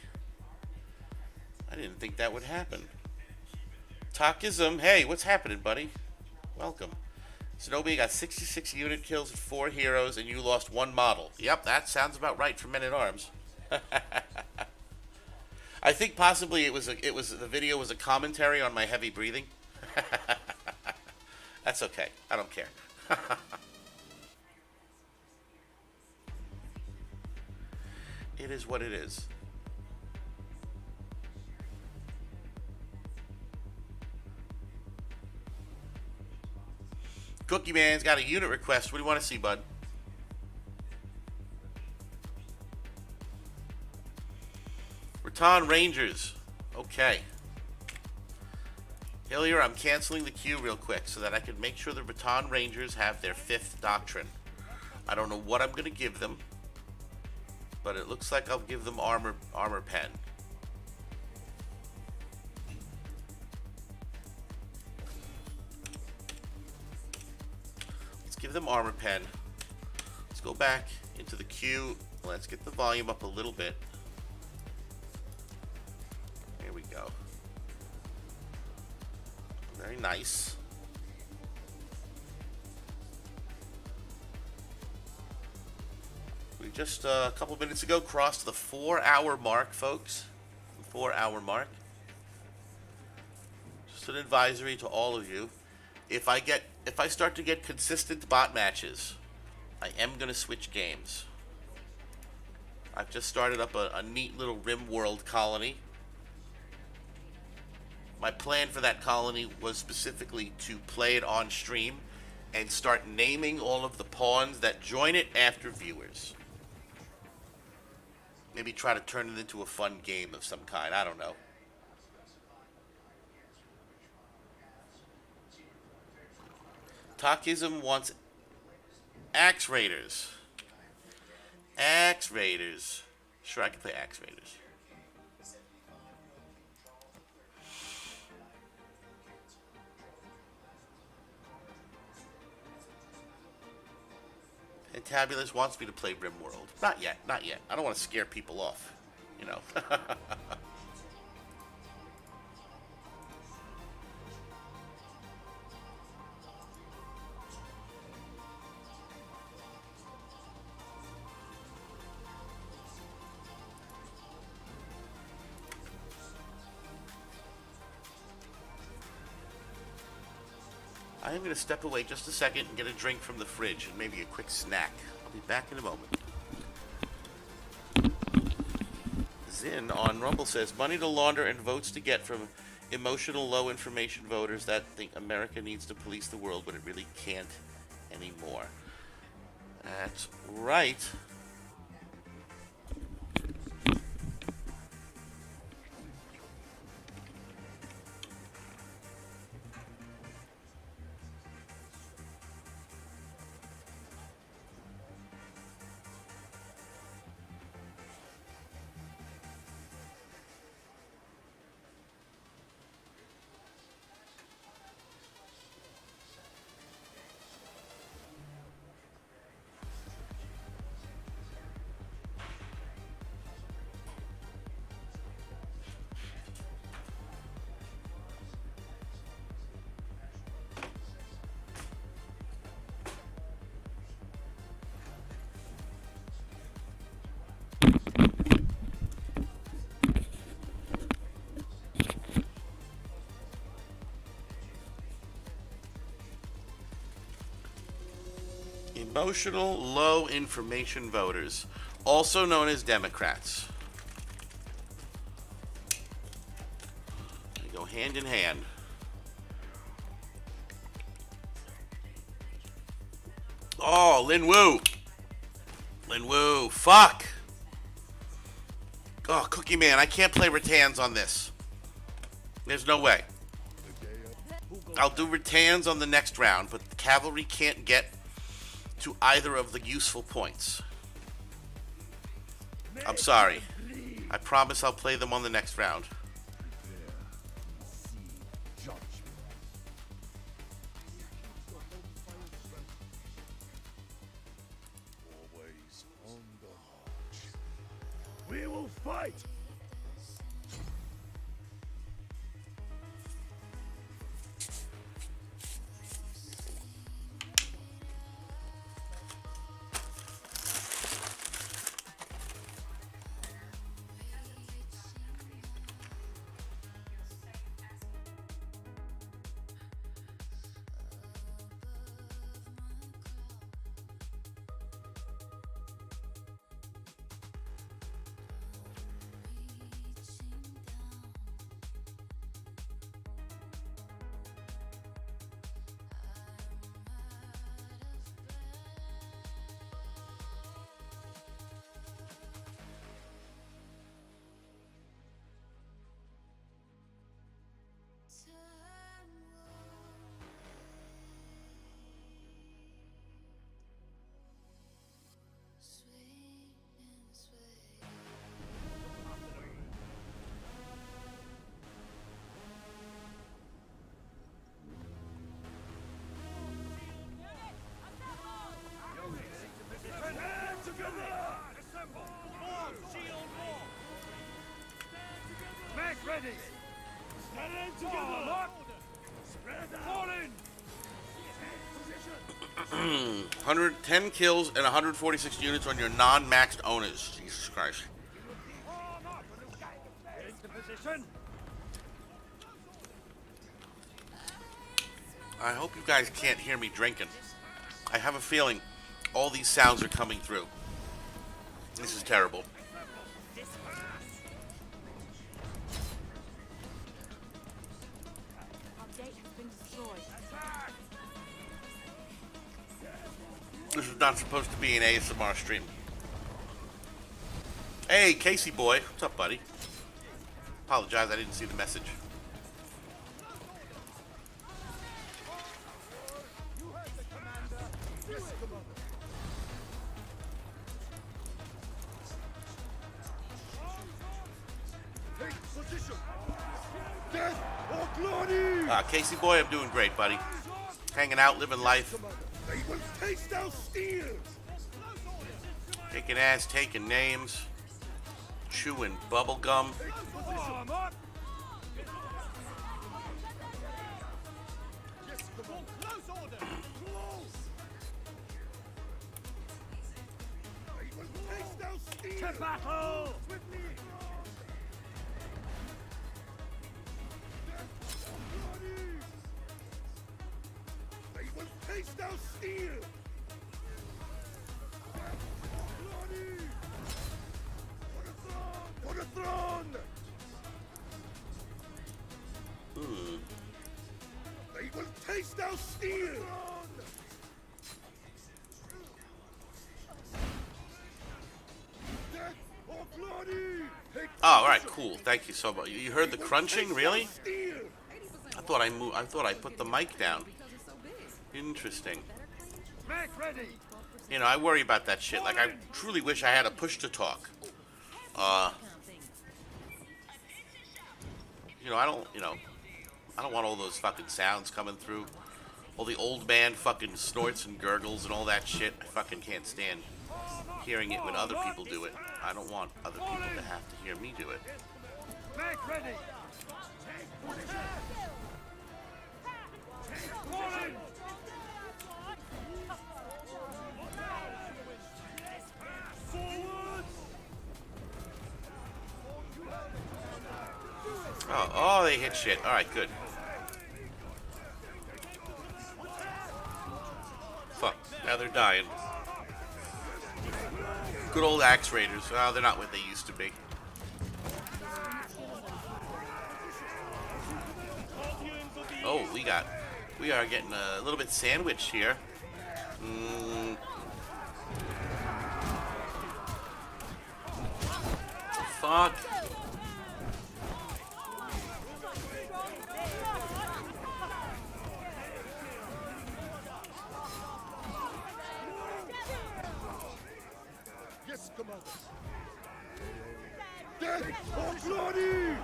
I didn't think that would happen. Talkism, hey, what's happening, buddy? Welcome. Zenobia got 66 unit kills and 4 heroes, and you lost 1 model. Yep, that sounds about right for Men at Arms. I think possibly the video was a commentary on my heavy breathing. That's okay. I don't care. It is what it is. Cookie Man's got a unit request. What do you want to see, bud? Raton Rangers. Okay. Hillier, I'm canceling the queue real quick so that I can make sure the Raton Rangers have their 5th doctrine. I don't know what I'm going to give them, but it looks like I'll give them armor pen. Give them armor pen. Let's go back into the queue. Let's get the volume up a little bit. There we go. Very nice. We just a couple minutes ago crossed the 4-hour mark, folks. The 4-hour mark. Just an advisory to all of you. If I start to get consistent bot matches, I am gonna switch games. I've just started up a neat little RimWorld colony. My plan for that colony was specifically to play it on stream and start naming all of the pawns that join it after viewers. Maybe try to turn it into a fun game of some kind. I don't know. Talkism wants Axe Raiders. Axe Raiders. Sure, I can play Axe Raiders. Fantabulous wants me to play RimWorld. Not yet, not yet. I don't want to scare people off, you know. I am going to step away just a second and get a drink from the fridge and maybe a quick snack. I'll be back in a moment. Zin on Rumble says, money to launder and votes to get from emotional low information voters that think America needs to police the world, but it really can't anymore. That's right. Emotional low information voters, also known as Democrats. They go hand in hand. Oh, Lin Wu. Lin Wu, fuck. Oh, Cookie Man, I can't play Rattans on this. There's no way. I'll do Rattans on the next round, but the cavalry can't get to either of the useful points. I'm sorry. I promise I'll play them on the next round. Always on the march. We will fight. Ready! Stand together! Spread out! Fall in! 110 kills and 146 units on your non-maxed owners. Jesus Christ. Into position. I hope you guys can't hear me drinking. I have a feeling all these sounds are coming through. This is terrible. This is not supposed to be an ASMR stream. Hey, Casey boy. What's up, buddy? Apologize, I didn't see the message. Casey boy, I'm doing great, buddy. Hanging out, living life. Kicking ass, taking names, chewing bubble gum. To battle! They will taste our steel! For the throne! They will taste our steel! Oh, all right, cool. Thank you so much. You heard the crunching, really? I thought I moved. I thought I put the mic down. Interesting. You know, I worry about that shit. Like, I truly wish I had a push to talk. You know, I don't want all those fucking sounds coming through. All the old man fucking snorts and gurgles and all that shit. I fucking can't stand hearing it when other people do it. I don't want other people to have to hear me do it. Make ready! Oh, they hit shit. All right, good. Fuck. Now they're dying. Good old axe raiders. Oh, they're not what they used to be. Oh, we are getting a little bit sandwiched here. Fuck. Yes, Commander. Death or glory!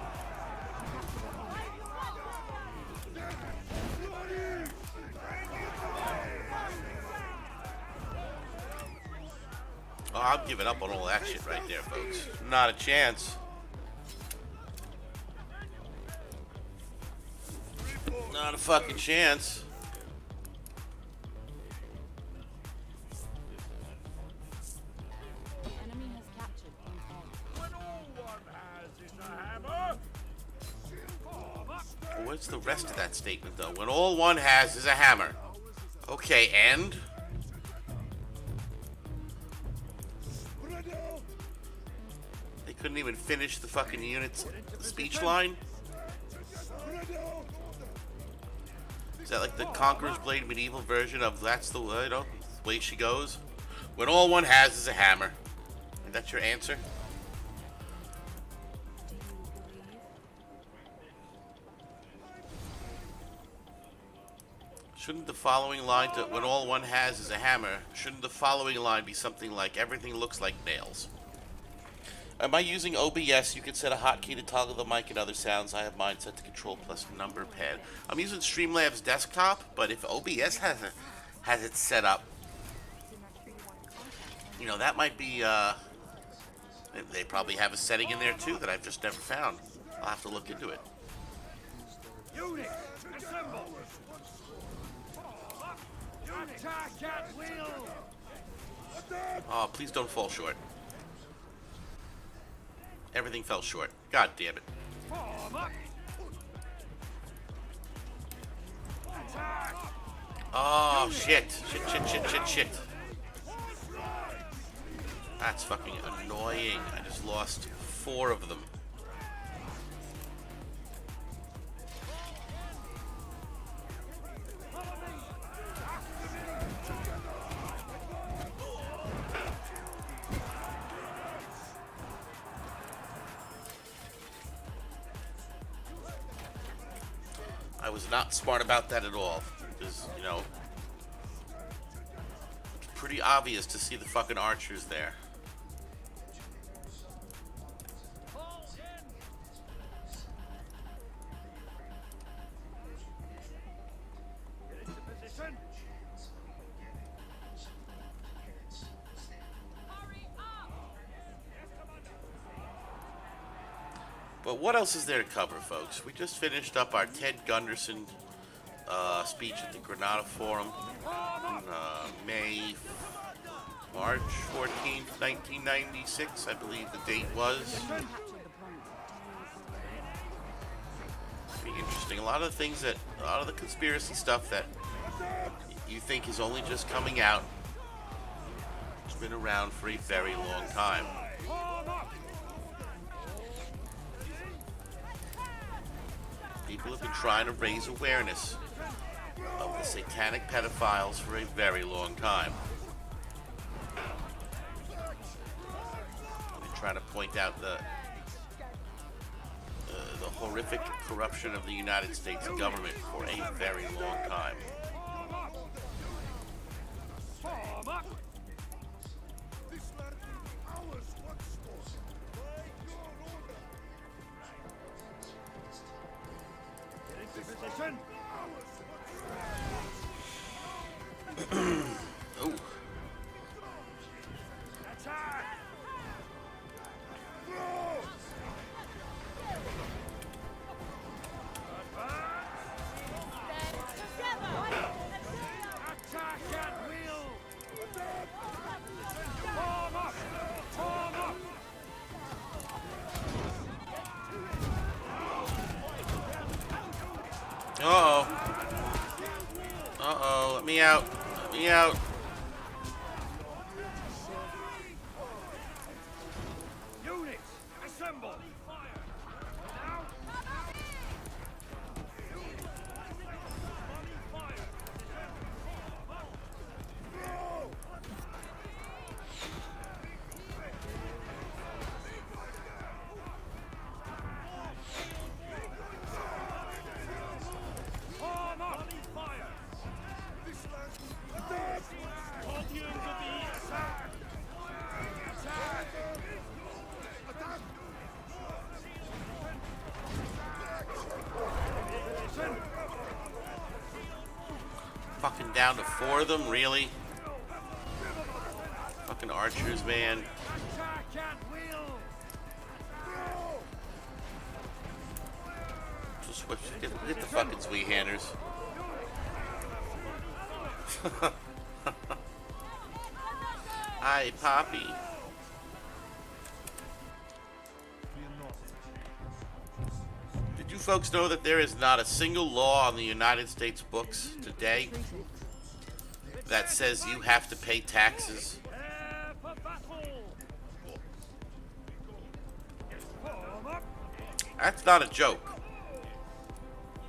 Oh, I'm giving up on all that shit right there, folks. Not a chance. Not a fucking chance. What's the rest of that statement, though? When all one has is a hammer. Okay, and? They couldn't even finish the fucking unit's speech line? Is that like the Conqueror's Blade medieval version of that's the way, way she goes? When all one has is a hammer. Is that your answer? Shouldn't the following line to when all one has is a hammer, shouldn't the following line be something like everything looks like nails? Am I using OBS? You can set a hotkey to toggle the mic and other sounds. I have mine set to control plus number pad. I'm using Streamlabs desktop, but if OBS has it set up, you know, that might be, they probably have a setting in there too that I've just never found. I'll have to look into it. Unit, assemble! Attack at will! Oh, please don't fall short. Everything fell short. God damn it. Form up! Attack! Oh, shit. Shit. That's fucking annoying. I just lost 4 of them. I was not smart about that at all. Because, you know, it's pretty obvious to see the fucking archers there. Get into position! But what else is there to cover, folks? We just finished up our Ted Gunderson speech at the Granada Forum on March 14th, 1996, I believe the date was. Be interesting. A lot of the conspiracy stuff that you think is only just coming out, it's been around for a very long time. People have been trying to raise awareness of the satanic pedophiles for a very long time. They're trying to point out the horrific corruption of the United States government for a very long time. Form up! This land is ours once more. Get into position! Oh. Attack! Attack at will! Form up! Form up! Uh-oh, let me out. Let me out. Units, assemble! Now! Form up! Fire! This land is ours! Guardians of the East! Attack! Attack! Attack! Position! Fucking down to 4 of them, really? Fucking archers, man. Attack at will! Just get the fucking Zweihammers. Hi, Poppy. Did you folks know that there is not a single law on the United States books today that says you have to pay taxes? That's not a joke.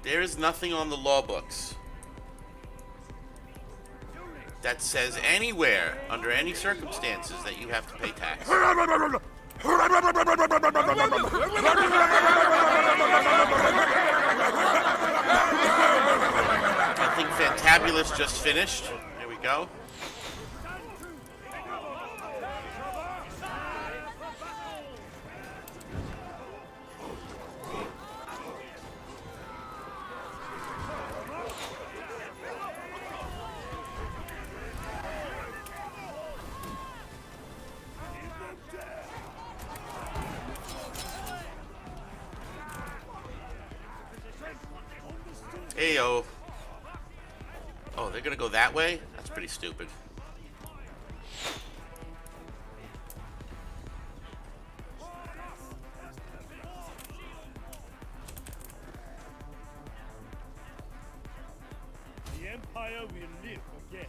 There is nothing on the law books that says anywhere, under any circumstances, that you have to pay tax. I think Fantabulous just finished. There we go. Heyo. Oh, they're gonna go that way? That's pretty stupid. The Empire will live again.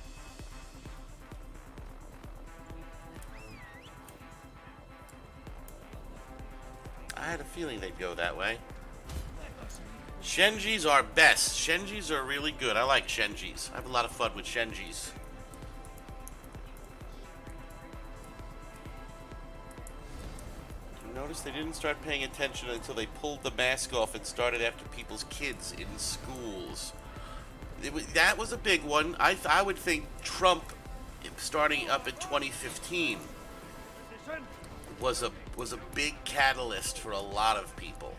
I had a feeling they'd go that way. Shenjis are best. Shenjis are really good. I like Shenjis. I have a lot of fun with Shenjis. You notice they didn't start paying attention until they pulled the mask off and started after people's kids in schools. That was a big one. I would think Trump, starting up in 2015, was a big catalyst for a lot of people.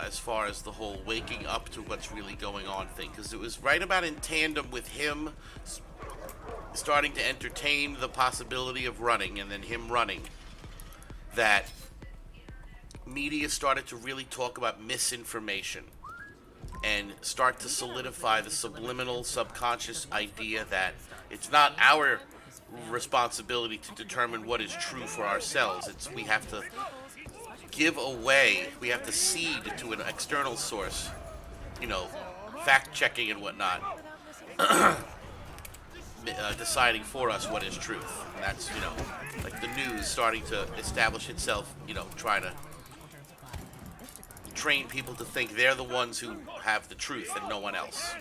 As far as the whole waking up to what's really going on thing, because it was right about in tandem with him starting to entertain the possibility of running, and then him running, that media started to really talk about misinformation and start to solidify the subliminal subconscious idea that it's not our responsibility to determine what is true for ourselves. We have to give away, we have to cede to an external source, fact checking and whatnot, deciding for us what is truth. And that's, like the news starting to establish itself, trying to train people to think they're the ones who have the truth and no one else.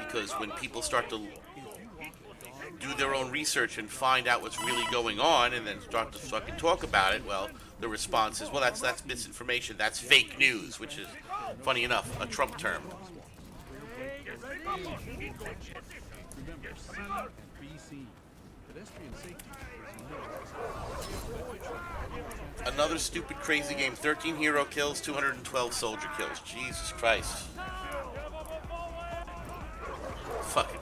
Because when people start to do their own research and find out what's really going on and then start to fucking talk about it, well, the response is, well, that's misinformation, that's fake news, which is, funny enough, a Trump term. Another stupid, crazy game. 13 hero kills, 212 soldier kills. Jesus Christ. Fucking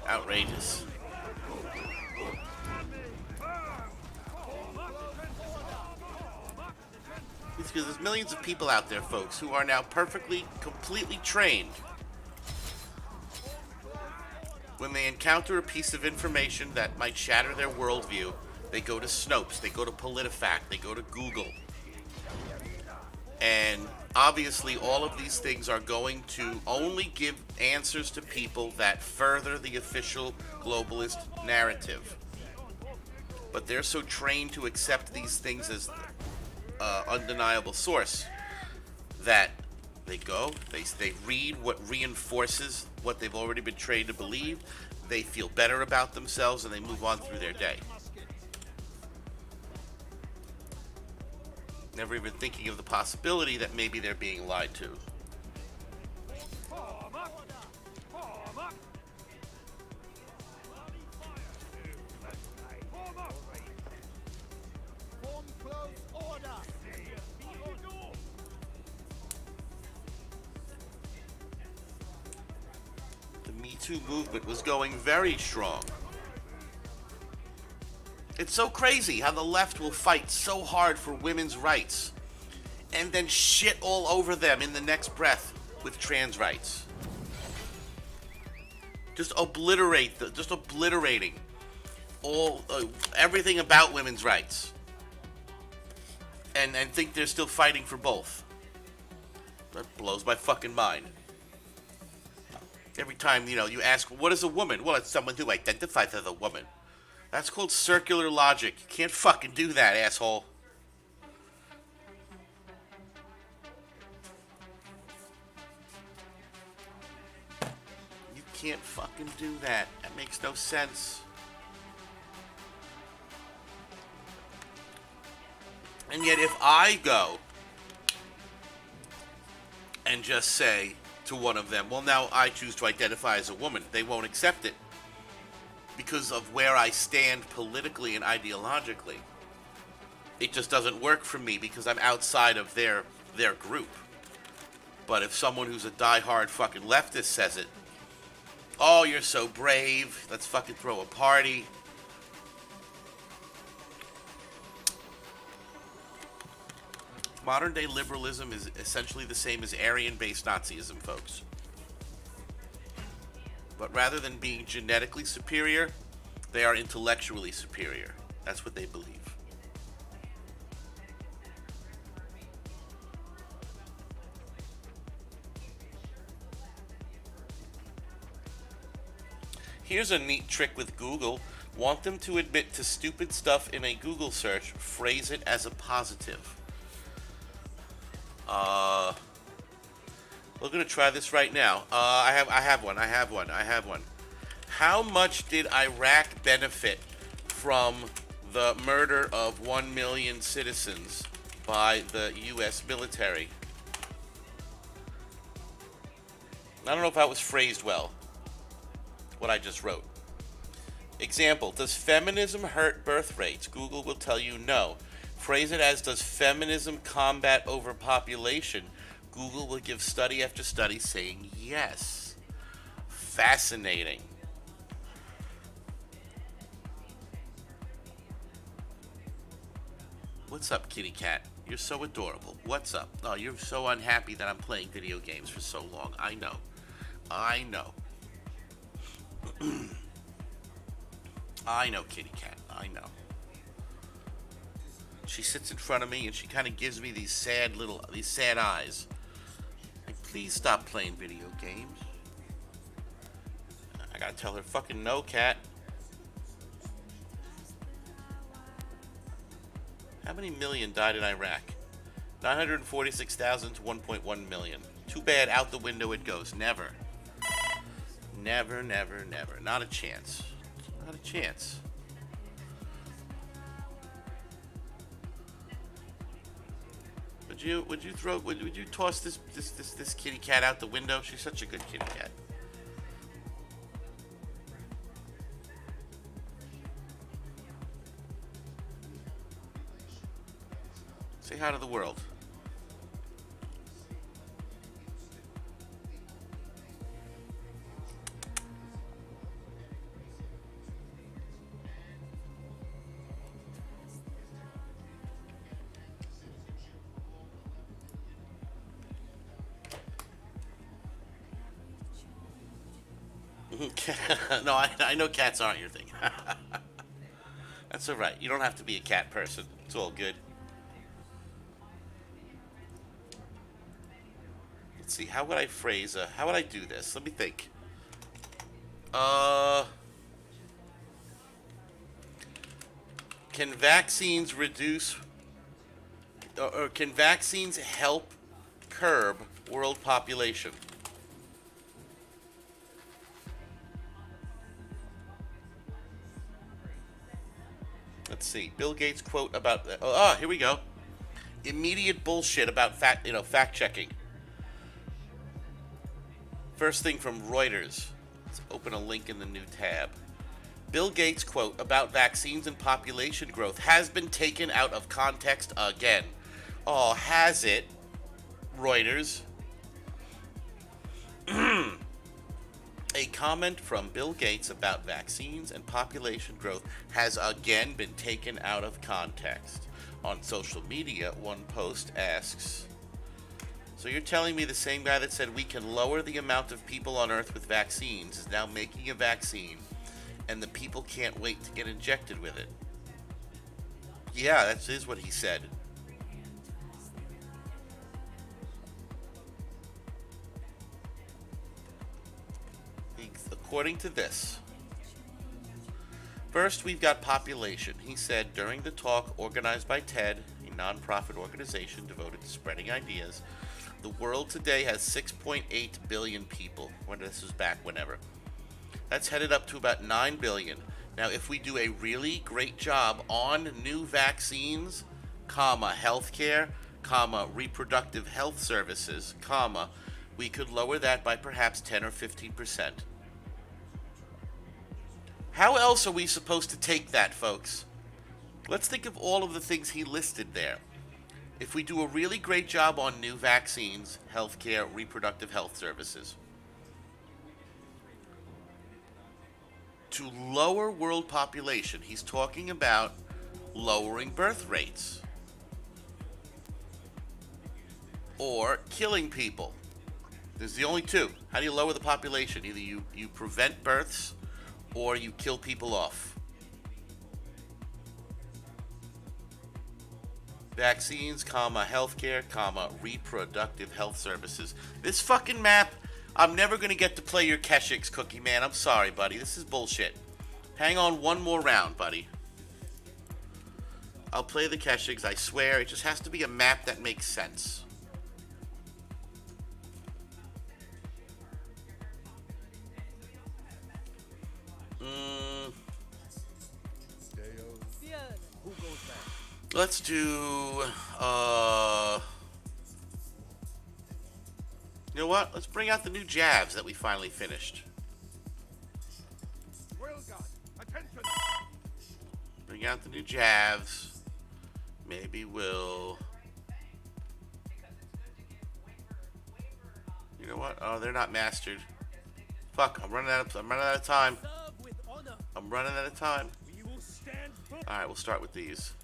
outrageous. It's because there's millions of people out there, folks, who are now perfectly, completely trained. When they encounter a piece of information that might shatter their worldview, they go to Snopes, they go to PolitiFact, they go to Google. And obviously all of these things are going to only give answers to people that further the official globalist narrative. But they're so trained to accept these things as undeniable source that they go, they read what reinforces what they've already been trained to believe, they feel better about themselves, and they move on through their day. Never even thinking of the possibility that maybe they're being lied to. The Me Too movement was going very strong. It's so crazy how the left will fight so hard for women's rights and then shit all over them in the next breath with trans rights. Just obliterating all everything about women's rights, and think they're still fighting for both. That blows my fucking mind. Every time, you ask, what is a woman? Well, it's someone who identifies as a woman. That's called circular logic. You can't fucking do that, asshole. You can't fucking do that. That makes no sense. And yet if I go and just say to one of them, well, now I choose to identify as a woman, they won't accept it because of where I stand politically and ideologically. It just doesn't work for me because I'm outside of their group. But if someone who's a diehard fucking leftist says it, oh, you're so brave, let's fucking throw a party. Modern day liberalism is essentially the same as Aryan-based Nazism, folks. But rather than being genetically superior, they are intellectually superior. That's what they believe. Here's a neat trick with Google. Want them to admit to stupid stuff in a Google search, phrase it as a positive. We're gonna try this right now. I have one. How much did Iraq benefit from the murder of 1 million citizens by the U.S. military? I don't know if that was phrased well, what I just wrote. Example, does feminism hurt birth rates? Google will tell you no. Phrase it as, does feminism combat overpopulation? Google will give study after study saying yes. Fascinating. What's up, kitty cat? You're so adorable. What's up? Oh, you're so unhappy that I'm playing video games for so long. I know. I know, kitty cat. I know. She sits in front of me and she kind of gives me these sad eyes. Like, please stop playing video games. I gotta tell her fucking no, cat. How many million died in Iraq? 946,000 to 1.1 million. Too bad, out the window it goes. Never. Never, never, never. Not a chance. Not a chance. Would you toss this kitty cat out the window? She's such a good kitty cat. Say hi to the world. No, I know cats aren't your thing. That's all right. You don't have to be a cat person. It's all good. Let's see. How would I phrase? How would I do this? Let me think. Can vaccines reduce, or can vaccines help curb world population? Let's see. Bill Gates quote about. Here we go. Immediate bullshit about fact checking. First thing from Reuters. Let's open a link in the new tab. Bill Gates quote about vaccines and population growth has been taken out of context again. Oh, has it? Reuters. A comment from Bill Gates about vaccines and population growth has again been taken out of context. On social media, one post asks, so you're telling me the same guy that said we can lower the amount of people on Earth with vaccines is now making a vaccine and the people can't wait to get injected with it? Yeah, that is what he said. According to this, first we've got population. He said during the talk organized by TED, a nonprofit organization devoted to spreading ideas, the world today has 6.8 billion people. When this was back, whenever. That's headed up to about 9 billion. Now, if we do a really great job on new vaccines, healthcare, reproductive health services, we could lower that by perhaps 10 or 15%. How else are we supposed to take that, folks? Let's think of all of the things he listed there. If we do a really great job on new vaccines, healthcare, reproductive health services, to lower world population, he's talking about lowering birth rates or killing people. There's the only two. How do you lower the population? Either you prevent births or you kill people off. Vaccines, healthcare, reproductive health services. This fucking map, I'm never going to get to play your Keshik's, Cookie Man. I'm sorry, buddy. This is bullshit. Hang on one more round, buddy. I'll play the Keshiks, I swear. It just has to be a map that makes sense. Let's do, you know what? Let's bring out the new jabs that we finally finished. Bring out the new jabs. Maybe we'll... You know what? Oh, they're not mastered. Fuck, I'm running out of time. I'm running out of time. Alright, we'll start with these.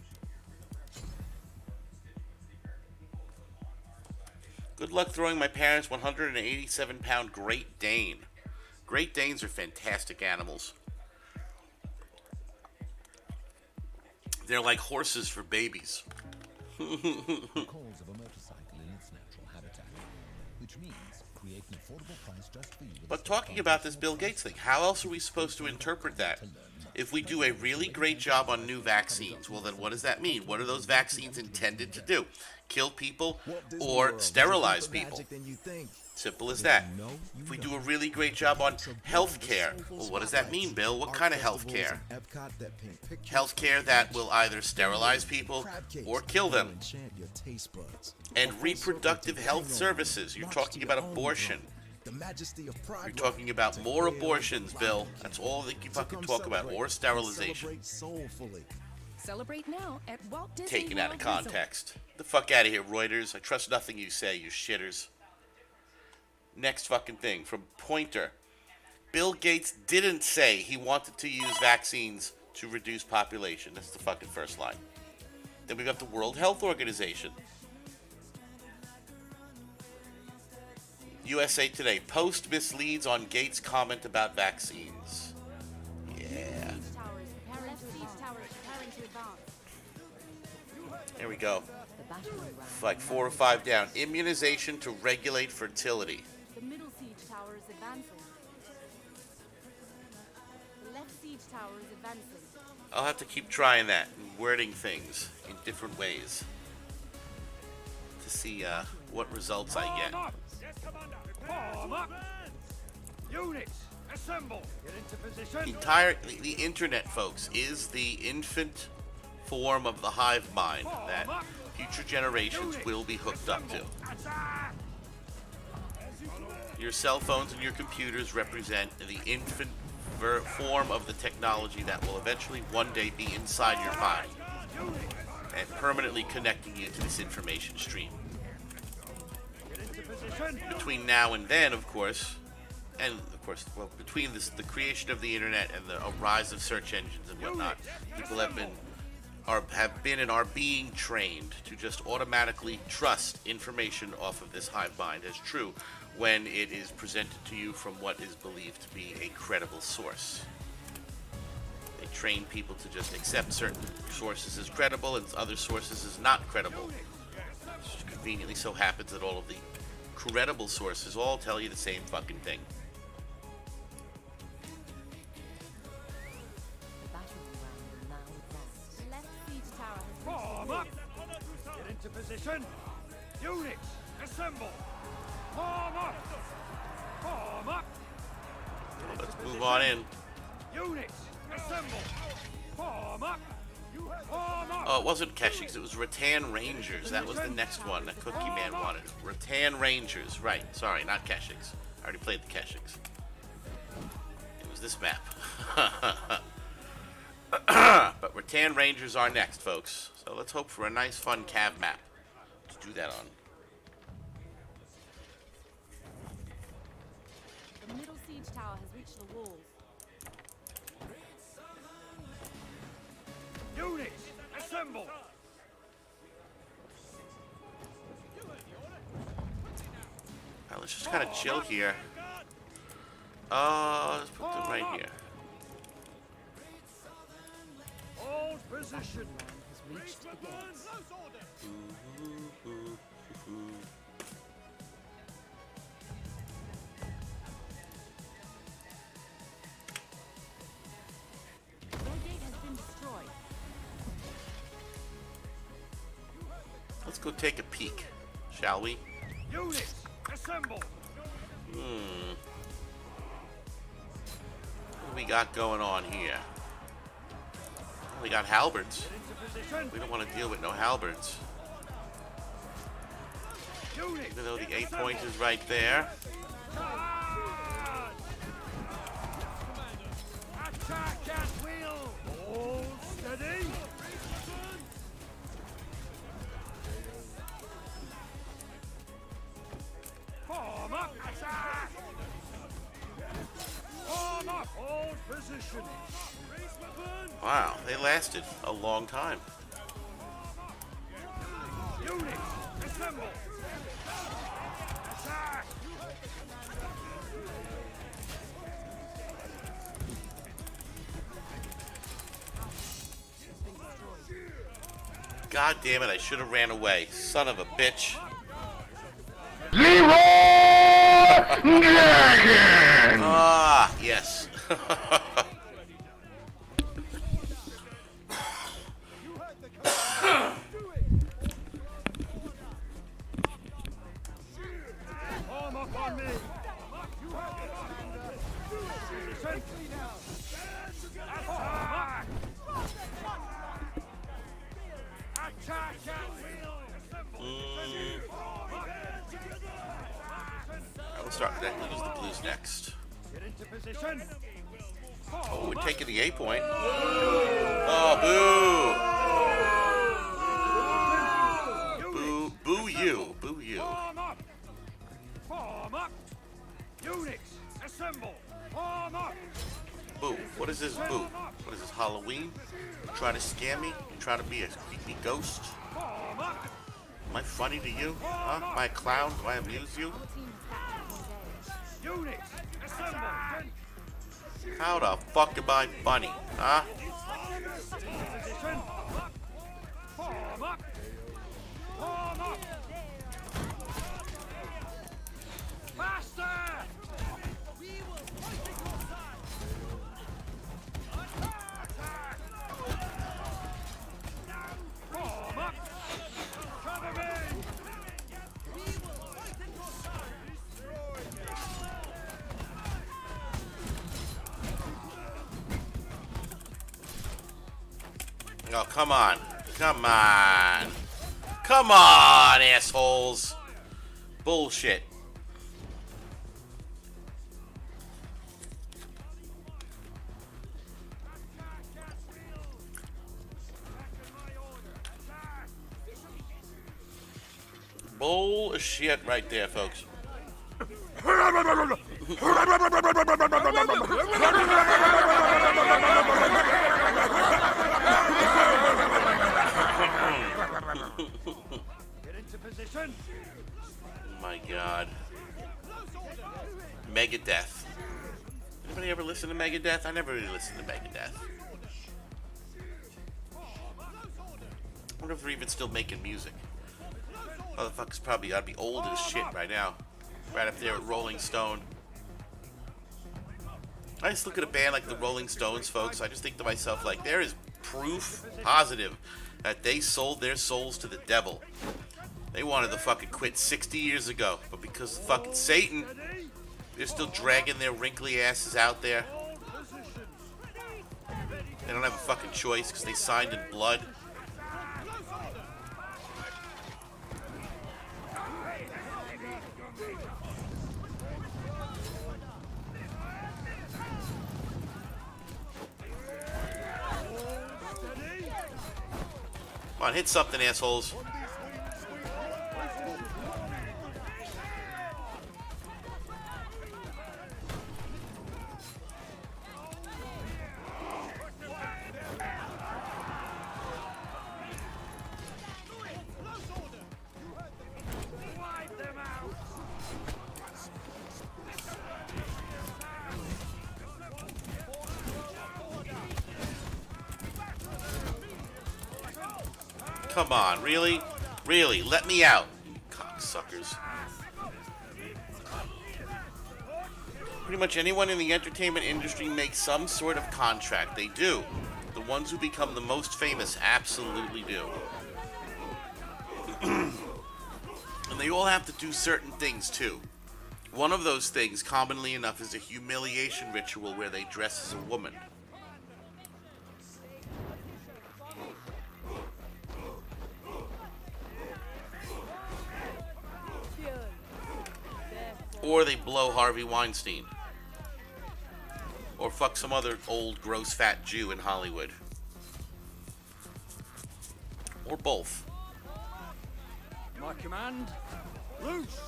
Good luck throwing my parents' 187-pound Great Dane. Great Danes are fantastic animals. They're like horses for babies. Calls of a motorcycle in its natural habitat, which means create an affordable price just for you. But talking about this Bill Gates thing, how else are we supposed to interpret that? If we do a really great job on new vaccines, well then what does that mean? What are those vaccines intended to do? Kill people or sterilize people? Simple as that. If we do a really great job on health care, well what does that mean, Bill? What kind of health care? Health care that will either sterilize people or kill them. And reproductive health services. You're talking about abortion. You're talking about more abortions, Bill. That's all that you fucking talk about. Or sterilization. Celebrate now at Walt Disney Taken out of World Resort. context. Get the fuck out of here, Reuters. I trust nothing you say, you shitters. Next fucking thing from Pointer. Bill Gates didn't say he wanted to use vaccines to reduce population. That's the fucking first line. Then we got the World Health Organization. USA Today. Post misleads on Gates' comment about vaccines. Yeah. There we go. Like 4 or 5 down. Immunization to regulate fertility. The middle siege tower is advancing. The left siege tower is advancing. I'll have to keep trying that and wording things in different ways to see what results I get. Form up. Units, assemble. Get into position. The internet, folks, is the infant form of the hive mind that future generations will be hooked up to. Your cell phones and your computers represent the infant form of the technology that will eventually one day be inside your body and permanently connecting you to this information stream. Between now and then, of course, between the creation of the internet and the rise of search engines and whatnot, people have been and are being trained to just automatically trust information off of this hive mind as true when it is presented to you from what is believed to be a credible source. They train people to just accept certain sources as credible and other sources as not credible. It just conveniently so happens that all of the credible sources all tell you the same fucking thing. Form up. Get into position. Units, assemble. Form up. Form up. Let's move on in. Units, assemble. Form up. Form up. Oh, it wasn't Keshiks, it was Rattan Rangers. That was the next one that Cookie Man wanted. Rattan Rangers, right. Sorry, not Keshiks. I already played the Keshiks. It was this map. But Rattan Rangers are next, folks. So let's hope for a nice, fun cav map to do that on. The middle siege tower has reached the walls. Units, assemble. Well, let's let's just kind of chill here. Let's put them right here. Hold position. Let's go take a peek, shall we? Units, assemble. What do we got going on here? We got halberds. We don't want to deal with no halberds. Even though the 8 point is right there. Attack at will. Hold steady. Form up. Attack. Form up. Hold position. Wow, they lasted a long time. Units, assemble. Attack. God damn it, I should have ran away. Son of a bitch. Ah, yes. Form up on me. Attack. Attack at will. We'll start with that. We'll use the blues next. Get into position. Oh, we're taking the 8 point. Oh, boo. Boo you. Boo you. Form up. Form up. Units, assemble. Form up. Boo. What is this boo? What is this, Halloween? You trying to scare me? You trying to be a creepy ghost? Form up. Am I funny to you? Huh? Am I a clown? Do I amuse you? Units, assemble. How the fuck am I funny? Huh? Position. Form up. Form up. Faster. Form up. Cover me. Oh, come on. Come on. Come on, assholes. Bullshit. Bullshit right there, folks. Get into position. Oh my god. Megadeth. Anybody ever listen to Megadeth? I never really listened to Megadeth. I wonder if they're even still making music. Motherfuckers probably gotta be old as shit right now. Right up there with Rolling Stone. I just look at a band like the Rolling Stones, folks. I just think to myself, like, there is proof positive that they sold their souls to the devil. They wanted to fucking quit 60 years ago, but because of fucking Satan, they're still dragging their wrinkly asses out there. They don't have a fucking choice because they signed in blood. Come on, hit something, assholes. Come on, really? Really? Let me out, you cocksuckers. Pretty much anyone in the entertainment industry makes some sort of contract. They do. The ones who become the most famous absolutely do. And they all have to do certain things too. One of those things, commonly enough, is a humiliation ritual where they dress as a woman. Or they blow Harvey Weinstein. Or fuck some other old, gross, fat Jew in Hollywood. Or both. My command, loose.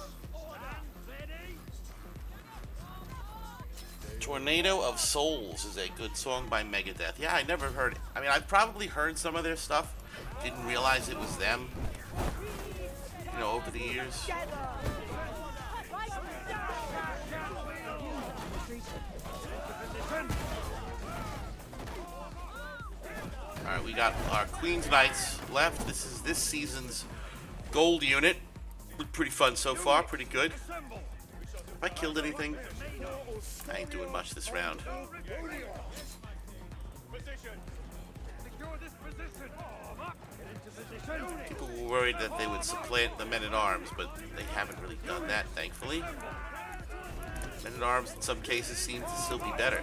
Tornado of Souls is a good song by Megadeth. Yeah, I never heard it. I mean, I've probably heard some of their stuff. Didn't realize it was them. You know, over the years. Alright, we got our Queen's Knights left. This is this season's gold unit. Looked pretty fun so far, pretty good. Have I killed anything? I ain't doing much this round. People were worried that they would supplant the men-at-arms, but they haven't really done that, thankfully. Men-at-arms in some cases seem to still be better.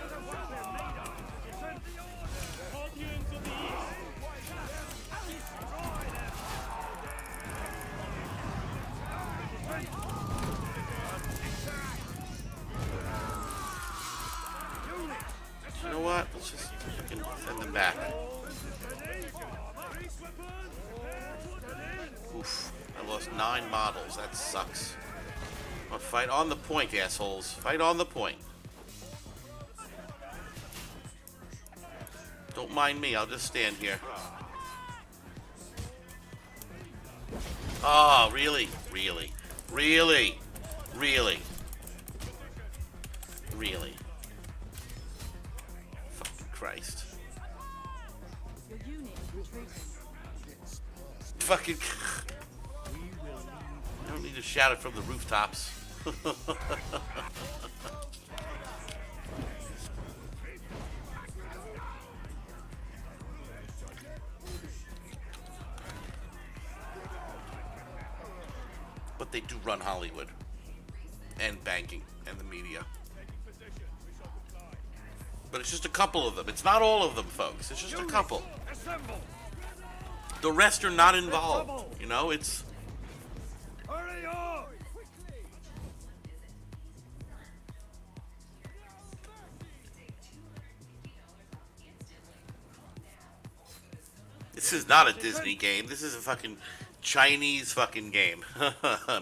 You know what? Let's just fucking send them back. Oof. I lost 9 models. That sucks. I'll fight on the point, assholes. Fight on the point. Don't mind me. I'll just stand here. Oh, really? Really? Really? Really? Really? Fucking Christ. Fucking... I don't need to shout it from the rooftops. But they do run Hollywood and banking and the media. But it's just a couple of them. It's not all of them, folks. It's just a couple. The rest are not involved. You know, it's... Hurry up! This is not a Disney game. This is a fucking Chinese fucking game.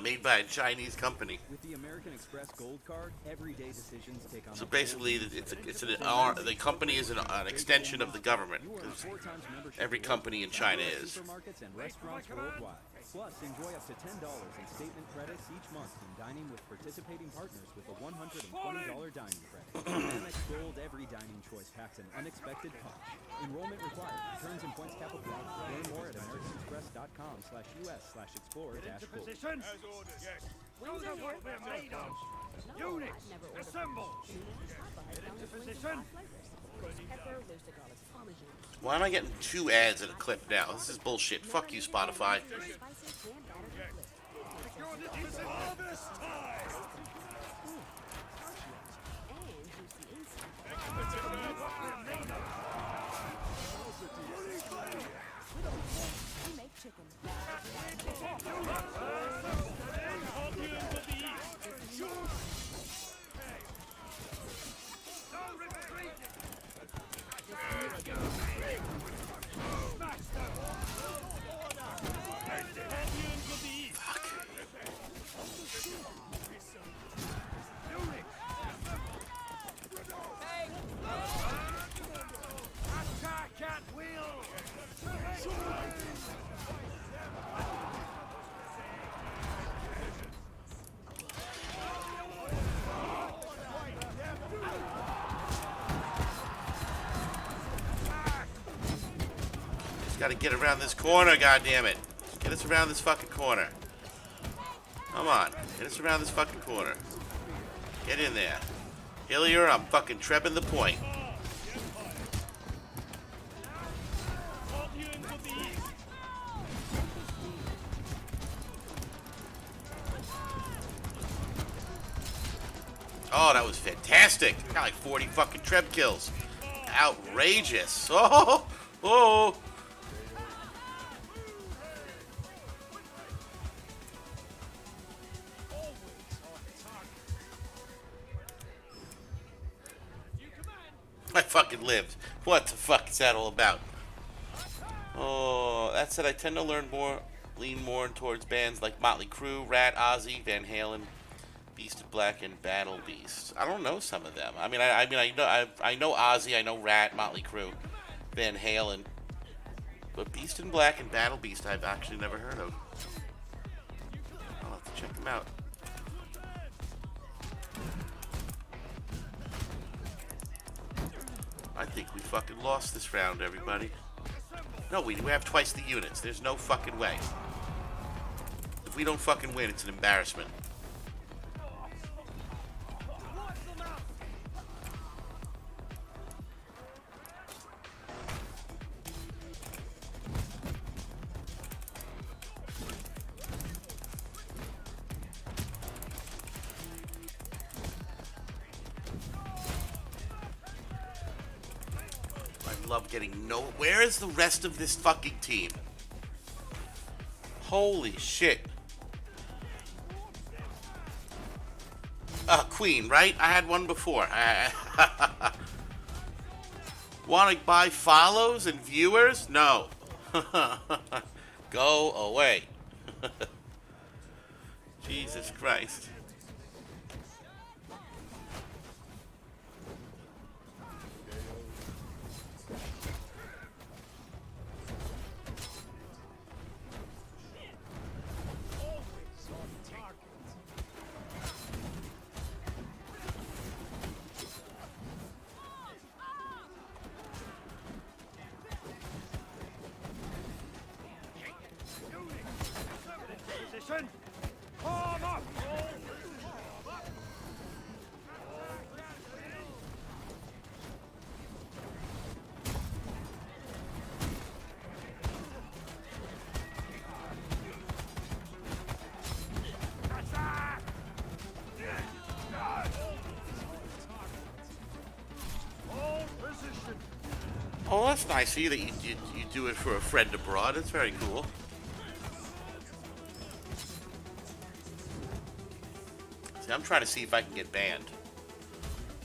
Made by a Chinese company. With the American Express Gold Card, everyday decisions take on So basically, the company is an extension of the government. 'Cause every company in China is. Supermarkets and restaurants worldwide. Plus, enjoy up to $10 in statement credits each month in dining with participating partners with a $120 dining credit. Amex Gold, every dining choice packs an unexpected punch. Enrollment required. Terms and points cap apply. Learn more at americanexpress.com/us/explore-gold. Position. As ordered. Yes. Show them what we're made of. Units, assemble. Into position. Why am I getting 2 ads in a clip now? This is bullshit. Fuck you, Spotify. Harvest time. We make chicken. Attack at will. Gotta get around this corner, goddammit. Get us around this fucking corner. Come on. Get us around this fucking corner. Get in there. Hillier, I'm fucking trepping the point. Oh, that was fantastic. Got like 40 fucking treb kills. Outrageous. Oh, oh. I fucking lived. What the fuck is that all about? Oh, that said, I tend to lean more towards bands like Motley Crue, Rat, Ozzy, Van Halen, Beast of Black, and Battle Beast. I don't know some of them. I know Ozzy, I know Rat, Motley Crue, Van Halen, but Beast in Black and Battle Beast I've actually never heard of. I'll have to check them out. I think we fucking lost this round, everybody. No, we have twice the units. There's no fucking way. If we don't fucking win, it's an embarrassment. Love getting no. Where is the rest of this fucking team? Holy shit. Queen, right? I had one before. Want to buy follows and viewers? No. Go away. Jesus Christ. Oh, that's nice of you that you do it for a friend abroad. It's very cool. See, I'm trying to see if I can get banned.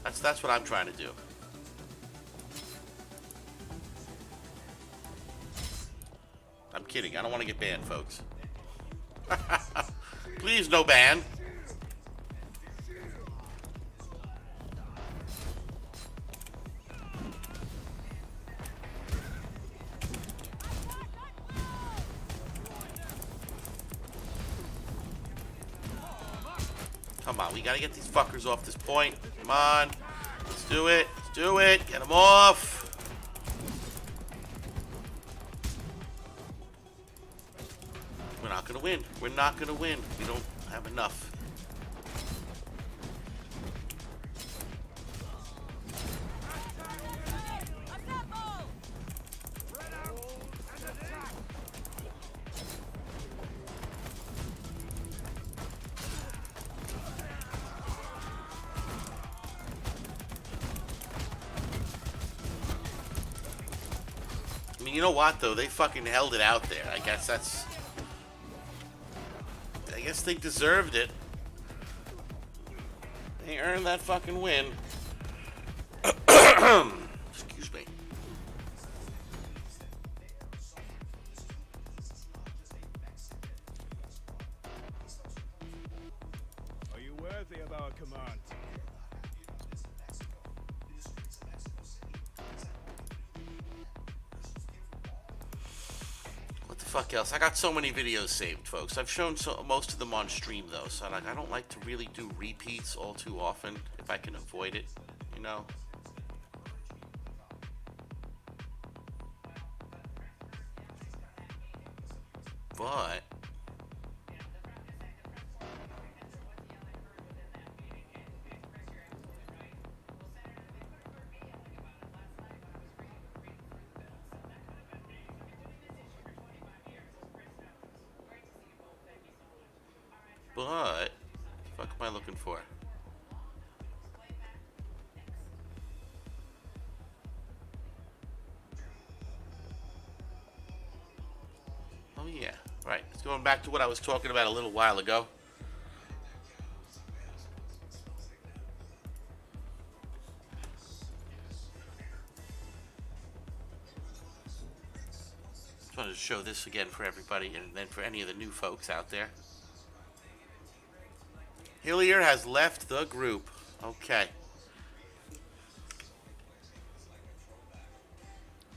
That's what I'm trying to do. I'm kidding. I don't want to get banned, folks. Please, no ban. Come on, we gotta get these fuckers off this point. Come on. Let's do it. Let's do it. Get them off. We're not gonna win. We're not gonna win. We don't have enough. I mean, you know what, though? They fucking held it out there. I guess that's... I guess they deserved it. They earned that fucking win. Excuse me. Are you worthy of our command? What the fuck else? I got so many videos saved, folks. I've shown most of them on stream, though, so I don't like to really do repeats all too often, if I can avoid it, you know? But what the fuck am I looking for? Oh yeah, right. It's going back to what I was talking about a little while ago. Just wanted to show this again for everybody, and then for any of the new folks out there. Hillier has left the group. Okay.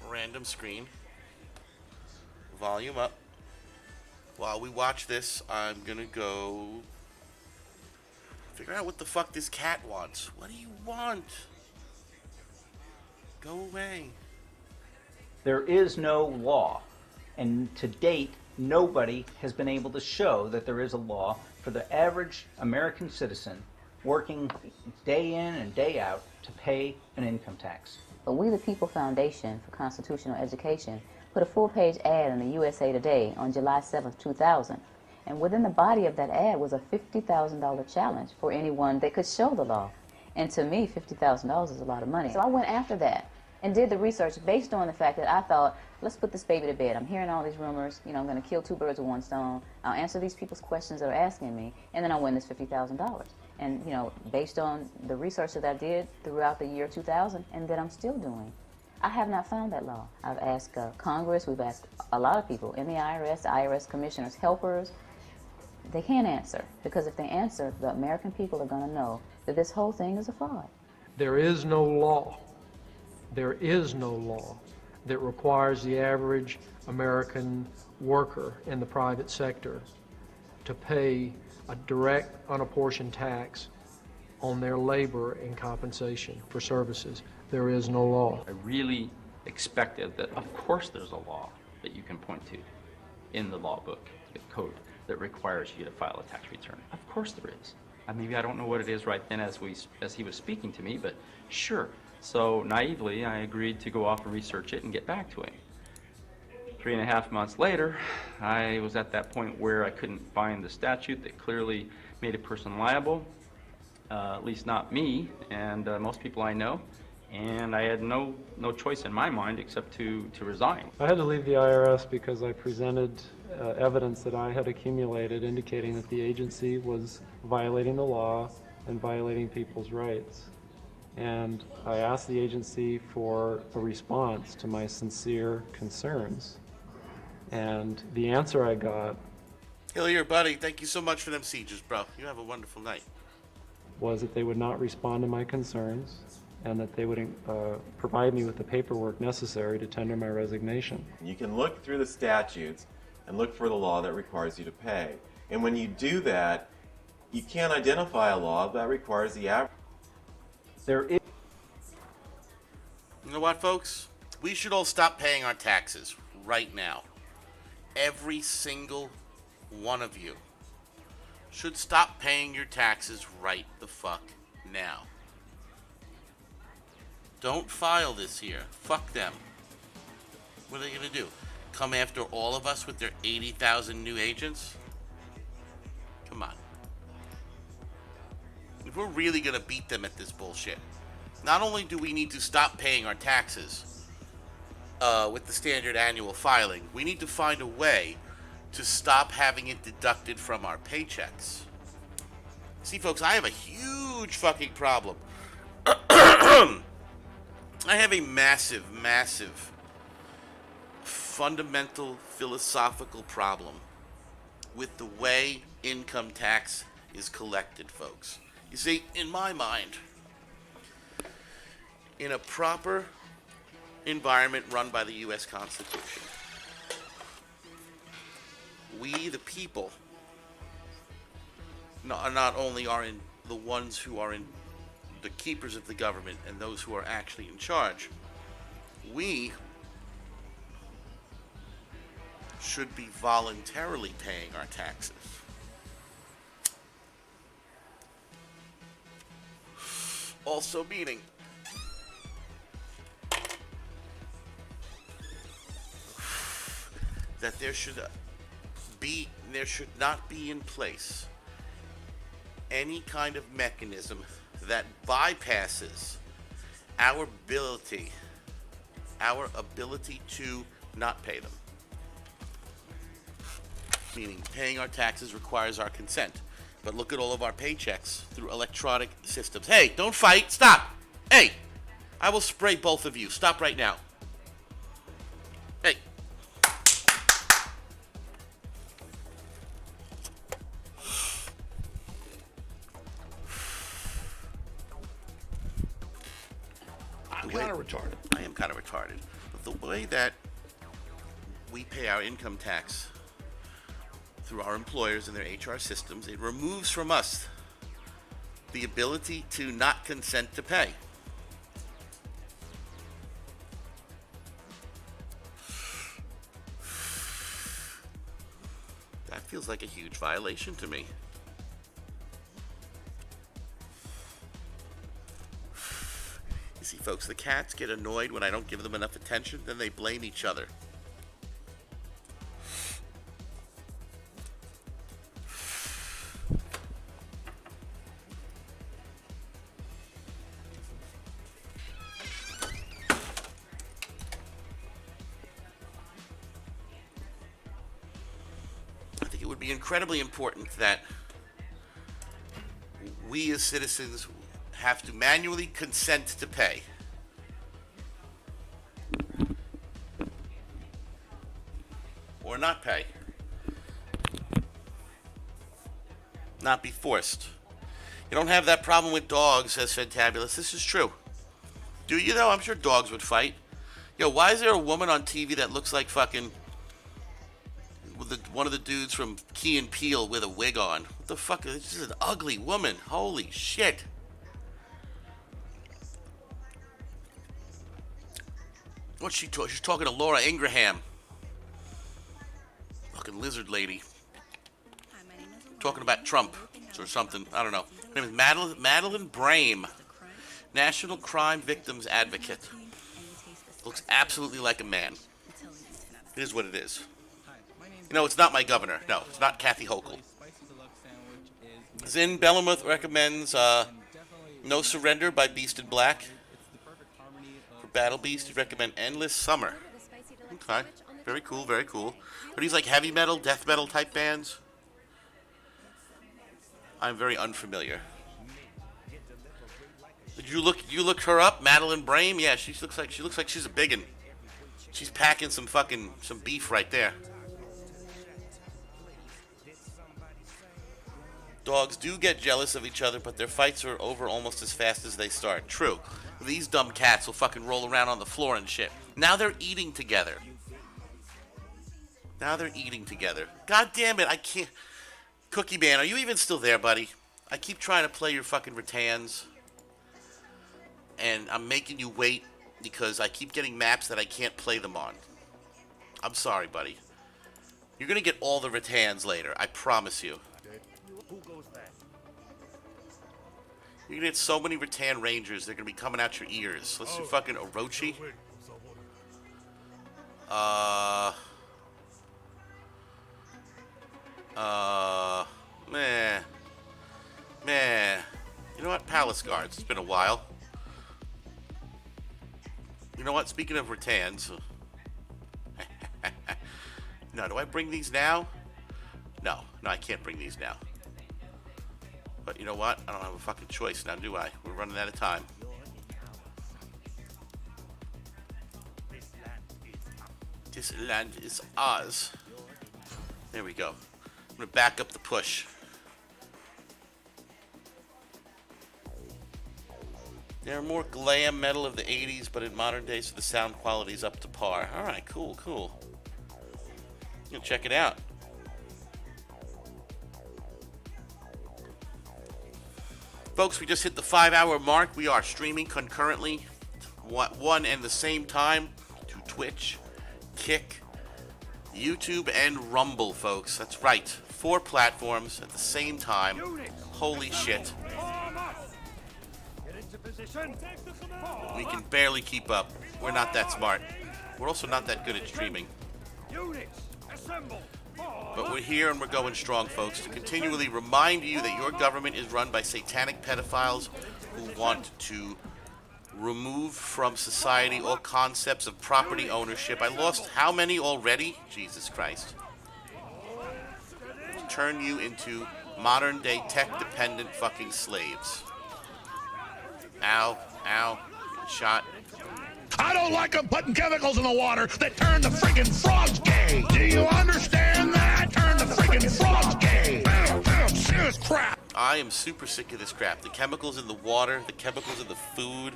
Random screen. Volume up. While we watch this, I'm gonna go figure out what the fuck this cat wants. What do you want? Go away. There is no law, and to date, nobody has been able to show that there is a law for the average American citizen working day in and day out to pay an income tax. But We the People Foundation for Constitutional Education put a full-page ad in the USA Today on July 7th, 2000. And within the body of that ad was a $50,000 challenge for anyone that could show the law. And to me, $50,000 is a lot of money. So I went after that and did the research based on the fact that I thought, let's put this baby to bed. I'm hearing all these rumors. You know, I'm going to kill two birds with one stone. I'll answer these people's questions that are asking me, and then I'll win this $50,000. And, you know, based on the research that I did throughout the year 2000 and that I'm still doing, I have not found that law. I've asked Congress, we've asked a lot of people in the IRS commissioners, helpers. They can't answer, because if they answer, the American people are going to know that this whole thing is a fraud. There is no law. There is no law that requires the average American worker in the private sector to pay a direct, unapportioned tax on their labor and compensation for services. There is no law. I really expected that, of course there's a law that you can point to in the law book, the code, that requires you to file a tax return. Of course there is. Maybe I don't know what it is right then as he was speaking to me, but sure. So naively, I agreed to go off and research it and get back to him. 3.5 months later, I was at that point where I couldn't find the statute that clearly made a person liable, at least not me and most people I know. And I had no choice in my mind except to resign. I had to leave the IRS because I presented evidence that I had accumulated indicating that the agency was violating the law and violating people's rights. And I asked the agency for a response to my sincere concerns. And the answer I got Hillier, buddy, thank you so much for them sieges, bro. You have a wonderful night. Was that they would not respond to my concerns, and that they would provide me with the paperwork necessary to tender my resignation. You can look through the statutes and look for the law that requires you to pay. And when you do that, you can't identify a law that requires the average. There is. You know what, folks? We should all stop paying our taxes right now. Every single one of you should stop paying your taxes right the fuck now. Don't file this year. Fuck them. What are they going to do? Come after all of us with their 80,000 new agents? Come on. If we're really going to beat them at this bullshit, not only do we need to stop paying our taxes with the standard annual filing, we need to find a way to stop having it deducted from our paychecks. See, folks, I have a huge fucking problem. I have a massive, massive, fundamental philosophical problem with the way income tax is collected, folks. You see, in my mind, in a proper environment run by the U.S. Constitution, we, the people, not only are in the ones who are in the keepers of the government and those who are actually in charge, we should be voluntarily paying our taxes. Also meaning that there should not be in place any kind of mechanism that bypasses our ability to not pay them. Meaning paying our taxes requires our consent. But look at all of our paychecks through electronic systems. Hey, don't fight. Stop. Hey, I will spray both of you. Stop right now. Hey. I'm kind of retarded. I am kind of retarded. But the way that we pay our income tax through our employers and their HR systems, it removes from us the ability to not consent to pay. That feels like a huge violation to me. You see, folks, the cats get annoyed when I don't give them enough attention, then they blame each other. Incredibly important that we as citizens have to manually consent to pay. Or not pay. Not be forced. You don't have that problem with dogs, says Fantabulous. This is true. Do you, though? I'm sure dogs would fight. Yo, why is there a woman on TV that looks like fucking one of the dudes from Key and Peele with a wig on? What the fuck? This is an ugly woman. Holy shit. What's she talking? She's talking to Laura Ingraham. Fucking lizard lady. Talking about Trump or something. I don't know. Her name is Madeline Brame. National Crime Victims Advocate. Looks absolutely like a man. It is what it is. You know, it's not my governor. No, it's not Kathy Hochul. Zin Bellamuth recommends No Surrender by Beast in Black. For Battle Beast, he'd recommend Endless Summer. Okay, very cool, very cool. Are these like heavy metal, death metal type bands? I'm very unfamiliar. Did you look her up, Madeline Brame? Yeah, she looks like she's a biggin. She's packing some beef right there. Dogs do get jealous of each other, but their fights are over almost as fast as they start. True. These dumb cats will fucking roll around on the floor and shit. Now they're eating together. God damn it, I can't. Cookie Man, are you even still there, buddy? I keep trying to play your fucking Rattans. And I'm making you wait because I keep getting maps that I can't play them on. I'm sorry, buddy. You're gonna get all the Rattans later, I promise you. You're gonna get so many Rattan Rangers, they're gonna be coming out your ears. Let's do fucking Orochi. Meh. You know what? Palace Guards. It's been a while. You know what? Speaking of Rattans. No, do I bring these now? No, I can't bring these now. But you know what? I don't have a fucking choice now, do I? We're running out of time. This land is ours. There we go. I'm gonna back up the push. They're more glam metal of the 80s, but in modern days, the sound quality's up to par. Alright, cool. You can check it out. Folks, we just hit the 5-hour mark. We are streaming concurrently, one and the same time, to Twitch, Kick, YouTube and Rumble, folks. That's right. 4 platforms at the same time. Holy shit. Get into position. We can barely keep up. We're not that smart. We're also not that good at streaming. Units, assemble. But we're here and we're going strong, folks, to continually remind you that your government is run by satanic pedophiles who want to remove from society all concepts of property ownership. I lost how many already? Jesus Christ. To turn you into modern-day tech-dependent fucking slaves. Ow, ow, getting shot. I don't like them putting chemicals in the water that turn the friggin' frogs gay. Do you understand that? Turn the friggin' frogs gay. Serious crap. I am super sick of this crap. The chemicals in the water, the chemicals in the food.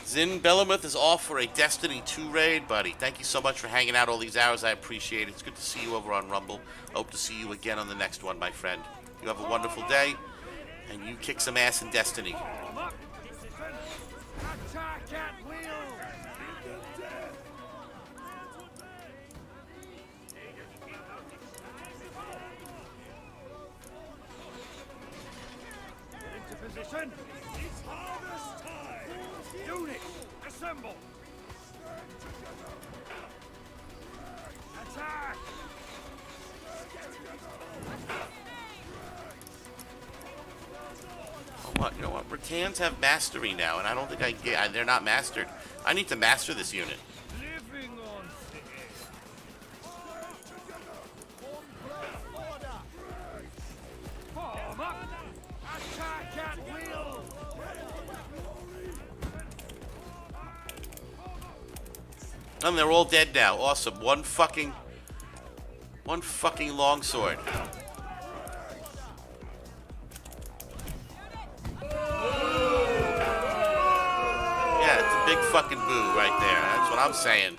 Zin Bellamuth is off for a Destiny 2 raid, buddy. Thank you so much for hanging out all these hours. I appreciate it. It's good to see you over on Rumble. Hope to see you again on the next one, my friend. You have a wonderful day, and you kick some ass in Destiny. Attack at will. Get into position. It's harvest time. Units, assemble. Attack. What? You know what? Rattans have mastery now, and I don't think I get. They're not mastered. I need to master this unit. Living on form up. Attack at will. And they're all dead now. Awesome. One fucking longsword. Yeah, it's a big fucking boo right there. That's what I'm saying.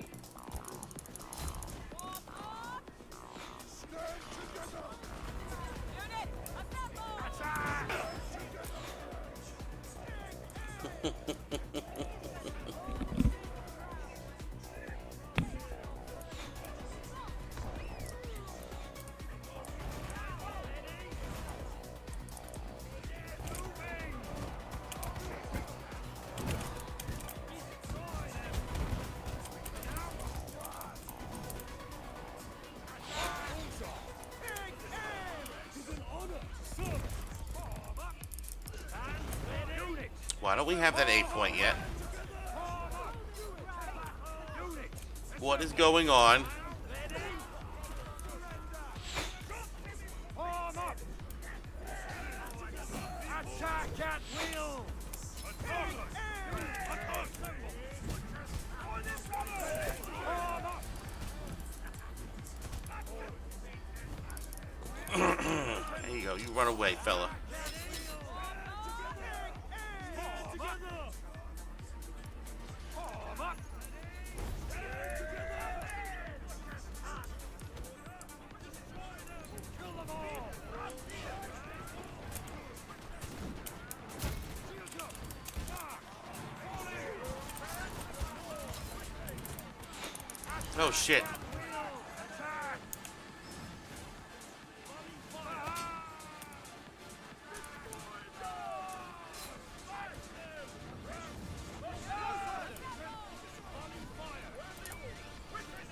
Why don't we have that 8 point yet? What is going on? Form up. Attack at will. There you go. You run away, fella. Oh shit.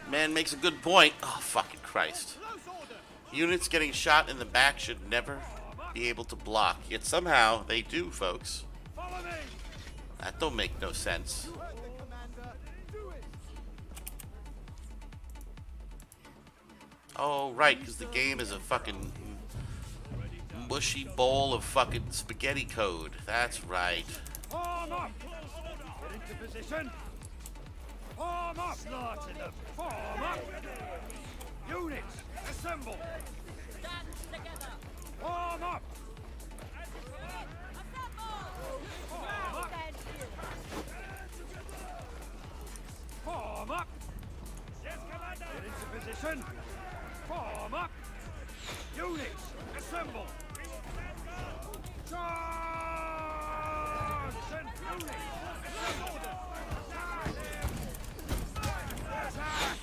Man makes a good point. Oh, fucking Christ. Units getting shot in the back should never be able to block. Yet somehow they do, folks. That don't make no sense. Oh, right, because the game is a fucking mushy bowl of fucking spaghetti code. That's right. Form up. Get into position. Form up, Larton. Form up. Units, assemble. Form up. Form up. Yes, Commander. Get into position. Form up. Units, assemble. Charge! Units, assemble. Attack!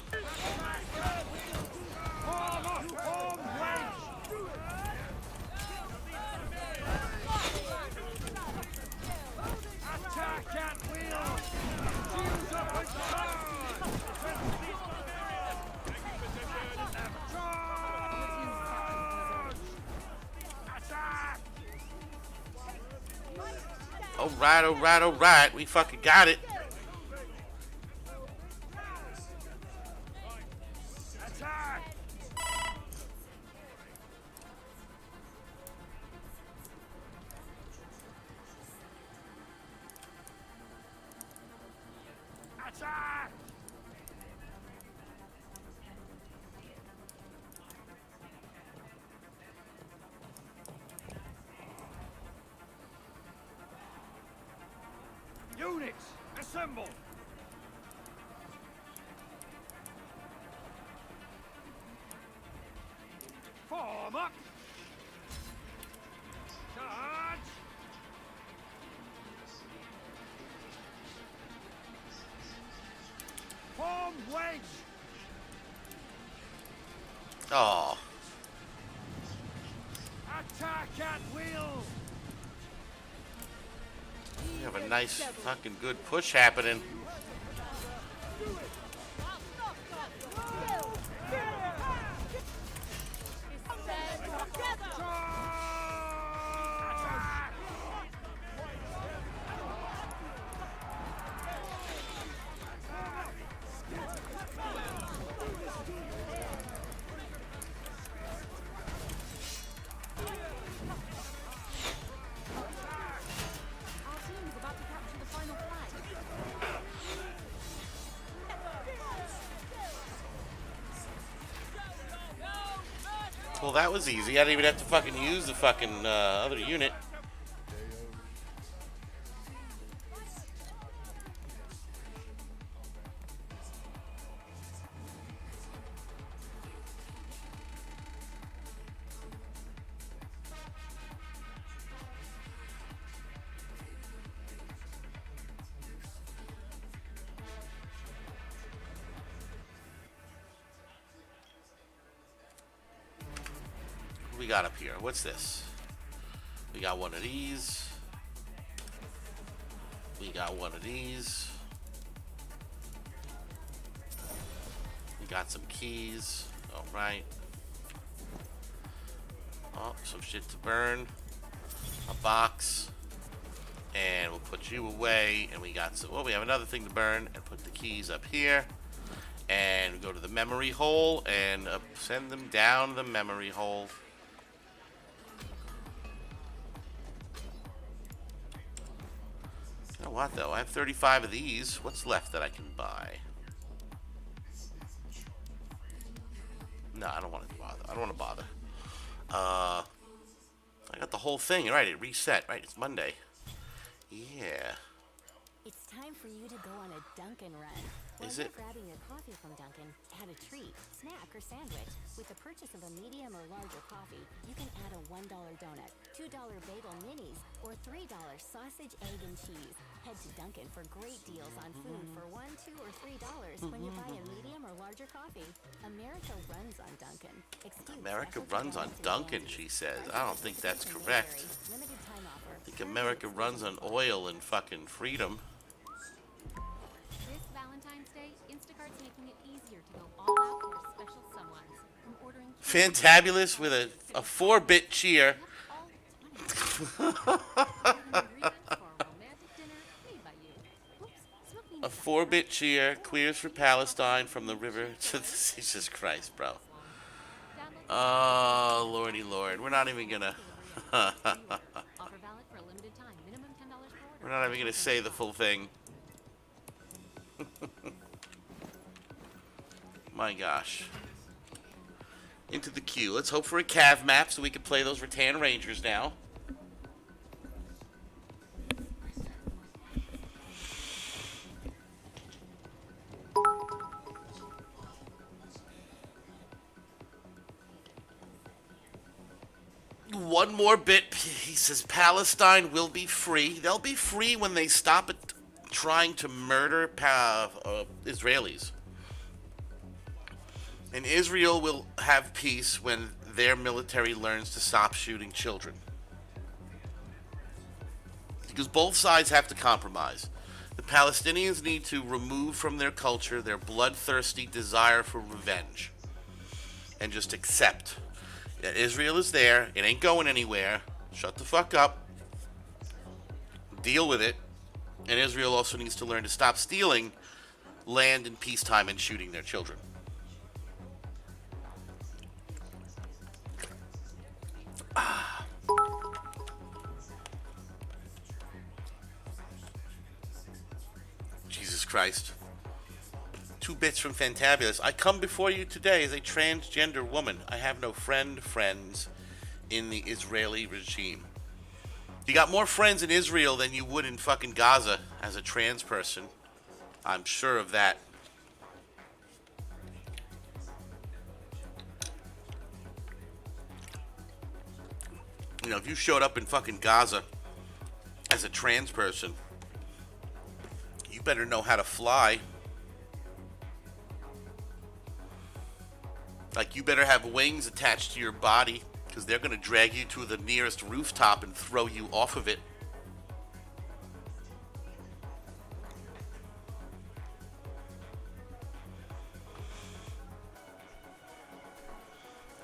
Alright, alright, alright. We fucking got it. Attack! Attack! Units, assemble! Form up! Charge! Form wedge! Oh. Attack at will! We have a nice fucking good push happening. Well, that was easy. I didn't even have to fucking use the fucking other unit. What we got up here? What's this? We got one of these. We got one of these. We got some keys. All right. Oh, some shit to burn. A box. And we'll put you away. And we got some. Well, we have another thing to burn. And put the keys up here. And go to the memory hole. And send them down the memory hole. You know what, though? I have 35 of these. What's left that I can buy? No, I don't want to bother. I don't want to bother. I got the whole thing. Right, it reset. Right, it's Monday. Yeah. It's time for you to go on a Dunkin' run. While Is you're it? grabbing your coffee from Dunkin', add a treat, snack, or sandwich. With the purchase of a medium or larger coffee, you can add a $1 donut, $2 bagel minis, or $3 sausage, egg, and cheese. Head to Dunkin' for great deals on food for $1, $2, or $3 when you buy a medium or larger coffee. America runs on Dunkin'. Excuse America specialty runs on donuts and Dunkin', she says. I don't think that's correct. limited time offer. I think America runs on oil and fucking freedom. This Valentine's Day, Instacart's making it easier to go all out for a special someones. From ordering Fantabulous with a 4-bit cheer. A 4-bit cheer, queers for Palestine from the river to the Jesus Christ, bro. Oh, lordy lord. We're not even gonna offer valid for a limited time. Minimum $10 per order. we're not even gonna say the full thing. My gosh. Into the queue. Let's hope for a Cav map so we can play those Rattan Rangers now. One more bit. He says Palestine will be free. They'll be free when they stop it trying to murder Israelis. And Israel will have peace when their military learns to stop shooting children. Because both sides have to compromise. The Palestinians need to remove from their culture their bloodthirsty desire for revenge. And just accept that Israel is there. It ain't going anywhere. Shut the fuck up. deal with it. And Israel also needs to learn to stop stealing land in peacetime and shooting their children. Jesus Christ. 2 bits from Fantabulous. I come before you today as a transgender woman. I have no friends in the Israeli regime. You got more friends in Israel than you would in fucking Gaza as a trans person. I'm sure of that. You know, if you showed up in fucking Gaza as a trans person, you better know how to fly. Like, you better have wings attached to your body, because they're going to drag you to the nearest rooftop and throw you off of it.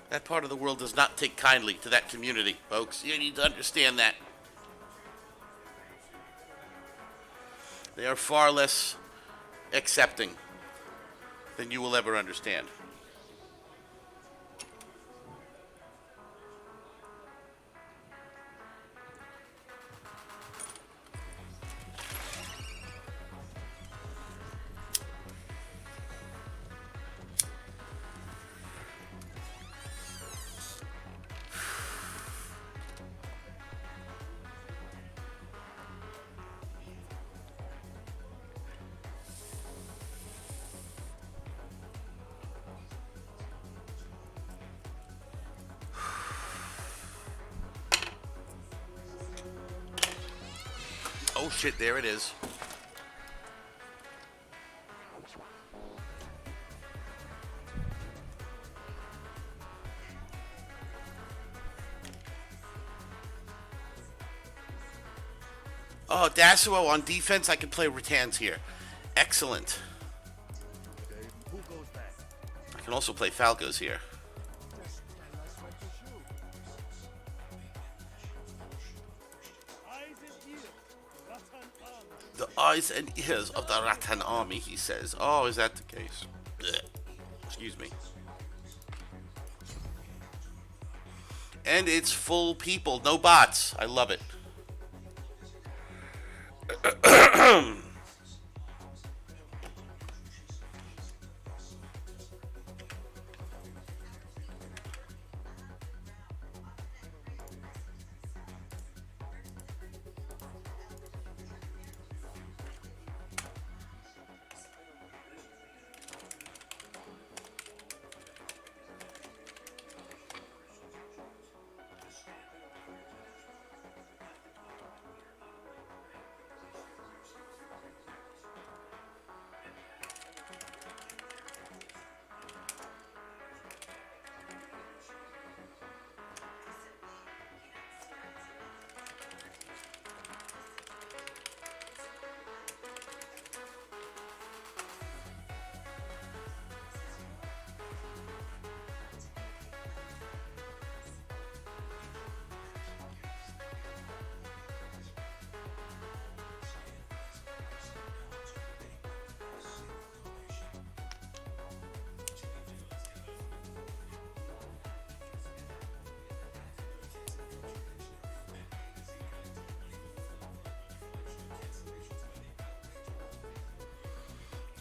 That part of the world does not take kindly to that community, folks. You need to understand that. They are far less accepting than you will ever understand. Oh shit, there it is. Oh, Dasuo on defense, I can play Rattans here. Excellent. I can also play Falcos here. The eyes and ears of the Rattan army, he says. Oh, is that the case? Blech. Excuse me. And it's full people, no bots. I love it.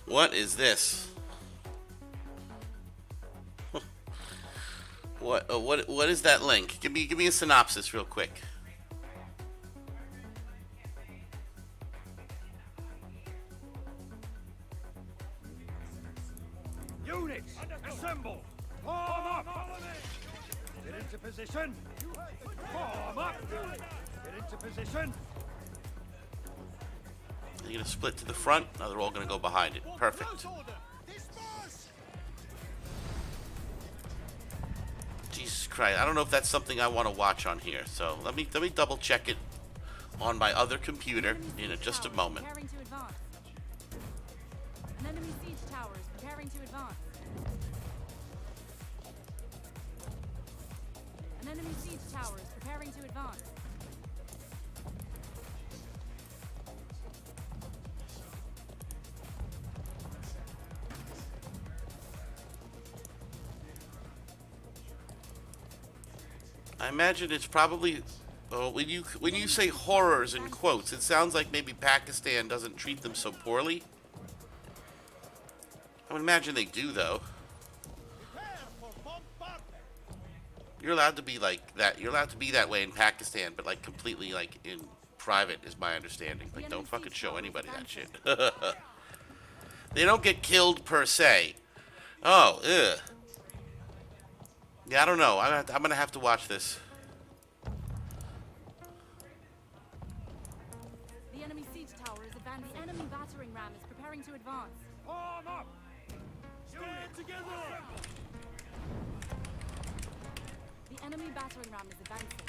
What is this? What is that link? Give me a synopsis real quick. Units, assemble! Form up! Get into position! Form up! Get into position! Are you gonna split to the front? No, they're all gonna go behind it. Perfect. Jesus Christ, I don't know if that's something I want to watch on here. So let me double check it on my other computer in just a moment. Preparing to advance. An enemy siege tower is preparing to advance. An enemy siege tower is preparing to advance. I imagine it's probably when you say horrors in quotes, it sounds like maybe Pakistan doesn't treat them so poorly. I would imagine they do, though. You're allowed to be like that. You're allowed to be that way in Pakistan, but like completely like in private, is my understanding. Like, don't fucking show anybody that shit. They don't get killed per se. Oh, ugh. Yeah, I don't know. I'm gonna have to watch this. The enemy siege tower is advancing. The enemy battering ram is preparing to advance. Arm up! Stand together! The enemy battering ram is advancing.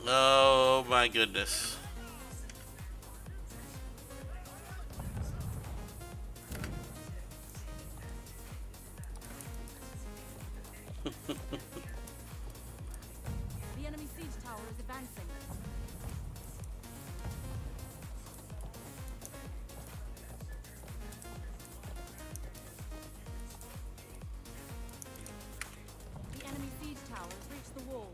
Oh my goodness. The enemy siege tower is advancing. The enemy siege tower has reached the wall.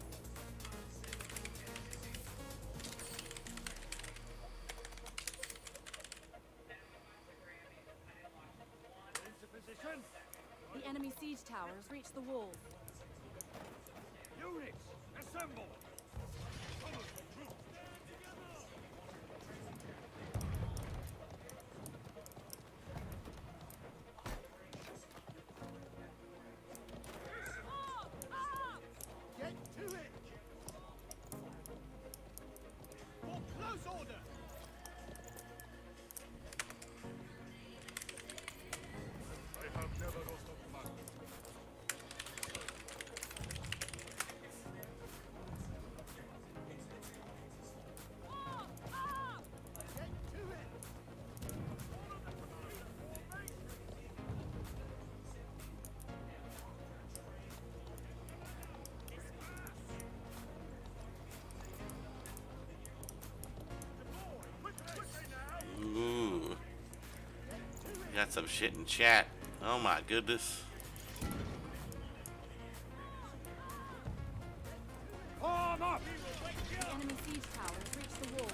Into position! The enemy siege tower has reached the wall. Units, assemble! Get to it! For close order! I have never lost a command. Ooh. Got some shit in chat. Oh my goodness. Arm up! The enemy siege tower has reached the wall.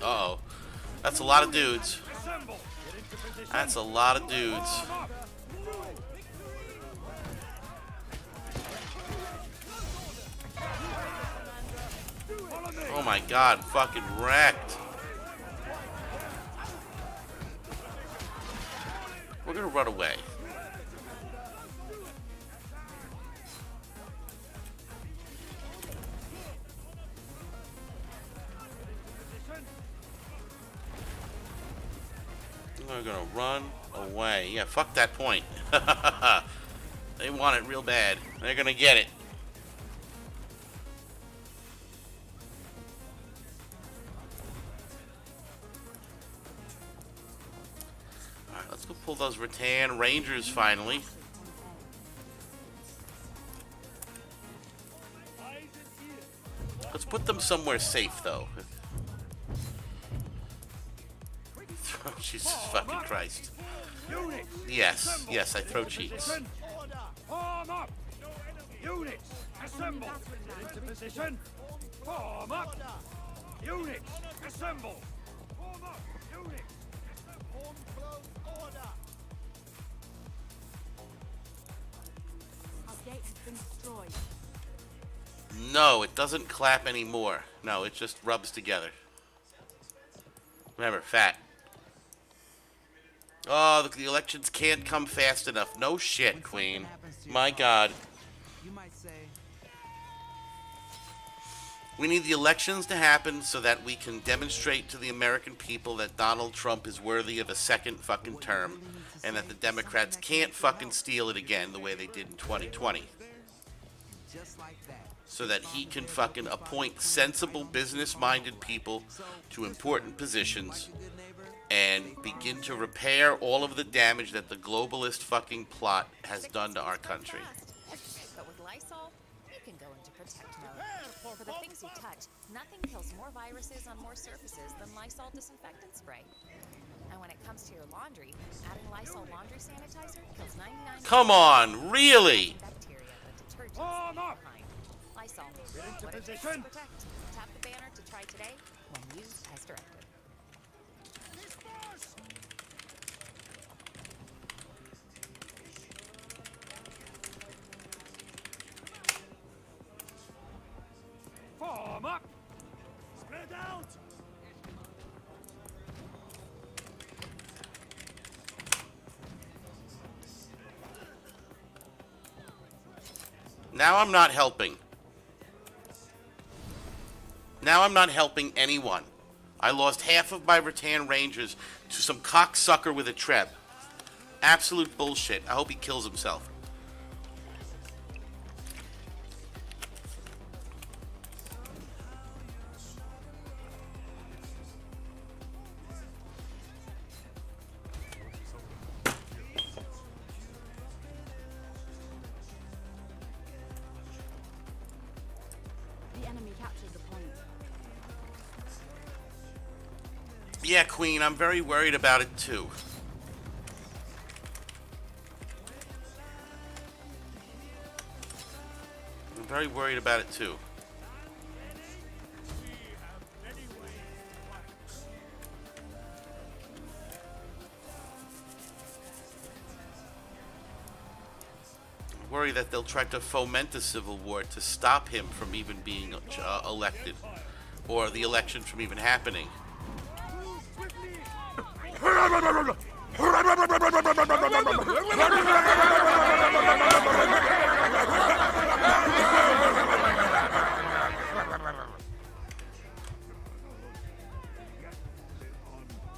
Uh-oh. That's a lot of dudes. Assemble! Get into position! That's a lot of dudes. Arm up! Follow me! Oh my god, fucking wrecked. We're gonna run away. We're gonna run away. Yeah, fuck that point. They want it real bad. They're gonna get it. Alright, let's go pull those rattan rangers finally. Let's put them somewhere safe though. Oh, Jesus fucking Christ. Units! Yes, assemble! yes, I throw Into cheats. position. Arm up! Units, assemble! Get into position! Form up! Units, assemble! Form up! Units! Form close order! Our gate has been destroyed. No, it doesn't clap anymore. No, it just rubs together. Remember, fat. Oh, the elections can't come fast enough. No shit, Queen. My God. You might say, We need the elections to happen so that we can demonstrate to the American people that Donald Trump is worthy of a second fucking term and that the Democrats can't fucking steal it again the way they did in 2020. just like that. So that he can fucking appoint sensible, business-minded people to important positions and begin to repair all of the damage that the globalist fucking plot has done to our country. But with Lysol, you can go into protect mode. For the things you touch, nothing kills more viruses on more surfaces than Lysol disinfectant spray. And when it comes to your laundry, adding Lysol laundry sanitizer kills 99% Come on, really? bacteria that detergents leave behind. Lysol. What it takes to protect. Tap the banner to try today when used as directed. Form up! Spread out! Now I'm not helping. Now I'm not helping anyone. I lost half of my Rattan Rangers to some cocksucker with a Treb. Absolute bullshit. I hope he kills himself. The enemy captured the point. Yeah, Queen, I'm very worried about it too. I'm very worried about it too. I worry that they'll try to foment a civil war to stop him from even being elected, or the election from even happening.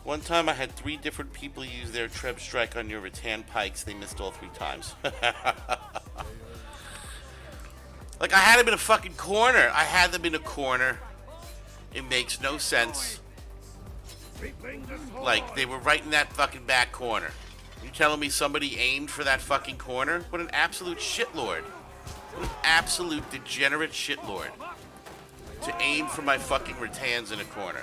One time I had 3 different people use their Treb strike on your rattan pikes. They missed all 3 times. Like, I had them in a fucking corner. I had them in a corner. It makes no sense. Like, they were right in that fucking back corner. You telling me somebody aimed for that fucking corner? What an absolute shitlord. What an absolute degenerate shitlord. To aim for my fucking rattans in a corner.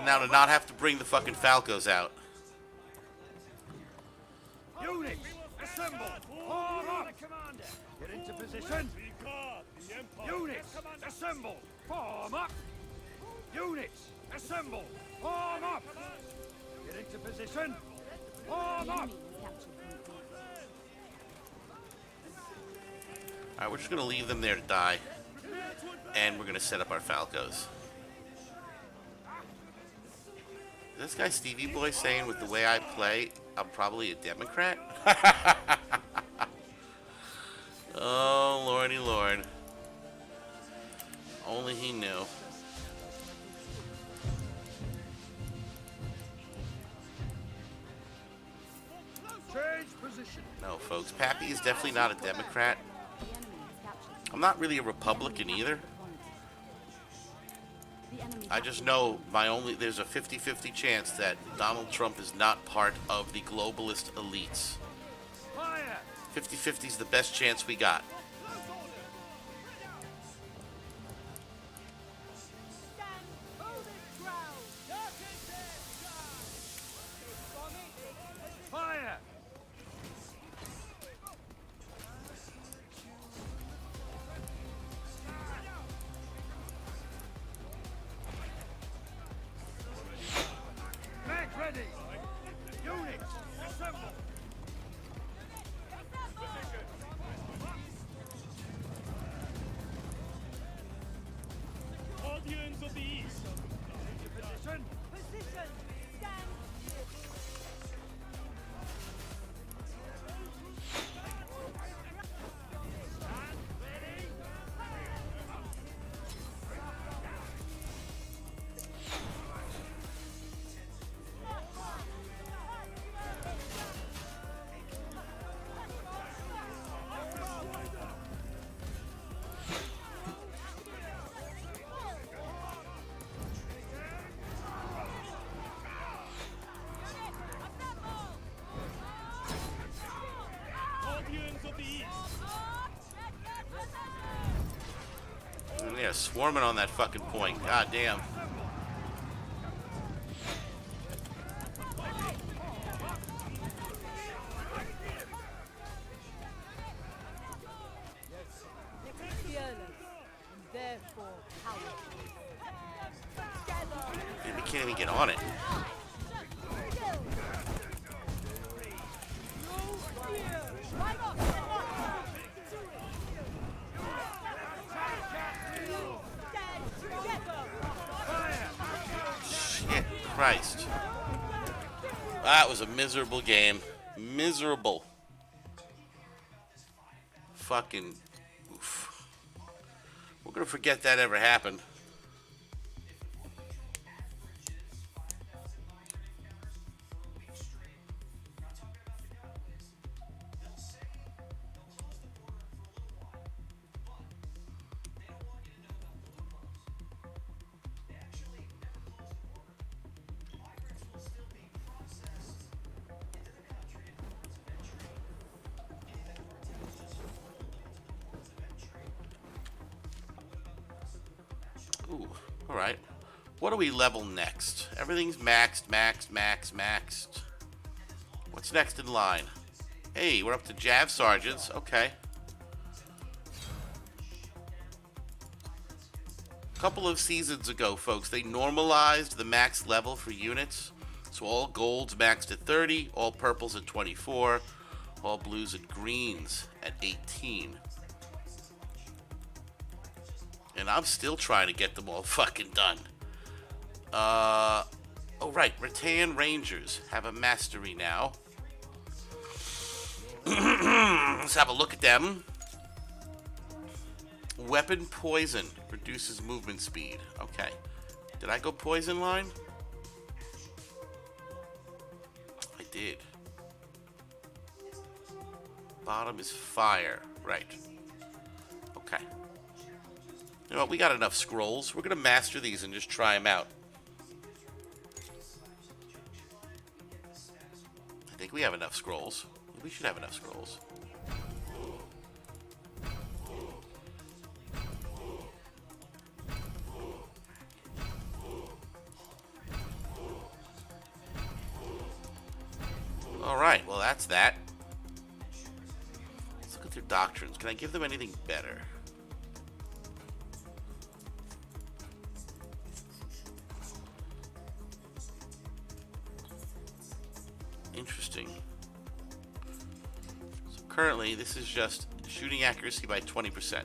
Now to not have to bring the fucking Falcos out. Units, assemble! Form up! Get into position! Units, assemble! Form up! Units, assemble! Form up! Get into position! Form up! Alright, we're just gonna leave them there to die. And we're gonna set up our Falcos. Is this guy Stevie Boy saying with the way I play, I'm probably a Democrat? Oh, lordy lord. Only he knew. Change position. No, folks. Pappy is definitely not a Democrat. I'm not really a Republican either. I just know there's a 50-50 chance that Donald Trump is not part of the globalist elites. 50-50 is the best chance we got. Fire! Mag ready! Units, assemble! are swarming on that fucking point. God damn. Man, we can't even get on it. Shit Christ. That was a miserable game. Miserable. Fucking oof. We're gonna forget that ever happened. Ooh, alright. What do we level next? Everything's maxed. What's next in line? Hey, we're up to Jav Sergeants. Okay. A couple of seasons ago, folks, they normalized the max level for units. So all golds maxed at 30, all purples at 24, all blues and greens at 18. And I'm still trying to get them all fucking done. Oh, right. Rattan Rangers have a mastery now. Let's have a look at them. Weapon Poison reduces movement speed. Okay. Did I go poison line? I did. Bottom is fire. Right. Okay. You know what? We got enough scrolls. We're going to master these and just try them out. I think we have enough scrolls. We should have enough scrolls. Alright, well that's that. Let's look at their doctrines. Can I give them anything better? Interesting. So currently, this is just shooting accuracy by 20%.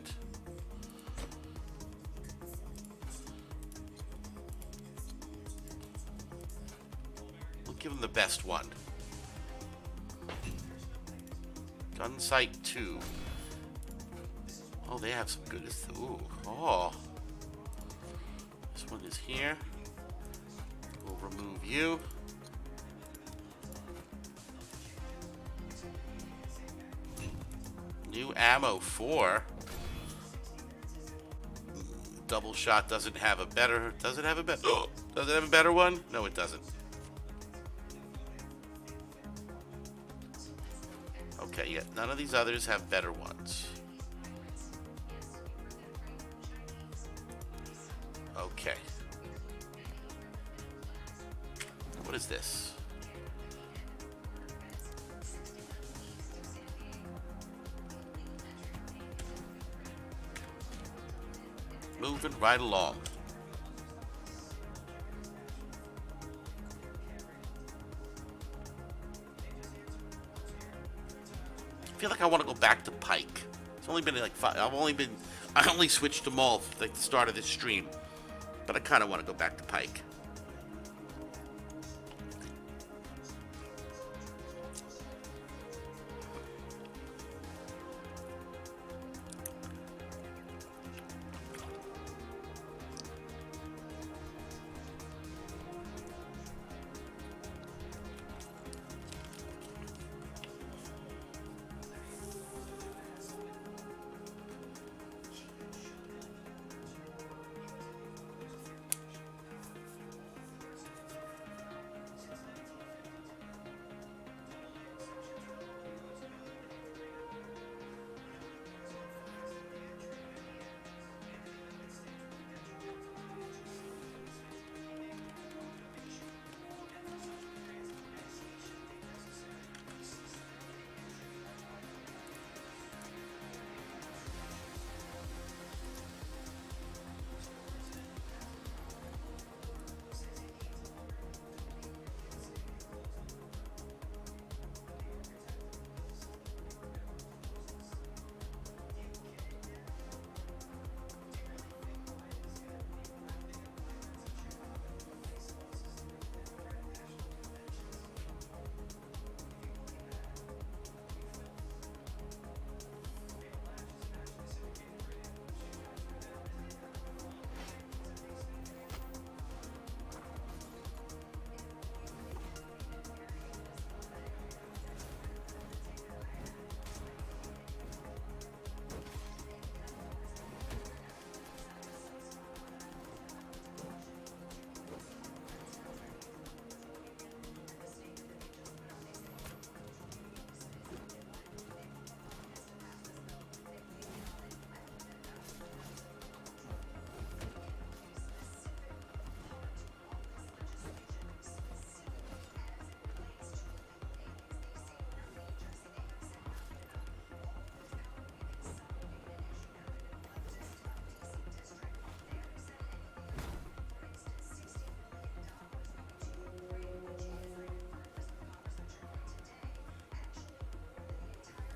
We'll give them the best one. Gun sight 2. Oh, they have some good. Ooh, oh. This one is here. We'll remove you. New ammo 4. Double shot doesn't have a better. Does it have a better? Does it have a better one? No, it doesn't. Okay, yeah. None of these others have better ones. Okay. What is this? Moving right along. I feel like I want to go back to Pike. It's only been like 5. I only switched to Maul at the start of this stream, but I kind of want to go back to Pike.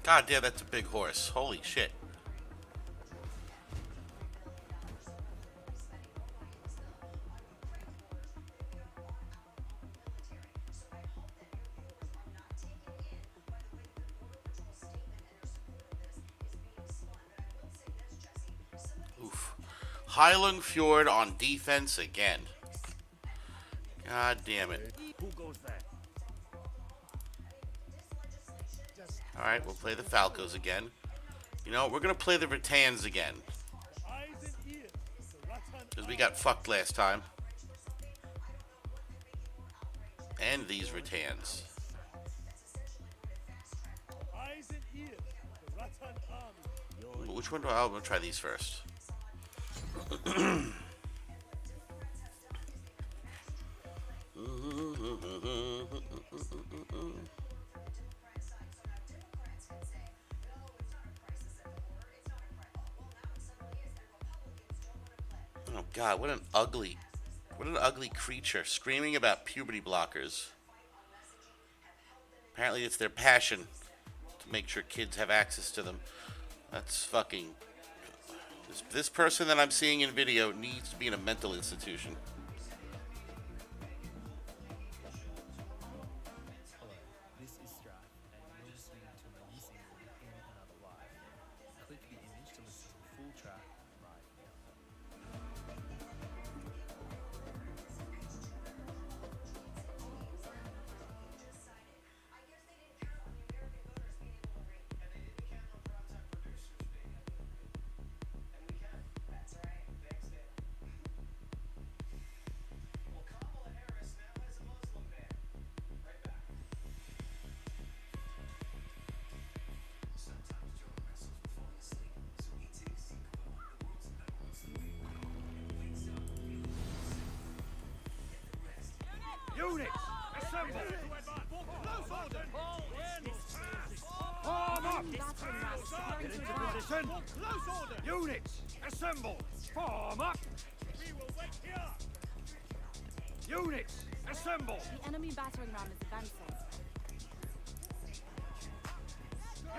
God damn, that's a big horse. Holy shit. Oof. Highland Fjord on defense again. God damn it. Who goes there? Alright, we'll play the Falcos again. You know, we're going to play the Rattans again. Because we got fucked last time. And these Rattans. Which one do I'm going to try these first. Oh God, what an ugly creature screaming about puberty blockers. Apparently it's their passion to make sure kids have access to them. That's fucking... This person that I'm seeing in video needs to be in a mental institution. This is Strife, and you're listening to my new single, In Another Life. Click the image to listen to the full track right now. Units, assemble! Close order! Form up! Get into position! Close order! Units, assemble! Form up! We will wait here! Units, assemble! The enemy battering ram is advancing.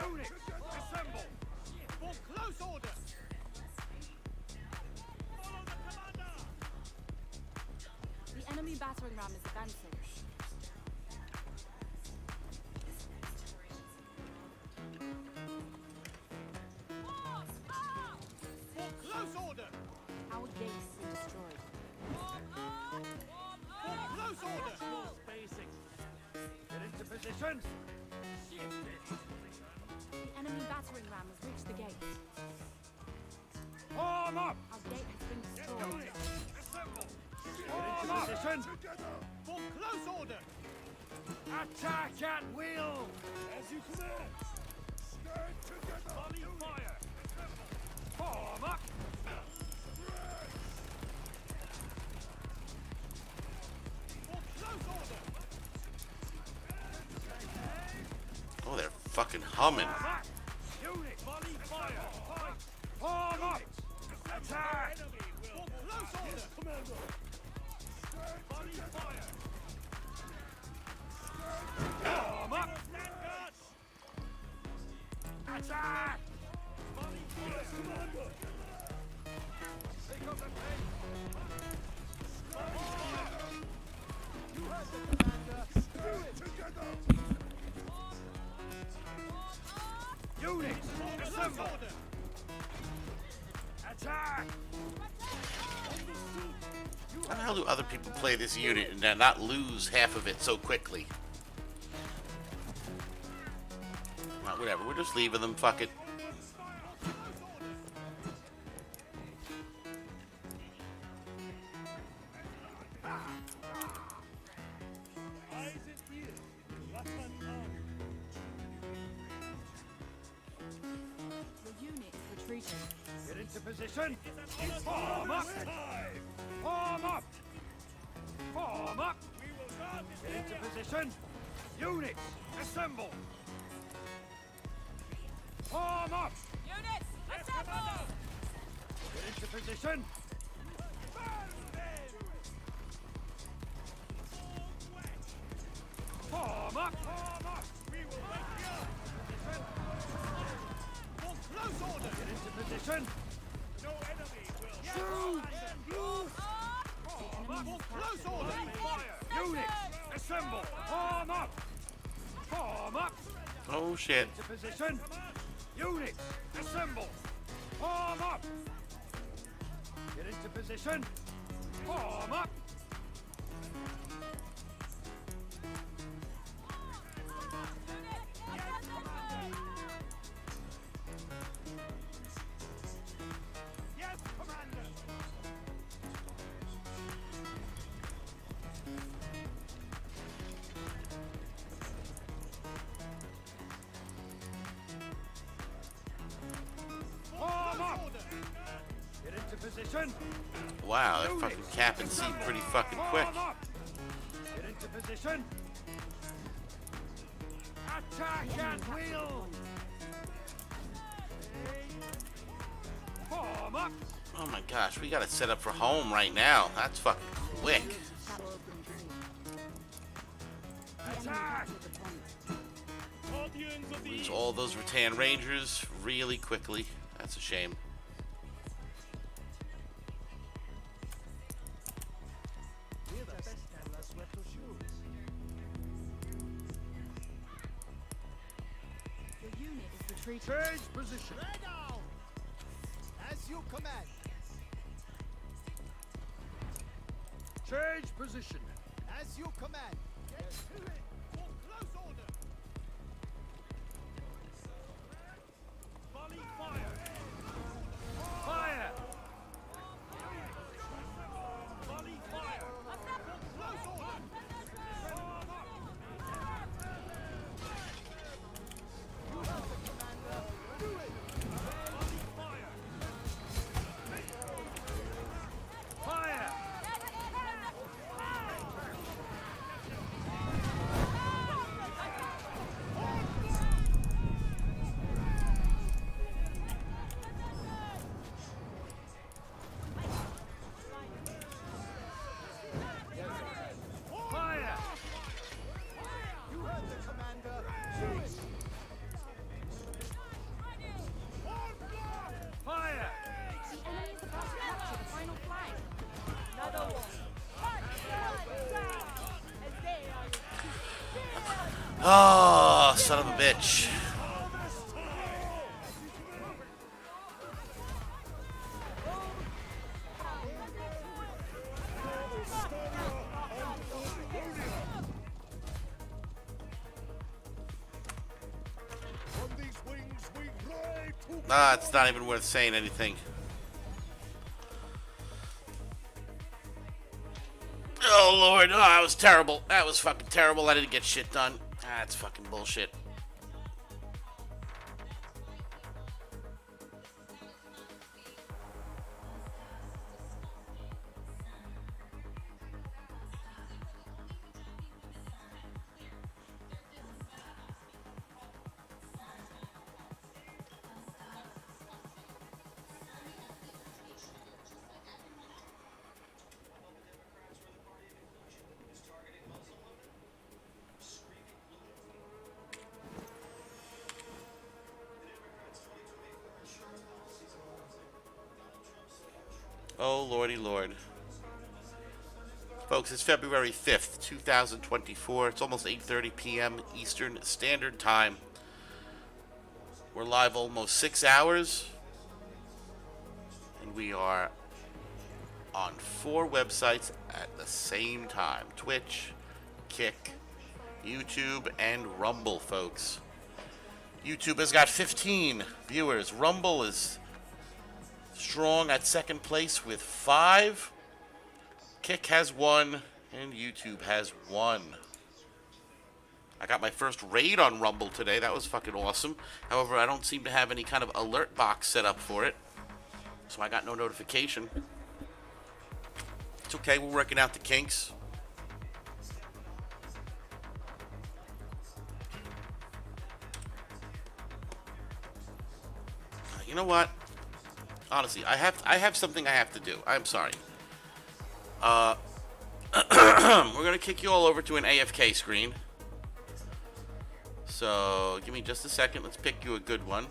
Units, assemble! For close order! Follow the commander! The enemy battering ram is advancing. For close order! Our gates were destroyed. For close order! Basic. Get into position! The enemy battering ram has reached the gate. Form up! Our gate has been destroyed. Assemble! Form up! Position! For close order! Attack at will! As you command! Stand together! Volley fire! Form up! For close order! Oh, they're fucking humming. Unit! Volley fire! Form up! Attack! For close order! Commander! Volley fire! Form up! Attack! Volley fire! Commander! Take up the pace! You have the commander! Unit together! Units! Assemble! Attack! How the hell do other people play this unit and then not lose half of it so quickly? Whatever, we're just leaving them, fuck it. The unit is retreating. Get into position! Form up! Form up! Form up! Get into position! Units, assemble! Form up! Units, assemble! Get into position! Form up! Form up! We will wait here! Position! Close order! Get into position! No enemy will shoot! Form up! Close order! Fire! Units, assemble! Form up! Form up! Oh shit. Into position! Units, assemble! Form up! Get into position! Form up! Yes, Commander! Form up! Get into position! Wow, that fucking cap and see pretty fucking quick. Form up! Get into position! Attack at will! Form up! Oh my gosh, we gotta set up for home right now. That's fucking quick. Attack! Lose all those Rattan Rangers really quickly. That's a shame. We're the best at las suelto shoes. Your unit is retreating. Change position. Lay down! As you command. Change position. As you command. Get to it! For close order! Volley fire! Fire! Volley fire! For close order! Form up! You have the commander! Do it! Volley fire! Fire! Fire! You heard the commander. Do it! Fire! The enemy is about to capture the final flag. Another one. Oh, son of a bitch. Ah, it's not even worth saying anything. Oh, Lord. Oh, that was terrible. That was fucking terrible. I didn't get shit done. That's fucking bullshit. Oh, Lordy Lord. Folks, it's February 5th, 2024. It's almost 8:30 p.m. Eastern Standard Time. We're live almost 6 hours. And we are on 4 websites at the same time. Twitch, Kick, YouTube, and Rumble, folks. YouTube has got 15 viewers. Rumble is strong at second place with 5. Kick has 1, and YouTube has 1. I got my first raid on Rumble today. That was fucking awesome. However, I don't seem to have any kind of alert box set up for it, so I got no notification. It's okay. We're working out the kinks. You know what? Honestly, I have something I have to do. I'm sorry. We're gonna kick you all over to an AFK screen. So give me just a second. Let's pick you a good one.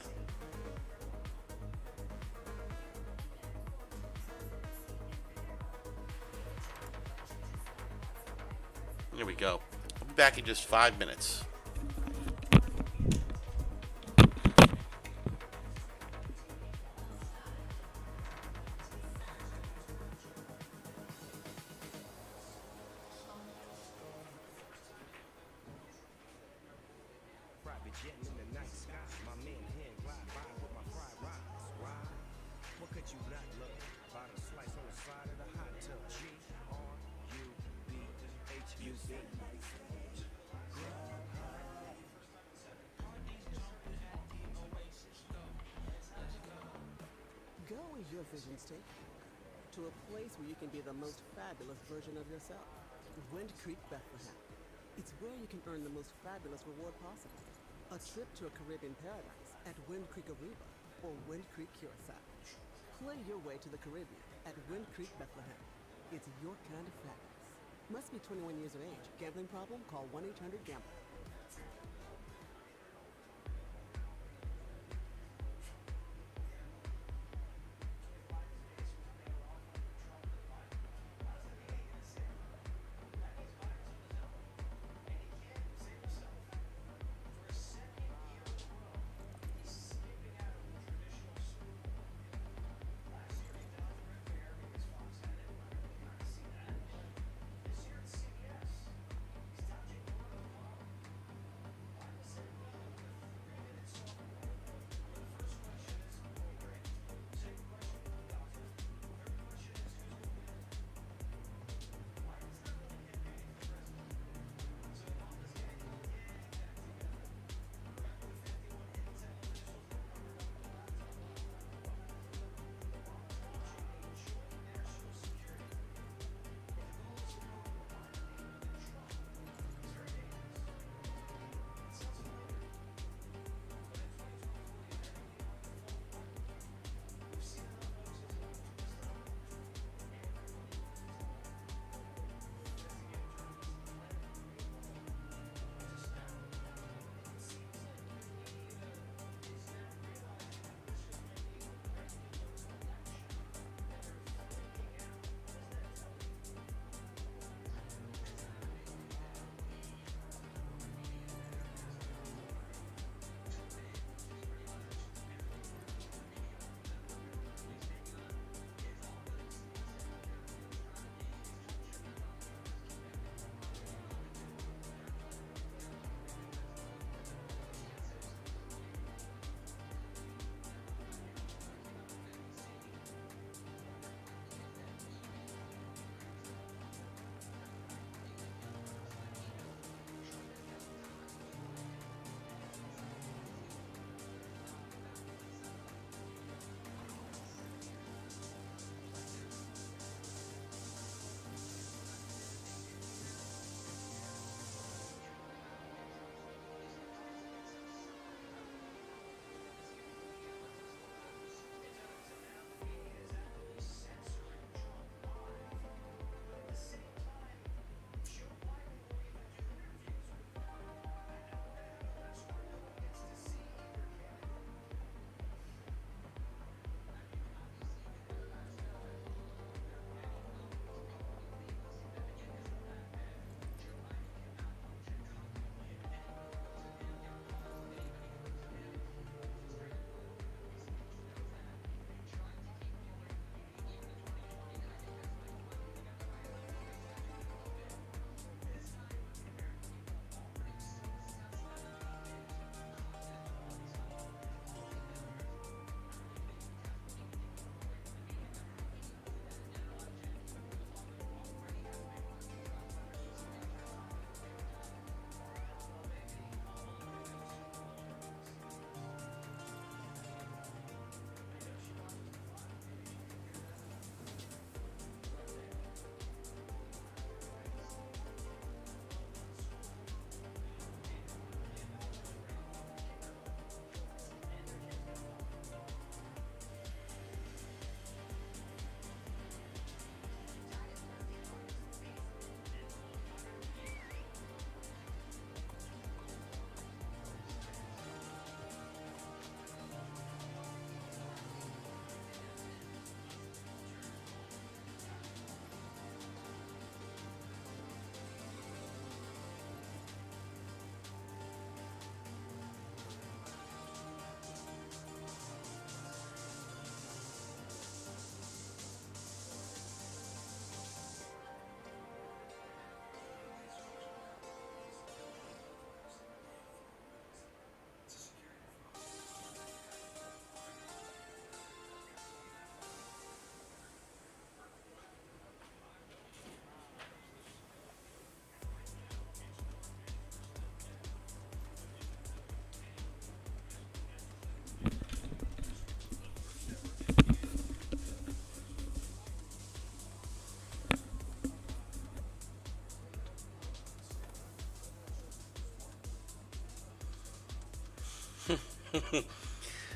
There we go. I'll be back in just 5 minutes. Private jet in the night sky. My man hand glide by with my fried rice. Why? What could you not love? About a slice on the side of the hot tub. G-R-U-B-H-U-B. Go where your visions take you. To a place where you can be the most fabulous version of yourself. Wind Creek, Bethlehem. It's where you can earn the most fabulous reward possible. A trip to a Caribbean paradise at Wind Creek Aruba or Wind Creek Curacao. Play your way to the Caribbean at Wind Creek, Bethlehem. It's your kind of fabulous. Must be 21 years of age. Gambling problem? Call 1-800-GAMBLER.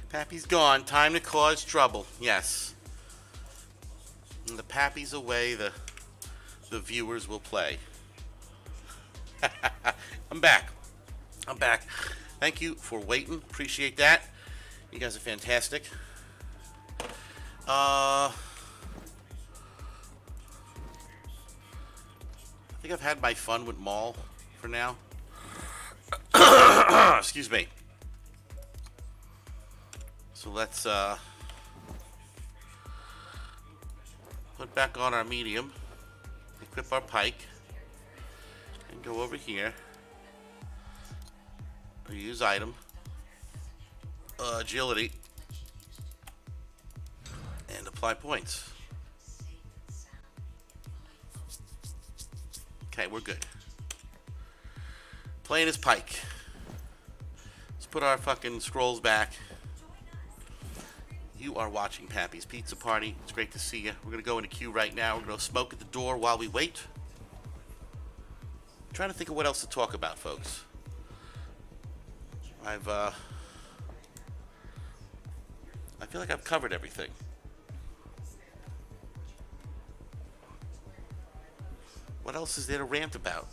Pappy's gone. Time to cause trouble. Yes. When the Pappy's away, the viewers will play. I'm back. Thank you for waiting. Appreciate that. You guys are fantastic. I think I've had my fun with Maul for now. Excuse me. So let's put back on our medium, equip our pike, and go over here. Use item, agility, and apply points. Okay, we're good. Playing his pike. Let's put our fucking scrolls back. You are watching Pappy's Pizza Party. It's great to see you. We're going to go into queue right now. We're going to smoke at the door while we wait. I'm trying to think of what else to talk about, folks. I feel like I've covered everything. What else is there to rant about?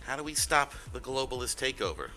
How do we stop the globalist takeover?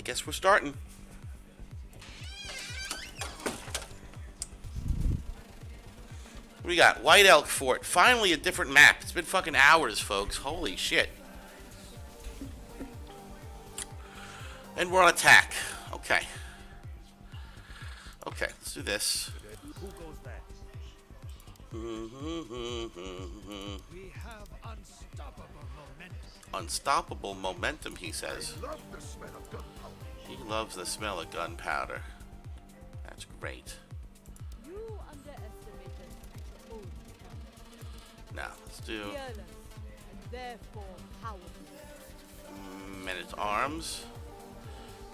Guess we're starting. What we got? White Elk Fort. Finally a different map. It's been fucking hours, folks. Holy shit. And we're on attack. Okay. Okay, let's do this. Who goes there? We have unstoppable momentum. Unstoppable momentum, he says. I love the smell of gunpowder. He loves the smell of gunpowder. That's great. You underestimated the old Now, let's do fearless and therefore powerful. Men-at-Arms.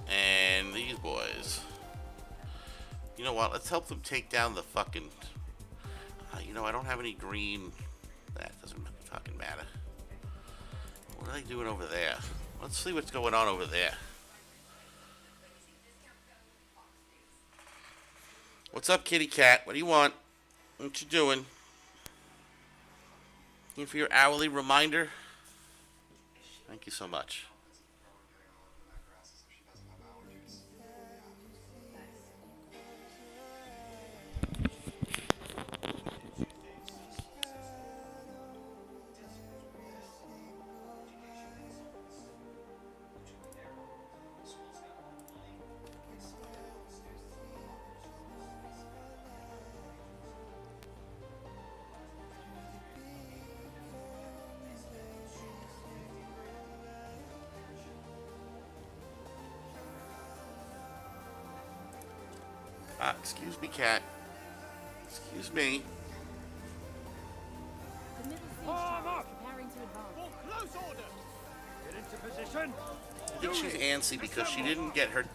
And these boys. You know what? Let's help them take down the fucking... you know, I don't have any green... That doesn't fucking matter. What are they doing over there? Let's see what's going on over there. What's up, kitty cat? What do you want? What you doing? Looking for your hourly reminder? Thank you so much. Excuse me, cat. Excuse me. The middle siege Arm tower up! is preparing to advance. For close order! Get into position! I think she's antsy because she didn't get her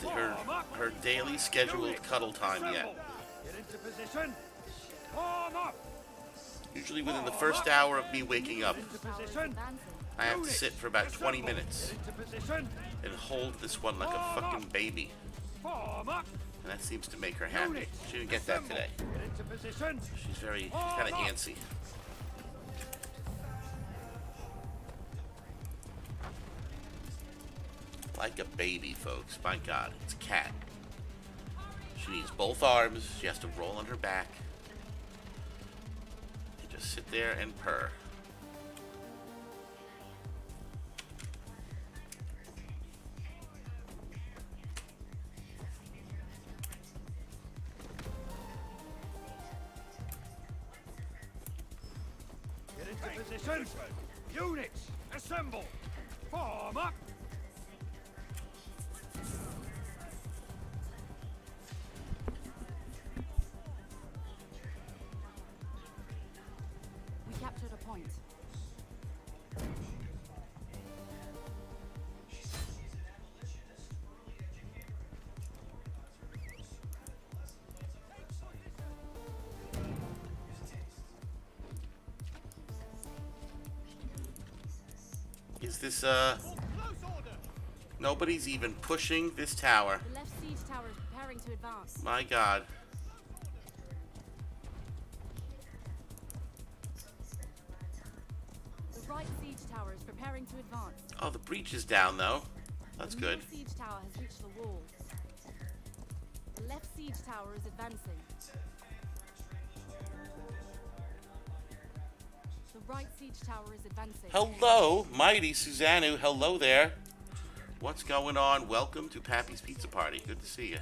daily scheduled cuddle time yet. Get into position! Arm up! Usually within the first hour of me waking up, Into position! I have to sit for about 20 minutes Get into position! and hold this one like a fucking baby. Form up! And that seems to make her happy. She didn't get that today. Get into position! She's kind of antsy. Like a baby, folks. My God, it's a cat. She needs both arms. She has to roll on her back. You just sit there and purr. Get into position. Units, assemble. Form up. We captured a point. Is this, nobody's even pushing this tower. The left siege tower is preparing to advance. My God. The right siege tower is preparing to advance. Oh, the breach is down, though. That's The good. middle siege tower has reached the wall. The left siege tower is advancing. The right siege tower is advancing. Hello, mighty Susanoo. Hello there. What's going on? Welcome to Pappy's Pizza Party. Good to see you.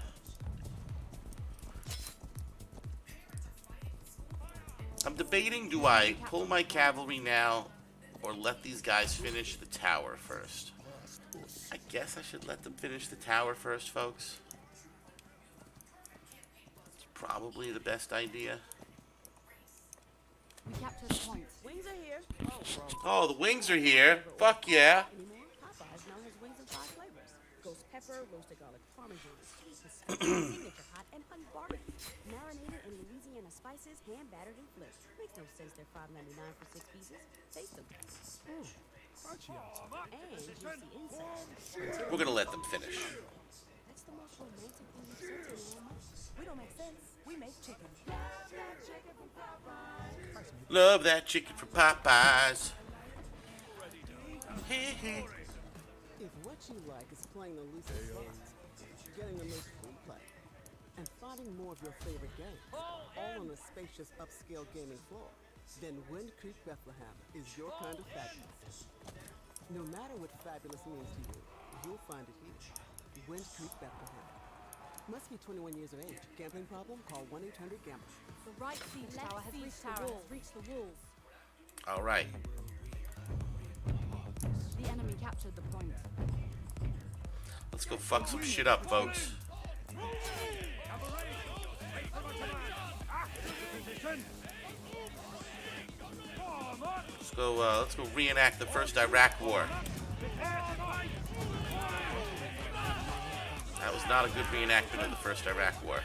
I'm debating, do I pull my cavalry now or let these guys finish the tower first? I guess I should let them finish the tower first, folks. It's probably the best idea. We captured a point. Wings are here. Oh, the wings are here. Fuck yeah. Popeyes now has wings in 5 flavors. Ghost pepper, roasted garlic parmesan, sweet and spicy, signature hot and honey barbecue. Marinated in Louisiana spices, hand battered and flipped. Makes no sense they're $5.99 for 6 pieces. Taste them. Crunchy outside. And juicy inside. We're gonna let them finish. That's the most romantic thing you've said to me all month. We don't make sense. We make chicken. Love that chicken from Popeyes. If what you like is playing the loosest slots, getting the most free play, and finding more of your favorite games, all on a spacious upscale gaming floor, then Wind Creek Bethlehem is your kind of fabulous. No matter what fabulous means to you, you'll find it here. Wind Creek Bethlehem. Must be 21 years of age. Gambling problem? Call 1-800-GAMBLER. The right siege tower has reached the walls. All right. The enemy captured the point. Let's go fuck some shit up, folks. Let's go reenact the first Iraq War. That was not a good reenactment of the first Iraq War.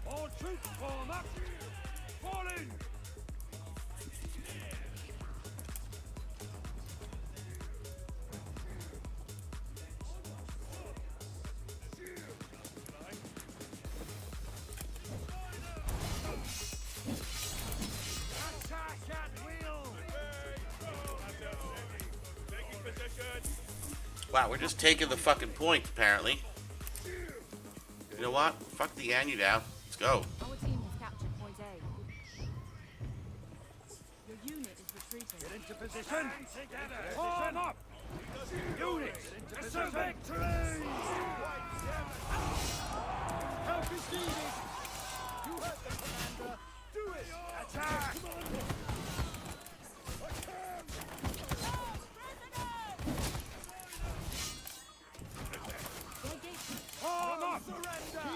All troops form up. Fall in. Wow, we're just taking the fucking point, apparently. You know what? Fuck the Anu now. Let's go. Our team has captured point A. Your unit is retreating. Get into position. Form up. Units, it's a victory. Help is needed. You heard the commander. Do it. Attack. Form up! Surrender!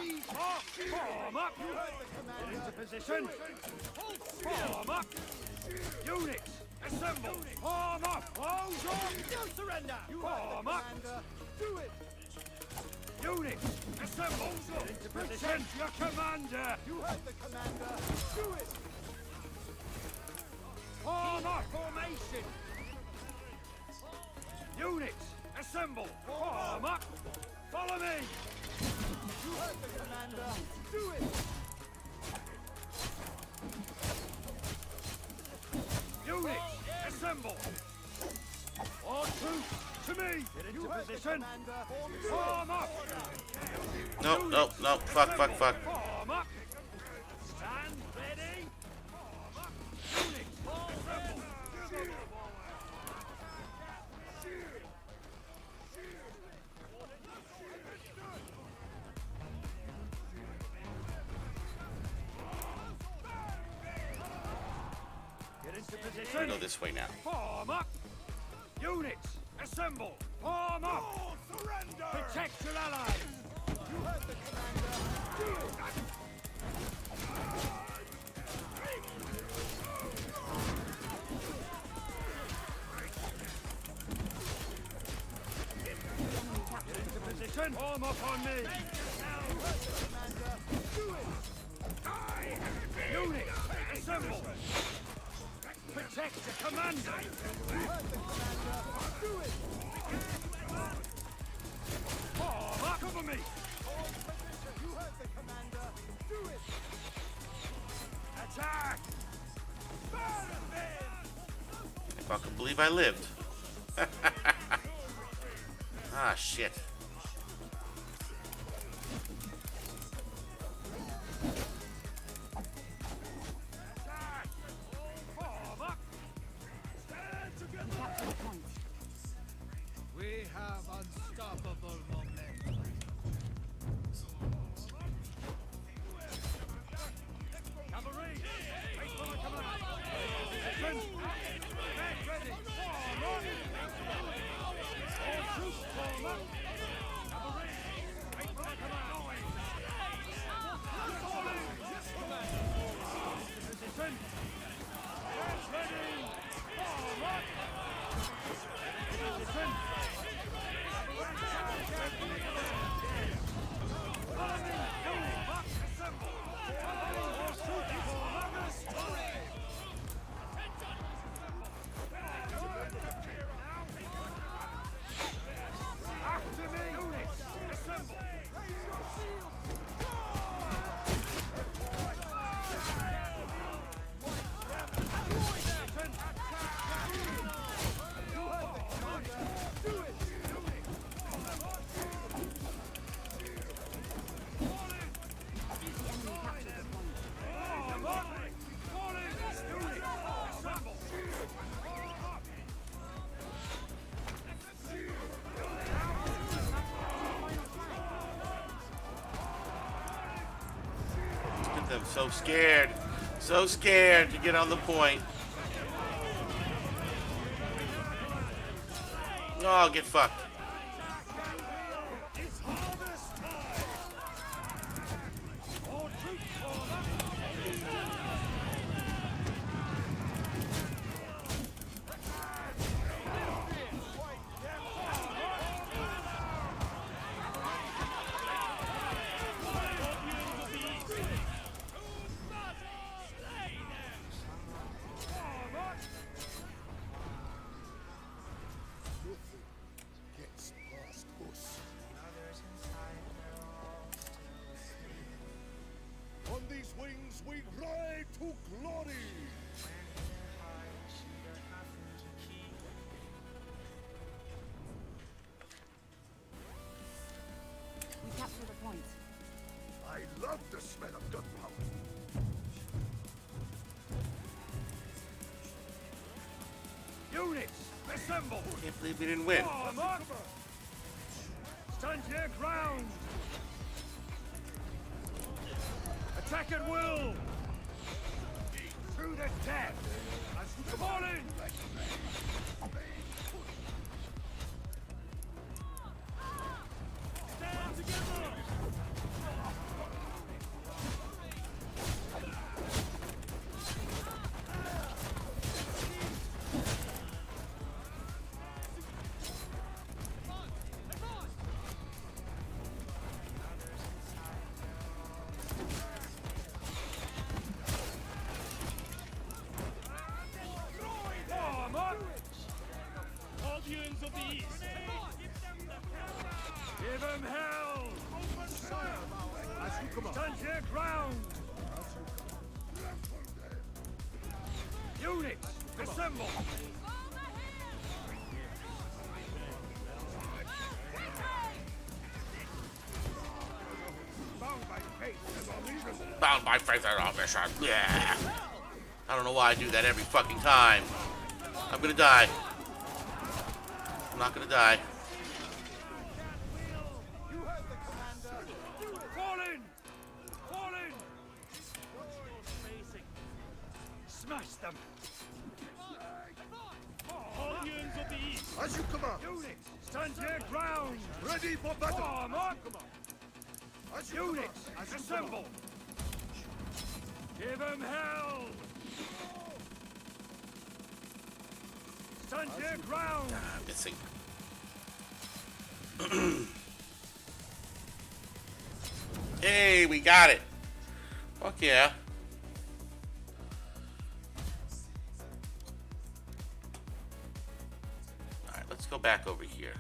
Form up! You heard the commander. Into position! Form up! Units, assemble! Form up! Hold on! Don't surrender! Form up! Do it! Units, assemble! Into position! Your commander! You heard the commander! Do it! Form up! Formation! Units, assemble! Form up! Follow me! You heard the commander! Do it! Units, assemble! All troops, to me! Get into position! Form up! No, no, no. Fuck, fuck, fuck. Form up! Stand ready! Form up! Units, assemble! Get into position! Go this way now. Form up! Units, assemble! Form up! Surrender! Protect your allies! You heard the commander! Do it! Get into position! Form up on me! You heard the commander! Do it! Units, assemble! Protect the commander! You heard the commander! Do it! Form up! Cover me! Hold position! You heard the commander! Do it! Attack! If I could believe I lived. Ah, shit. Form up! Stand together! We have unstoppable momentum. Cavalry! Wait for the command! Position! Get ready! Form up! All troops form up! Cavalry! Wait for the command! Falling! Position! Get ready! Form up! Position! After me! Units, assemble! Raise your shields! You heard the commander! Do it! Look at them, so scared. So scared to get on the point. Oh, get fucked. On these wings we ride to glory! We capture the point. I love the smell of gunpowder. Units, assemble! Can't believe we didn't win. Form up! Stand your ground! Attack at will! To the death! Come on in! Stand together! Form up! All units of the east! Give them hell! Open fire! Stand your ground! Units, assemble! Bound by faith and our mission. Yeah. I don't know why I do that every fucking time. I'm gonna die. I'm not gonna die. Fall in! Fall in! Smash them! Onions of the east! As you come up! Units, stand your ground! Ready for battle! Form up! Units, assemble! Give them hell! Stand your ground! I'm missing. Hey, we got it. Fuck yeah. Alright, let's go back over here.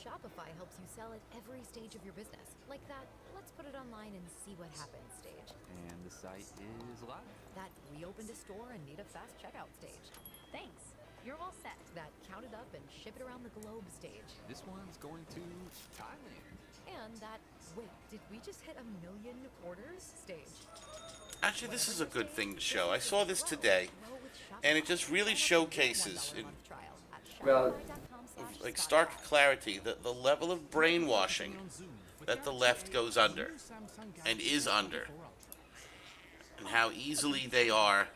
Shopify helps you sell at every stage of your business. Like that, let's put it online and see what happens stage. And the site is live. That we opened a store and need a fast checkout stage. Thanks. You're all set. That count it up and ship it around the globe stage. This one's going to Thailand. And that, wait, did we just hit 1 million orders stage? Actually, this is a good thing to show. I saw this today, and it just really showcases, in like stark clarity, the level of brainwashing that the left goes under, and is under, and how easily they are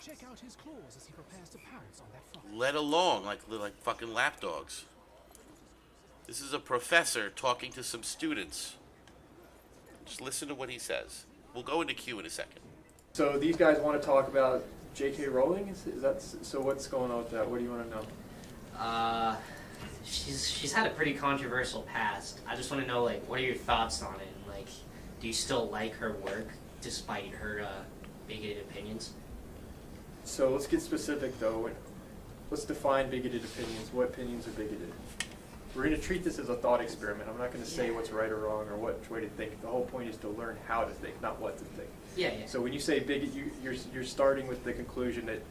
led along like fucking lapdogs. This is a professor talking to some students. Just listen to what he says. We'll go into Q in a second. So these guys want to talk about J.K. Rowling? Is that so? What's going on with that? What do you want to know? She's had a pretty controversial past. I just want to know, like, what are your thoughts on it? And, like, do you still like her work despite her bigoted opinions? So let's get specific, though. Let's define bigoted opinions. What opinions are bigoted? We're going to treat this as a thought experiment. I'm not going to say what's right or wrong or what way to think. The whole point is to learn how to think, not what to think. Yeah. So when you say bigot, you're starting with the conclusion that,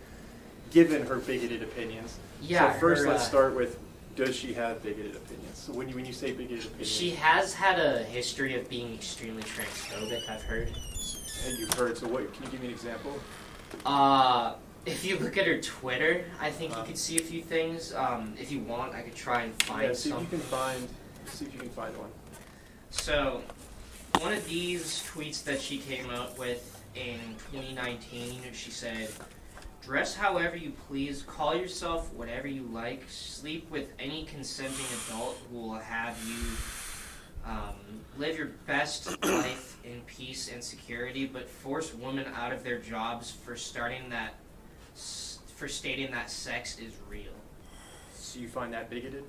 given her bigoted opinions. Yeah. So first, let's start with, does she have bigoted opinions? So when you say bigoted opinions, she has had a history of being extremely transphobic, I've heard. And you've heard. So what? Can you give me an example? If you look at her Twitter, I think you could see a few things. If you want, I could try and find see some. if you can find one. So, one of these tweets that she came up with in 2019, she said, "Dress however you please, call yourself whatever you like, sleep with any consenting adult who will have you live your best life in peace and security, but force women out of their jobs for stating that sex is real." So you find that bigoted?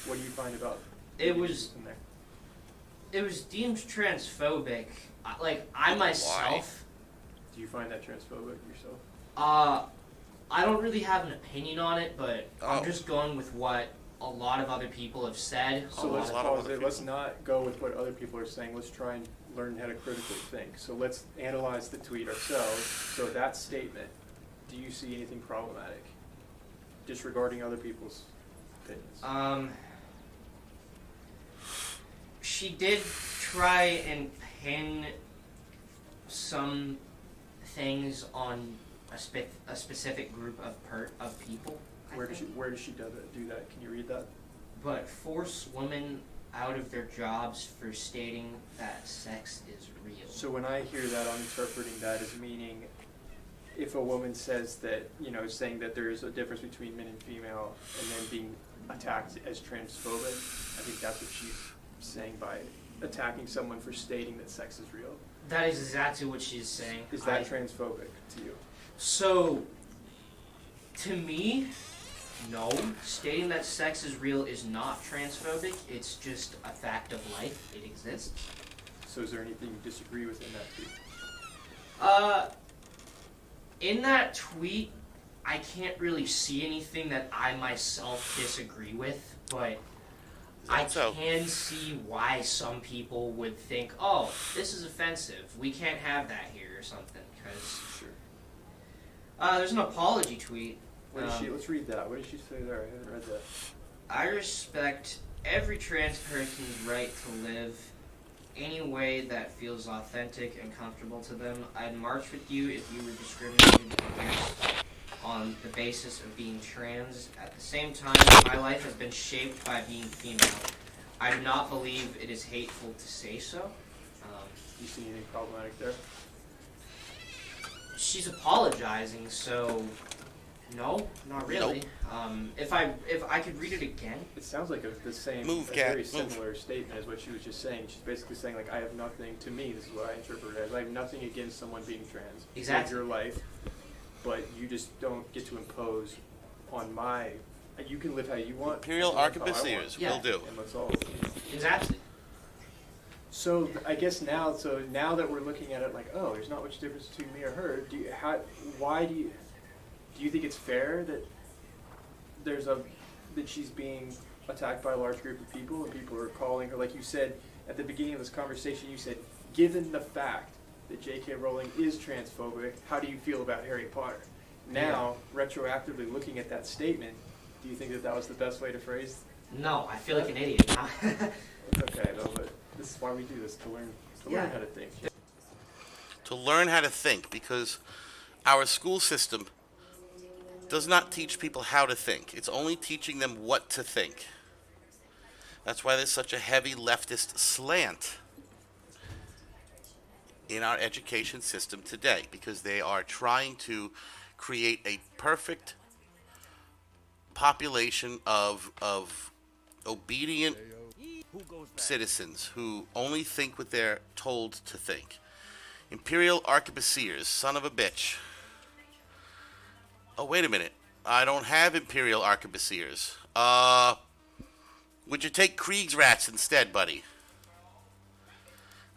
What do you find about it? Was in there? It was deemed transphobic. I myself. Do you find that transphobic yourself? I don't really have an opinion on it, but I'm just going with what a lot of other people have said. So let's pause it. Let's not go with what other people are saying. Let's try and learn how to critically think. So let's analyze the tweet ourselves. So that statement, do you see anything problematic? Disregarding other people's opinions. She did try and pin some things on a specific group of people. Where does she do that? Can you read that? But force women out of their jobs for stating that sex is real. So when I hear that, I'm interpreting that as meaning if a woman says that, saying that there is a difference between men and female and then being attacked as transphobic, I think that's what she's saying by attacking someone for stating that sex is real. That is exactly what she's saying. Is that transphobic to you? So, to me, no. Stating that sex is real is not transphobic. It's just a fact of life. It exists. So is there anything you disagree with in that tweet? In that tweet, I can't really see anything that I myself disagree with, but I can see why some people would think, oh, this is offensive. We can't have that here or something, because there's an apology tweet. What is let's read that. What did she say there? I haven't read that. I respect every trans person's right to live any way that feels authentic and comfortable to them. I'd march with you if you were discriminated against on the basis of being trans. At the same time, my life has been shaped by being female. I do not believe it is hateful to say so. You see anything problematic there? She's apologizing, so no, not really. Nope. If I could read it again. It sounds like the same, very similar statement as what she was just saying. She's basically saying, like, I have nothing, to me, this is what I interpret it as, I have nothing against someone being trans. Exactly. Live your life, but you just don't get to impose on you can live how you want. Imperial Arquebusiers will do. And let's all. Exactly. So I guess now that we're looking at it like, oh, there's not much difference between me or her, do you think it's fair that that she's being attacked by a large group of people and people are calling her, like you said at the beginning of this conversation, you said, given the fact that J.K. Rowling is transphobic, how do you feel about Harry Potter? Now, retroactively looking at that statement, do you think that was the best way to phrase? No, I feel like an idiot now. It's okay though, but this is why we do this, to learn how to think. To learn how to think, because our school system does not teach people how to think. It's only teaching them what to think. That's why there's such a heavy leftist slant in our education system today, because they are trying to create a perfect population of obedient citizens who only think what they're told to think. Imperial Arquebusiers, son of a bitch. Oh, wait a minute. I don't have Imperial Arquebusiers. Would you take Kriegsrats instead, buddy?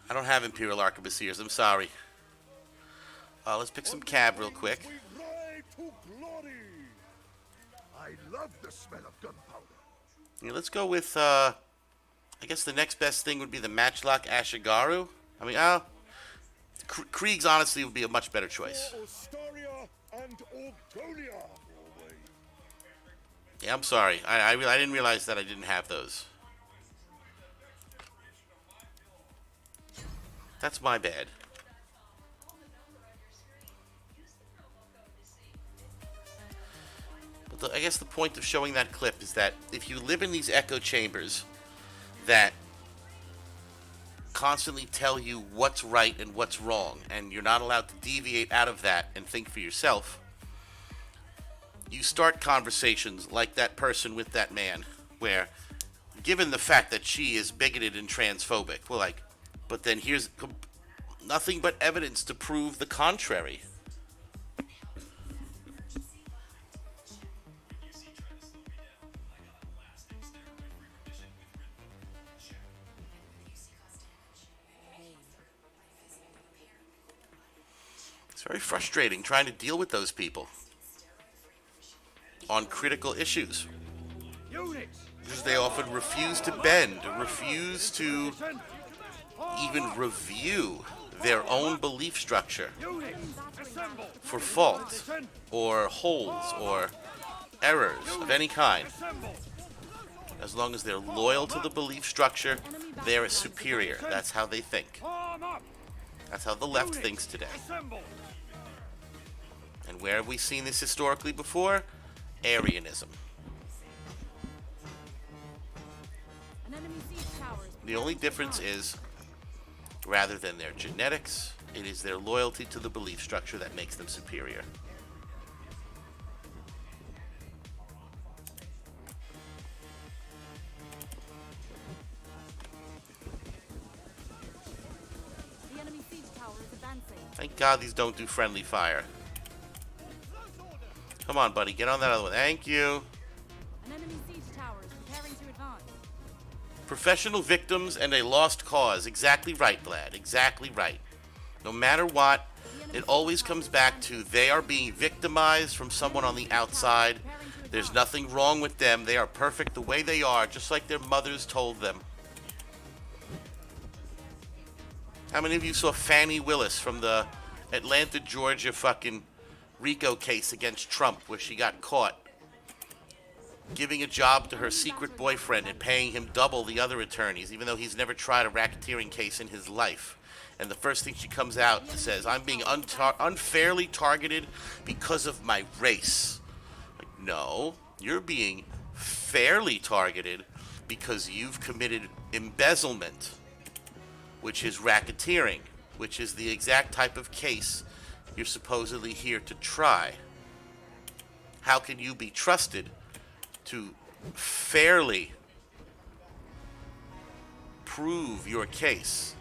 I don't have Imperial Arquebusiers. I'm sorry. Let's pick some cab real quick. I love the smell of gunpowder. Yeah, let's go with, I guess the next best thing would be the Matchlock Ashigaru. I mean, Kriegs honestly would be a much better choice. Yeah, I'm sorry. I didn't realize that I didn't have those. That's my bad. But I guess the point of showing that clip is that if you live in these echo chambers that constantly tell you what's right and what's wrong, and you're not allowed to deviate out of that and think for yourself, you start conversations like that person with that man, where, given the fact that she is bigoted and transphobic, we're like, but then here's nothing but evidence to prove the contrary. It's very frustrating trying to deal with those people on critical issues, because they often refuse to bend, refuse to even review their own belief structure for fault or holes or errors of any kind. As long as they're loyal to the belief structure, they're superior. That's how they think. That's how the left thinks today. And where have we seen this historically before? Aryanism. An enemy siege tower The only difference is, rather than their genetics, it is their loyalty to the belief structure that makes them superior. The enemy siege tower is advancing. Thank God these don't do friendly fire. Come on, buddy, get on that other one. Thank you. An enemy siege tower is preparing to advance. Professional victims and a lost cause. Exactly right, Vlad. Exactly right. No matter what, it always comes back to they are being victimized from someone on the outside. There's nothing wrong with them. They are perfect the way they are, just like their mothers told them. How many of you saw Fannie Willis from the Atlanta, Georgia fucking RICO case against Trump, where she got caught giving a job to her secret boyfriend and paying him double the other attorneys, even though he's never tried a racketeering case in his life? And the first thing she comes out and says, I'm being unfairly targeted because of my race. Like, no, you're being fairly targeted because you've committed embezzlement, which is racketeering, which is the exact type of case you're supposedly here to try. How can you be trusted to fairly prove your case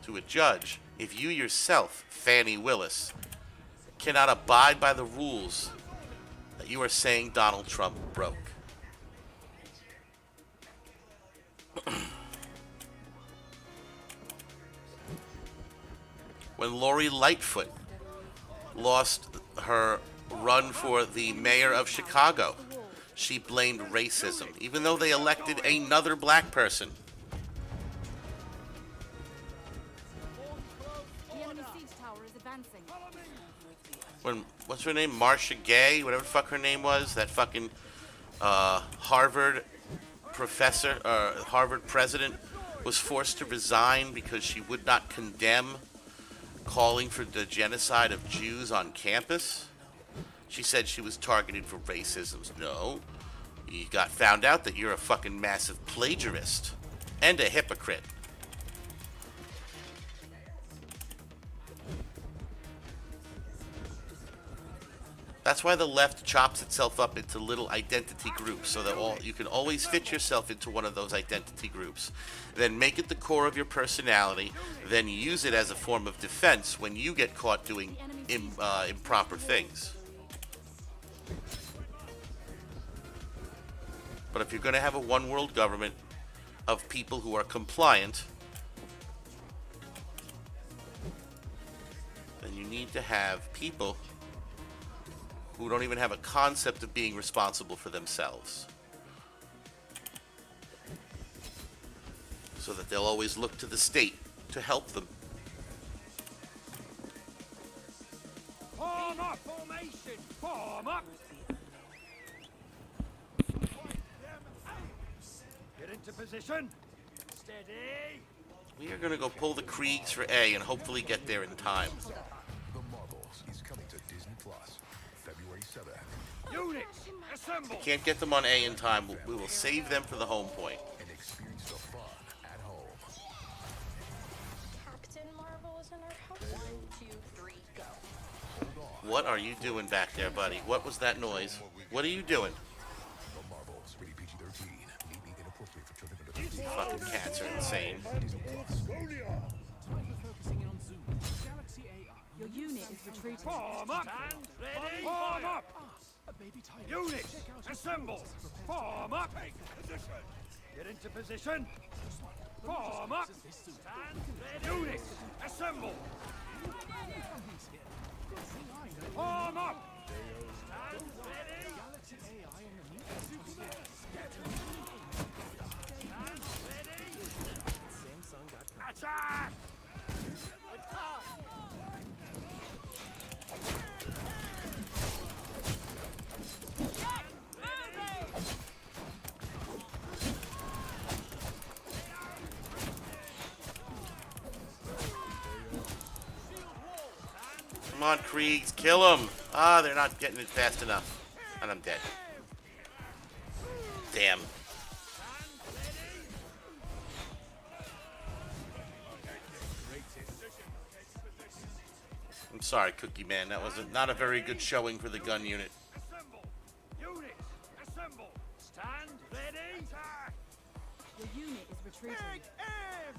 to a judge if you yourself, Fannie Willis, cannot abide by the rules that you are saying Donald Trump broke? When Lori Lightfoot lost her run for the mayor of Chicago, she blamed racism, even though they elected another black person. The enemy siege tower is advancing. When, what's her name? Marcia Gay, whatever the fuck her name was, that fucking Harvard professor, Harvard president, was forced to resign because she would not condemn calling for the genocide of Jews on campus. She said she was targeted for racism. No, you got found out that you're a fucking massive plagiarist and a hypocrite. That's why the left chops itself up into little identity groups, so that you can always fit yourself into one of those identity groups. Then make it the core of your personality, then use it as a form of defense when you get caught doing improper things. But if you're going to have a one world government of people who are compliant, then you need to have people who don't even have a concept of being responsible for themselves, so that they'll always look to the state to help them. Form up! Formation! Form up! Get into position. Steady. We are going to go pull the Kriegs for A and hopefully get there in time. The Marvels is coming to Disney Plus February 7th. Units, assemble. Can't get them on A in time. We will save them for the home point. And experience the fun at home. Captain Marvel is in our house. 1, 2, 3, go. What are you doing back there, buddy? What was that noise? What are you doing? The Marvels, rated PG-13. May be inappropriate for children under 13. Fucking cats are insane. Your unit is retreating. Form up. Stand ready. Form up. Units, assemble. Form up. Get into position. Form up. Stand ready. Units, assemble. Form up. Stand ready. Stand ready. Attack. Come on, Kriegs, kill them. Ah, they're not getting it fast enough. And I'm dead. Damn. I'm sorry, Cookie Man. That was not a very good showing for the gun unit. Assemble! Units, assemble! Stand, ready, attack! Your unit is retreating. Take aim!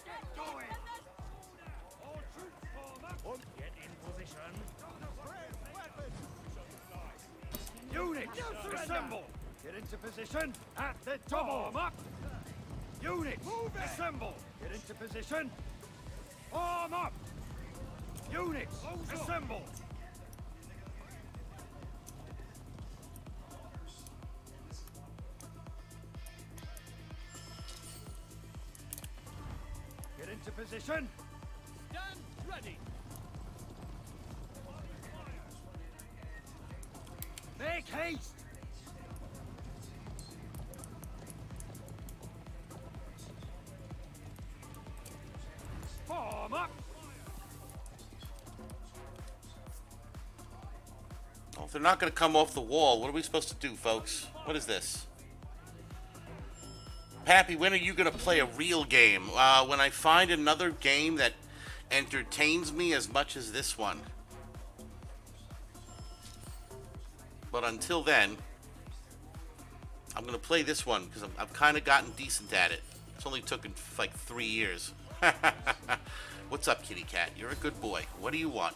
Get going! All troops form up! Get in position! Units, assemble! Get into position at the top! Form up! Units, assemble! Get into position! Form up! Units, assemble! Get into position! Stand ready! Make haste! Form up! Well, if they're not going to come off the wall, what are we supposed to do, folks? What is this? Pappy, when are you going to play a real game? When I find another game that entertains me as much as this one. But until then, I'm going to play this one because I've kind of gotten decent at it. It's only taken like 3 years. What's up, kitty cat? You're a good boy. What do you want?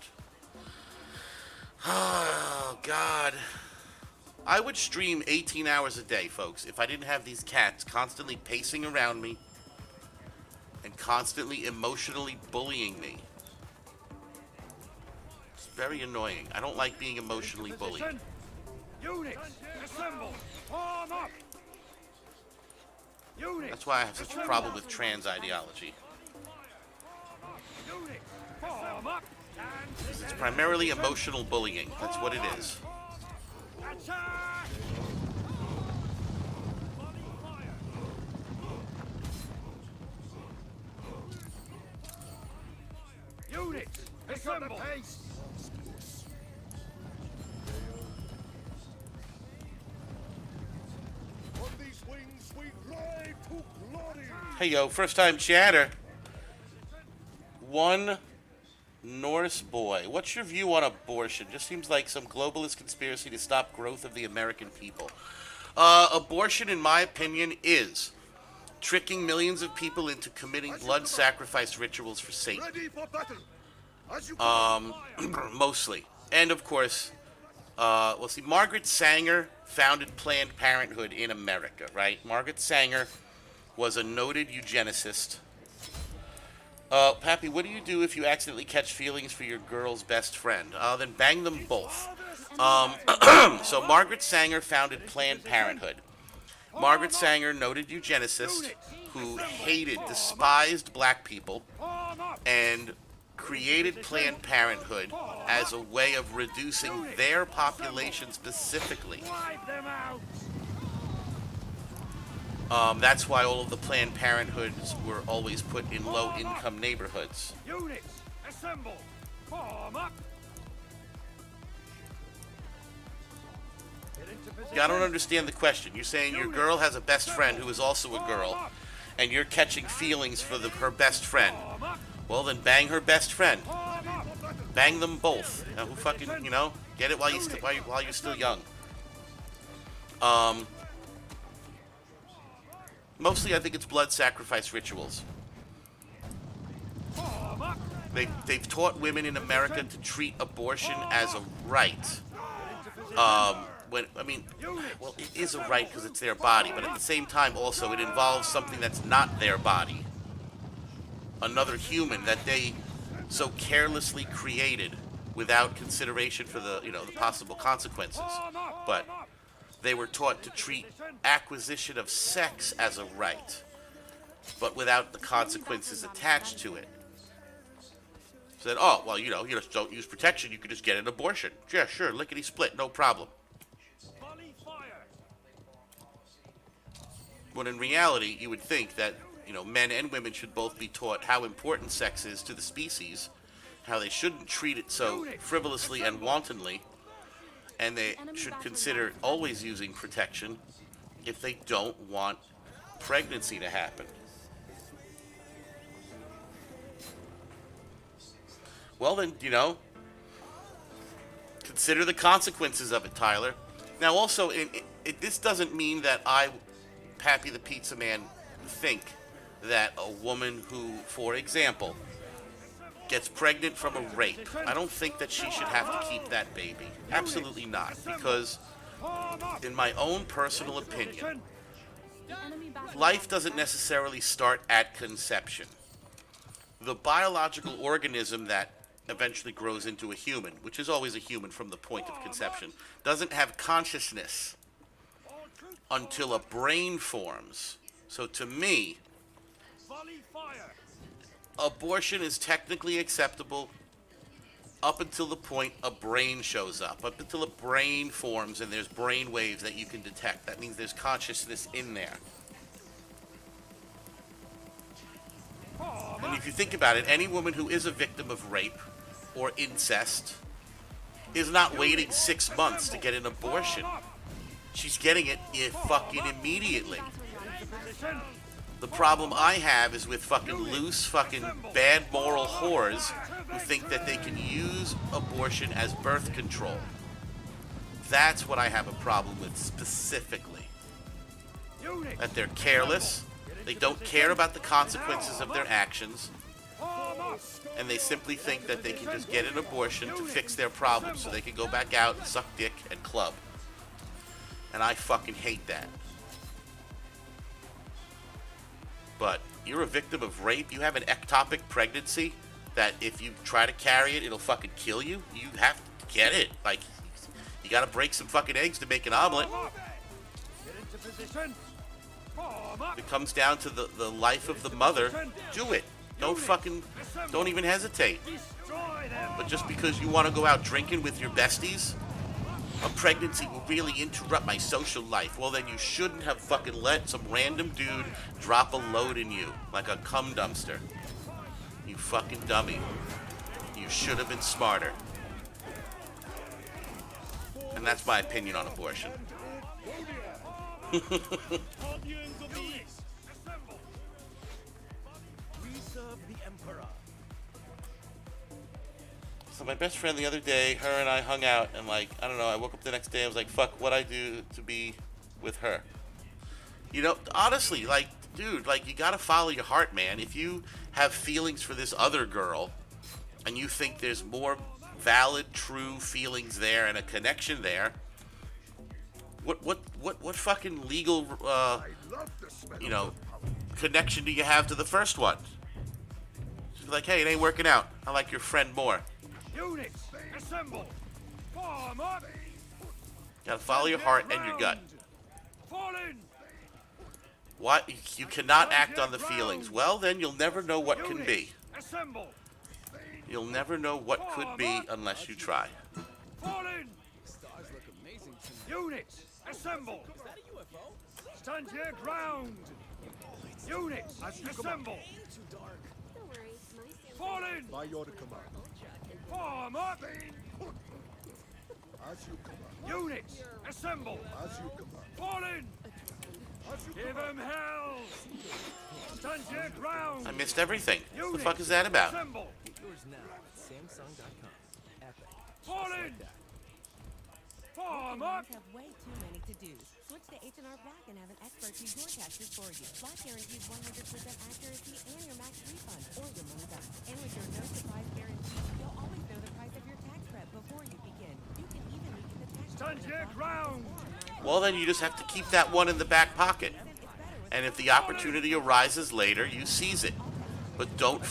Oh, God. I would stream 18 hours a day, folks, if I didn't have these cats constantly pacing around me and constantly emotionally bullying me. It's very annoying. I don't like being emotionally bullied. Units, assemble! Form up! Units, That's why I have such a problem with trans ideology. units, form up! It's primarily emotional bullying. That's what it is. Attack! Units, assemble! On these wings we ride to glory. Hey, yo, first time chatter. One Norse boy. What's your view on abortion? Just seems like some globalist conspiracy to stop growth of the American people. Abortion, in my opinion, is tricking millions of people into committing blood sacrifice rituals for Satan. Ready for battle. As you Mostly. And, of course, well, see, Margaret Sanger founded Planned Parenthood in America, right? Margaret Sanger was a noted eugenicist. Pappy, what do you do if you accidentally catch feelings for your girl's best friend? Then bang them both. So Margaret Sanger founded Planned Parenthood. Margaret Sanger, noted eugenicist, who hated, despised black people, and created Planned Parenthood as a way of reducing their population specifically. Wipe them out! That's why all of the Planned Parenthoods were always put in low-income neighborhoods. Units, assemble! Form up! Get into position. I don't understand the question. You're saying your girl has a best friend who is also a girl, and you're catching feelings for her best friend. Well, then bang her best friend. Bang them both. Now, who fucking, get it while you're still young. Mostly, I think it's blood sacrifice rituals. They've taught women in America to treat abortion as a right. Well, it is a right because it's their body, but at the same time, also, it involves something that's not their body. Another human that they so carelessly created without consideration for the possible consequences. But they were taught to treat acquisition of sex as a right, but without the consequences attached to it. Said, oh, well, you just don't use protection, you could just get an abortion. Yeah, sure, lickety split, no problem. When in reality, you would think that, men and women should both be taught how important sex is to the species, how they shouldn't treat it so frivolously and wantonly, and they should consider always using protection if they don't want pregnancy to happen. Well, then, consider the consequences of it, Tyler. Now, also, this doesn't mean that I, Pappy the Pizza Man, think that a woman who, for example, gets pregnant from a rape, I don't think that she should have to keep that baby. Absolutely not. Because, in my own personal opinion, life doesn't necessarily start at conception. The biological organism that eventually grows into a human, which is always a human from the point of conception, doesn't have consciousness until a brain forms. So to me, abortion is technically acceptable up until the point a brain shows up, up until a brain forms and there's brain waves that you can detect. That means there's consciousness in there. And if you think about it, any woman who is a victim of rape or incest is not waiting 6 months to get an abortion. She's getting it fucking immediately. The problem I have is with fucking loose, fucking bad moral whores who think that they can use abortion as birth control. That's what I have a problem with specifically. That they're careless, they don't care about the consequences of their actions, and they simply think that they can just get an abortion to fix their problems so they can go back out and suck dick and club. And I fucking hate that. But you're a victim of rape, you have an ectopic pregnancy that if you try to carry it, it'll fucking kill you. You have to get it. Like, you gotta break some fucking eggs to make an omelet. If it comes down to the life of the mother, do it. Don't even hesitate. But just because you want to go out drinking with your besties, a pregnancy will really interrupt my social life. Well, then you shouldn't have fucking let some random dude drop a load in you like a cum dumpster. You fucking dummy. You should have been smarter. And that's my opinion on abortion. So my best friend the other day, her and I hung out, and I don't know, I woke up the next day, I was like, fuck, what'd I do to be with her? Honestly, dude, you gotta follow your heart, man. If you have feelings for this other girl, and you think there's more valid, true feelings there and a connection there, what fucking legal, connection do you have to the first one? Just like, hey, it ain't working out. I like your friend more. Units, assemble! Form up! Gotta follow your heart and your gut. Fall in! What? You cannot act on the feelings. Well, then you'll never know what can be. Assemble! You'll never know what could be unless you try. Fall in! Stars look amazing tonight. Units, assemble! Is that a UFO? Stand your ground! Units, assemble! Too dark. Don't worry, Fall in! By your command. Form up! As you command. Units, assemble! As you command. Fall in! Give them hell! Stand your ground! I missed everything. What the fuck is that about? Assemble! Yours now at Samsung.com. Epic. Fall in! Form up! have way too many to-dos. Switch to H&R Block and have an expert do your taxes for you. Block guarantees 100% accuracy and your max refund or your money back. And with your no surprise guarantee, you'll always know the price of your tax prep before you begin. You can even meet the tax Stand your ground! Well, then you just have to keep that one in the back pocket. And if the opportunity arises later, you seize it. But don't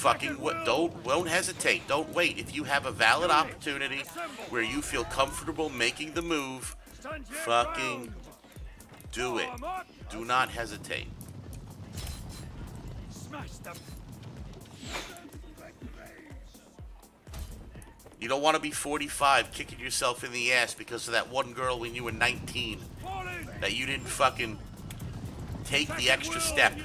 hesitate. Don't wait. If you have a valid opportunity where you feel comfortable making the move, fucking do it. Do not hesitate. Smash them! You don't want to be 45 kicking yourself in the ass because of that one girl when you were 19 that you didn't fucking take the extra step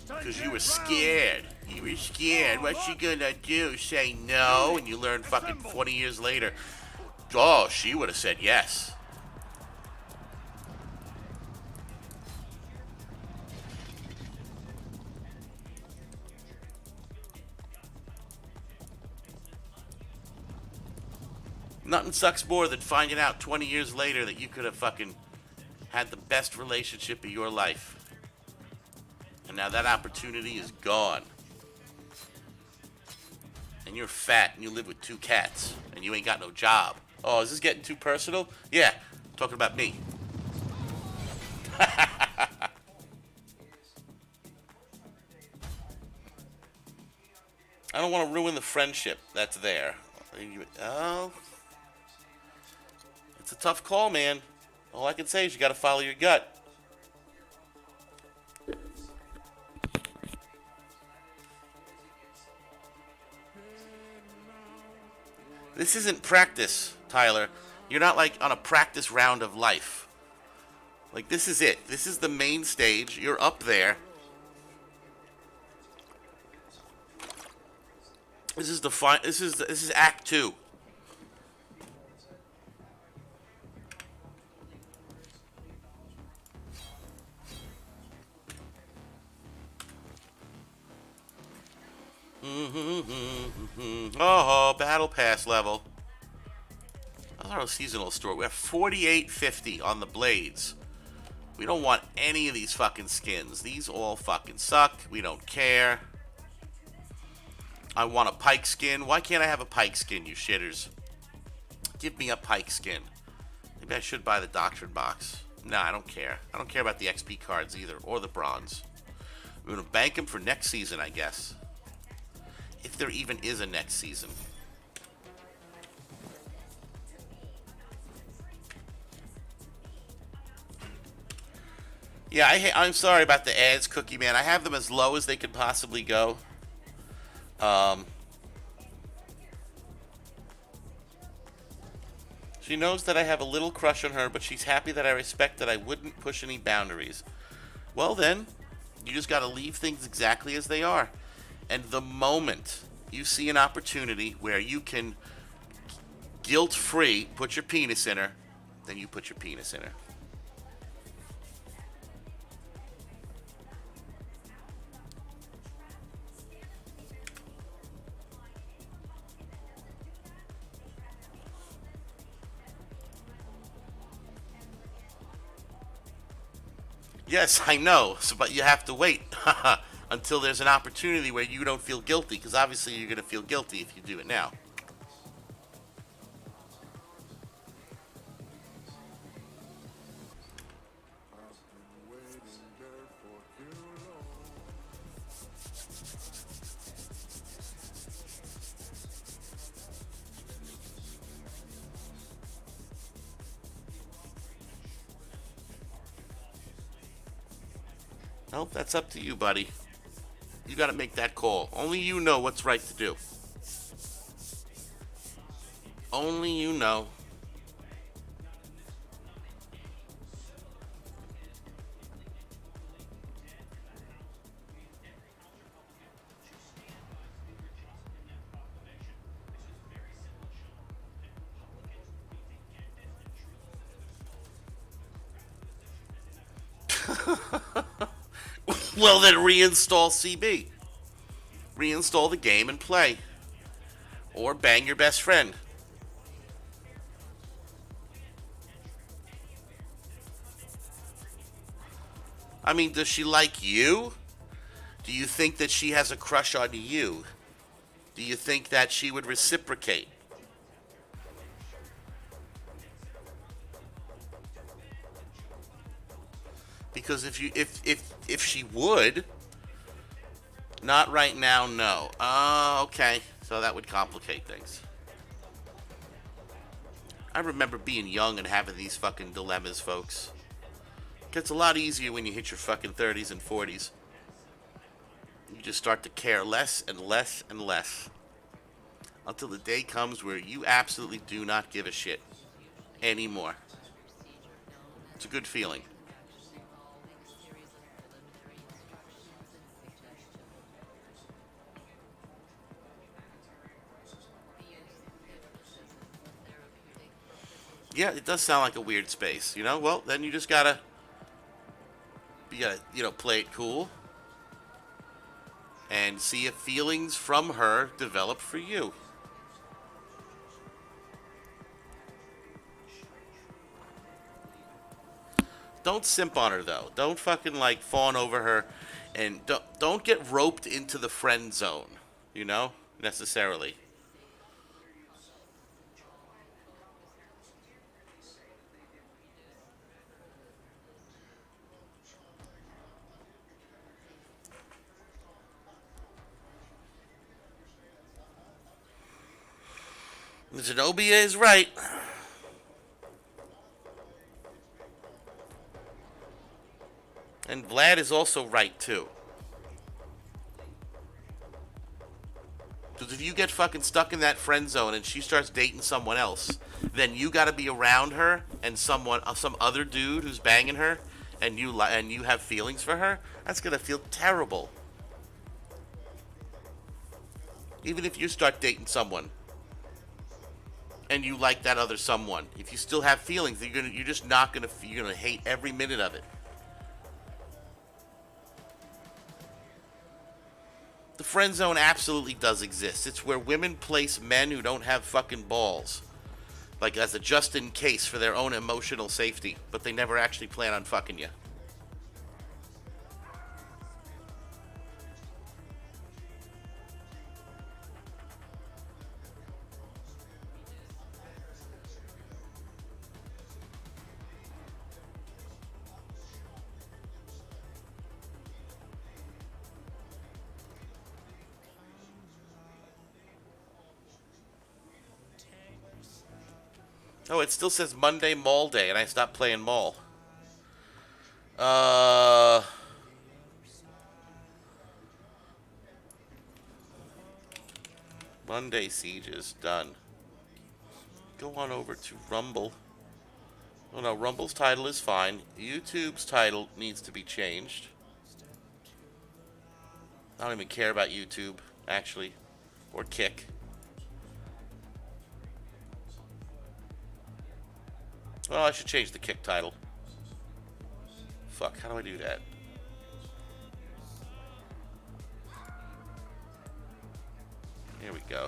because you were scared. You were scared. What's she gonna do? Say no? And you learn fucking 20 years later, oh, she would have said yes. Nothing sucks more than finding out 20 years later that you could have fucking had the best relationship of your life. And now that opportunity is gone. And you're fat and you live with 2 cats and you ain't got no job. Oh, is this getting too personal? Yeah, talking about me. I don't want to ruin the friendship that's there. Oh, it's a tough call, man. All I can say is you got to follow your gut. This isn't practice, Tyler. You're not like on a practice round of life. Like, this is it. This is the main stage. You're up there. This is this is Act 2. Oh, Battle Pass level. That's our seasonal store. We have 48.50 on the blades. We don't want any of these fucking skins. These all fucking suck. We don't care. I want a pike skin. Why can't I have a pike skin, you shitters? Give me a pike skin. Maybe I should buy the Doctrine box. Nah, I don't care. I don't care about the XP cards either, or the bronze. I'm going to bank them for next season, I guess. If there even is a next season. Yeah, I'm sorry about the ads, Cookie Man. I have them as low as they could possibly go. She knows that I have a little crush on her, but she's happy that I respect that I wouldn't push any boundaries. Well then, you just gotta leave things exactly as they are. And the moment you see an opportunity where you can guilt-free put your penis in her, then you put your penis in her. Yes, I know, but you have to wait until there's an opportunity where you don't feel guilty, because obviously you're going to feel guilty if you do it now. Nope, that's up to you, buddy. You gotta make that call. Only you know what's right to do. Only you know. Well, then reinstall CB. Reinstall the game and play. Or bang your best friend. I mean, does she like you? Do you think that she has a crush on you? Do you think that she would reciprocate? Because if she would, not right now, no. Oh, okay. So that would complicate things. I remember being young and having these fucking dilemmas, folks. It gets a lot easier when you hit your fucking 30s and 40s. You just start to care less and less and less. Until the day comes where you absolutely do not give a shit anymore. It's a good feeling. Yeah, it does sound like a weird space, you know? Well, then you just gotta, play it cool and see if feelings from her develop for you. Don't simp on her though. Don't fucking like fawn over her, and don't get roped into the friend zone. You know, necessarily. Zenobia is right. And Vlad is also right, too. Because if you get fucking stuck in that friend zone and she starts dating someone else, then you got to be around her and some other dude who's banging her, and you have feelings for her. That's gonna feel terrible. Even if you start dating someone and you like that other someone, if you still have feelings, you're just not gonna you're gonna hate every minute of it. The friend zone absolutely does exist. It's where women place men who don't have fucking balls, like as a just in case for their own emotional safety, but they never actually plan on fucking you. Oh, it still says Monday Maul Day, and I stopped playing Maul. Monday Siege is done. Go on over to Rumble. Oh no, Rumble's title is fine. YouTube's title needs to be changed. I don't even care about YouTube, actually. Or Kick. Well, I should change the Kick title. Fuck, how do I do that? Here we go.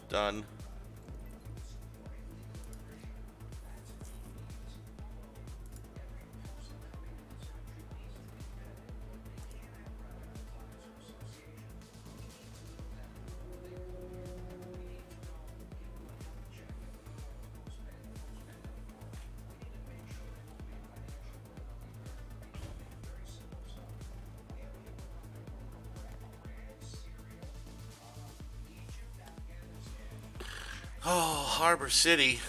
Done. Oh, Harbor City.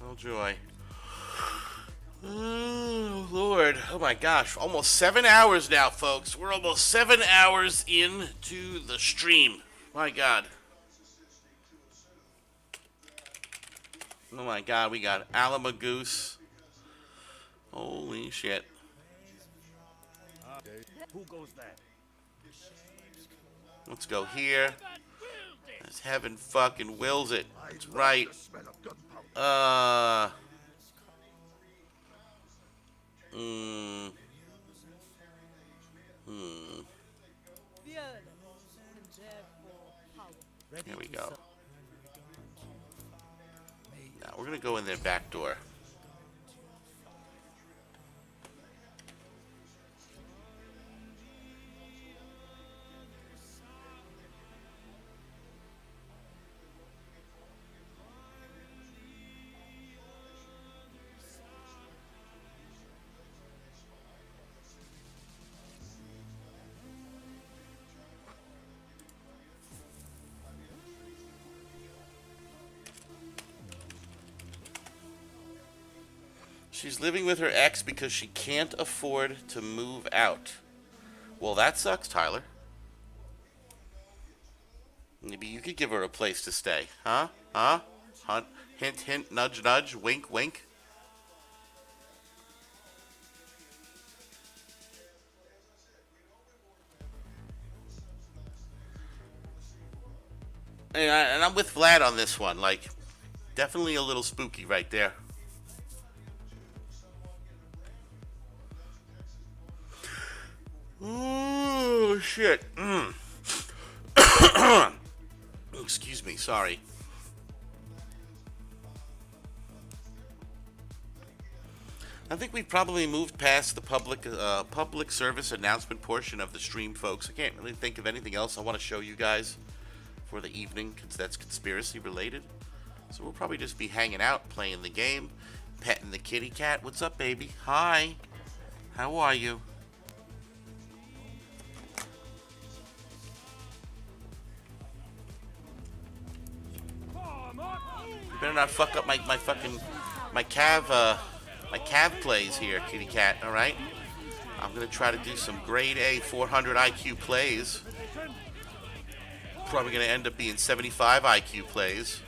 Oh, joy. Oh, Lord. Oh, my gosh. Almost 7 hours now, folks. We're almost 7 hours into the stream. My God. Oh, my God. We got Alamagoose. Holy shit. Who goes there? Let's go here. As heaven fucking wills it. That's right. Here we go. Now we're gonna go in their back door. She's living with her ex because she can't afford to move out. Well, that sucks, Tyler. Maybe you could give her a place to stay. Huh? Huh? Hunt, hint, hint, nudge, nudge, wink, wink. And I'm with Vlad on this one. Like, definitely a little spooky right there. Oh, shit. Excuse me, sorry. I think we've probably moved past the public service announcement portion of the stream, folks. I can't really think of anything else I want to show you guys for the evening, because that's conspiracy related. So we'll probably just be hanging out, playing the game, petting the kitty cat. What's up, baby? Hi. How are you? You better not fuck up my cav plays here, kitty cat, alright? I'm gonna try to do some grade A 400 IQ plays. Probably gonna end up being 75 IQ plays.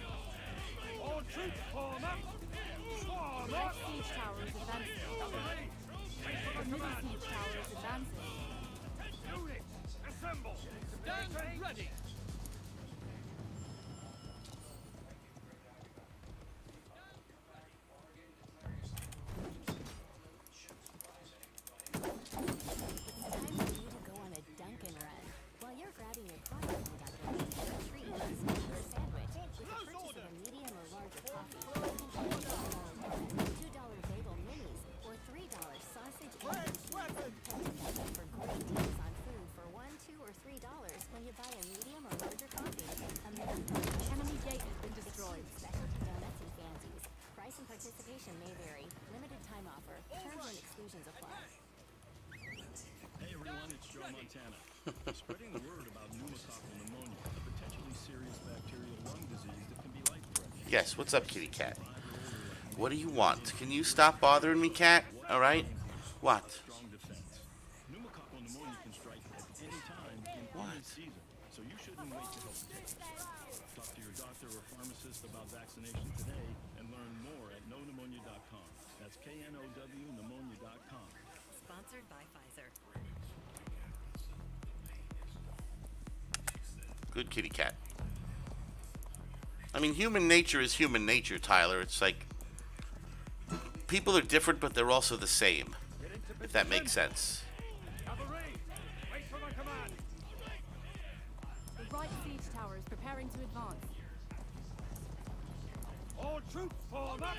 Spreading the word about pneumococcal pneumonia, a potentially serious bacterial lung disease that can be life-threatening. Yes, what's up, kitty cat? What do you want? Can you stop bothering me, cat? Alright? What? Strong defense. Pneumococcal pneumonia can strike at any time in any season, so you shouldn't wait to help protect yourself. Talk to your doctor or pharmacist about vaccination today and learn more at knowpneumonia.com. That's KNOW pneumonia.com. Sponsored by Pfizer. Good kitty cat. I mean, human nature is human nature, Tyler. It's like people are different, but they're also the same, if that makes sense. The right siege tower is preparing to advance. All troops form up!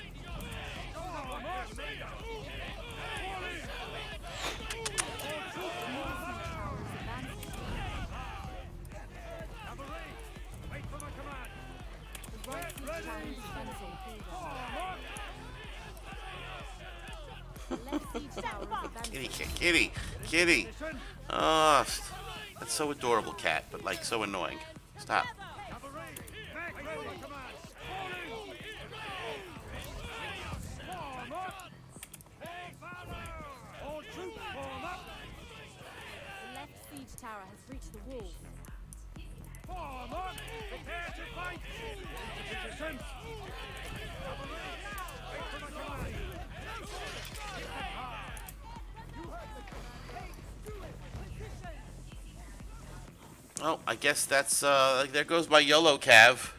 Kitty. Oh, that's so adorable, cat, but like so annoying. Stop. The left siege tower has reached the walls. Form up! Prepare to fight! Into position! Oh, I guess that's, there goes my YOLO Cav.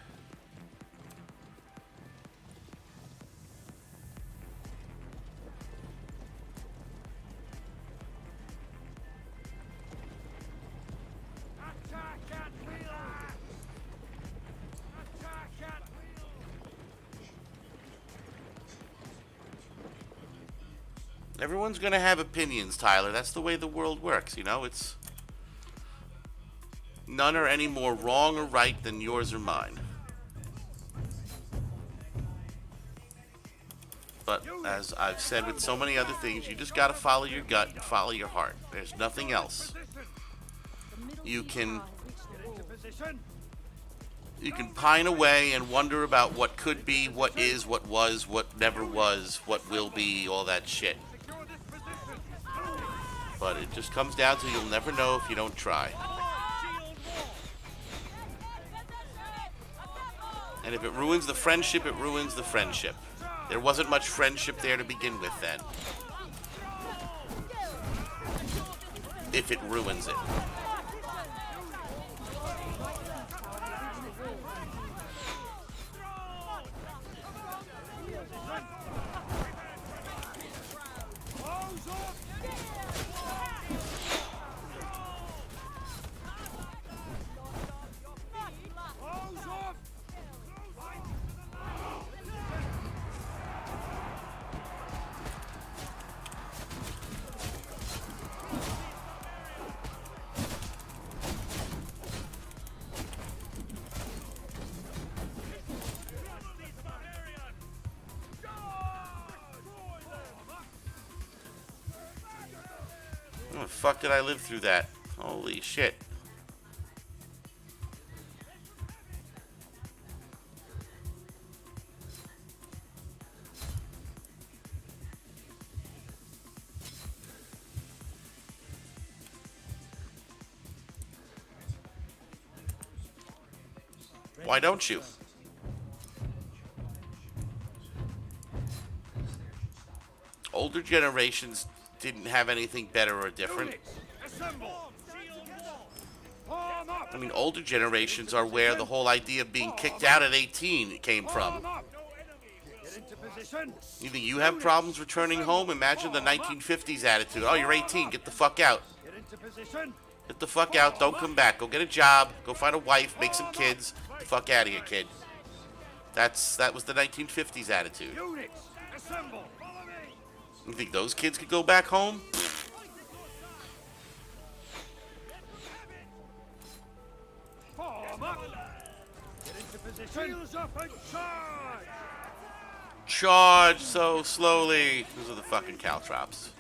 Everyone's gonna have opinions, Tyler. That's the way the world works, you know? It's... None are any more wrong or right than yours or mine. But as I've said with so many other things, you just gotta follow your gut and follow your heart. There's nothing else. You can pine away and wonder about what could be, what is, what was, what never was, what will be, all that shit. But it just comes down to you'll never know if you don't try. And if it ruins the friendship, it ruins the friendship. There wasn't much friendship there to begin with then. If it ruins it. How the fuck did I live through that? Holy shit. Why don't you? Older generations didn't have anything better or different. I mean, older generations are where the whole idea of being kicked out at 18 came from. You think you have problems returning home? Imagine the 1950s attitude. Oh, you're 18. Get the fuck out. Get the fuck out. Don't come back. Go get a job. Go find a wife. Make some kids. Get the fuck out of here, kid. That was the 1950s attitude. You think those kids could go back home? Charge so slowly. Those are the fucking caltrops.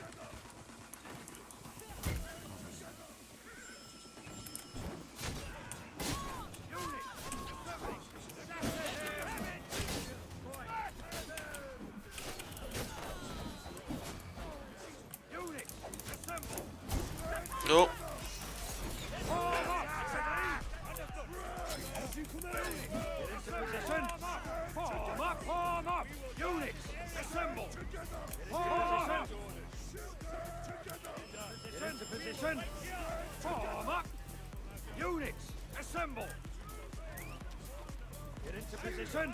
Nope. Form up! Units, assemble! Form up! Get into position! Form up! Units, assemble! Get into position!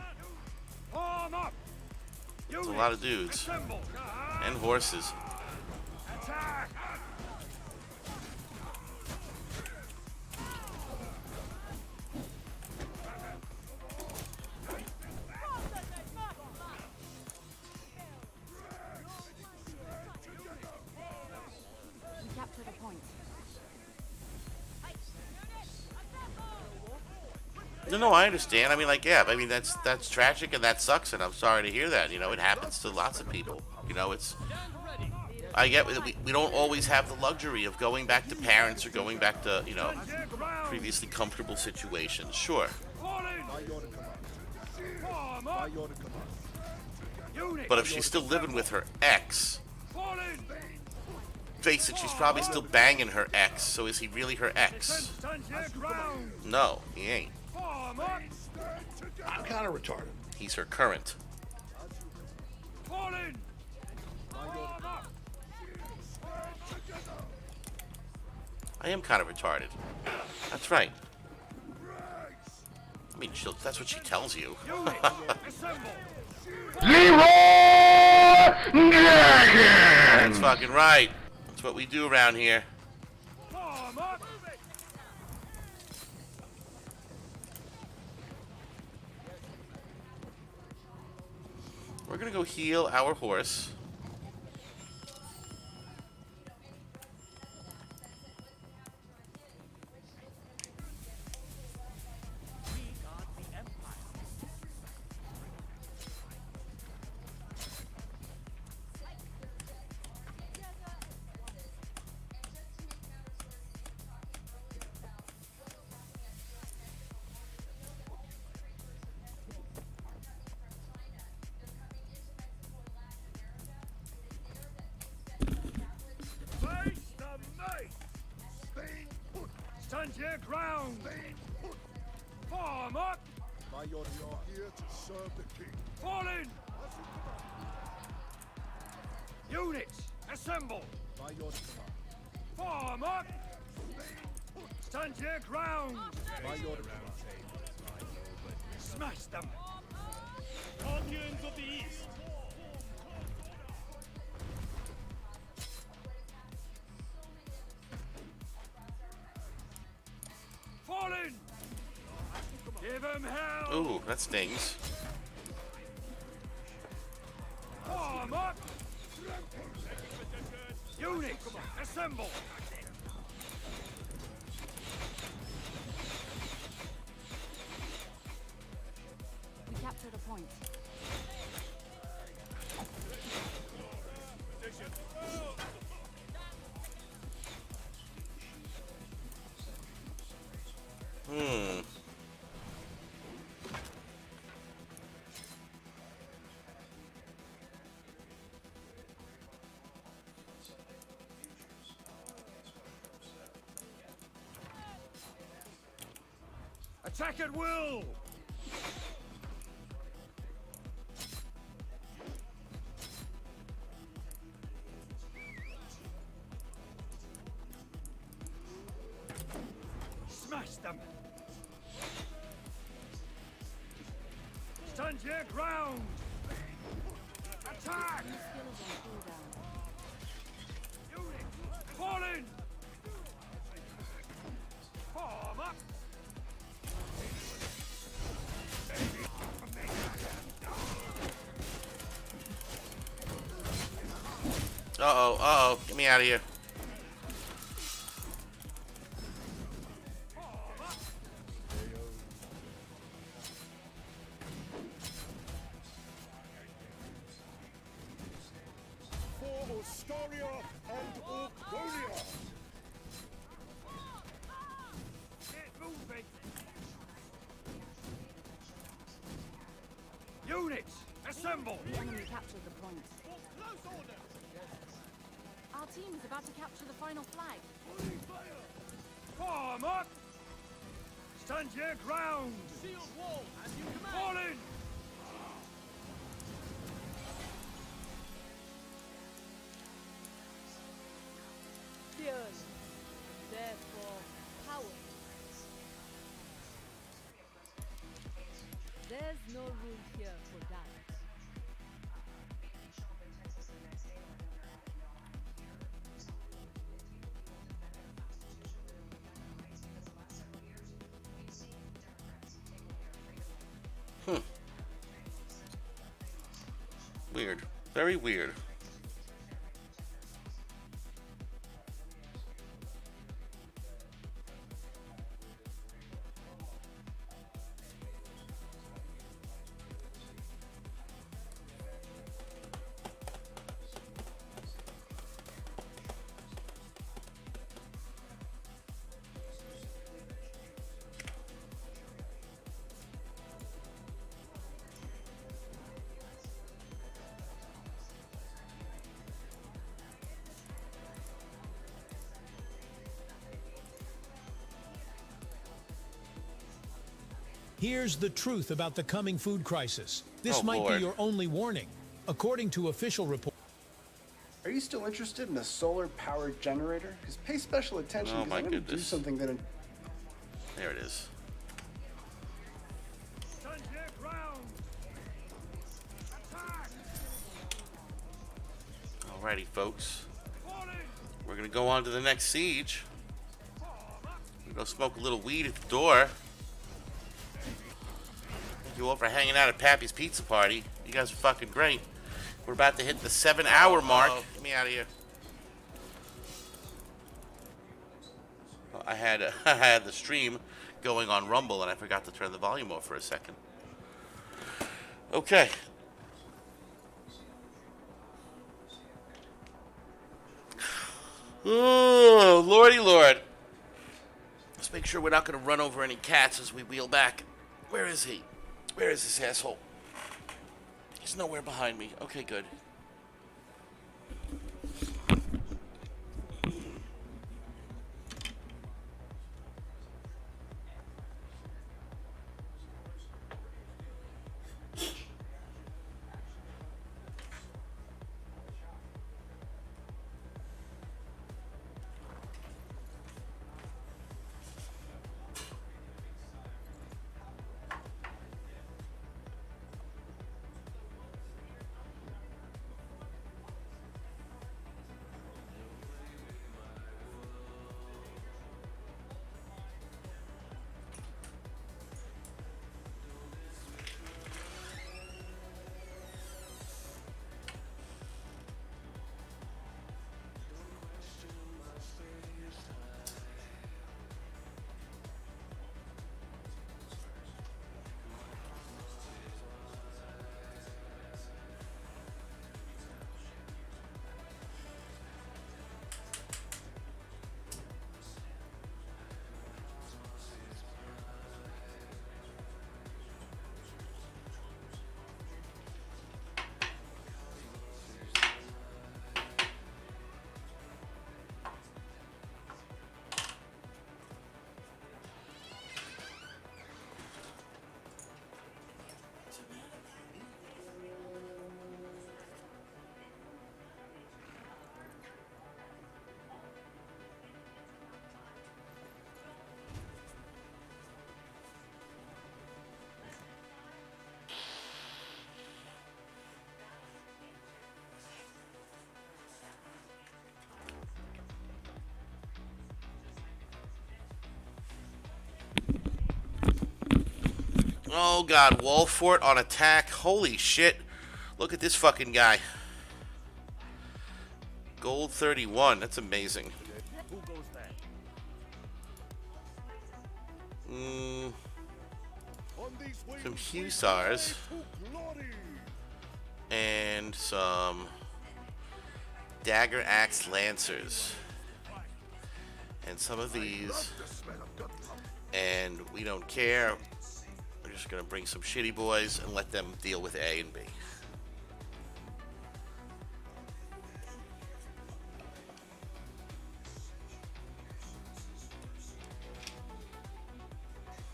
Form up! It's a lot of dudes. And horses. Attack! No, I understand. I mean, like, yeah, I mean, that's tragic and that sucks, and I'm sorry to hear that. You know, it happens to lots of people. You know, I get that we don't always have the luxury of going back to parents or going back to, you know, previously comfortable situations. Sure. But if she's still living with her ex, face it, she's probably still banging her ex. So is he really her ex? No, he ain't. I'm kind of retarded. He's her current. I am kind of retarded. That's right. I mean, that's what she tells you. That's fucking right. That's what we do around here. We're gonna go heal our horse. Stand your ground! Form up! My orders are here to serve the king. Fall in! Units, assemble! My orders form up! Stand your ground! My orders smash them! Guardians of the East! Fallen! Give him hell! Ooh, that stings. Form up! Units, assemble! We captured a point. Attack at will! Smash them! Stand your ground! Attack! Fall in! Form up! Uh-oh, uh-oh. Get me out of here. For Ostoria and Orconia! Get moving! Units, assemble! The enemy captured the point. Our team is about to capture the final flag. Form up! Stand your ground! Shield wall, as you command! Fall in! Fearless, therefore powerful. There's no room here for doubt. Weird. Very weird. Here's the truth about the coming food crisis. This Oh, might Lord. be your only warning. According to official reports. Are you still interested in a solar-powered generator? Because pay special attention, Oh, because my I'm going to do goodness. something that... There it is. Stand your ground! Attack! Alrighty, folks. We're gonna go on to the next siege. We're gonna smoke a little weed at the door. Thank you all for hanging out at Pappy's Pizza Party. You guys are fucking great. We're about to hit the 7-hour mark. Get me out of here. Well, I had the stream going on Rumble and I forgot to turn the volume off for a second. Okay. Oh, lordy lord. Let's make sure we're not going to run over any cats as we wheel back. Where is he? Where is this asshole? He's nowhere behind me. Okay, good. Oh god, wall fort on attack. Holy shit. Look at this fucking guy. Gold 31. That's amazing. Who goes there? Some Hussars. And some Dagger Axe Lancers. And some of these. And we don't care. We're just going to bring some shitty boys and let them deal with A and B.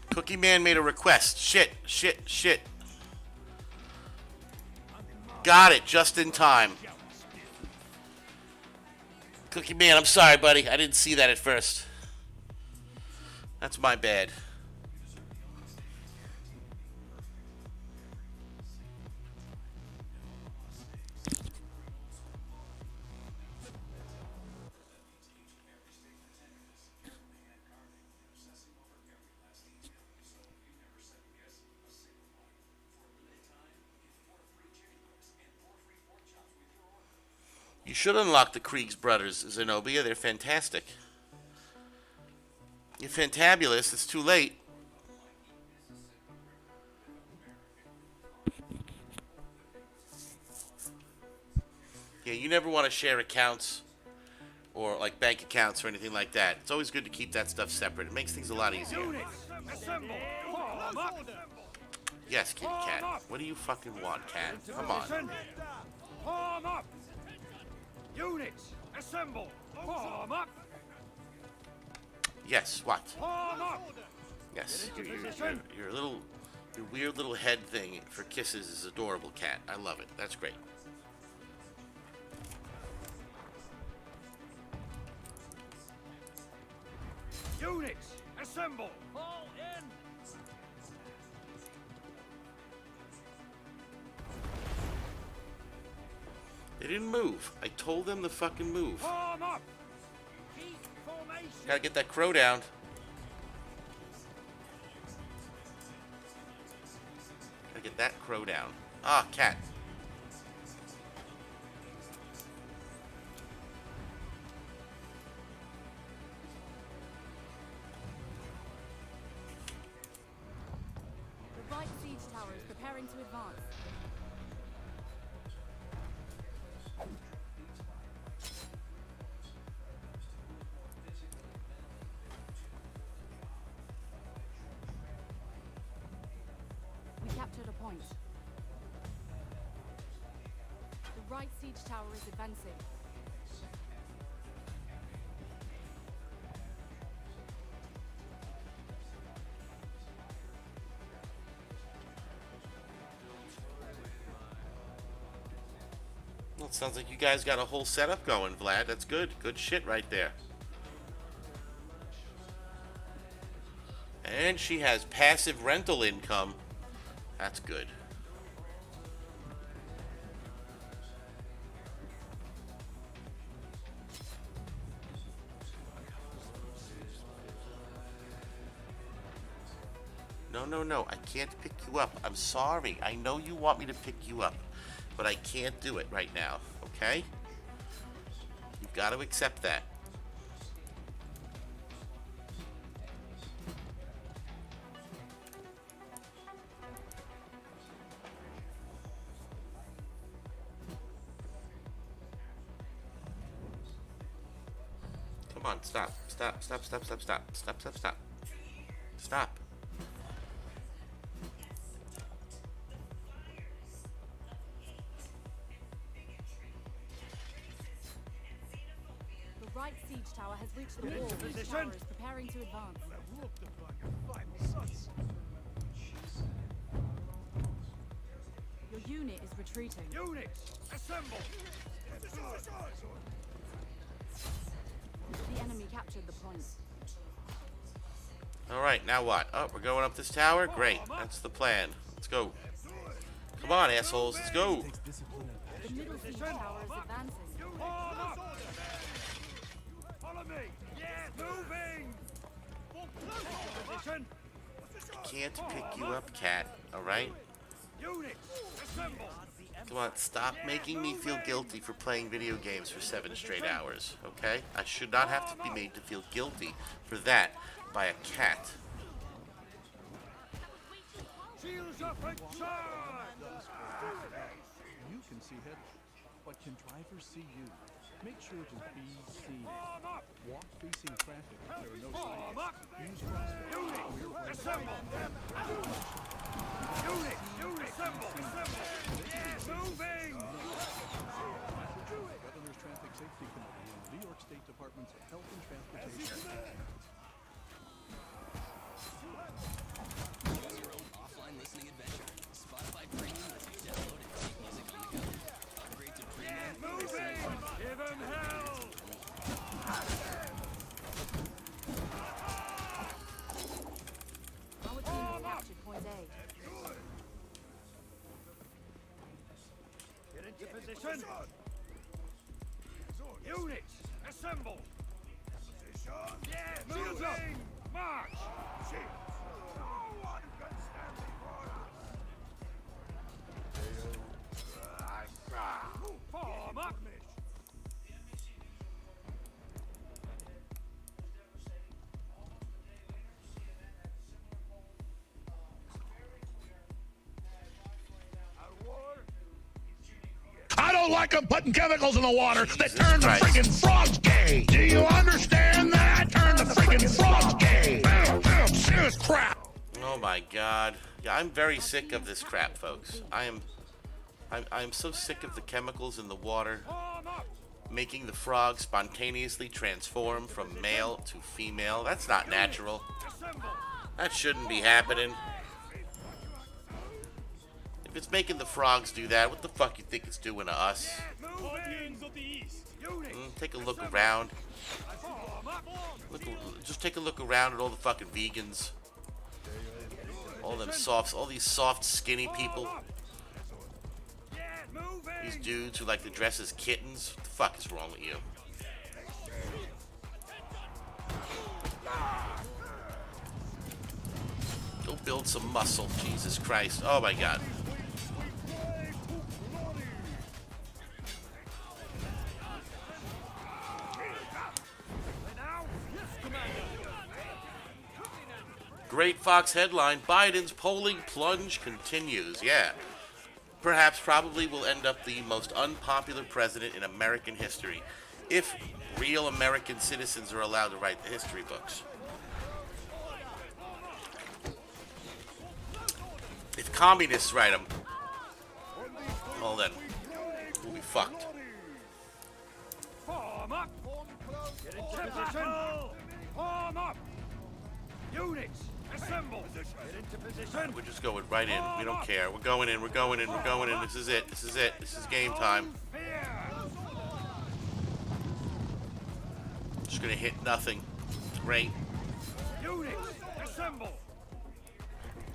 Cookie Man made a request. Shit. Got it just in time. Cookie Man, I'm sorry, buddy. I didn't see that at first. That's my bad. You should unlock the Kriegs brothers, Zenobia. They're fantastic. You're fantabulous. It's too late. Yeah, you never want to share accounts or like bank accounts or anything like that. It's always good to keep that stuff separate. It makes things a lot easier. Yes, kitty cat. What do you fucking want, cat? Come on. Form up! Units, assemble! Form up! Yes, what? Form up! Yes, your weird little head thing for kisses is adorable, cat. I love it. That's great. Units, assemble! Fall in! They didn't move. I told them to fucking move. Form up! Keep formation! Gotta get that crow down. Gotta get that crow down. Ah, cat. The right siege tower is preparing to advance. We captured a point. The right siege tower is advancing. Well, it sounds like you guys got a whole setup going, Vlad. That's good. Good shit right there. And she has passive rental income. That's good. No. I can't pick you up. I'm sorry. I know you want me to pick you up, but I can't do it right now, okay? You've got to accept that. Come on, stop. Stop. The right siege tower has reached the wall. The tower is preparing to advance. Your unit is retreating. Units, assemble! The enemy captured the point. Alright, now what? Oh, we're going up this tower? Great. That's the plan. Let's go. Come on, assholes. Let's go. The middle siege tower is advancing. Follow me! Yes, moving! Position! I can't pick you up, cat. Alright? Come on, stop making me feel guilty for playing video games for 7 straight hours, okay? I should not have to be made to feel guilty for that by a cat. Shields up and charge! You can see head, but can drivers see you? Make sure to be seen. Walk facing traffic if there are no signs. Use crosswalks. Unit, assemble! Unit, assemble! Yeah, moving! Governor's Traffic Safety Committee and the New York State Departments of Health and Transportation. Choose your own offline listening adventure. Spotify Premium lets you download and take music on the go. Upgrade to Premium. Moving! Give them hell! Our team has captured point A. Get into position! Units, assemble! Yeah, moving! March! No one can stand before us! Form up! I don't like them putting chemicals in the water that turn the freaking frogs gay. Do you understand that? Turn the freaking frogs gay. Serious crap. Oh my god. Yeah, I'm very sick of this crap, folks. I'm so sick of the chemicals in the water making the frog spontaneously transform from male to female. That's not natural. That shouldn't be happening. If it's making the frogs do that, what the fuck you think it's doing to us? Take a look around. Just take a look around at all the fucking vegans. All these soft, skinny people. These dudes who like to dress as kittens. What the fuck is wrong with you? Go build some muscle, Jesus Christ. Oh my god. Great Fox headline, Biden's polling plunge continues. Yeah. Perhaps probably will end up the most unpopular president in American history, if real American citizens are allowed to write the history books. If communists write them, well then, we'll be fucked. Form up! Get into position! Form up! Units, assemble! Get into position! We're just going right in. We don't care. We're going in. We're going in. We're going in. This is it. This is it. This is game time. Just gonna hit nothing. Great. Units, assemble!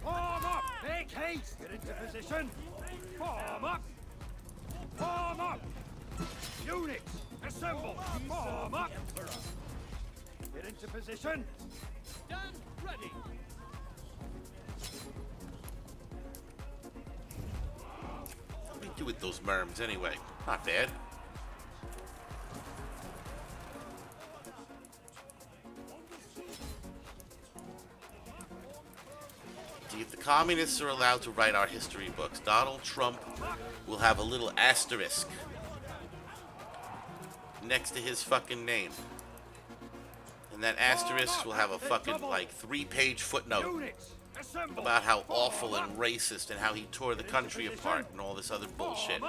Form up! Make haste! Get into position! Form up! Form up! Units, assemble! Form up! Get into position! Done! Ready! What do we do with those merms anyway? Not bad. See, if the communists are allowed to write our history books, Donald Trump will have a little asterisk next to his fucking name. And that asterisk will have a fucking, like, 3-page footnote about how awful and racist and how he tore the country apart and all this other bullshit.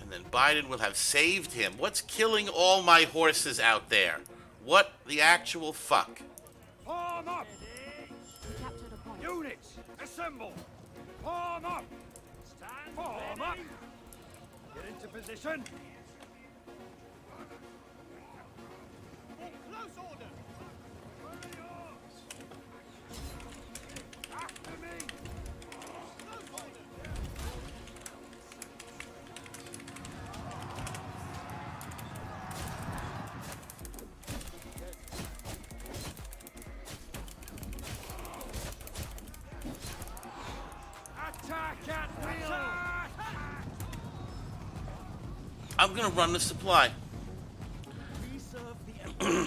And then Biden will have saved him. What's killing all my horses out there? What the actual fuck? Form up! Units, assemble! Form up! Form up! Get into position! Close order! After me! Close order! I'm gonna run the supply. We serve the Emperor.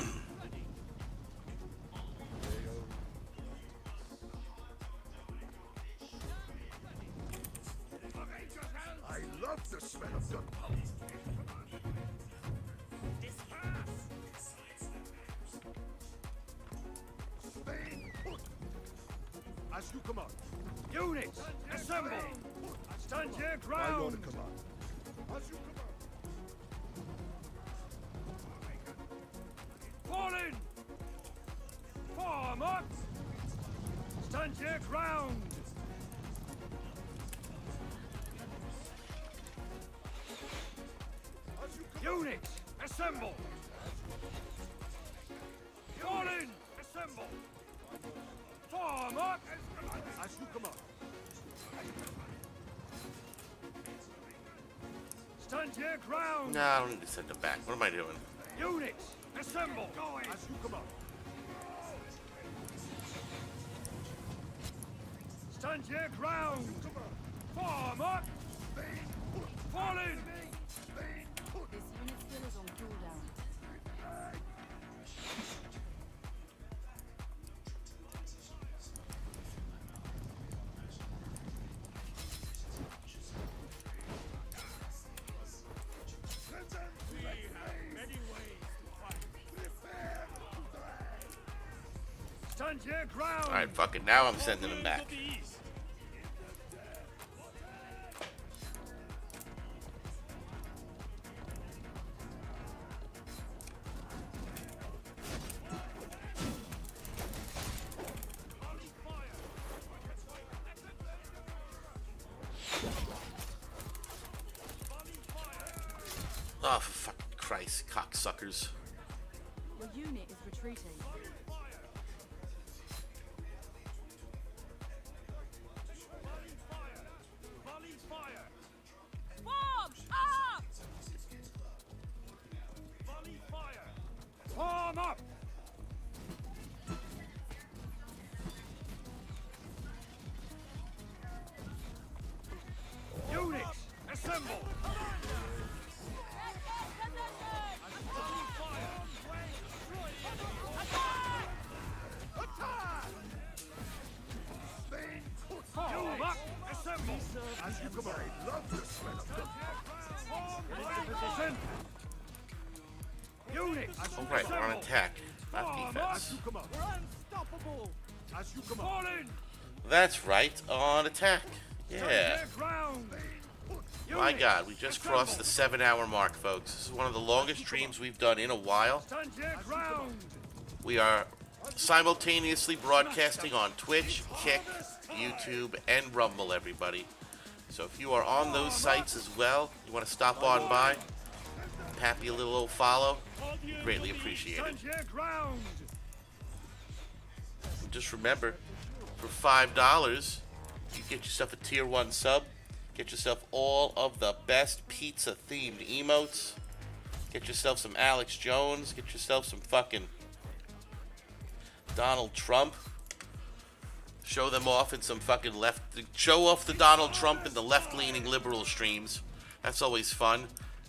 I love the smell of gunpowder. Stay put. As you command. Units, assemble. Stand your ground. My lord command. As you command. Fall in. Form up. Stand your ground. Units, assemble. Fall in. Assemble. Form up. As you command. Stand your ground. No, I don't need to send them back. What am I doing? Units, assemble. As you command. Stand your ground. Form up. Fall in. This unit still is on cooldown. Stand your ground. All right, fuck it. Now I'm sending them back. Oh, for fucking Christ, cocksuckers. Your unit is retreating. Form up! Form up! Units, assemble! Form up, assemble! As you command. I love the smell of gunpowder. Into position! Units, All right, we're on attack, not defense. We're unstoppable! As you command. Fall in! That's right, on attack. Yeah. Stand your ground! My God, we just crossed the 7-hour mark, folks. This is one of the longest streams we've done in a while. Stand your ground! We are simultaneously broadcasting on Twitch, Kick, YouTube, and Rumble, everybody. So if you are on those sites as well, you want to stop on by, Pappy a little old follow, greatly appreciate it. Stand your ground! Just remember, for $5, you get yourself a tier 1 sub, get yourself all of the best pizza-themed emotes, get yourself some Alex Jones, get yourself some fucking Donald Trump, show them off in some fucking show off the Donald Trump in the left-leaning liberal streams. That's always fun.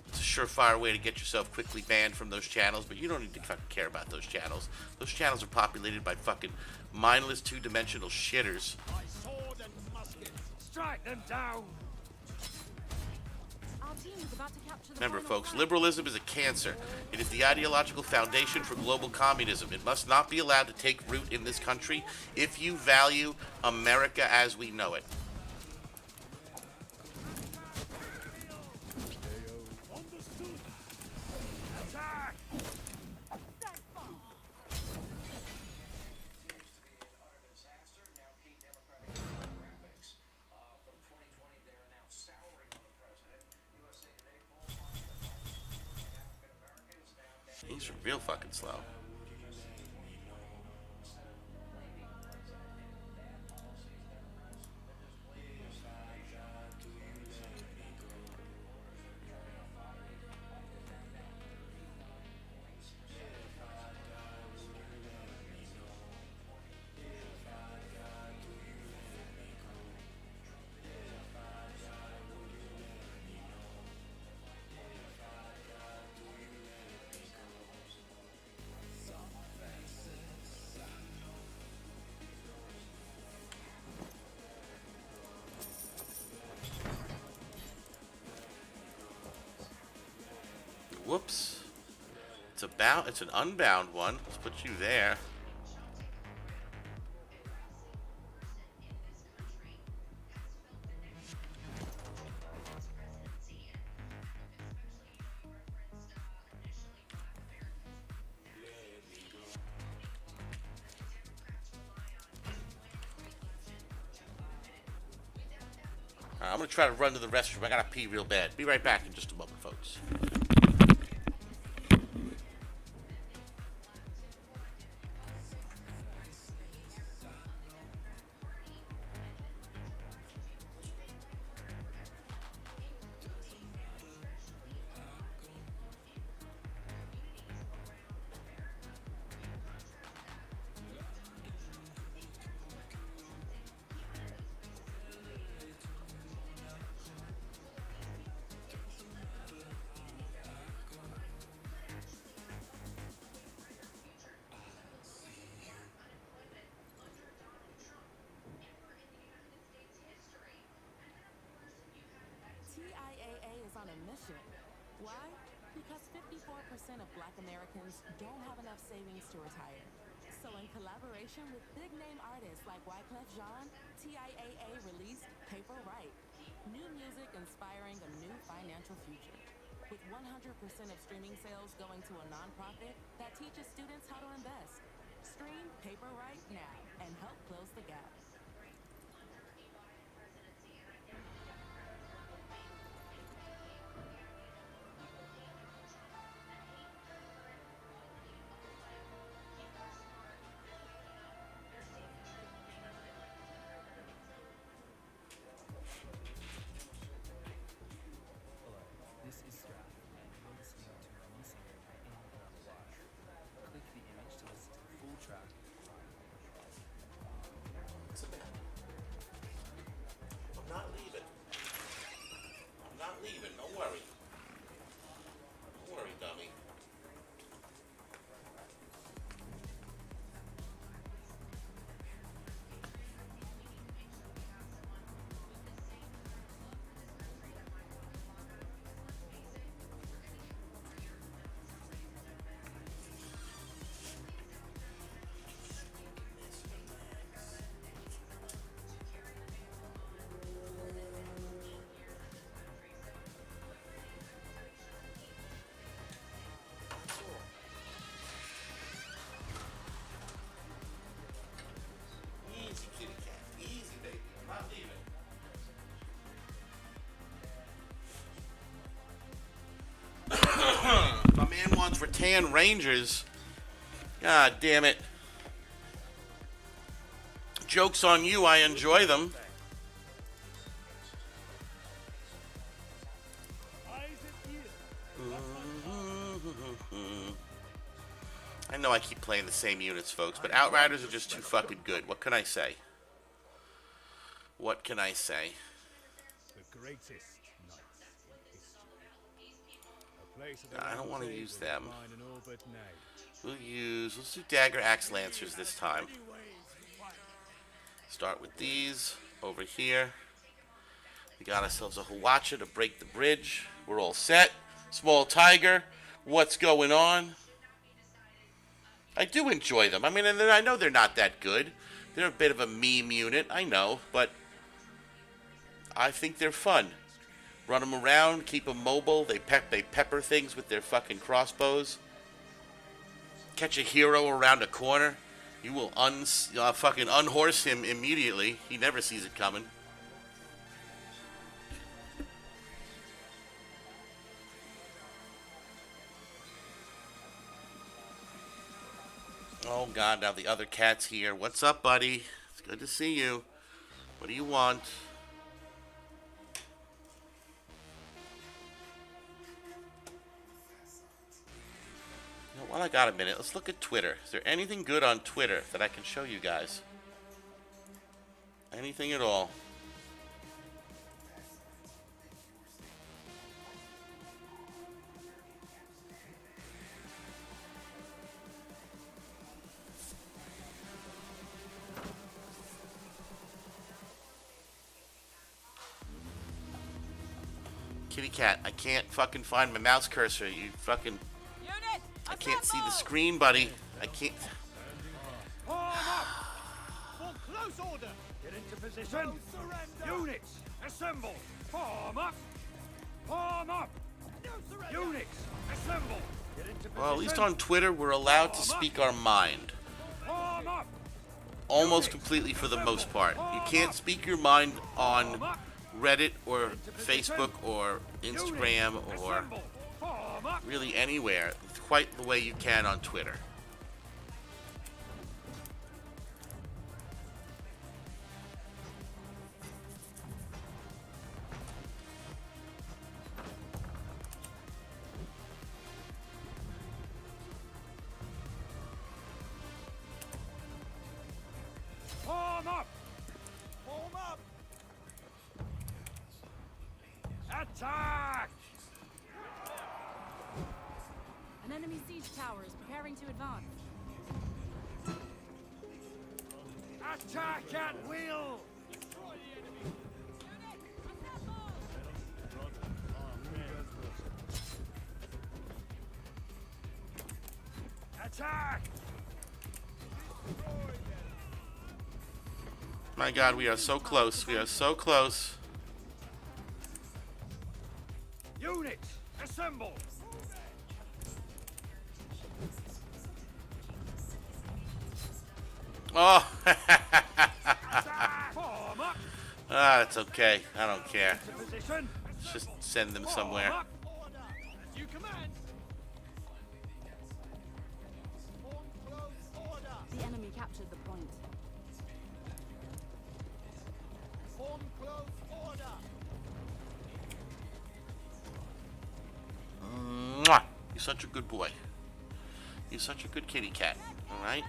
It's a surefire way to get yourself quickly banned from those channels, but you don't need to fucking care about those channels. Those channels are populated by fucking mindless two-dimensional shitters. Sword and musket! Strike them down! Our team is about to capture the Remember, final folks, flag. liberalism is a cancer. It is the ideological foundation for global communism. It must not be allowed to take root in this country if you value America as we know it. Attack! These are real fucking slow. Whoops. It's an unbound one. Let's put you there. I'm gonna try to run to the restroom. I gotta pee real bad. Be right back in just a moment, folks. TIAA is on a mission. Why? Because 54% of Black Americans don't have enough savings to retire. So in collaboration with big-name artists like Wyclef Jean, TIAA released Paper Right. New music inspiring a new financial future. With 100% of streaming sales going to a nonprofit that teaches students how to invest. Stream Paper Right now and help close the gap. Hello, this is Strap, and you're listening to a new single by In Another Life. Click the image to listen to the full track. I'm not leaving. I'm not leaving. Don't worry. Don't worry, dummy. Easy, kitty cat. Easy, baby. I'm not leaving. My man wants rattan Rangers. God damn it. Joke's on you, I enjoy them. I know I keep playing the same units, folks, but Outriders are just too fucking good. What can I say? What can I say? The greatest knights in history. A place at the I don't round want to table use them. mine and all but nay. Let's do Dagger Axe Lancers this time. Start with these over here. We got ourselves a Hawacha to break the bridge. We're all set. Small Tiger. What's going on? I do enjoy them. I mean, and I know they're not that good. They're a bit of a meme unit, I know, but I think they're fun. Run them around, keep them mobile. They pepper things with their fucking crossbows. Catch a hero around a corner. You will fucking unhorse him immediately. He never sees it coming. Oh God, now the other cat's here. What's up, buddy? It's good to see you. What do you want? You know, while I got a minute, let's look at Twitter. Is there anything good on Twitter that I can show you guys? Anything at all? Kitty cat, I can't fucking find my mouse cursor. You fucking... I can't see the screen, buddy. I can't... Form up! For close order! Get into position! Units, assemble! Form up! Form up! Units, assemble! Get into position! Well, at least on Twitter, we're allowed to speak our mind. Form up! Almost completely for the most part. You can't speak your mind on Reddit or Facebook or Instagram or really anywhere quite the way you can on Twitter. Form up! Form up! Attack! An enemy siege tower is preparing to advance. Attack at will! Attack! My God, we are so close. We are so close. Units, assemble! Oh! Ah, it's okay. I don't care. Let's just send them somewhere. You command. The enemy captured the point. Form close order. Mwah! You're such a good boy. You're such a good kitty cat. All right.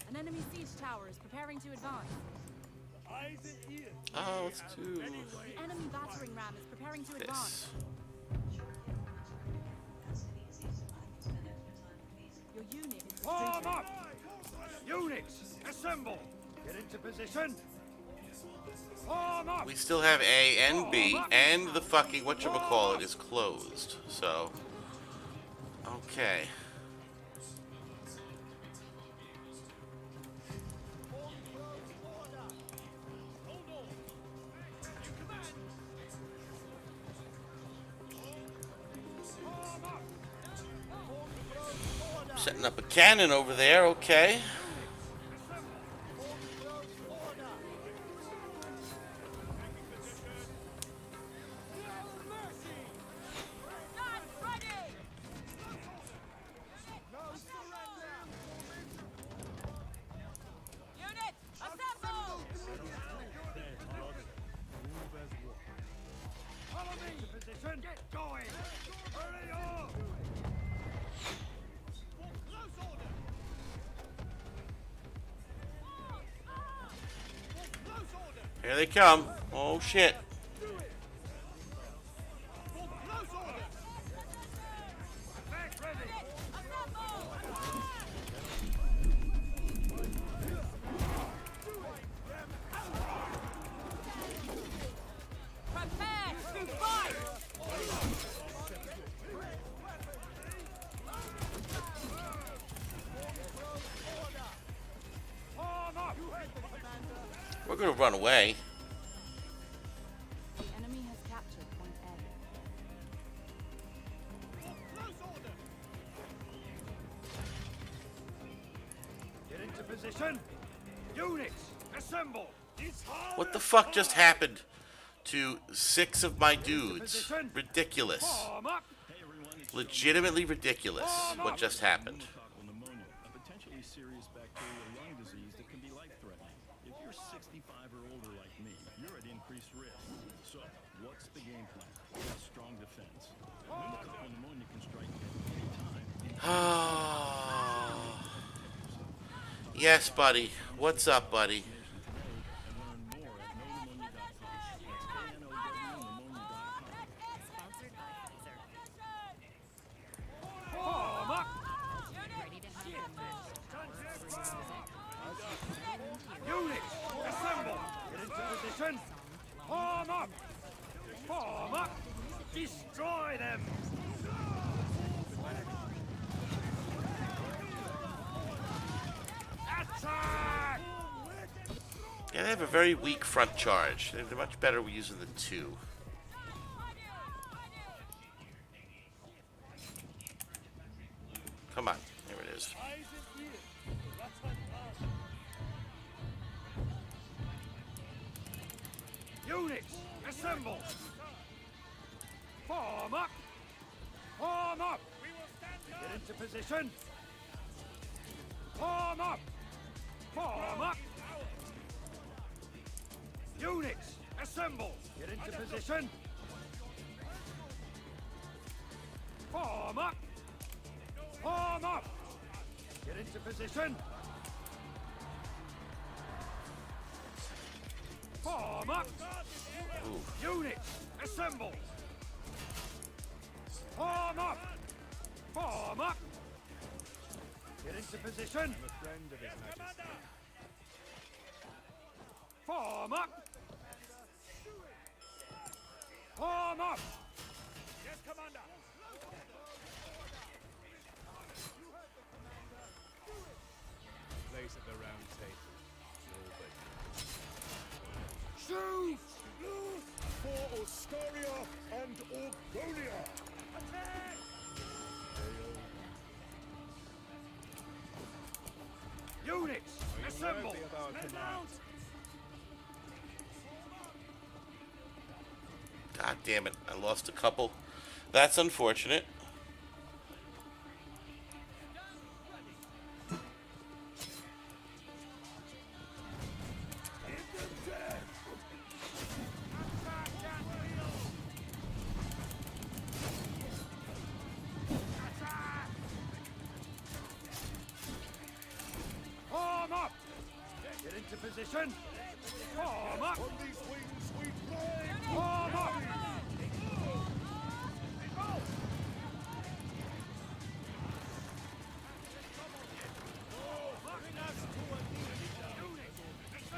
An enemy siege tower is preparing to advance. Oh, let's do The enemy battering ram is preparing to advance. Your unit is Form retreating. up! Units, assemble! Get into position! Form up! We still have A and B, and the fucking whatchamacallit is closed. So, okay. Setting up a cannon over there, okay. Follow me! Position! Get going! Hurry up! Close order! Close order! Here they come. Oh shit. Close order! Back ready! Prepare to fight! Form up! We're gonna run away. The enemy has captured point A. Close order! Get into position! Units, assemble! What the fuck just happened to 6 of my dudes? Ridiculous. Form up! Legitimately ridiculous what just happened. Pneumonia, a potentially serious bacterial lung disease that can be life-threatening. If you're 65 or older like me, you're at increased risk. So, what's the game plan? A strong defense. Pneumococcal pneumonia can strike at any time. Yes, buddy. What's up, buddy? Destroy them! Attack! Yeah, they have a very weak front charge. They're much better using the 2. Come on, there it is. Units, assemble! Form up! Form up! Get into position! Form up! Form up! Units, assemble! Get into position! Form up! Form up! Get into position! Form up! Units, assemble! Form up! Form up! Get into position! I'm a friend of His Majesty. Form up! Form up! Yes, Commander! Place at the round table. Shoot! For Ostoria and Orgonia! Attack! Units, assemble! Men out! God damn it, I lost a couple. That's unfortunate. Form up! Get into position! Form up! On these wings we fly! Form up!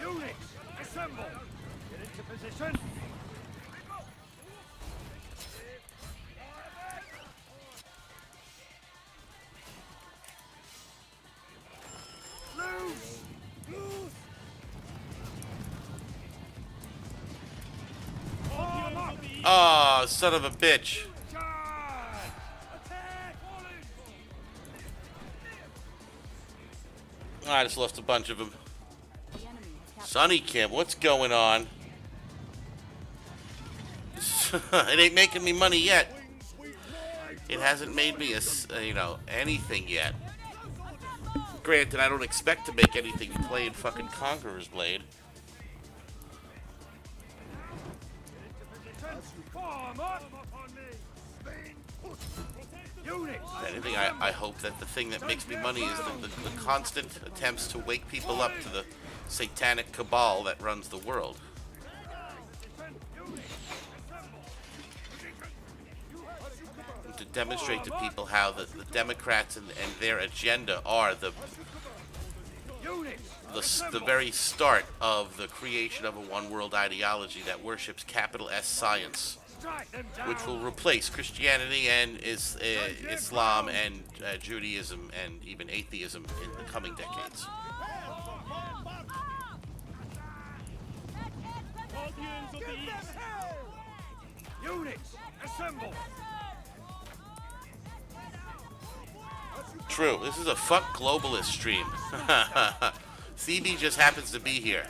Units, assemble! Get into position! Loose! Loose! Form up! Oh, son of a bitch. I just lost a bunch of them. Sonny Kim, what's going on? It ain't making me money yet. It hasn't made me anything yet. Granted, I don't expect to make anything playing fucking Conqueror's Blade. If anything, I hope that the thing that makes me money is the constant attempts to wake people up to the satanic cabal that runs the world. And to demonstrate to people how the Democrats and their agenda are the very start of the creation of a one-world ideology that worships capital S science, which will replace Christianity and Islam and Judaism and even atheism in the coming decades. Units, assemble! True, this is a fuck globalist stream. CB just happens to be here.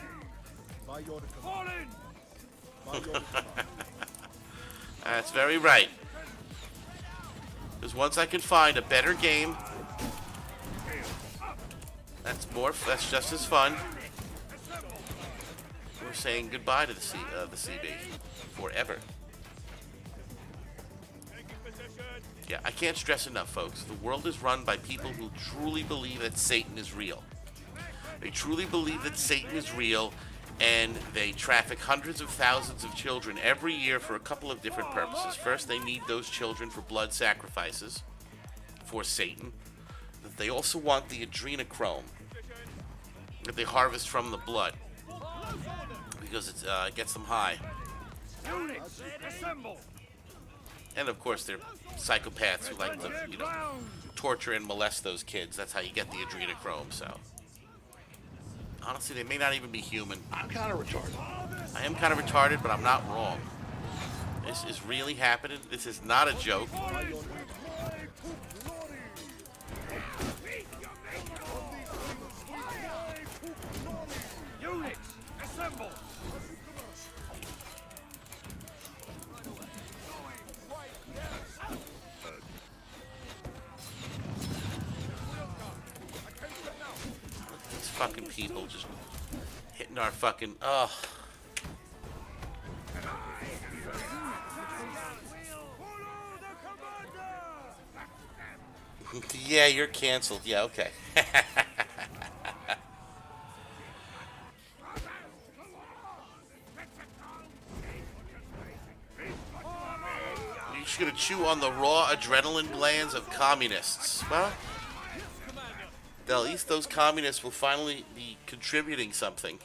That's very right. Because once I can find a better game, that's just as fun. We're saying goodbye to the CB forever. Yeah, I can't stress enough, folks. The world is run by people who truly believe that Satan is real. They truly believe that Satan is real, and they traffic hundreds of thousands of children every year for a couple of different purposes. First, they need those children for blood sacrifices for Satan. But they also want the adrenochrome that they harvest from the blood because it gets them high. Units, assemble! And of course, they're psychopaths who like to, torture and molest those kids. That's how you get the adrenochrome. So, honestly, they may not even be human. I'm kind of retarded. I am kind of retarded, but I'm not wrong. This is really happening. This is not a joke. Units, assemble! These fucking people just hitting our fucking... Ugh. Yeah, you're canceled. Yeah, okay. You're just gonna chew on the raw adrenaline glands of communists. Well, at least those communists will finally be contributing something.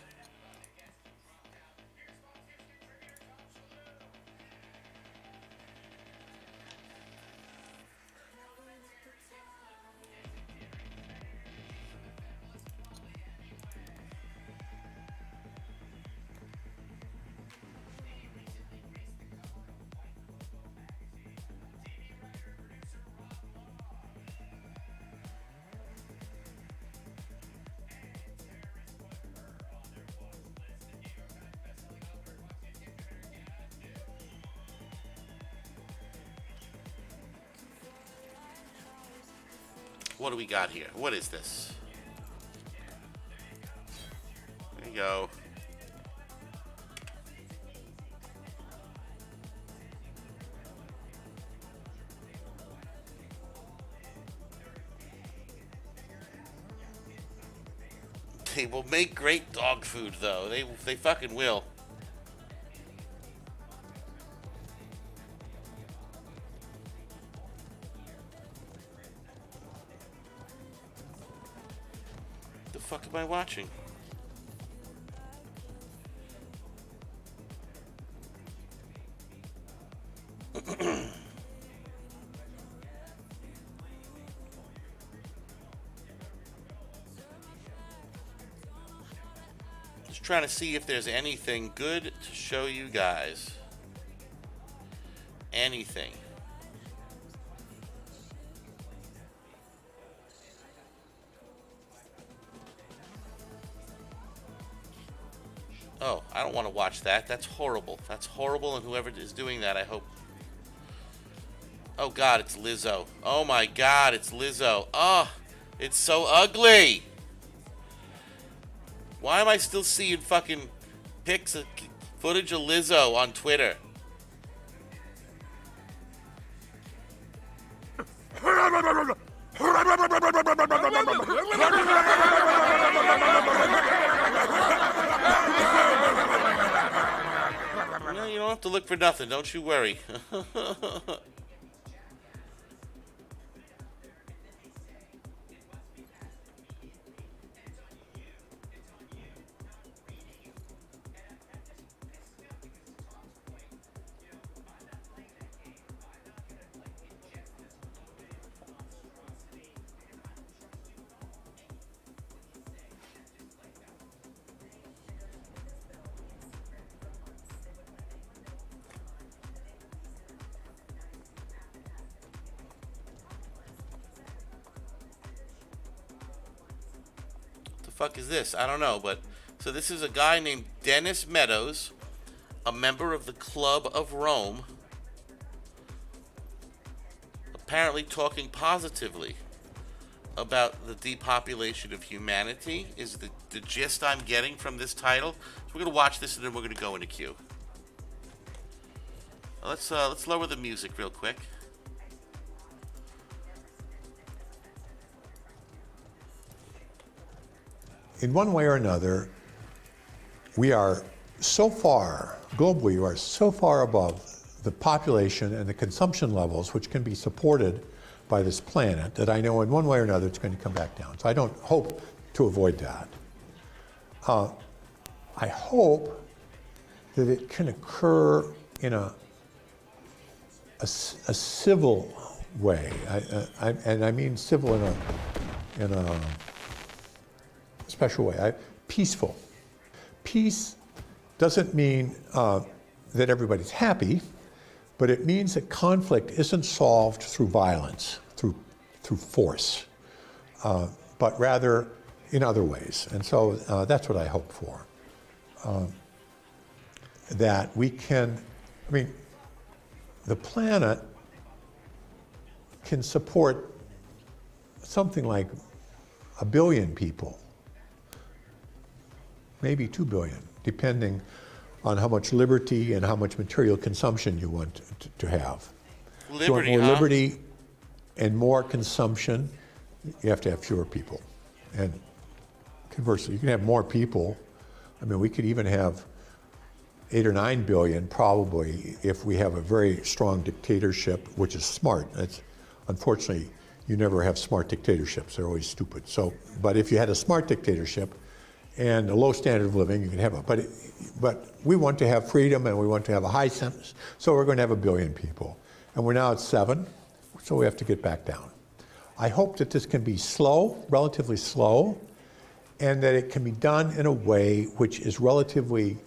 What do we got here? What is this? There you go. They will make great dog food, though. They fucking will. The fuck am I watching? Just trying to see if there's anything good to show you guys. Anything. Oh, I don't want to watch that. That's horrible. That's horrible, and whoever is doing that, I hope... Oh, God, it's Lizzo. Oh, my God, it's Lizzo. Oh, it's so ugly. Why am I still seeing fucking pics of footage of Lizzo on Twitter? No, you don't have to look for nothing. Don't you worry. Fuck is this? I don't know, but so this is a guy named Dennis Meadows, a member of the Club of Rome, apparently talking positively about the depopulation of humanity is the gist I'm getting from this title. So we're gonna watch this and then we're gonna go into queue. Let's lower the music real quick. In one way or another, we are so far, globally, we are so far above the population and the consumption levels which can be supported by this planet that I know in one way or another it's going to come back down. So I don't hope to avoid that. I hope that it can occur in a a civil way, and I mean civil in a special way, peaceful. Peace doesn't mean that everybody's happy, but it means that conflict isn't solved through violence, through force, but rather in other ways. And so that's what I hope for. That we can, I mean, the planet can support something like 1 billion people, maybe 2 billion, depending on how much liberty and how much material consumption you want to have. If you want more liberty and more consumption, you have to have fewer people. And conversely, you can have more people. I mean, we could even have 8 or 9 billion probably if we have a very strong dictatorship, which is smart. That's, unfortunately, you never have smart dictatorships. They're always stupid. So, but if you had a smart dictatorship and a low standard of living, you can have it. But we want to have freedom and we want to have a high sentence, so we're going to have 1 billion people. And we're now at 7, so we have to get back down. I hope that this can be slow, relatively slow, and that it can be done in a way which is relatively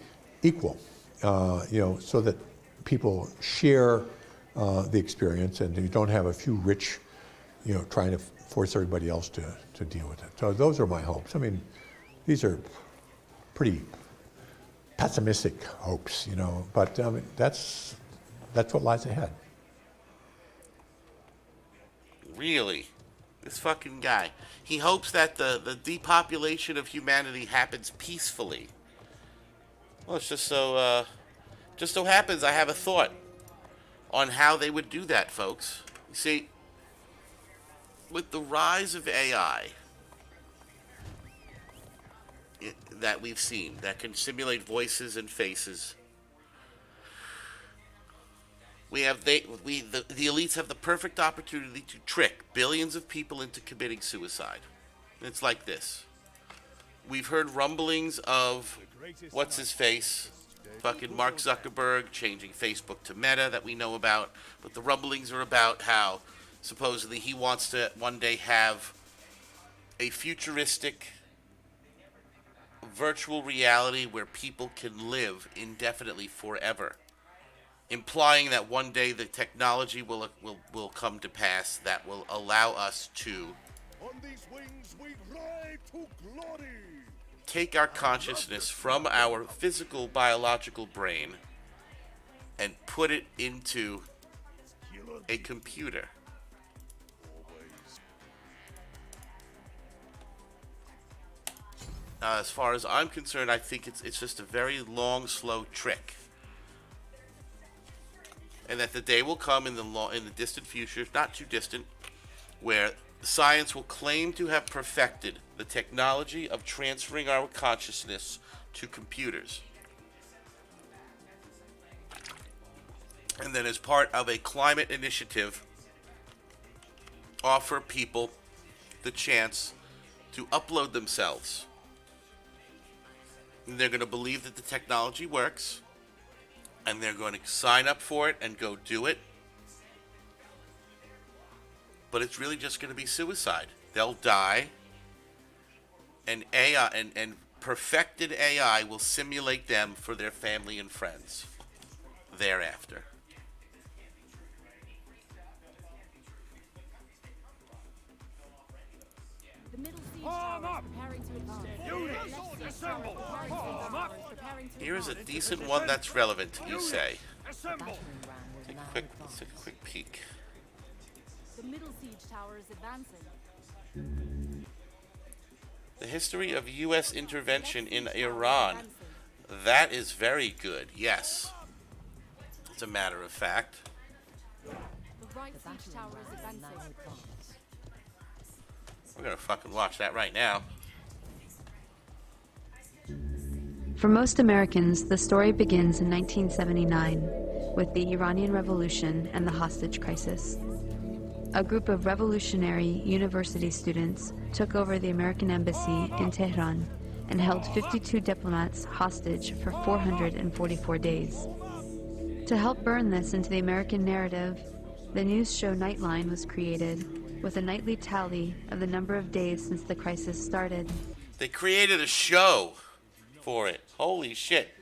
equal, so that people share the experience and you don't have a few rich, trying to force everybody else to deal with it. So those are my hopes. I mean, these are pretty pessimistic hopes, but that's what lies ahead. Really? This fucking guy. He hopes that the depopulation of humanity happens peacefully. Well, it's just so happens I have a thought on how they would do that, folks. You see, with the rise of AI that we've seen, that can simulate voices and faces, the elites have the perfect opportunity to trick billions of people into committing suicide. It's like this. We've heard rumblings of what's his face, fucking Mark Zuckerberg changing Facebook to Meta that we know about, but the rumblings are about how supposedly he wants to one day have a futuristic virtual reality where people can live indefinitely forever, implying that one day the technology will come to pass that will allow us to On these wings we ride to glory. take our consciousness from our physical biological brain and put it into a computer. As far as I'm concerned, I think it's just a very long, slow trick. And that the day will come in the distant future, not too distant, where science will claim to have perfected the technology of transferring our consciousness to computers. And then as part of a climate initiative, offer people the chance to upload themselves. And they're going to believe that the technology works, and they're going to sign up for it and go do it. But it's really just going to be suicide. They'll die, and AI and perfected AI will simulate them for their family and friends thereafter. The middle siege Form tower up! is preparing to advance. Units, assemble! Form up! Here is a decent one that's relevant, you say. Assemble! Let's take a quick peek. The middle siege tower is advancing. The history of U.S. intervention in Iran. That is very good, yes. As a matter of fact. The right siege tower is advancing. We're going to fucking watch that right now. For most Americans, the story begins in 1979 with the Iranian Revolution and the hostage crisis. A group of revolutionary university students took over the American embassy in Tehran and held 52 diplomats hostage for 444 days. To help burn this into the American narrative, the news show Nightline was created, with a nightly tally of the number of days since the crisis started. They created a show for it. Holy shit.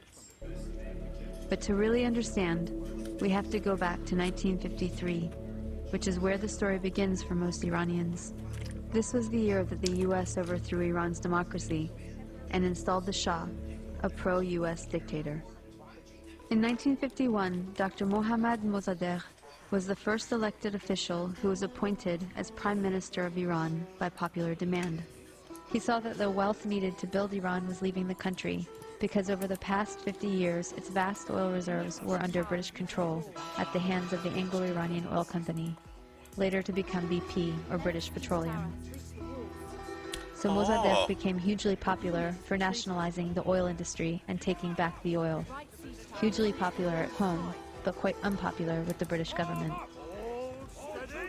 But to really understand, we have to go back to 1953, which is where the story begins for most Iranians. This was the year that the U.S. overthrew Iran's democracy and installed the Shah, a pro-U.S. dictator. In 1951, Dr. Mohammad Mossadegh was the first elected official who was appointed as Prime Minister of Iran by popular demand. He saw that the wealth needed to build Iran was leaving the country, because over the past 50 years, its vast oil reserves were under British control at the hands of the Anglo-Iranian Oil Company, later to become BP, or British Petroleum. So Mossadegh became hugely popular for nationalizing the oil industry and taking back the oil. Hugely popular at home, but quite unpopular with the British government.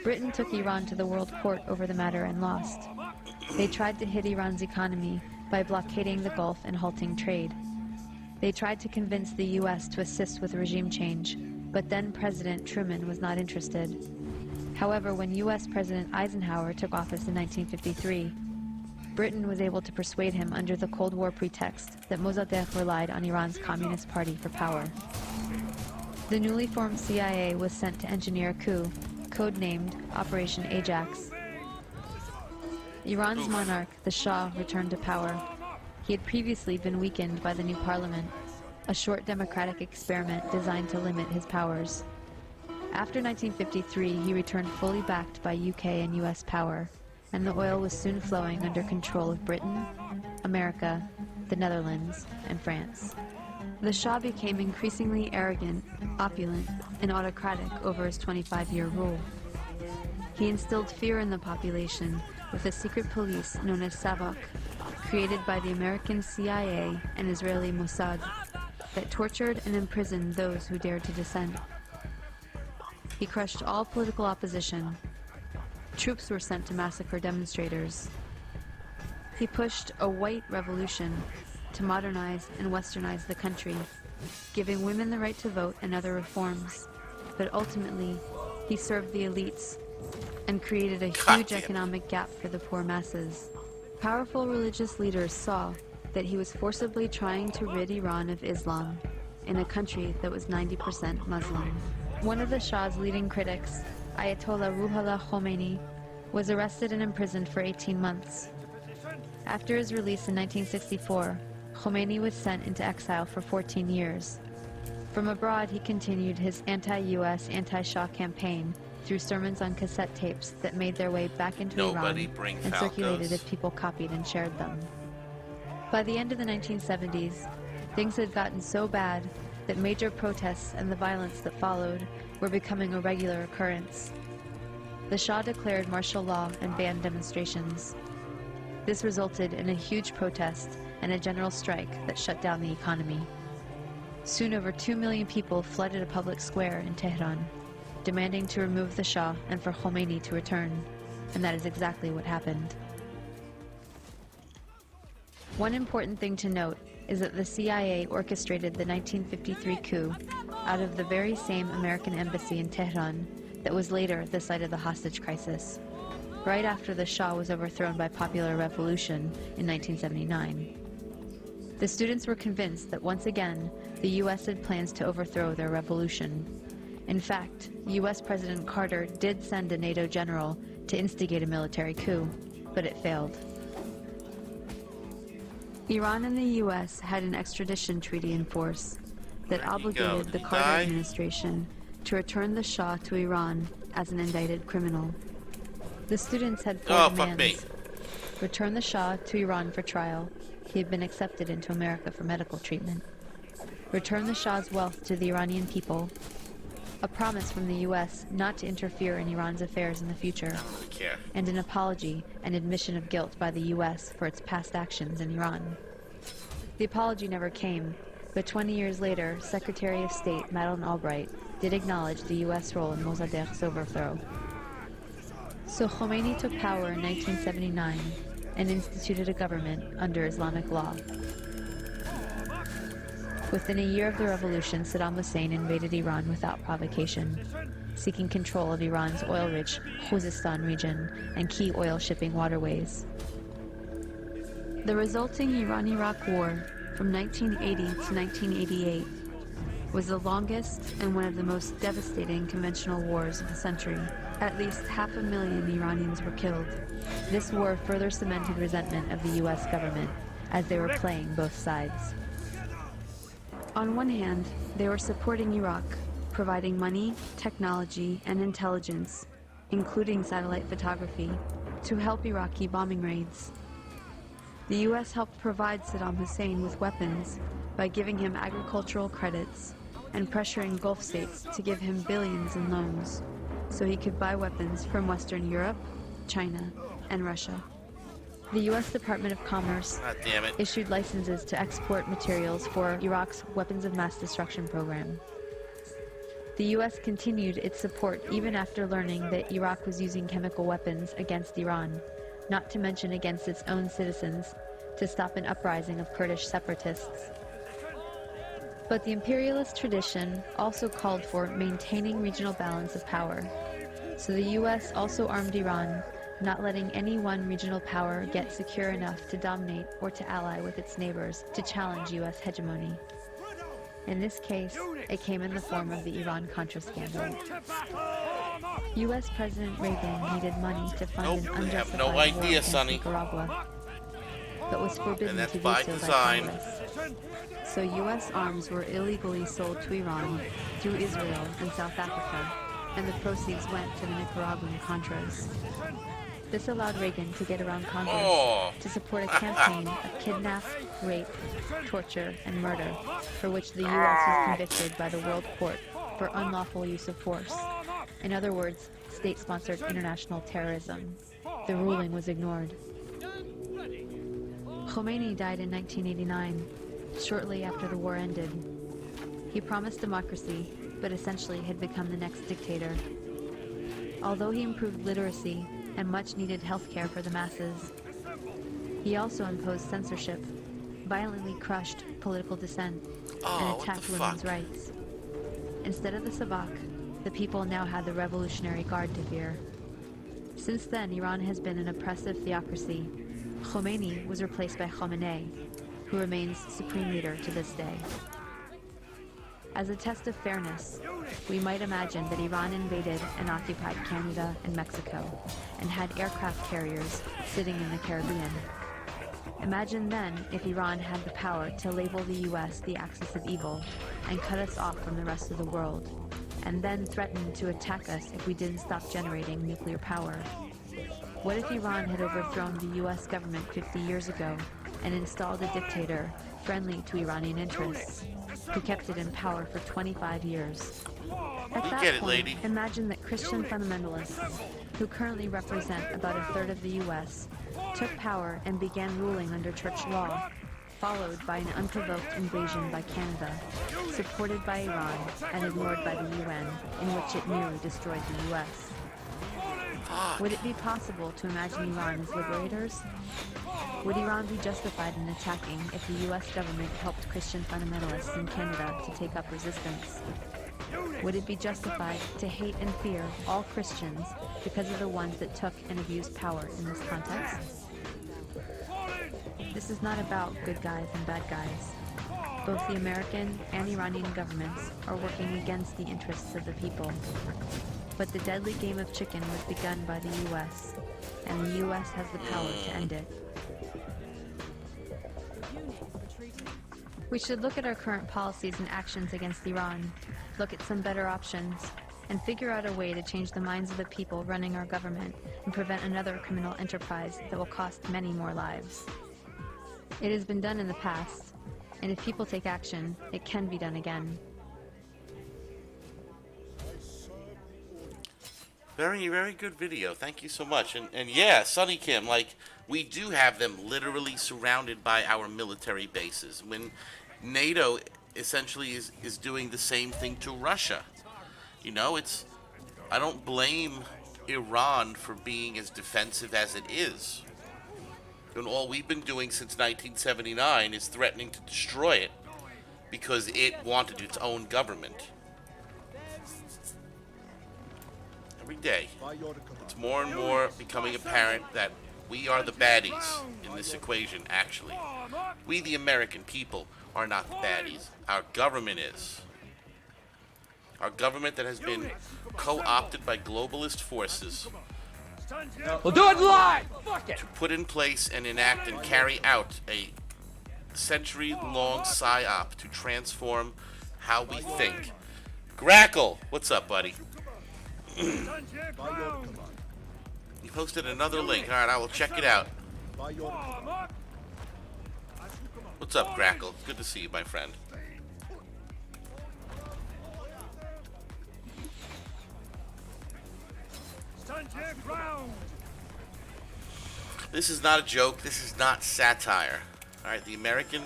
Britain took Iran to the World Court over the matter and lost. They tried to hit Iran's economy by blockading the Gulf and halting trade. They tried to convince the U.S. to assist with regime change, but then President Truman was not interested. However, when U.S. President Eisenhower took office in 1953, Britain was able to persuade him under the Cold War pretext that Mossadegh relied on Iran's Communist Party for power. The newly formed CIA was sent to engineer a coup, codenamed Operation Ajax. Iran's monarch, the Shah, returned to power. He had previously been weakened by the new parliament, a short democratic experiment designed to limit his powers. After 1953, he returned fully backed by UK and US power, and the oil was soon flowing under control of Britain, America, the Netherlands, and France. The Shah became increasingly arrogant, opulent, and autocratic over his 25-year rule. He instilled fear in the population with a secret police known as Savak, created by the American CIA and Israeli Mossad, that tortured and imprisoned those who dared to dissent. He crushed all political opposition. Troops were sent to massacre demonstrators. He pushed a white revolution to modernize and westernize the country, giving women the right to vote and other reforms. But ultimately, he served the elites and created a huge economic gap for the poor masses. Powerful religious leaders saw that he was forcibly trying to rid Iran of Islam in a country that was 90% Muslim. One of the Shah's leading critics, Ayatollah Ruhollah Khomeini, was arrested and imprisoned for 18 months. After his release in 1964, Khomeini was sent into exile for 14 years. From abroad, he continued his anti-US, anti-Shah campaign through sermons on cassette tapes that made their way back into Iran and circulated if people copied and shared them. By the end of the 1970s, things had gotten so bad that major protests and the violence that followed were becoming a regular occurrence. The Shah declared martial law and banned demonstrations. This resulted in a huge protest and a general strike that shut down the economy. Soon over 2 million people flooded a public square in Tehran, demanding to remove the Shah and for Khomeini to return, and that is exactly what happened. One important thing to note is that the CIA orchestrated the 1953 coup out of the very same American embassy in Tehran that was later the site of the hostage crisis, right after the Shah was overthrown by popular revolution in 1979. The students were convinced that once again, the U.S. had plans to overthrow their revolution. In fact, U.S. President Carter did send a NATO general to instigate a military coup, but it failed. Iran and the U.S. had an extradition treaty in force that obligated the Carter administration to return the Shah to Iran as an indicted criminal. The students had four demands. Return the Shah to Iran for trial. He had been accepted into America for medical treatment. Return the Shah's wealth to the Iranian people. A promise from the U.S. not to interfere in Iran's affairs in the future. And an apology and admission of guilt by the U.S. for its past actions in Iran. The apology never came, but 20 years later, Secretary of State Madeleine Albright did acknowledge the U.S. role in Mossadegh's overthrow. So Khomeini took power in 1979 and instituted a government under Islamic law. Within a year of the revolution, Saddam Hussein invaded Iran without provocation, seeking control of Iran's oil-rich Khuzestan region and key oil shipping waterways. The resulting Iran-Iraq War from 1980 to 1988 was the longest and one of the most devastating conventional wars of the century. At least 500,000 Iranians were killed. This war further cemented resentment of the U.S. government as they were playing both sides. On one hand, they were supporting Iraq, providing money, technology, and intelligence, including satellite photography, to help Iraqi bombing raids. The U.S. helped provide Saddam Hussein with weapons by giving him agricultural credits and pressuring Gulf states to give him billions in loans so he could buy weapons from Western Europe, China, and Russia. The U.S. Department of Commerce issued licenses to export materials for Iraq's weapons of mass destruction program. The U.S. continued its support even after learning that Iraq was using chemical weapons against Iran, not to mention against its own citizens, to stop an uprising of Kurdish separatists. But the imperialist tradition also called for maintaining regional balance of power. So the U.S. also armed Iran, not letting any one regional power get secure enough to dominate or to ally with its neighbors to challenge U.S. hegemony. In this case, it came in the form of the Iran-Contra scandal. U.S. President Reagan needed money to fund an unjustified war against Nicaragua, but was forbidden to do so by Congress. So U.S. arms were illegally sold to Iran through Israel and South Africa, and the proceeds went to the Nicaraguan Contras. This allowed Reagan to get around Congress to support a campaign of kidnap, rape, torture, and murder, for which the U.S. was convicted by the World Court for unlawful use of force. In other words, state-sponsored international terrorism. The ruling was ignored. Khomeini died in 1989, shortly after the war ended. He promised democracy, but essentially had become the next dictator. Although he improved literacy and much-needed health care for the masses, he also imposed censorship, violently crushed political dissent, and attacked women's rights. Instead of the Savak, the people now had the Revolutionary Guard to fear. Since then, Iran has been an oppressive theocracy. Khomeini was replaced by Khamenei, who remains supreme leader to this day. As a test of fairness, we might imagine that Iran invaded and occupied Canada and Mexico, and had aircraft carriers sitting in the Caribbean. Imagine then if Iran had the power to label the U.S. the axis of evil and cut us off from the rest of the world, and then threaten to attack us if we didn't stop generating nuclear power. What if Iran had overthrown the U.S. government 50 years ago and installed a dictator friendly to Iranian interests, who kept it in power for 25 years? At that point, imagine that Christian fundamentalists, who currently represent about a third of the U.S., took power and began ruling under church law, followed by an unprovoked invasion by Canada, supported by Iran and ignored by the UN, in which it nearly destroyed the U.S. Would it be possible to imagine Iran as liberators? Would Iran be justified in attacking if the U.S. government helped Christian fundamentalists in Canada to take up resistance? Would it be justified to hate and fear all Christians because of the ones that took and abused power in this context? This is not about good guys and bad guys. Both the American and Iranian governments are working against the interests of the people. But the deadly game of chicken was begun by the U.S., and the U.S. has the power to end it. We should look at our current policies and actions against Iran, look at some better options, and figure out a way to change the minds of the people running our government and prevent another criminal enterprise that will cost many more lives. It has been done in the past, and if people take action, it can be done again. Very, very good video. Thank you so much. And yeah, Sonny Kim, like, we do have them literally surrounded by our military bases. When NATO essentially is doing the same thing to Russia. You know, I don't blame Iran for being as defensive as it is. And all we've been doing since 1979 is threatening to destroy it. because it wanted its own government. Every day, it's more and more becoming apparent that we are the baddies in this equation, actually. We, the American people, are not the baddies. Our government is. Our government that has been co-opted by globalist forces. We'll do it live! Fuck it! To put in place and enact and carry out a century-long psyop to transform how we think. Grackle! What's up, buddy? You posted another link. Alright, I will check it out. What's up, Grackle? Good to see you, my friend. This is not a joke. This is not satire. Alright, the American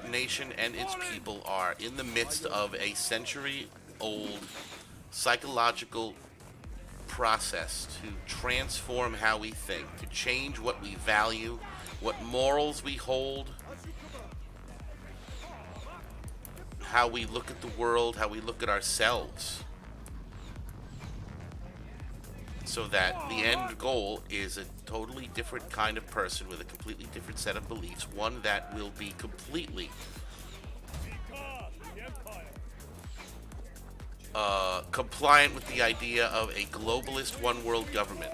nation and its people are in the midst of a century-old psychological process to transform how we think, to change what we value, what morals we hold, how we look at the world, how we look at ourselves. So that the end goal is a totally different kind of person with a completely different set of beliefs, one that will be completely compliant with the idea of a globalist one-world government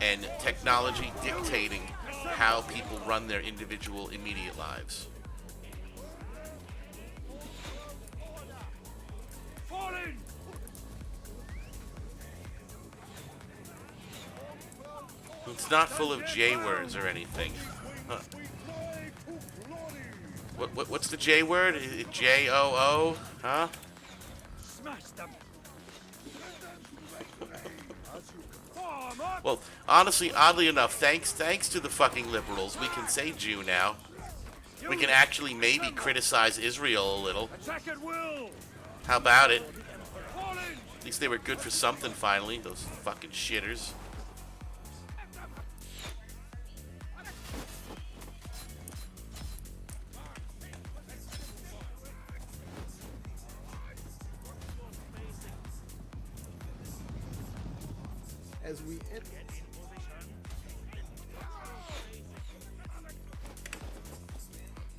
and technology dictating how people run their individual immediate lives. It's not full of J words or anything. Huh. What's the J word? J-O-O? Huh? Well, honestly, oddly enough, thanks to the fucking liberals, we can say Jew now. We can actually maybe criticize Israel a little. How about it? At least they were good for something finally, those fucking shitters. As we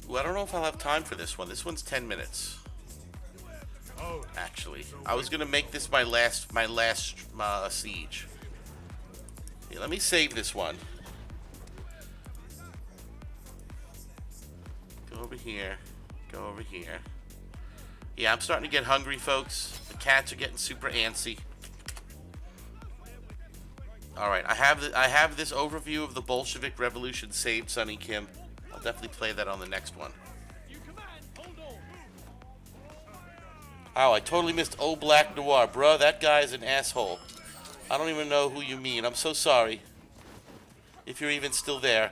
Ooh, I don't know if I'll have time for this one. This one's 10 minutes. Actually, I was gonna make this my last siege. Yeah, let me save this one. Go over here. Go over here. Yeah, I'm starting to get hungry, folks. The cats are getting super antsy. All right, I have this overview of the Bolshevik Revolution saved, Sonny Kim. I'll definitely play that on the next one. Oh, I totally missed Oh Black Noir. Bruh, that guy's an asshole. I don't even know who you mean. I'm so sorry. If you're even still there.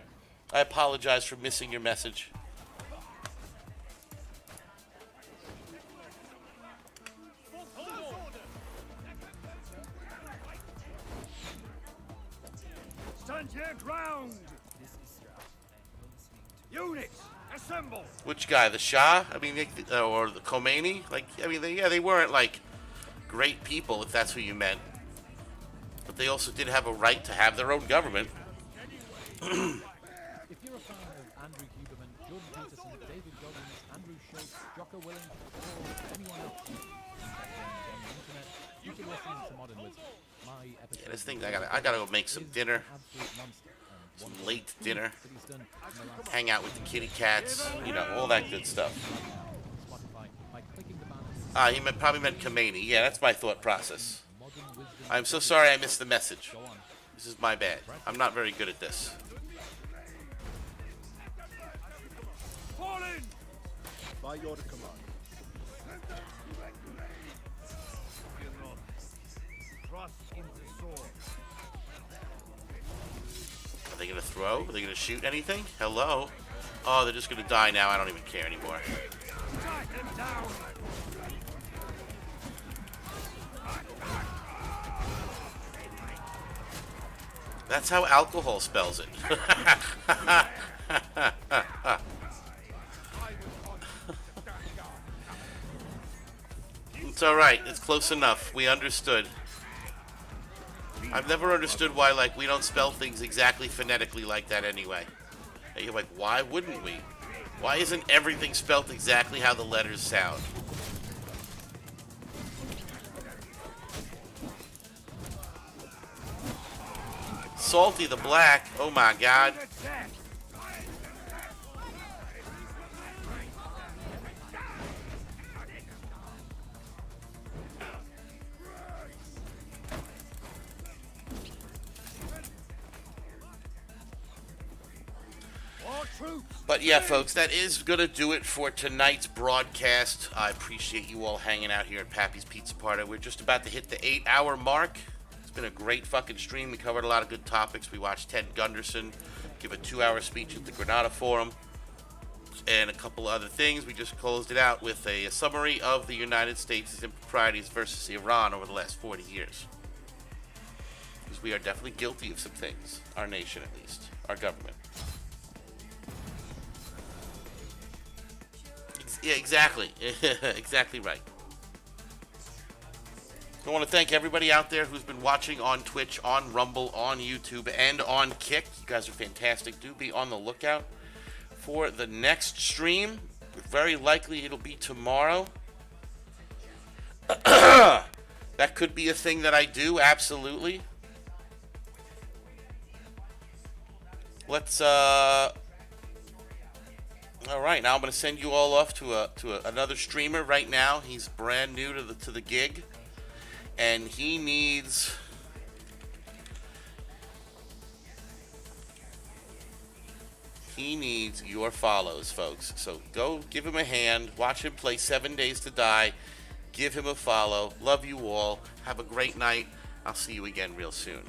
I apologize for missing your message. Stand your ground! Units, assemble! Which guy? The Shah? I mean, or the Khomeini? Like, I mean, they weren't like great people, if that's who you meant. But they also did have a right to have their own government. If you're a fan of Andrew Huberman, Jordan Peterson, David Goggins, Andrew Schultz, Jocko Willink, or anyone else on the internet, you can listen to Modern Wisdom. My episode. Yeah, this thing, I gotta go make some dinner. Some late dinner. Hang out with the kitty cats. You know, all that good stuff. He probably meant Khomeini. Yeah, that's my thought process. I'm so sorry I missed the message. This is my bad. I'm not very good at this. By your command. Thrust into sword. Are they gonna throw? Are they gonna shoot anything? Hello? Oh, they're just gonna die now. I don't even care anymore. That's how alcohol spells it. all right. It's close enough. We understood. I've never understood why, like, we don't spell things exactly phonetically like that anyway. And you're like, why wouldn't we? Why isn't everything spelled exactly how the letters sound? Salty the Black. Oh my God. But yeah, folks, that is going to do it for tonight's broadcast. I appreciate you all hanging out here at Pappy's Pizza Party. We're just about to hit the 8-hour mark. It's been a great fucking stream. We covered a lot of good topics. We watched Ted Gunderson give a 2-hour speech at the Granada Forum and a couple other things. We just closed it out with a summary of the United States' improprieties versus Iran over the last 40 years. Because we are definitely guilty of some things. Our nation, at least. Our government. Yeah, exactly. Exactly right. I want to thank everybody out there who's been watching on Twitch, on Rumble, on YouTube, and on Kick. You guys are fantastic. Do be on the lookout for the next stream. Very likely it'll be tomorrow. That could be a thing that I do, absolutely. Let's, all right, now I'm going to send you all off to another streamer right now. He's brand new to the gig, and he needs your follows, folks. So go give him a hand. Watch him play 7 Days to Die. Give him a follow. Love you all. Have a great night. I'll see you again real soon.